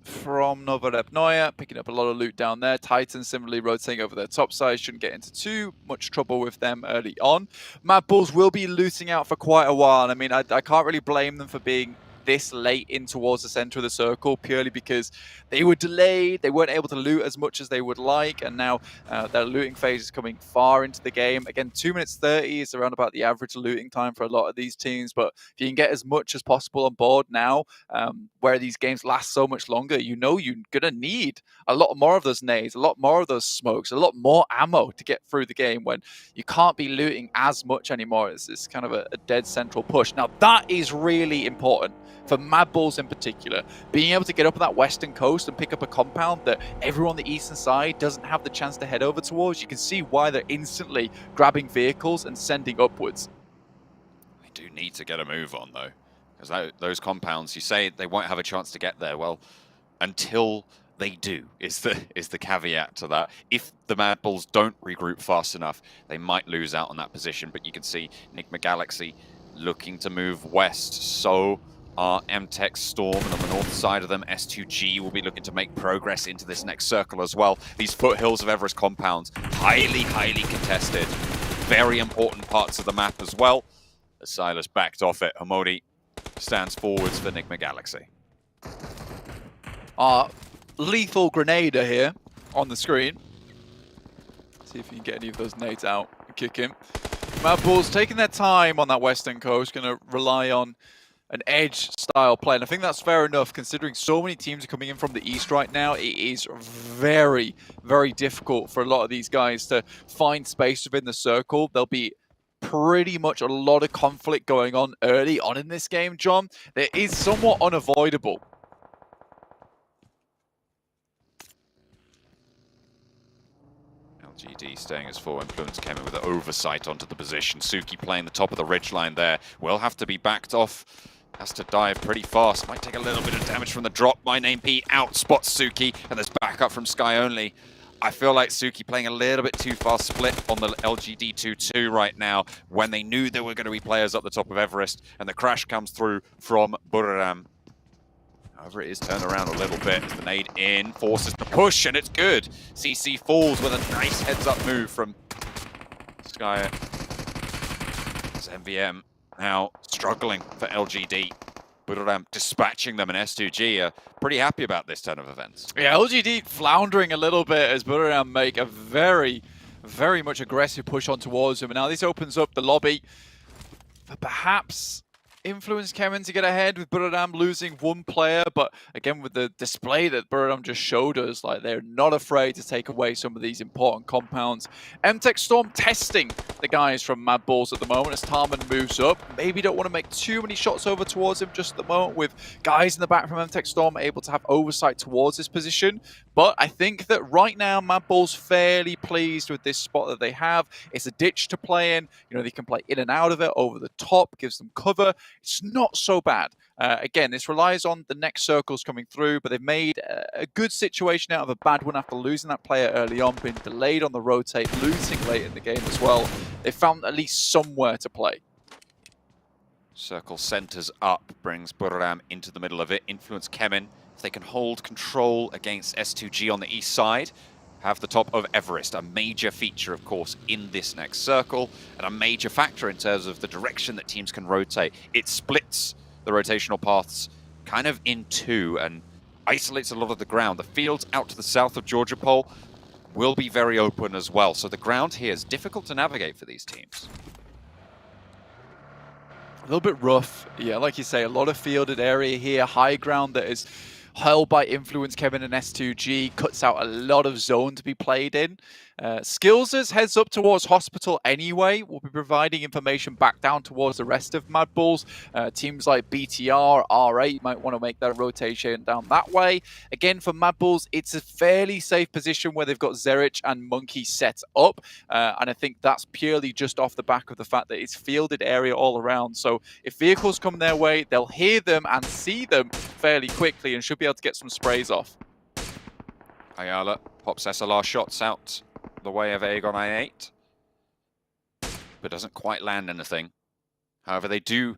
Speaker 14: from Novorepnoye, picking up a lot of loot down there. Titans similarly rotating over their top side. Shouldn't get into too much trouble with them early on. Mad Bulls will be looting out for quite a while. I mean, I can't really blame them for being this late in towards the center of the circle, purely because they were delayed, they weren't able to loot as much as they would like, and now their looting phase is coming far into the game. Again, 2 minutes 30 is around about the average looting time for a lot of these teams, but if you can get as much as possible on board now, where these games last so much longer, you know you're gonna need a lot more of those nades, a lot more of those smokes, a lot more ammo to get through the game when you can't be looting as much anymore. It's kind of a dead central push. Now that is really important for Mad Bulls in particular, being able to get up on that western coast and pick up a compound that everyone on the eastern side doesn't have the chance to head over towards. You can see why they're instantly grabbing vehicles and sending upwards.
Speaker 13: They do need to get a move on though, because those compounds, you say they won't have a chance to get there. Well, until they do is the caveat to that. If the Mad Bulls don't regroup fast enough, they might lose out on that position. But you can see Enigma Galaxy looking to move west. So are MTech Storm, and on the north side of them, S2G will be looking to make progress into this next circle as well. These foothills of Everest compounds, highly contested. Very important parts of the map as well. As Silas backed off it, Hamodi stands forwards for Enigma Galaxy.
Speaker 14: Lethal Grenader here on the screen. See if you can get any of those nades out and kick him. Mad Bulls taking their time on that western coast, going to rely on an edge style play, and I think that's fair enough considering so many teams are coming in from the east right now. It is very difficult for a lot of these guys to find space within the circle. There'll be pretty much a lot of conflict going on early on in this game, John. That is somewhat unavoidable.
Speaker 13: LGD staying as full. Influence came in with an oversight onto the position. Suki playing the top of the ridgeline there. Will have to be backed off. Has to dive pretty fast. Might take a little bit of damage from the drop. My name P out spots Suki, and there's backup from Sky Only. I feel like Suki playing a little bit too fast split on the LGD 2-2 right now when they knew there were going to be players up the top of Everest, and the crash comes through from Buriram. However, it is turned around a little bit. The nade in, forces the push, and it's good. CC falls with a nice heads-up move from Sky. It's MVM now struggling for LGD. Buriram dispatching them, and S2G are pretty happy about this turn of events.
Speaker 14: Yeah, LGD floundering a little bit as Buriram make a very much aggressive push on towards him. And now this opens up the lobby for perhaps Influence Kemen to get ahead with Buradam losing one player, but again with the display that Buradam just showed us, like they're not afraid to take away some of these important compounds. MTech Storm testing the guys from Mad Balls at the moment as Tarman moves up. Maybe don't want to make too many shots over towards him just at the moment, with guys in the back from MTech Storm able to have oversight towards this position. But I think that right now Mad Balls fairly pleased with this spot that they have. It's a ditch to play in. You know, they can play in and out of it, over the top, gives them cover. It's not so bad. Again, this relies on the next circles coming through, but they've made a good situation out of a bad one after losing that player early on, being delayed on the rotate, losing late in the game as well. They found at least somewhere to play.
Speaker 13: Circle centers up, brings Buradam into the middle of it. Influence Kemen, if they can hold control against S2G on the east side, have the top of Everest, a major feature, of course, in this next circle, and a major factor in terms of the direction that teams can rotate. It splits the rotational paths kind of in two and isolates a lot of the ground. The fields out to the south of Georgia Pole will be very open as well, so the ground here is difficult to navigate for these teams.
Speaker 14: A little bit rough, yeah, like you say, a lot of fielded area here, high ground that is held by Influence Kemen and S2G, cuts out a lot of zone to be played in. Skills's heads up towards Hospital anyway. We'll be providing information back down towards the rest of Mad Balls. Teams like BTR, R8 might want to make that rotation down that way. Again, for Mad Balls, it's a fairly safe position where they've got Zerich and Monkey set up. And I think that's purely just off the back of the fact that it's fielded area all around. So if vehicles come their way, they'll hear them and see them fairly quickly and should be able to get some sprays off.
Speaker 13: Ayala pops SLR shots out the way of Aegon I8, but doesn't quite land anything. However, they do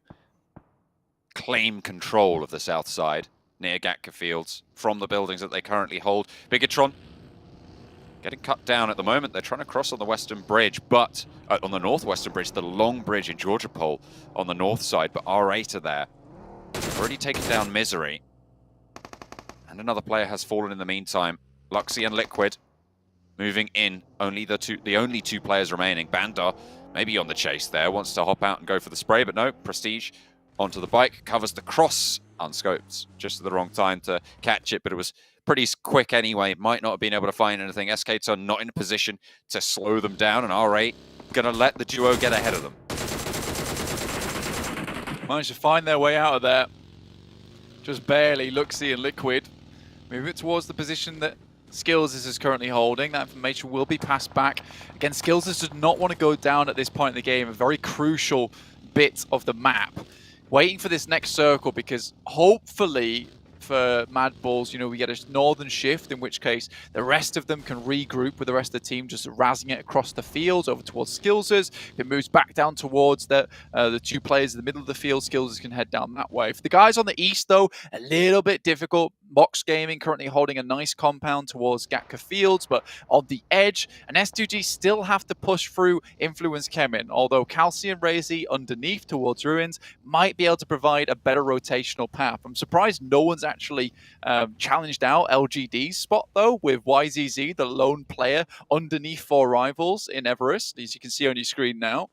Speaker 13: claim control of the south side near Gatka Fields from the buildings that they currently hold. Bigatron getting cut down at the moment. They're trying to cross on the western bridge, but on the northwestern bridge, the long bridge in Georgia Pole on the north side, but R8 are there. They've already taken down Misery, and another player has fallen in the meantime. Luxy and Liquid moving in, the only two players remaining. Bandar maybe on the chase there, wants to hop out and go for the spray, but no, Prestige onto the bike, covers the cross, unscoped, just at the wrong time to catch it, but it was pretty quick anyway, might not have been able to find anything. SK2 not in a position to slow them down, and R8 gonna let the duo get ahead of them.
Speaker 14: Managed to find their way out of there. Just barely. Luxy and Liquid move it towards the position that Skills is currently holding. That information will be passed back. Again, Skills does not want to go down at this point in the game. A very crucial bit of the map. Waiting for this next circle because hopefully for Mad Balls, you know, we get a northern shift, in which case the rest of them can regroup with the rest of the team, just razzing it across the field over towards Skills's. If it moves back down towards the two players in the middle of the field, Skills's can head down that way. For the guys on the east, though, a little bit difficult. Mox Gaming currently holding a nice compound towards Gatka Fields, but on the edge, and S2G still have to push through Influence Kemen, although Calcium Razy underneath towards Ruins might be able to provide a better rotational path. I'm surprised no one's actually challenged out LGD's spot, though, with YZZ, the lone player, underneath 4 rivals in Everest, as you can see on your screen now.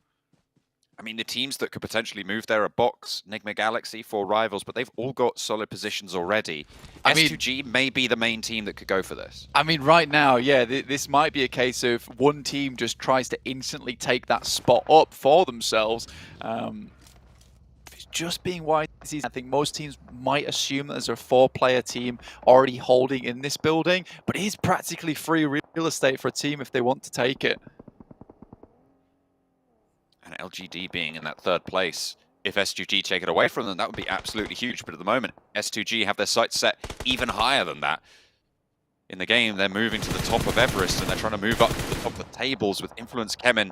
Speaker 13: I mean, the teams that could potentially move there are Box, Nigma Galaxy, 4 rivals, but they've all got solid positions already. S2G may be the main team that could go for this.
Speaker 14: I mean, right now, yeah, this might be a case of one team just tries to instantly take that spot up for themselves. It's just being YZZ. I think most teams might assume that there's a 4-player team already holding in this building, but it is practically free real estate for a team if they want to take it.
Speaker 13: And LGD being in that 3rd place, if S2G take it away from them, that would be absolutely huge. But at the moment, S2G have their sights set even higher than that. In the game, they're moving to the top of Everest, and they're trying to move up to the top of the tables with Influence Kemen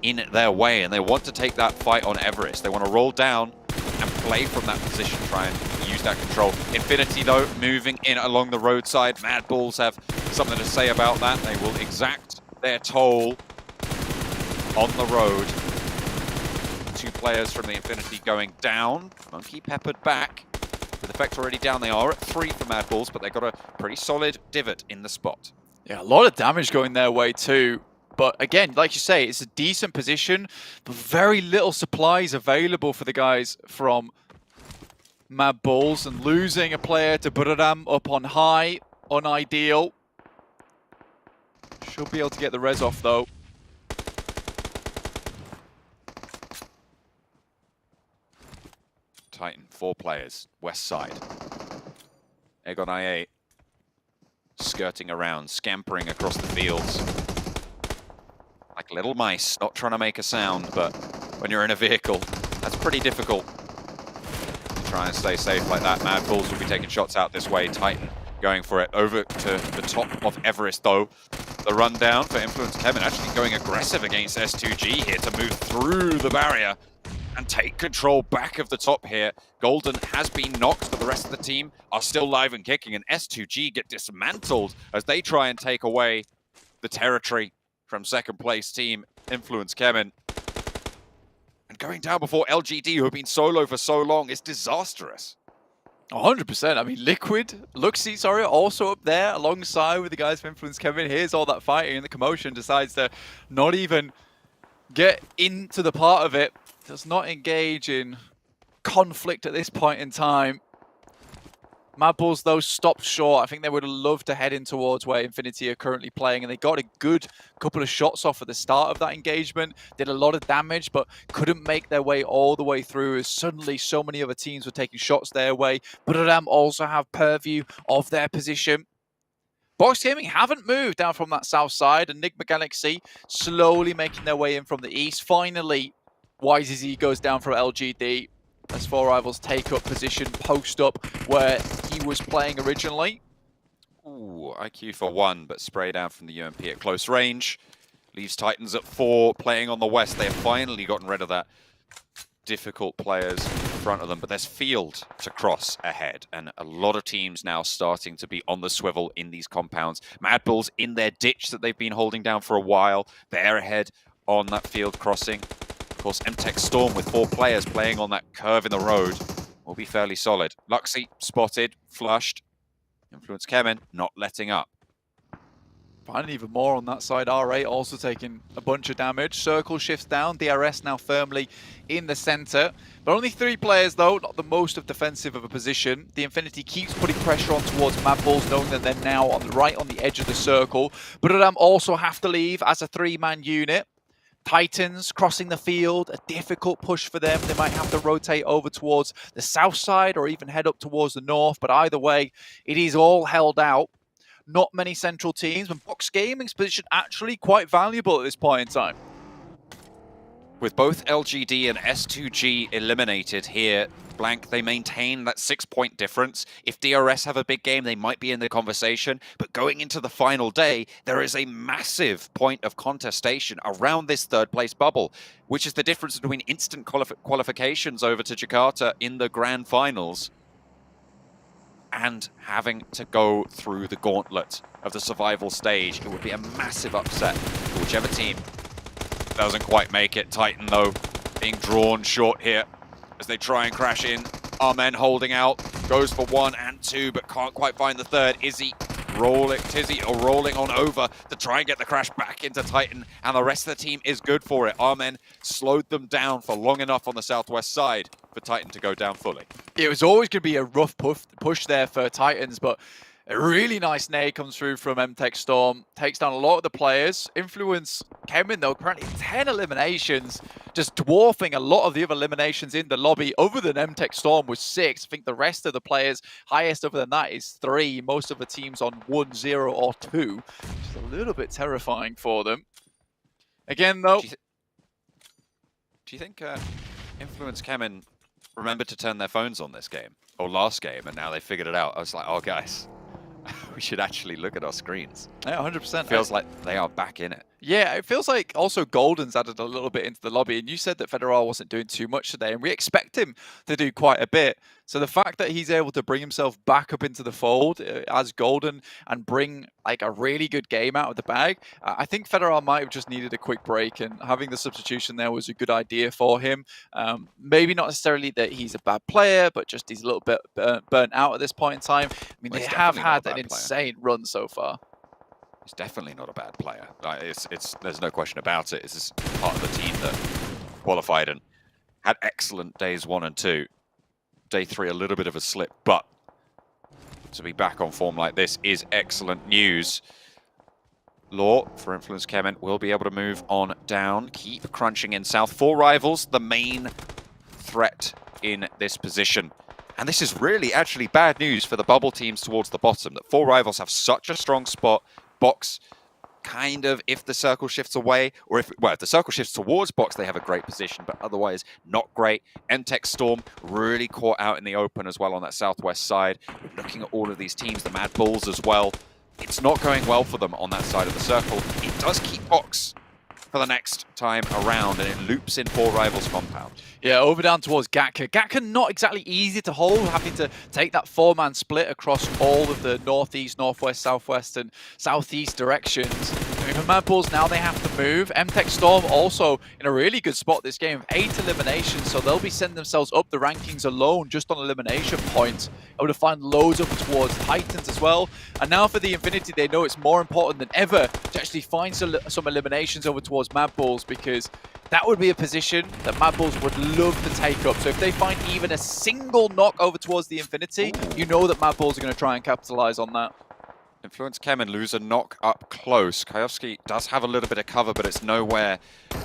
Speaker 13: in their way, and they want to take that fight on Everest. They want to roll down and play from that position, try and use that control. Infinity, though, moving in along the roadside. Mad Balls have something to say about that. They will exact their toll on the road. 2 players from the Infinity going down. Monkey peppered back. With effect already down, they are at 3 for Mad Balls, but they've got a pretty solid divot in the spot.
Speaker 14: Yeah, a lot of damage going their way too. But again, like you say, it's a decent position, but very little supplies available for the guys from Mad Bulls, and losing a player to Buradam up on high, unideal. Should be able to get the res off though.
Speaker 13: Titan, 4 players, west side. Egon IA skirting around, scampering across the fields. Like little mice, not trying to make a sound, but when you're in a vehicle, that's pretty difficult. Try and stay safe like that. Mad Bulls will be taking shots out this way. Titan going for it. Over to the top of Everest, though. The rundown for Influence Kevin actually going aggressive against S2G here to move through the barrier and take control back of the top here. Golden has been knocked, but the rest of the team are still live and kicking, and S2G get dismantled as they try and take away the territory from second place team Influence Kevin. And going down before LGD, who have been solo for so long, is disastrous.
Speaker 14: 100%. I mean, Luxy, sorry, also up there alongside with the guys from Influence Kevin. Here's all that fighting and the commotion, decides to not even get into the part of it. Does not engage in conflict at this point in time. Mad Bulls, though, stopped short. I think they would have loved to head in towards where Infinity are currently playing, and they got a good couple of shots off at the start of that engagement. Did a lot of damage, but couldn't make their way all the way through as suddenly so many other teams were taking shots their way. Buradam also have purview of their position. Box Gaming haven't moved down from that south side, and Enigma Galaxy slowly making their way in from the east. Finally, YZZ goes down from LGD as 4 Rivals take up position, post up where he was playing originally.
Speaker 13: Ooh, IQ for 1, but spray down from the UMP at close range. Leaves Titans at 4, playing on the west. They have finally gotten rid of that difficult players in front of them, but there's field to cross ahead, and a lot of teams now starting to be on the swivel in these compounds. Mad Bulls in their ditch that they've been holding down for a while. They're ahead on that field crossing. Of course, MTech Storm with 4 players playing on that curve in the road will be fairly solid. Luxy spotted, flushed. Influence Kevin not letting up.
Speaker 14: Finding even more on that side. R8 also taking a bunch of damage. Circle shifts down. DRS now firmly in the center. But only 3 players, though. Not the most defensive of a position. The Infinity keeps putting pressure on towards Mad Bulls, knowing that they're now on the edge of the circle. But Buradam also have to leave as a 3-man unit. Titans crossing the field, a difficult push for them. They might have to rotate over towards the south side or even head up towards the north. But either way, it is all held out. Not many central teams, and Box Gaming's position actually quite valuable at this point in time.
Speaker 13: With both LGD and S2G eliminated here, Blank, they maintain that 6-point difference. If DRS have a big game, they might be in the conversation. But going into the final day, there is a massive point of contestation around this 3rd place bubble, which is the difference between instant qualifications over to Jakarta in the grand finals and having to go through the gauntlet of the survival stage. It would be a massive upset for whichever team doesn't quite make it. Titan, though, being drawn short here as they try and crash in. Armen holding out, goes for 1 and 2, but can't quite find the 3rd. Tizzy rolling on over to try and get the crash back into Titan, and the rest of the team is good for it. Armen slowed them down for long enough on the southwest side for Titan to go down fully.
Speaker 14: It was always going to be a rough push there for Titans, but a really nice nade comes through from MTech Storm. Takes down a lot of the players. Influence Kevin, though, currently 10 eliminations, just dwarfing a lot of the other eliminations in the lobby. Other than MTech Storm with 6. I think the rest of the players, highest other than that is 3. Most of the teams on 1, 0, or 2. Which is a little bit terrifying for them. Again, though...
Speaker 13: Do you think Influence Kevin remembered to turn their phones on this game? Or last game, and now they figured it out? I was like, oh, guys, we should actually look at our screens.
Speaker 14: Yeah, 100%.
Speaker 13: Feels like they are back in it.
Speaker 14: Yeah, it feels like also Golden's added a little bit into the lobby, and you said that Federal wasn't doing too much today, and we expect him to do quite a bit. So the fact that he's able to bring himself back up into the fold as Golden and bring like a really good game out of the bag, I think Federal might have just needed a quick break, and having the substitution there was a good idea for him. Maybe not necessarily that he's a bad player, but just he's a little bit burnt out at this point in time. I mean,
Speaker 13: Well,
Speaker 14: they
Speaker 13: he's
Speaker 14: have
Speaker 13: definitely not
Speaker 14: had
Speaker 13: a
Speaker 14: an
Speaker 13: bad player.
Speaker 14: insane run so far.
Speaker 13: He's definitely not a bad player. Like, there's no question about it. This is part of the team that qualified and had excellent days 1 and 2. Day 3, a little bit of a slip, but to be back on form like this is excellent news. Law for Influence Kemen will be able to move on down, keep crunching in south. 4 rivals, the main threat in this position. And this is really actually bad news for the bubble teams towards the bottom, that 4 rivals have such a strong spot. Box, kind of, if the circle shifts away, or if the circle shifts towards Box, they have a great position, but otherwise not great. MTech Storm really caught out in the open as well on that southwest side. Looking at all of these teams, the Mad Bulls as well, it's not going well for them on that side of the circle. It does keep Box for the next time around, and it loops in 4 rivals compound.
Speaker 14: Yeah, over down towards Gatka. Gatka not exactly easy to hold, having to take that 4-man split across all of the northeast, northwest, southwest, and southeast directions. I mean, for Mad Bulls, now they have to move. MTech Storm also in a really good spot this game, 8 eliminations, so they'll be sending themselves up the rankings alone just on elimination points. Able to find loads up towards Titans as well. And now for the Infinity, they know it's more important than ever to actually find some eliminations over towards Mad Bulls, because that would be a position that Mad Bulls would love to take up. So if they find even a single knock over towards the Infinity, you know that Mad Bulls are going to try and capitalize on that.
Speaker 13: Influence Kemen lose a knock up close. Kayovsky does have a little bit of cover, but it's nowhere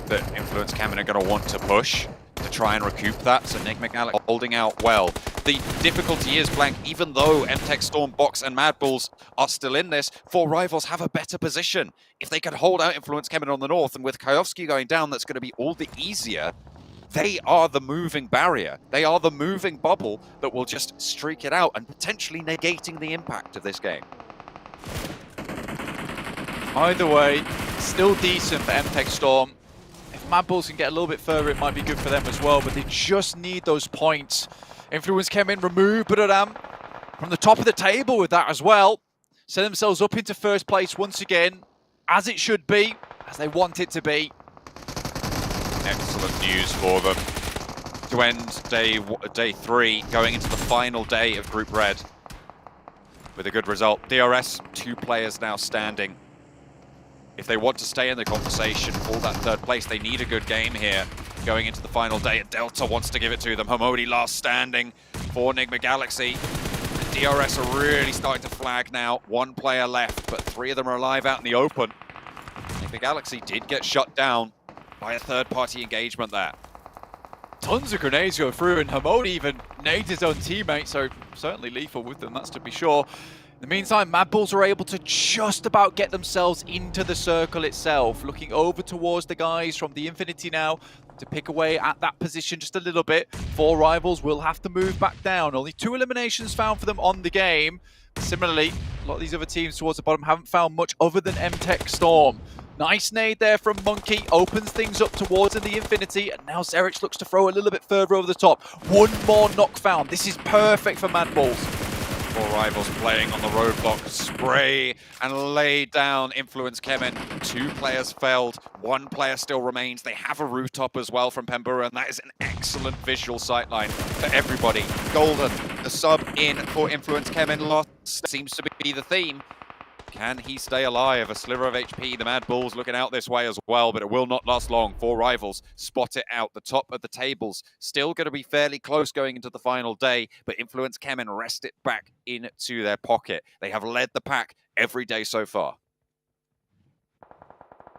Speaker 13: that Influence Kemen are going to want to push to try and recoup that. So Nick McAllick holding out well. The difficulty is, Blank, even though MTech Storm, Box, and Mad Bulls are still in this, 4 rivals have a better position. If they can hold out Influence Kemen on the north, and with Kayovsky going down, that's going to be all the easier. They are the moving barrier. They are the moving bubble that will just streak it out and potentially negating the impact of this game.
Speaker 14: Either way, still decent for MTech Storm. If Mad Bulls can get a little bit further, it might be good for them as well, but they just need those points. Influence Kemen remove Buradam from the top of the table with that as well. Set themselves up into first place once again, as it should be, as they want it to be.
Speaker 13: Excellent news for them to end day 3, going into the final day of Group Red with a good result. DRS, 2 players now standing. If they want to stay in the conversation for that 3rd place, they need a good game here going into the final day, and Delta wants to give it to them. Hamodi last standing for Enigma Galaxy. The DRS are really starting to flag now. 1 player left, but 3 of them are alive out in the open. Enigma Galaxy did get shut down by a 3rd-party engagement there.
Speaker 14: Tons of grenades go through, and Hamodi even nades his own teammate, so certainly lethal with them, that's to be sure. In the meantime, Mad Bulls are able to just about get themselves into the circle itself, looking over towards the guys from the Infinity now to pick away at that position just a little bit. 4 rivals will have to move back down. Only 2 eliminations found for them on the game. Similarly, a lot of these other teams towards the bottom haven't found much other than MTech Storm. Nice nade there from Monkey, opens things up towards the Infinity, and now Zerich looks to throw a little bit further over the top. 1 more knock found. This is perfect for Mad Bulls.
Speaker 13: 4 rivals playing on the roadblock. Spray and lay down Influence Kemen. 2 players failed. 1 player still remains. They have a rooftop as well from Pembura, and that is an excellent visual sightline for everybody. Golden, the sub in for Influence Kemen. Lost seems to be the theme. Can he stay alive? A sliver of HP. The Mad Bulls looking out this way as well, but it will not last long. 4 rivals spot it out. The top of the tables still going to be fairly close going into the final day, but Influence Kemen wrest it back into their pocket. They have led the pack every day so far.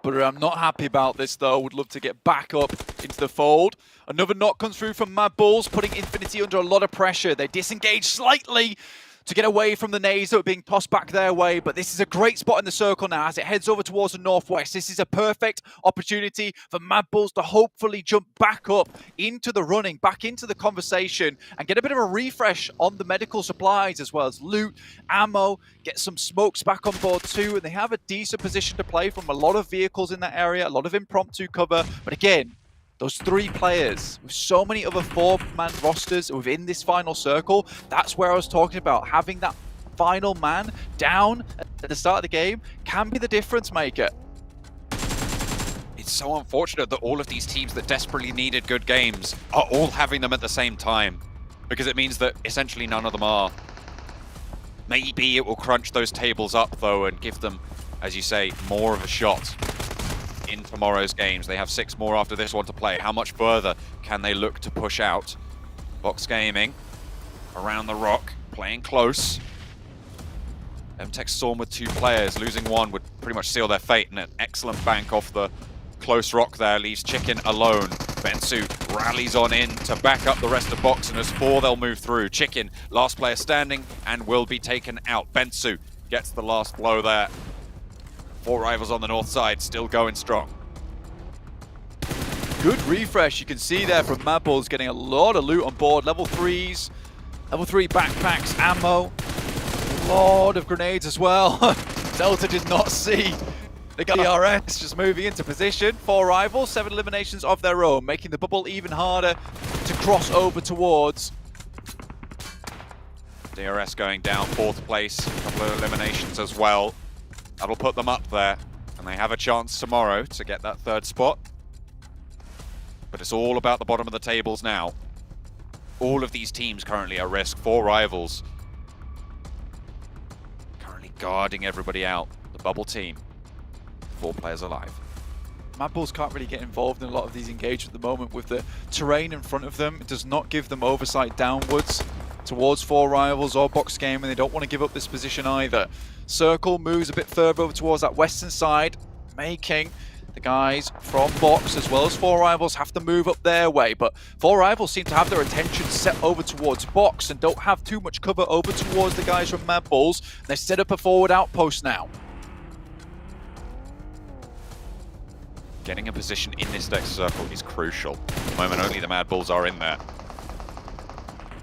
Speaker 14: But I'm not happy about this, though. Would love to get back up into the fold. Another knock comes through from Mad Bulls, putting Infinity under a lot of pressure. They disengage slightly to get away from the nades that were being tossed back their way, but this is a great spot in the circle now as it heads over towards the northwest. This is a perfect opportunity for Mad Bulls to hopefully jump back up into the running, back into the conversation, and get a bit of a refresh on the medical supplies as well as loot, ammo, get some smokes back on board too, and they have a decent position to play from a lot of vehicles in that area, a lot of impromptu cover, but again, those 3 players with so many other 4-man rosters within this final circle, that's where I was talking about. Having that final man down at the start of the game can be the difference maker.
Speaker 13: It's so unfortunate that all of these teams that desperately needed good games are all having them at the same time, because it means that essentially none of them are. Maybe it will crunch those tables up though and give them as you say, more of a shot in tomorrow's games. They have 6 more after this one to play. How much further can they look to push out? Box Gaming around the rock, playing close. MTech Storm with 2 players, losing one would pretty much seal their fate, and an excellent bank off the close rock there leaves Chicken alone. Bensu rallies on in to back up the rest of Box, and as 4 they'll move through. Chicken, last player standing, and will be taken out. Bensu gets the last blow there. 4 rivals on the north side, still going strong.
Speaker 14: Good refresh, you can see there from Mad Bulls getting a lot of loot on board. Level 3s, level 3 backpacks, ammo, a lot of grenades as well. Delta did not see the DRS just moving into position. 4 rivals, 7 eliminations of their own, making the bubble even harder to cross over towards.
Speaker 13: DRS going down 4th place, a couple of eliminations as well. That'll put them up there, and they have a chance tomorrow to get that 3rd spot. But it's all about the bottom of the tables now. All of these teams currently at risk. 4 rivals currently guarding everybody out. The bubble team, 4 players alive.
Speaker 14: Mad Bulls can't really get involved in a lot of these engagements at the moment with the terrain in front of them. It does not give them oversight downwards towards 4 rivals or Box Game, and they don't want to give up this position either. Circle moves a bit further over towards that western side, making the guys from Box as well as 4 rivals have to move up their way, but 4 rivals seem to have their attention set over towards Box and don't have too much cover over towards the guys from Mad Bulls. They set up a forward outpost now.
Speaker 13: Getting a position in this next circle is crucial. At the moment, only the Mad Bulls are in there.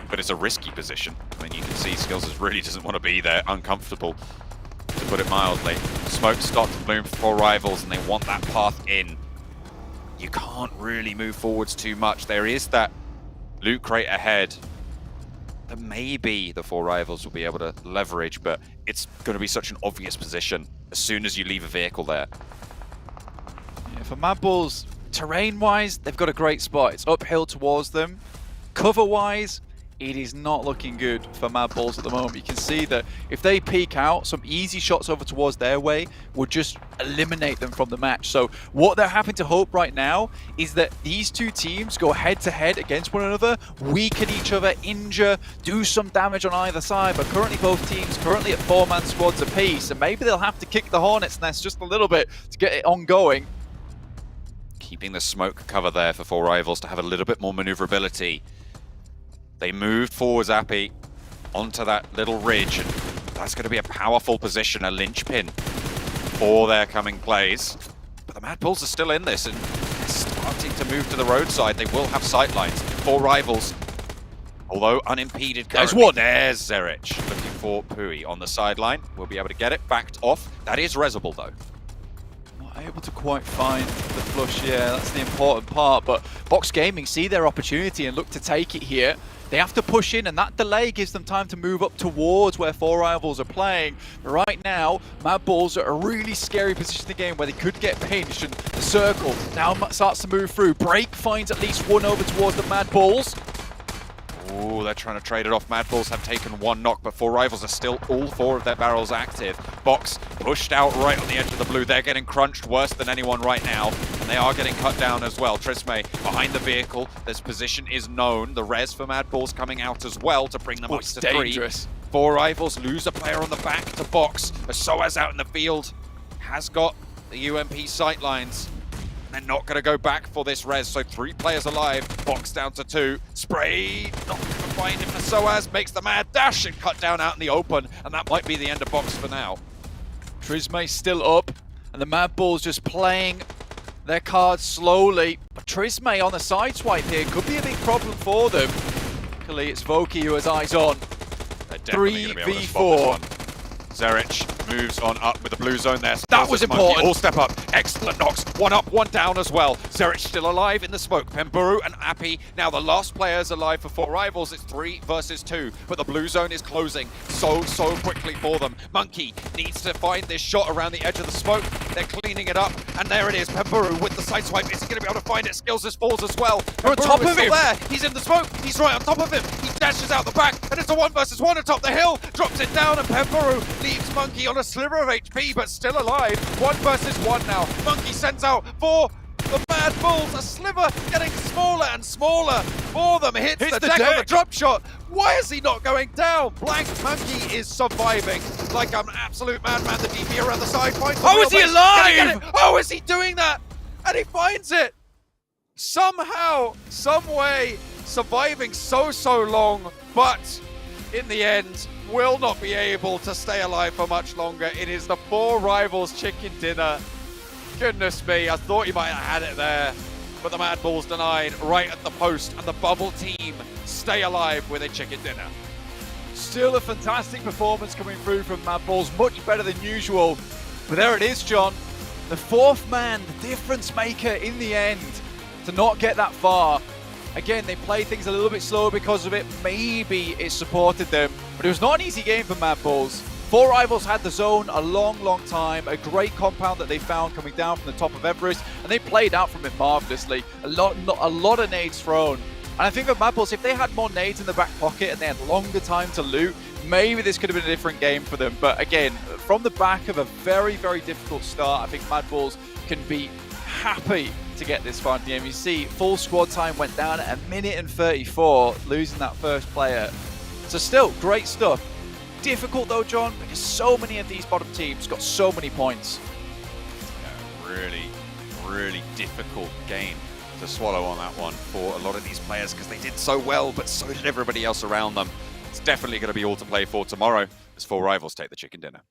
Speaker 13: But it's a risky position. I mean, you can see Skills really doesn't want to be there, uncomfortable, to put it mildly. Smoke starts to bloom for 4 rivals, and they want that path in. You can't really move forwards too much. There is that loot crate ahead that maybe the 4 rivals will be able to leverage, but it's going to be such an obvious position as soon as you leave a vehicle there.
Speaker 14: Yeah, for Mad Bulls, terrain-wise, they've got a great spot. It's uphill towards them. Cover-wise, it is not looking good for Mad Bulls at the moment. You can see that if they peek out, some easy shots over towards their way would just eliminate them from the match. So what they're having to hope right now is that these 2 teams go head-to-head against one another, weaken each other, injure, do some damage on either side. But currently both teams currently at 4-man squads apiece, and maybe they'll have to kick the Hornet's nest just a little bit to get it ongoing.
Speaker 13: Keeping the smoke cover there for 4 rivals to have a little bit more maneuverability. They moved forwards, Appy, onto that little ridge, and that's going to be a powerful position, a linchpin for their coming plays. But the Mad Bulls are still in this, and they're starting to move to the roadside. They will have sightlines. 4 rivals, although unimpeded currently. There's Zerich looking for Pui on the sideline. We'll be able to get it backed off. That is resable, though.
Speaker 14: Not able to quite find the flush, yeah, that's the important part. But Box Gaming see their opportunity and look to take it here. They have to push in, and that delay gives them time to move up towards where 4 rivals are playing. But right now, Mad Bulls are a really scary position in the game where they could get pinched, and the circle now starts to move through. Break finds at least 1 over towards the Mad Bulls.
Speaker 13: Ooh, they're trying to trade it off. Mad Bulls have taken 1 knock, but 4 rivals are still all 4 of their barrels active. Box pushed out right on the edge of the blue. They're getting crunched worse than anyone right now, and they are getting cut down as well. Trisme behind the vehicle. This position is known. The res for Mad Bulls coming out as well to bring them up to 3.
Speaker 14: Dangerous.
Speaker 13: 4 rivals lose a player on the back to Box. As Soaz out in the field has got the UMP sightlines. They're not going to go back for this res, so 3 players alive. Box down to 2. Spray, not going to find him for Soaz. Makes the mad dash and cut down out in the open, and that might be the end of Box for now.
Speaker 14: Trisme still up, and the Mad Bulls just playing their cards slowly. But Trisme on the side swipe here could be a big problem for them. Luckily, it's Voki who has eyes on. 3v4.
Speaker 13: Zerich moves on up with the blue zone there.
Speaker 14: That was important.
Speaker 13: All step up. Excellent knocks. 1 up, 1 down as well. Zerich still alive in the smoke. Pemburu and Appy. Now the last players alive for 4 rivals. It's 3 versus 2. But the blue zone is closing so quickly for them. Monkey needs to find this shot around the edge of the smoke. They're cleaning it up. And there it is. Pemburu with the side swipe. Is he going to be able to find it? Skills falls as well.
Speaker 14: They're on top of him.
Speaker 13: There. He's in the smoke. He's right on top of him. He's dead.
Speaker 12: dashes out the back, and it's a 1 versus 1 atop the hill. Drops it down, and Pemperu leaves Monkey on a sliver of HP, but still alive. 1 versus 1 now. Monkey sends out for the Mad Bulls. A sliver getting smaller and smaller for them. Hits the deck on the drop shot. Why is he not going down? Blank Monkey is surviving like an absolute madman. The DP around the side finds the
Speaker 14: Oh, is he
Speaker 12: wheelbase.
Speaker 14: alive?
Speaker 12: Oh, is he doing that? And he finds it. Somehow, some way, surviving so long, but in the end, will not be able to stay alive for much longer. It is the 4 Rivals chicken dinner. Goodness me, I thought he might have had it there, but the Mad Bulls denied right at the post, and the Bubble team stay alive with a chicken dinner.
Speaker 14: Still a fantastic performance coming through from Mad Bulls, much better than usual. But there it is, John. The 4th man, the difference maker in the end, to not get that far. Again, they played things a little bit slower because of it. Maybe it supported them, but it was not an easy game for Mad Bulls. 4 Rivals had the zone a long time, a great compound that they found coming down from the top of Everest, and they played out from it marvelously. A lot of nades thrown. And I think for Mad Bulls, if they had more nades in the back pocket and they had longer time to loot, maybe this could have been a different game for them. But again, from the back of a very difficult start, I think Mad Bulls can be happy to get this far in the game. You see, full squad time went down at 1 minute and 34, losing that first player. So still, great stuff. Difficult though, John, because so many of these bottom teams got so many points.
Speaker 13: Yeah, really difficult game to swallow on that one for a lot of these players because they did so well, but so did everybody else around them. It's definitely going to be all to play for tomorrow as 4 Rivals take the chicken dinner.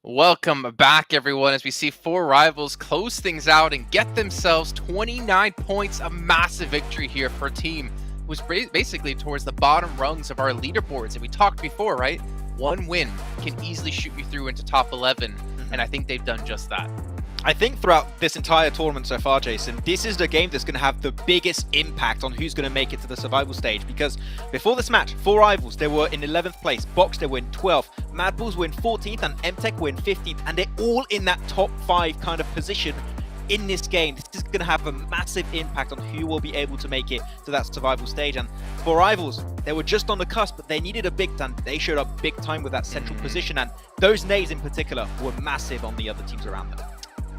Speaker 11: Welcome back, everyone, as we see 4 Rivals close things out and get themselves 29 points, a massive victory here for a team who's basically towards the bottom rungs of our leaderboards. And we talked before, right? 1 win can easily shoot you through into top 11, and I think they've done just that.
Speaker 6: I think throughout this entire tournament so far, Jason, this is the game that's going to have the biggest impact on who's going to make it to the survival stage. Because before this match, 4 Rivals, they were in 11th place. Box, they were in 12th. Mad Bulls were in 14th, and MTech were in 15th. And they're all in that top 5 kind of position in this game. This is going to have a massive impact on who will be able to make it to that survival stage. And 4 Rivals, they were just on the cusp, but they needed a big time. They showed up big time with that central position. And those nades in particular were massive on the other teams around them.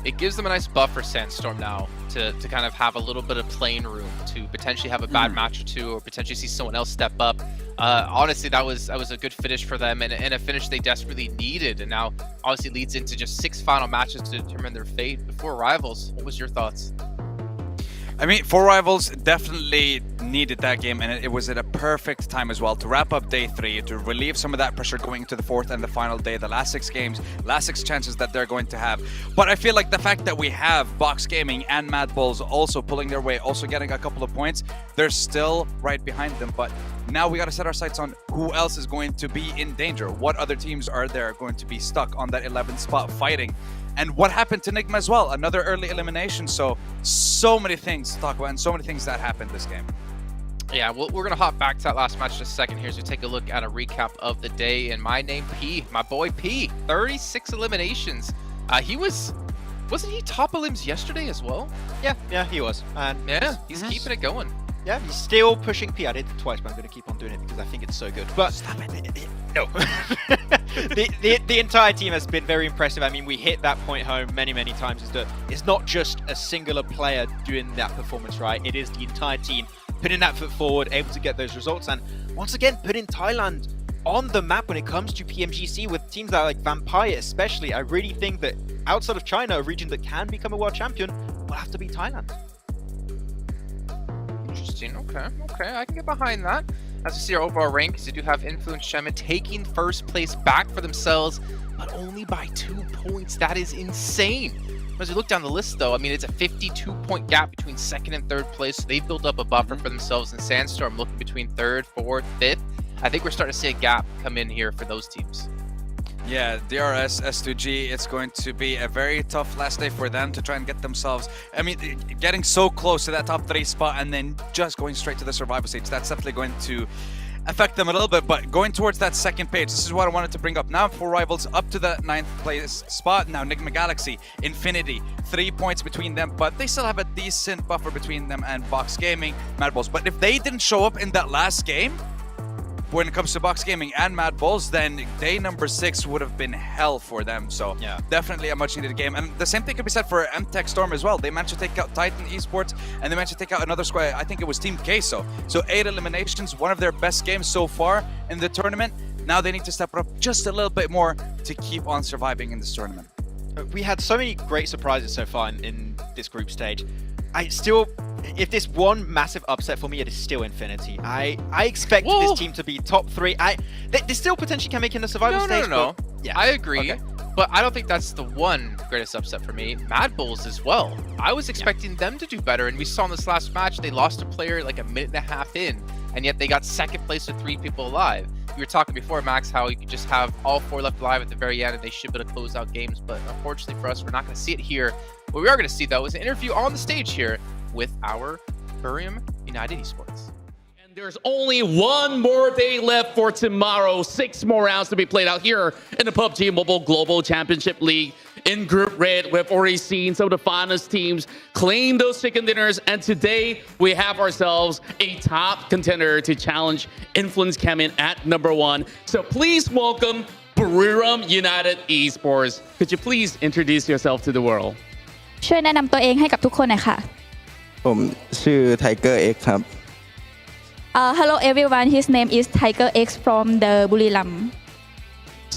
Speaker 11: It gives them a nice buffer, Sandstorm, now to kind of have a little bit of playing room to potentially have a bad match or two, or potentially see someone else step up. Honestly, that was a good finish for them, and a finish they desperately needed. And now obviously leads into just 6 final matches to determine their fate before Rivals. What was your thoughts?
Speaker 12: I mean, 4 Rivals definitely needed that game, and it was at a perfect time as well to wrap up day 3, to relieve some of that pressure going to the 4th and the final day, the last 6 games, last 6 chances that they're going to have. But I feel like the fact that we have Box Gaming and Mad Bulls also pulling their way, also getting a couple of points, they're still right behind them. But now we got to set our sights on who else is going to be in danger. What other teams are there going to be stuck on that 11th spot fighting? And what happened to Nigma as well? Another early elimination. So many things to talk about and so many things that happened this game.
Speaker 11: Yeah, we're going to hop back to that last match in a second here as we take a look at a recap of the day. And my name, P, my boy P, 36 eliminations. Wasn't he top elims yesterday as well?
Speaker 6: Yeah, he was. And
Speaker 11: yeah, he's keeping it going.
Speaker 6: Yeah, he's still pushing P. I did it twice, but I'm going to keep on doing it because I think it's so good. But stop it. No. the entire team has been very impressive. I mean, we hit that point home many times. Is that it's not just a singular player doing that performance, right? It is the entire team putting that foot forward, able to get those results, and once again putting Thailand on the map when it comes to PMGC with teams that are like Vampire especially. I really think that outside of China, a region that can become a world champion will have to be Thailand.
Speaker 11: Interesting. Okay. I can get behind that. As we see our overall rankings, they do have Influence Shaman taking first place back for themselves, but only by 2 points. That is insane. As we look down the list, though, I mean, it's a 52-point gap between second and third place. So they've built up a buffer for themselves in Sandstorm, looking between third, fourth, fifth. I think we're starting to see a gap come in here for those teams.
Speaker 12: Yeah, DRS, S2G, it's going to be a very tough last day for them to try and get themselves, I mean, getting so close to that top 3 spot and then just going straight to the survival stage. That's definitely going to affect them a little bit, but going towards that second page, this is what I wanted to bring up. Now 4 rivals up to the 9th place spot. Now Enigma Galaxy, Infinity, 3 points between them, but they still have a decent buffer between them and Box Gaming, Mad Balls. But if they didn't show up in that last game, when it comes to Box Gaming and Mad Balls, then day number 6 would have been hell for them. So yeah, definitely a much needed game. And the same thing could be said for MTech Storm as well. They managed to take out Titan Esports and they managed to take out another squad. I think it was Team Queso. So 8 eliminations, one of their best games so far in the tournament. Now they need to step it up just a little bit more to keep on surviving in this tournament.
Speaker 6: We had so many great surprises so far in this group stage. If there's one massive upset for me, it is still Infinity. I expect this team to be top 3. They still potentially can make it in the survival stage.
Speaker 11: No.
Speaker 6: Yeah.
Speaker 11: I agree, but I don't think that's the one greatest upset for me. Mad Bulls as well. I was expecting them to do better, and we saw in this last match, they lost a player like a minute and a half in, and yet they got second place with 3 people alive. We were talking before, Max, how you could just have all 4 left alive at the very end, and they should be able to close out games, but unfortunately for us, we're not going to see it here. What we are going to see, though, is an interview on the stage here with our Burium United Esports.
Speaker 8: And there's only one more day left for tomorrow. 6 more rounds to be played out here in the PUBG Mobile Global Championship League. In Group Red, we've already seen some of the finest teams claim those chicken dinners. And today, we have ourselves a top contender to challenge Influence Kemin at number 1. So please welcome Burium United Esports. Could you please introduce yourself to the world?
Speaker 17: ช่วยแนะนำตัวเองให้กับทุกคนหน่อยค่ะ
Speaker 18: ผมชื่อ Tiger X ครับ
Speaker 17: Hello everyone, his name is Tiger X from the Buriram.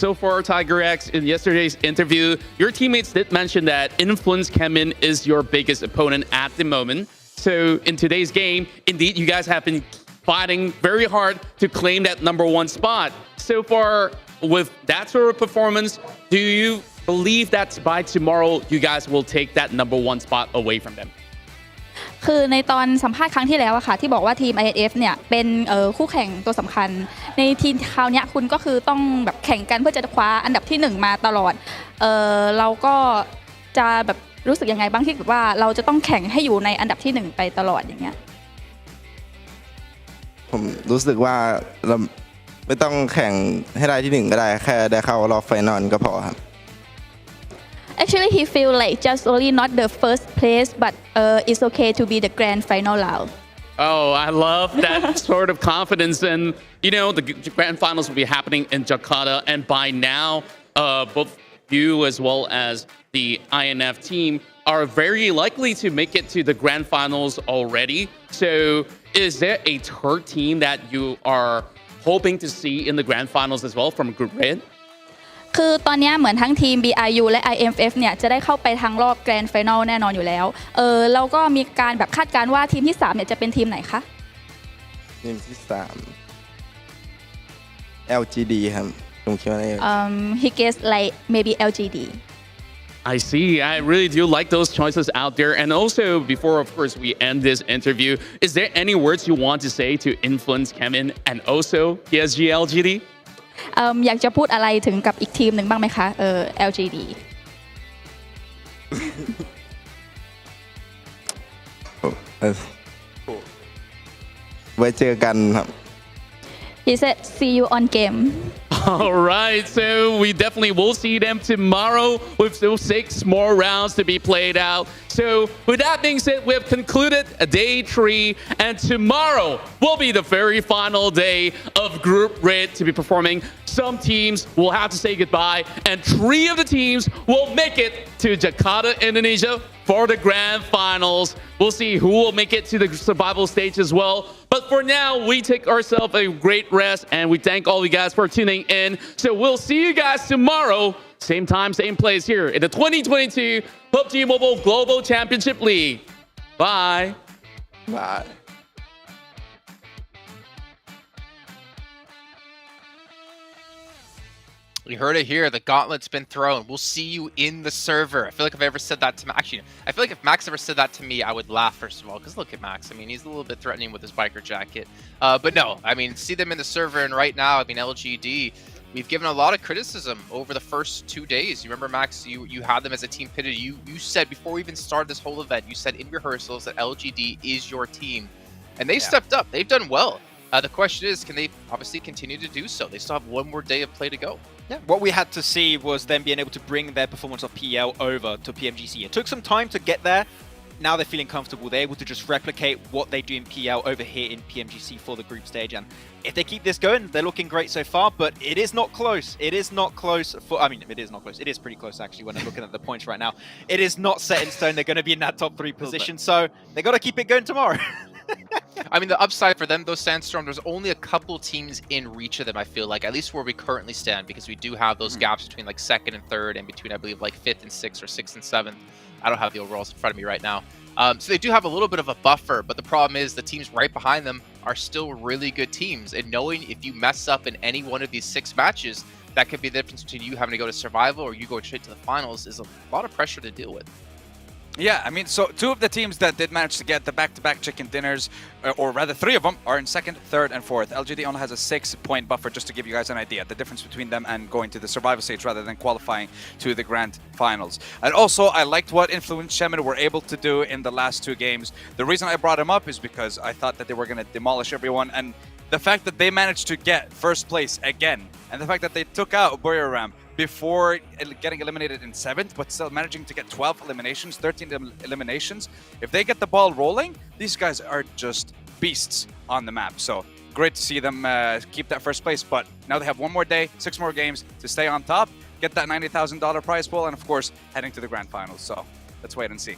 Speaker 8: So for Tiger X, in yesterday's interview, your teammates did mention that Influence Kemin is your biggest opponent at the moment. So in today's game, indeed, you guys have been fighting very hard to claim that number 1 spot. So far, with that sort of performance, do you believe that by tomorrow, you guys will take that number 1 spot away from them?
Speaker 17: คือในตอนสัมภาษณ์ครั้งที่แล้วอะค่ะที่บอกว่าทีม INF เนี่ยเป็นคู่แข่งตัวสำคัญในทีมคราวนี้คุณก็คือต้องแบบแข่งกันเพื่อจะคว้าอันดับที่1มาตลอดเราก็จะแบบรู้สึกยังไงบ้างที่แบบว่าเราจะต้องแข่งให้อยู่ในอันดับที่1ไปตลอดอย่างเงี้ย
Speaker 18: ผมรู้สึกว่าเราไม่ต้องแข่งให้ได้ที่1ก็ได้แค่ได้เข้ารอบไฟนอลก็พอครับ
Speaker 17: Actually, he feel like just only not the first place, but it's okay to be the grand final round.
Speaker 8: Oh, I love that sort of confidence. And, you know, the grand finals will be happening in Jakarta. And by now, both you as well as the INF team are very likely to make it to the grand finals already. So is there a third team that you are hoping to see in the grand finals as well from Group Red?
Speaker 17: คือตอนนี้เหมือนทั้งทีม BRU และ IMF เนี่ยจะได้เข้าไปทางรอบแกรนด์ไฟนอลแน่นอนอยู่แล้วเราก็มีการแบบคาดการณ์ว่าทีมที่3เนี่ยจะเป็นทีมไหนคะ
Speaker 18: ทีมที่3 LGD ครับผมคิดว่า
Speaker 17: he guessed like maybe LGD
Speaker 8: I see. I really do like those choices out there. And also, before, of course, we end this interview, is there any words you want to say to Influence Kemin and also PSG LGD?
Speaker 17: อยากจะพูดอะไรถึงกับอีกทีมหนึ่งบ้างไหมคะLGD
Speaker 18: ไว้เจอกันครับ
Speaker 17: He said see you on game
Speaker 8: All right, so we definitely will see them tomorrow with those 6 more rounds to be played out. So with that being said, we have concluded day 3, and tomorrow will be the very final day of Group Red to be performing. Some teams will have to say goodbye, and 3 of the teams will make it to Jakarta, Indonesia for the grand finals. We'll see who will make it to the survival stage as well. But for now, we take ourselves a great rest, and we thank all you guys for tuning in. So we'll see you guys tomorrow, same time, same place here in the 2022 PUBG Mobile Global Championship League. Bye.
Speaker 18: Bye.
Speaker 11: We heard it here. The gauntlet's been thrown. We'll see you in the server. I feel like if I ever said that to Max, actually, I feel like if Max ever said that to me, I would laugh, first of all, because look at Max. I mean, he's a little bit threatening with his biker jacket. But no, I mean, see them in the server, and right now, I mean, LGD, we've given a lot of criticism over the first 2 days. You remember, Max, you had them as a team pitted. You said, before we even started this whole event, you said in rehearsals that LGD is your team. And they stepped up. They've done well. The question is, can they obviously continue to do so? They still have one more day of play to go.
Speaker 6: Yeah, what we had to see was them being able to bring their performance of PL over to PMGC. It took some time to get there. Now they're feeling comfortable. They're able to just replicate what they do in PL over here in PMGC for the group stage. And if they keep this going, they're looking great so far, but it is not close. It is not close for, I mean, it is not close. It is pretty close, actually, when I'm looking at the points right now. It is not set in stone. They're going to be in that top 3 position, so they got to keep it going tomorrow.
Speaker 11: I mean, the upside for them, though, Sandstorm, there's only a couple teams in reach of them, I feel like, at least where we currently stand, because we do have those gaps between, like, 2nd and 3rd, and between, I believe, like, 5th and 6th, or 6th and 7th. I don't have the overalls in front of me right now. So they do have a little bit of a buffer, but the problem is the teams right behind them are still really good teams. And knowing if you mess up in any one of these 6 matches, that could be the difference between you having to go to survival or you go straight to the finals is a lot of pressure to deal with.
Speaker 12: Yeah, I mean, so 2 of the teams that did manage to get the back-to-back chicken dinners, or rather 3 of them, are in 2nd, 3rd, and 4th. LGD only has a 6-point buffer, just to give you guys an idea. The difference between them and going to the survival stage rather than qualifying to the grand finals. And also, I liked what Influence Shemin were able to do in the last 2 games. The reason I brought him up is because I thought that they were going to demolish everyone, and the fact that they managed to get first place again, and the fact that they took out Buriram before getting eliminated in 7th, but still managing to get 12 eliminations, 13 eliminations. If they get the ball rolling, these guys are just beasts on the map. So great to see them keep that first place, but now they have 1 more day, 6 more games to stay on top, get that $90,000 prize pool, and of course, heading to the grand finals. So let's wait and see.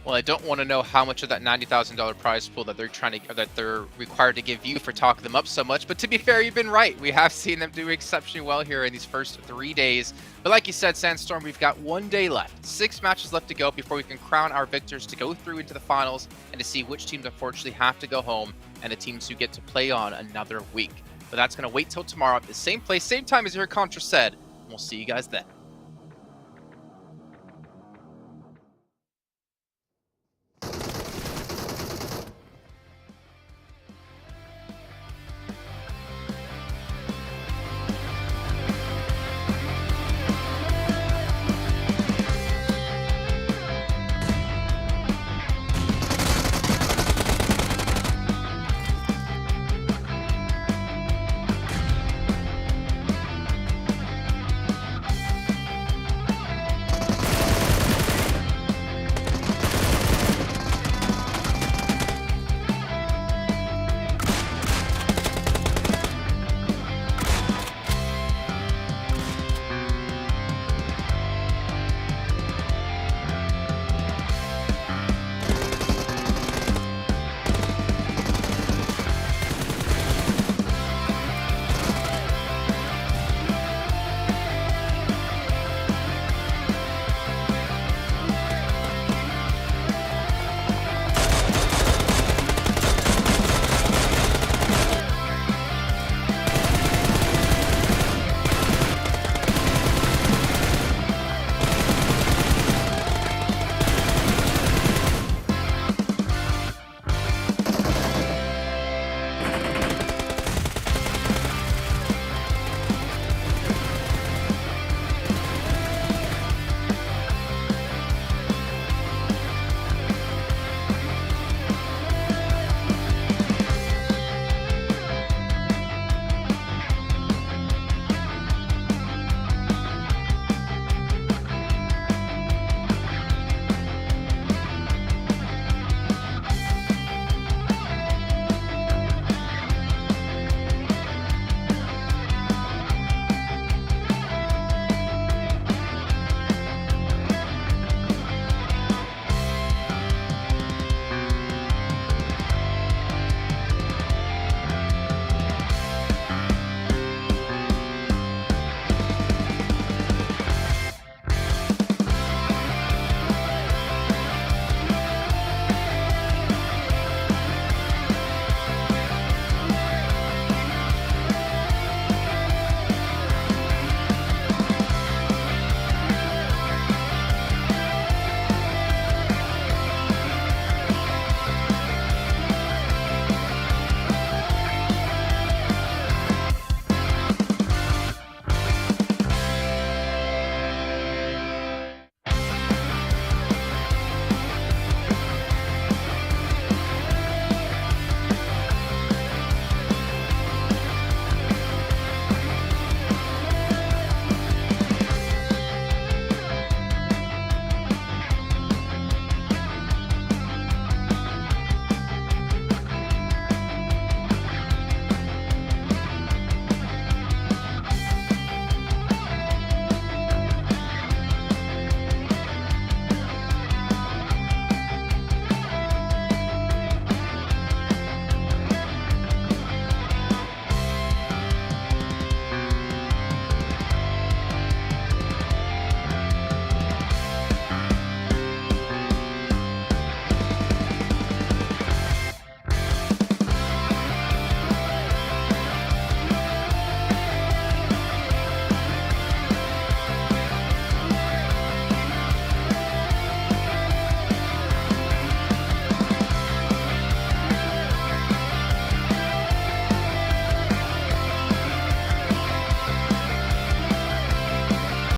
Speaker 11: Well, I don't want to know how much of that $90,000 prize pool that they're required to give you for talking them up so much. But to be fair, you've been right. We have seen them do exceptionally well here in these first 3 days. But like you said, Sandstorm, we've got 1 day left, 6 matches left to go before we can crown our victors to go through into the finals and to see which teams unfortunately have to go home and the teams who get to play on another week. But that's going to wait till tomorrow at the same place, same time as your Contra said. And we'll see you guys then.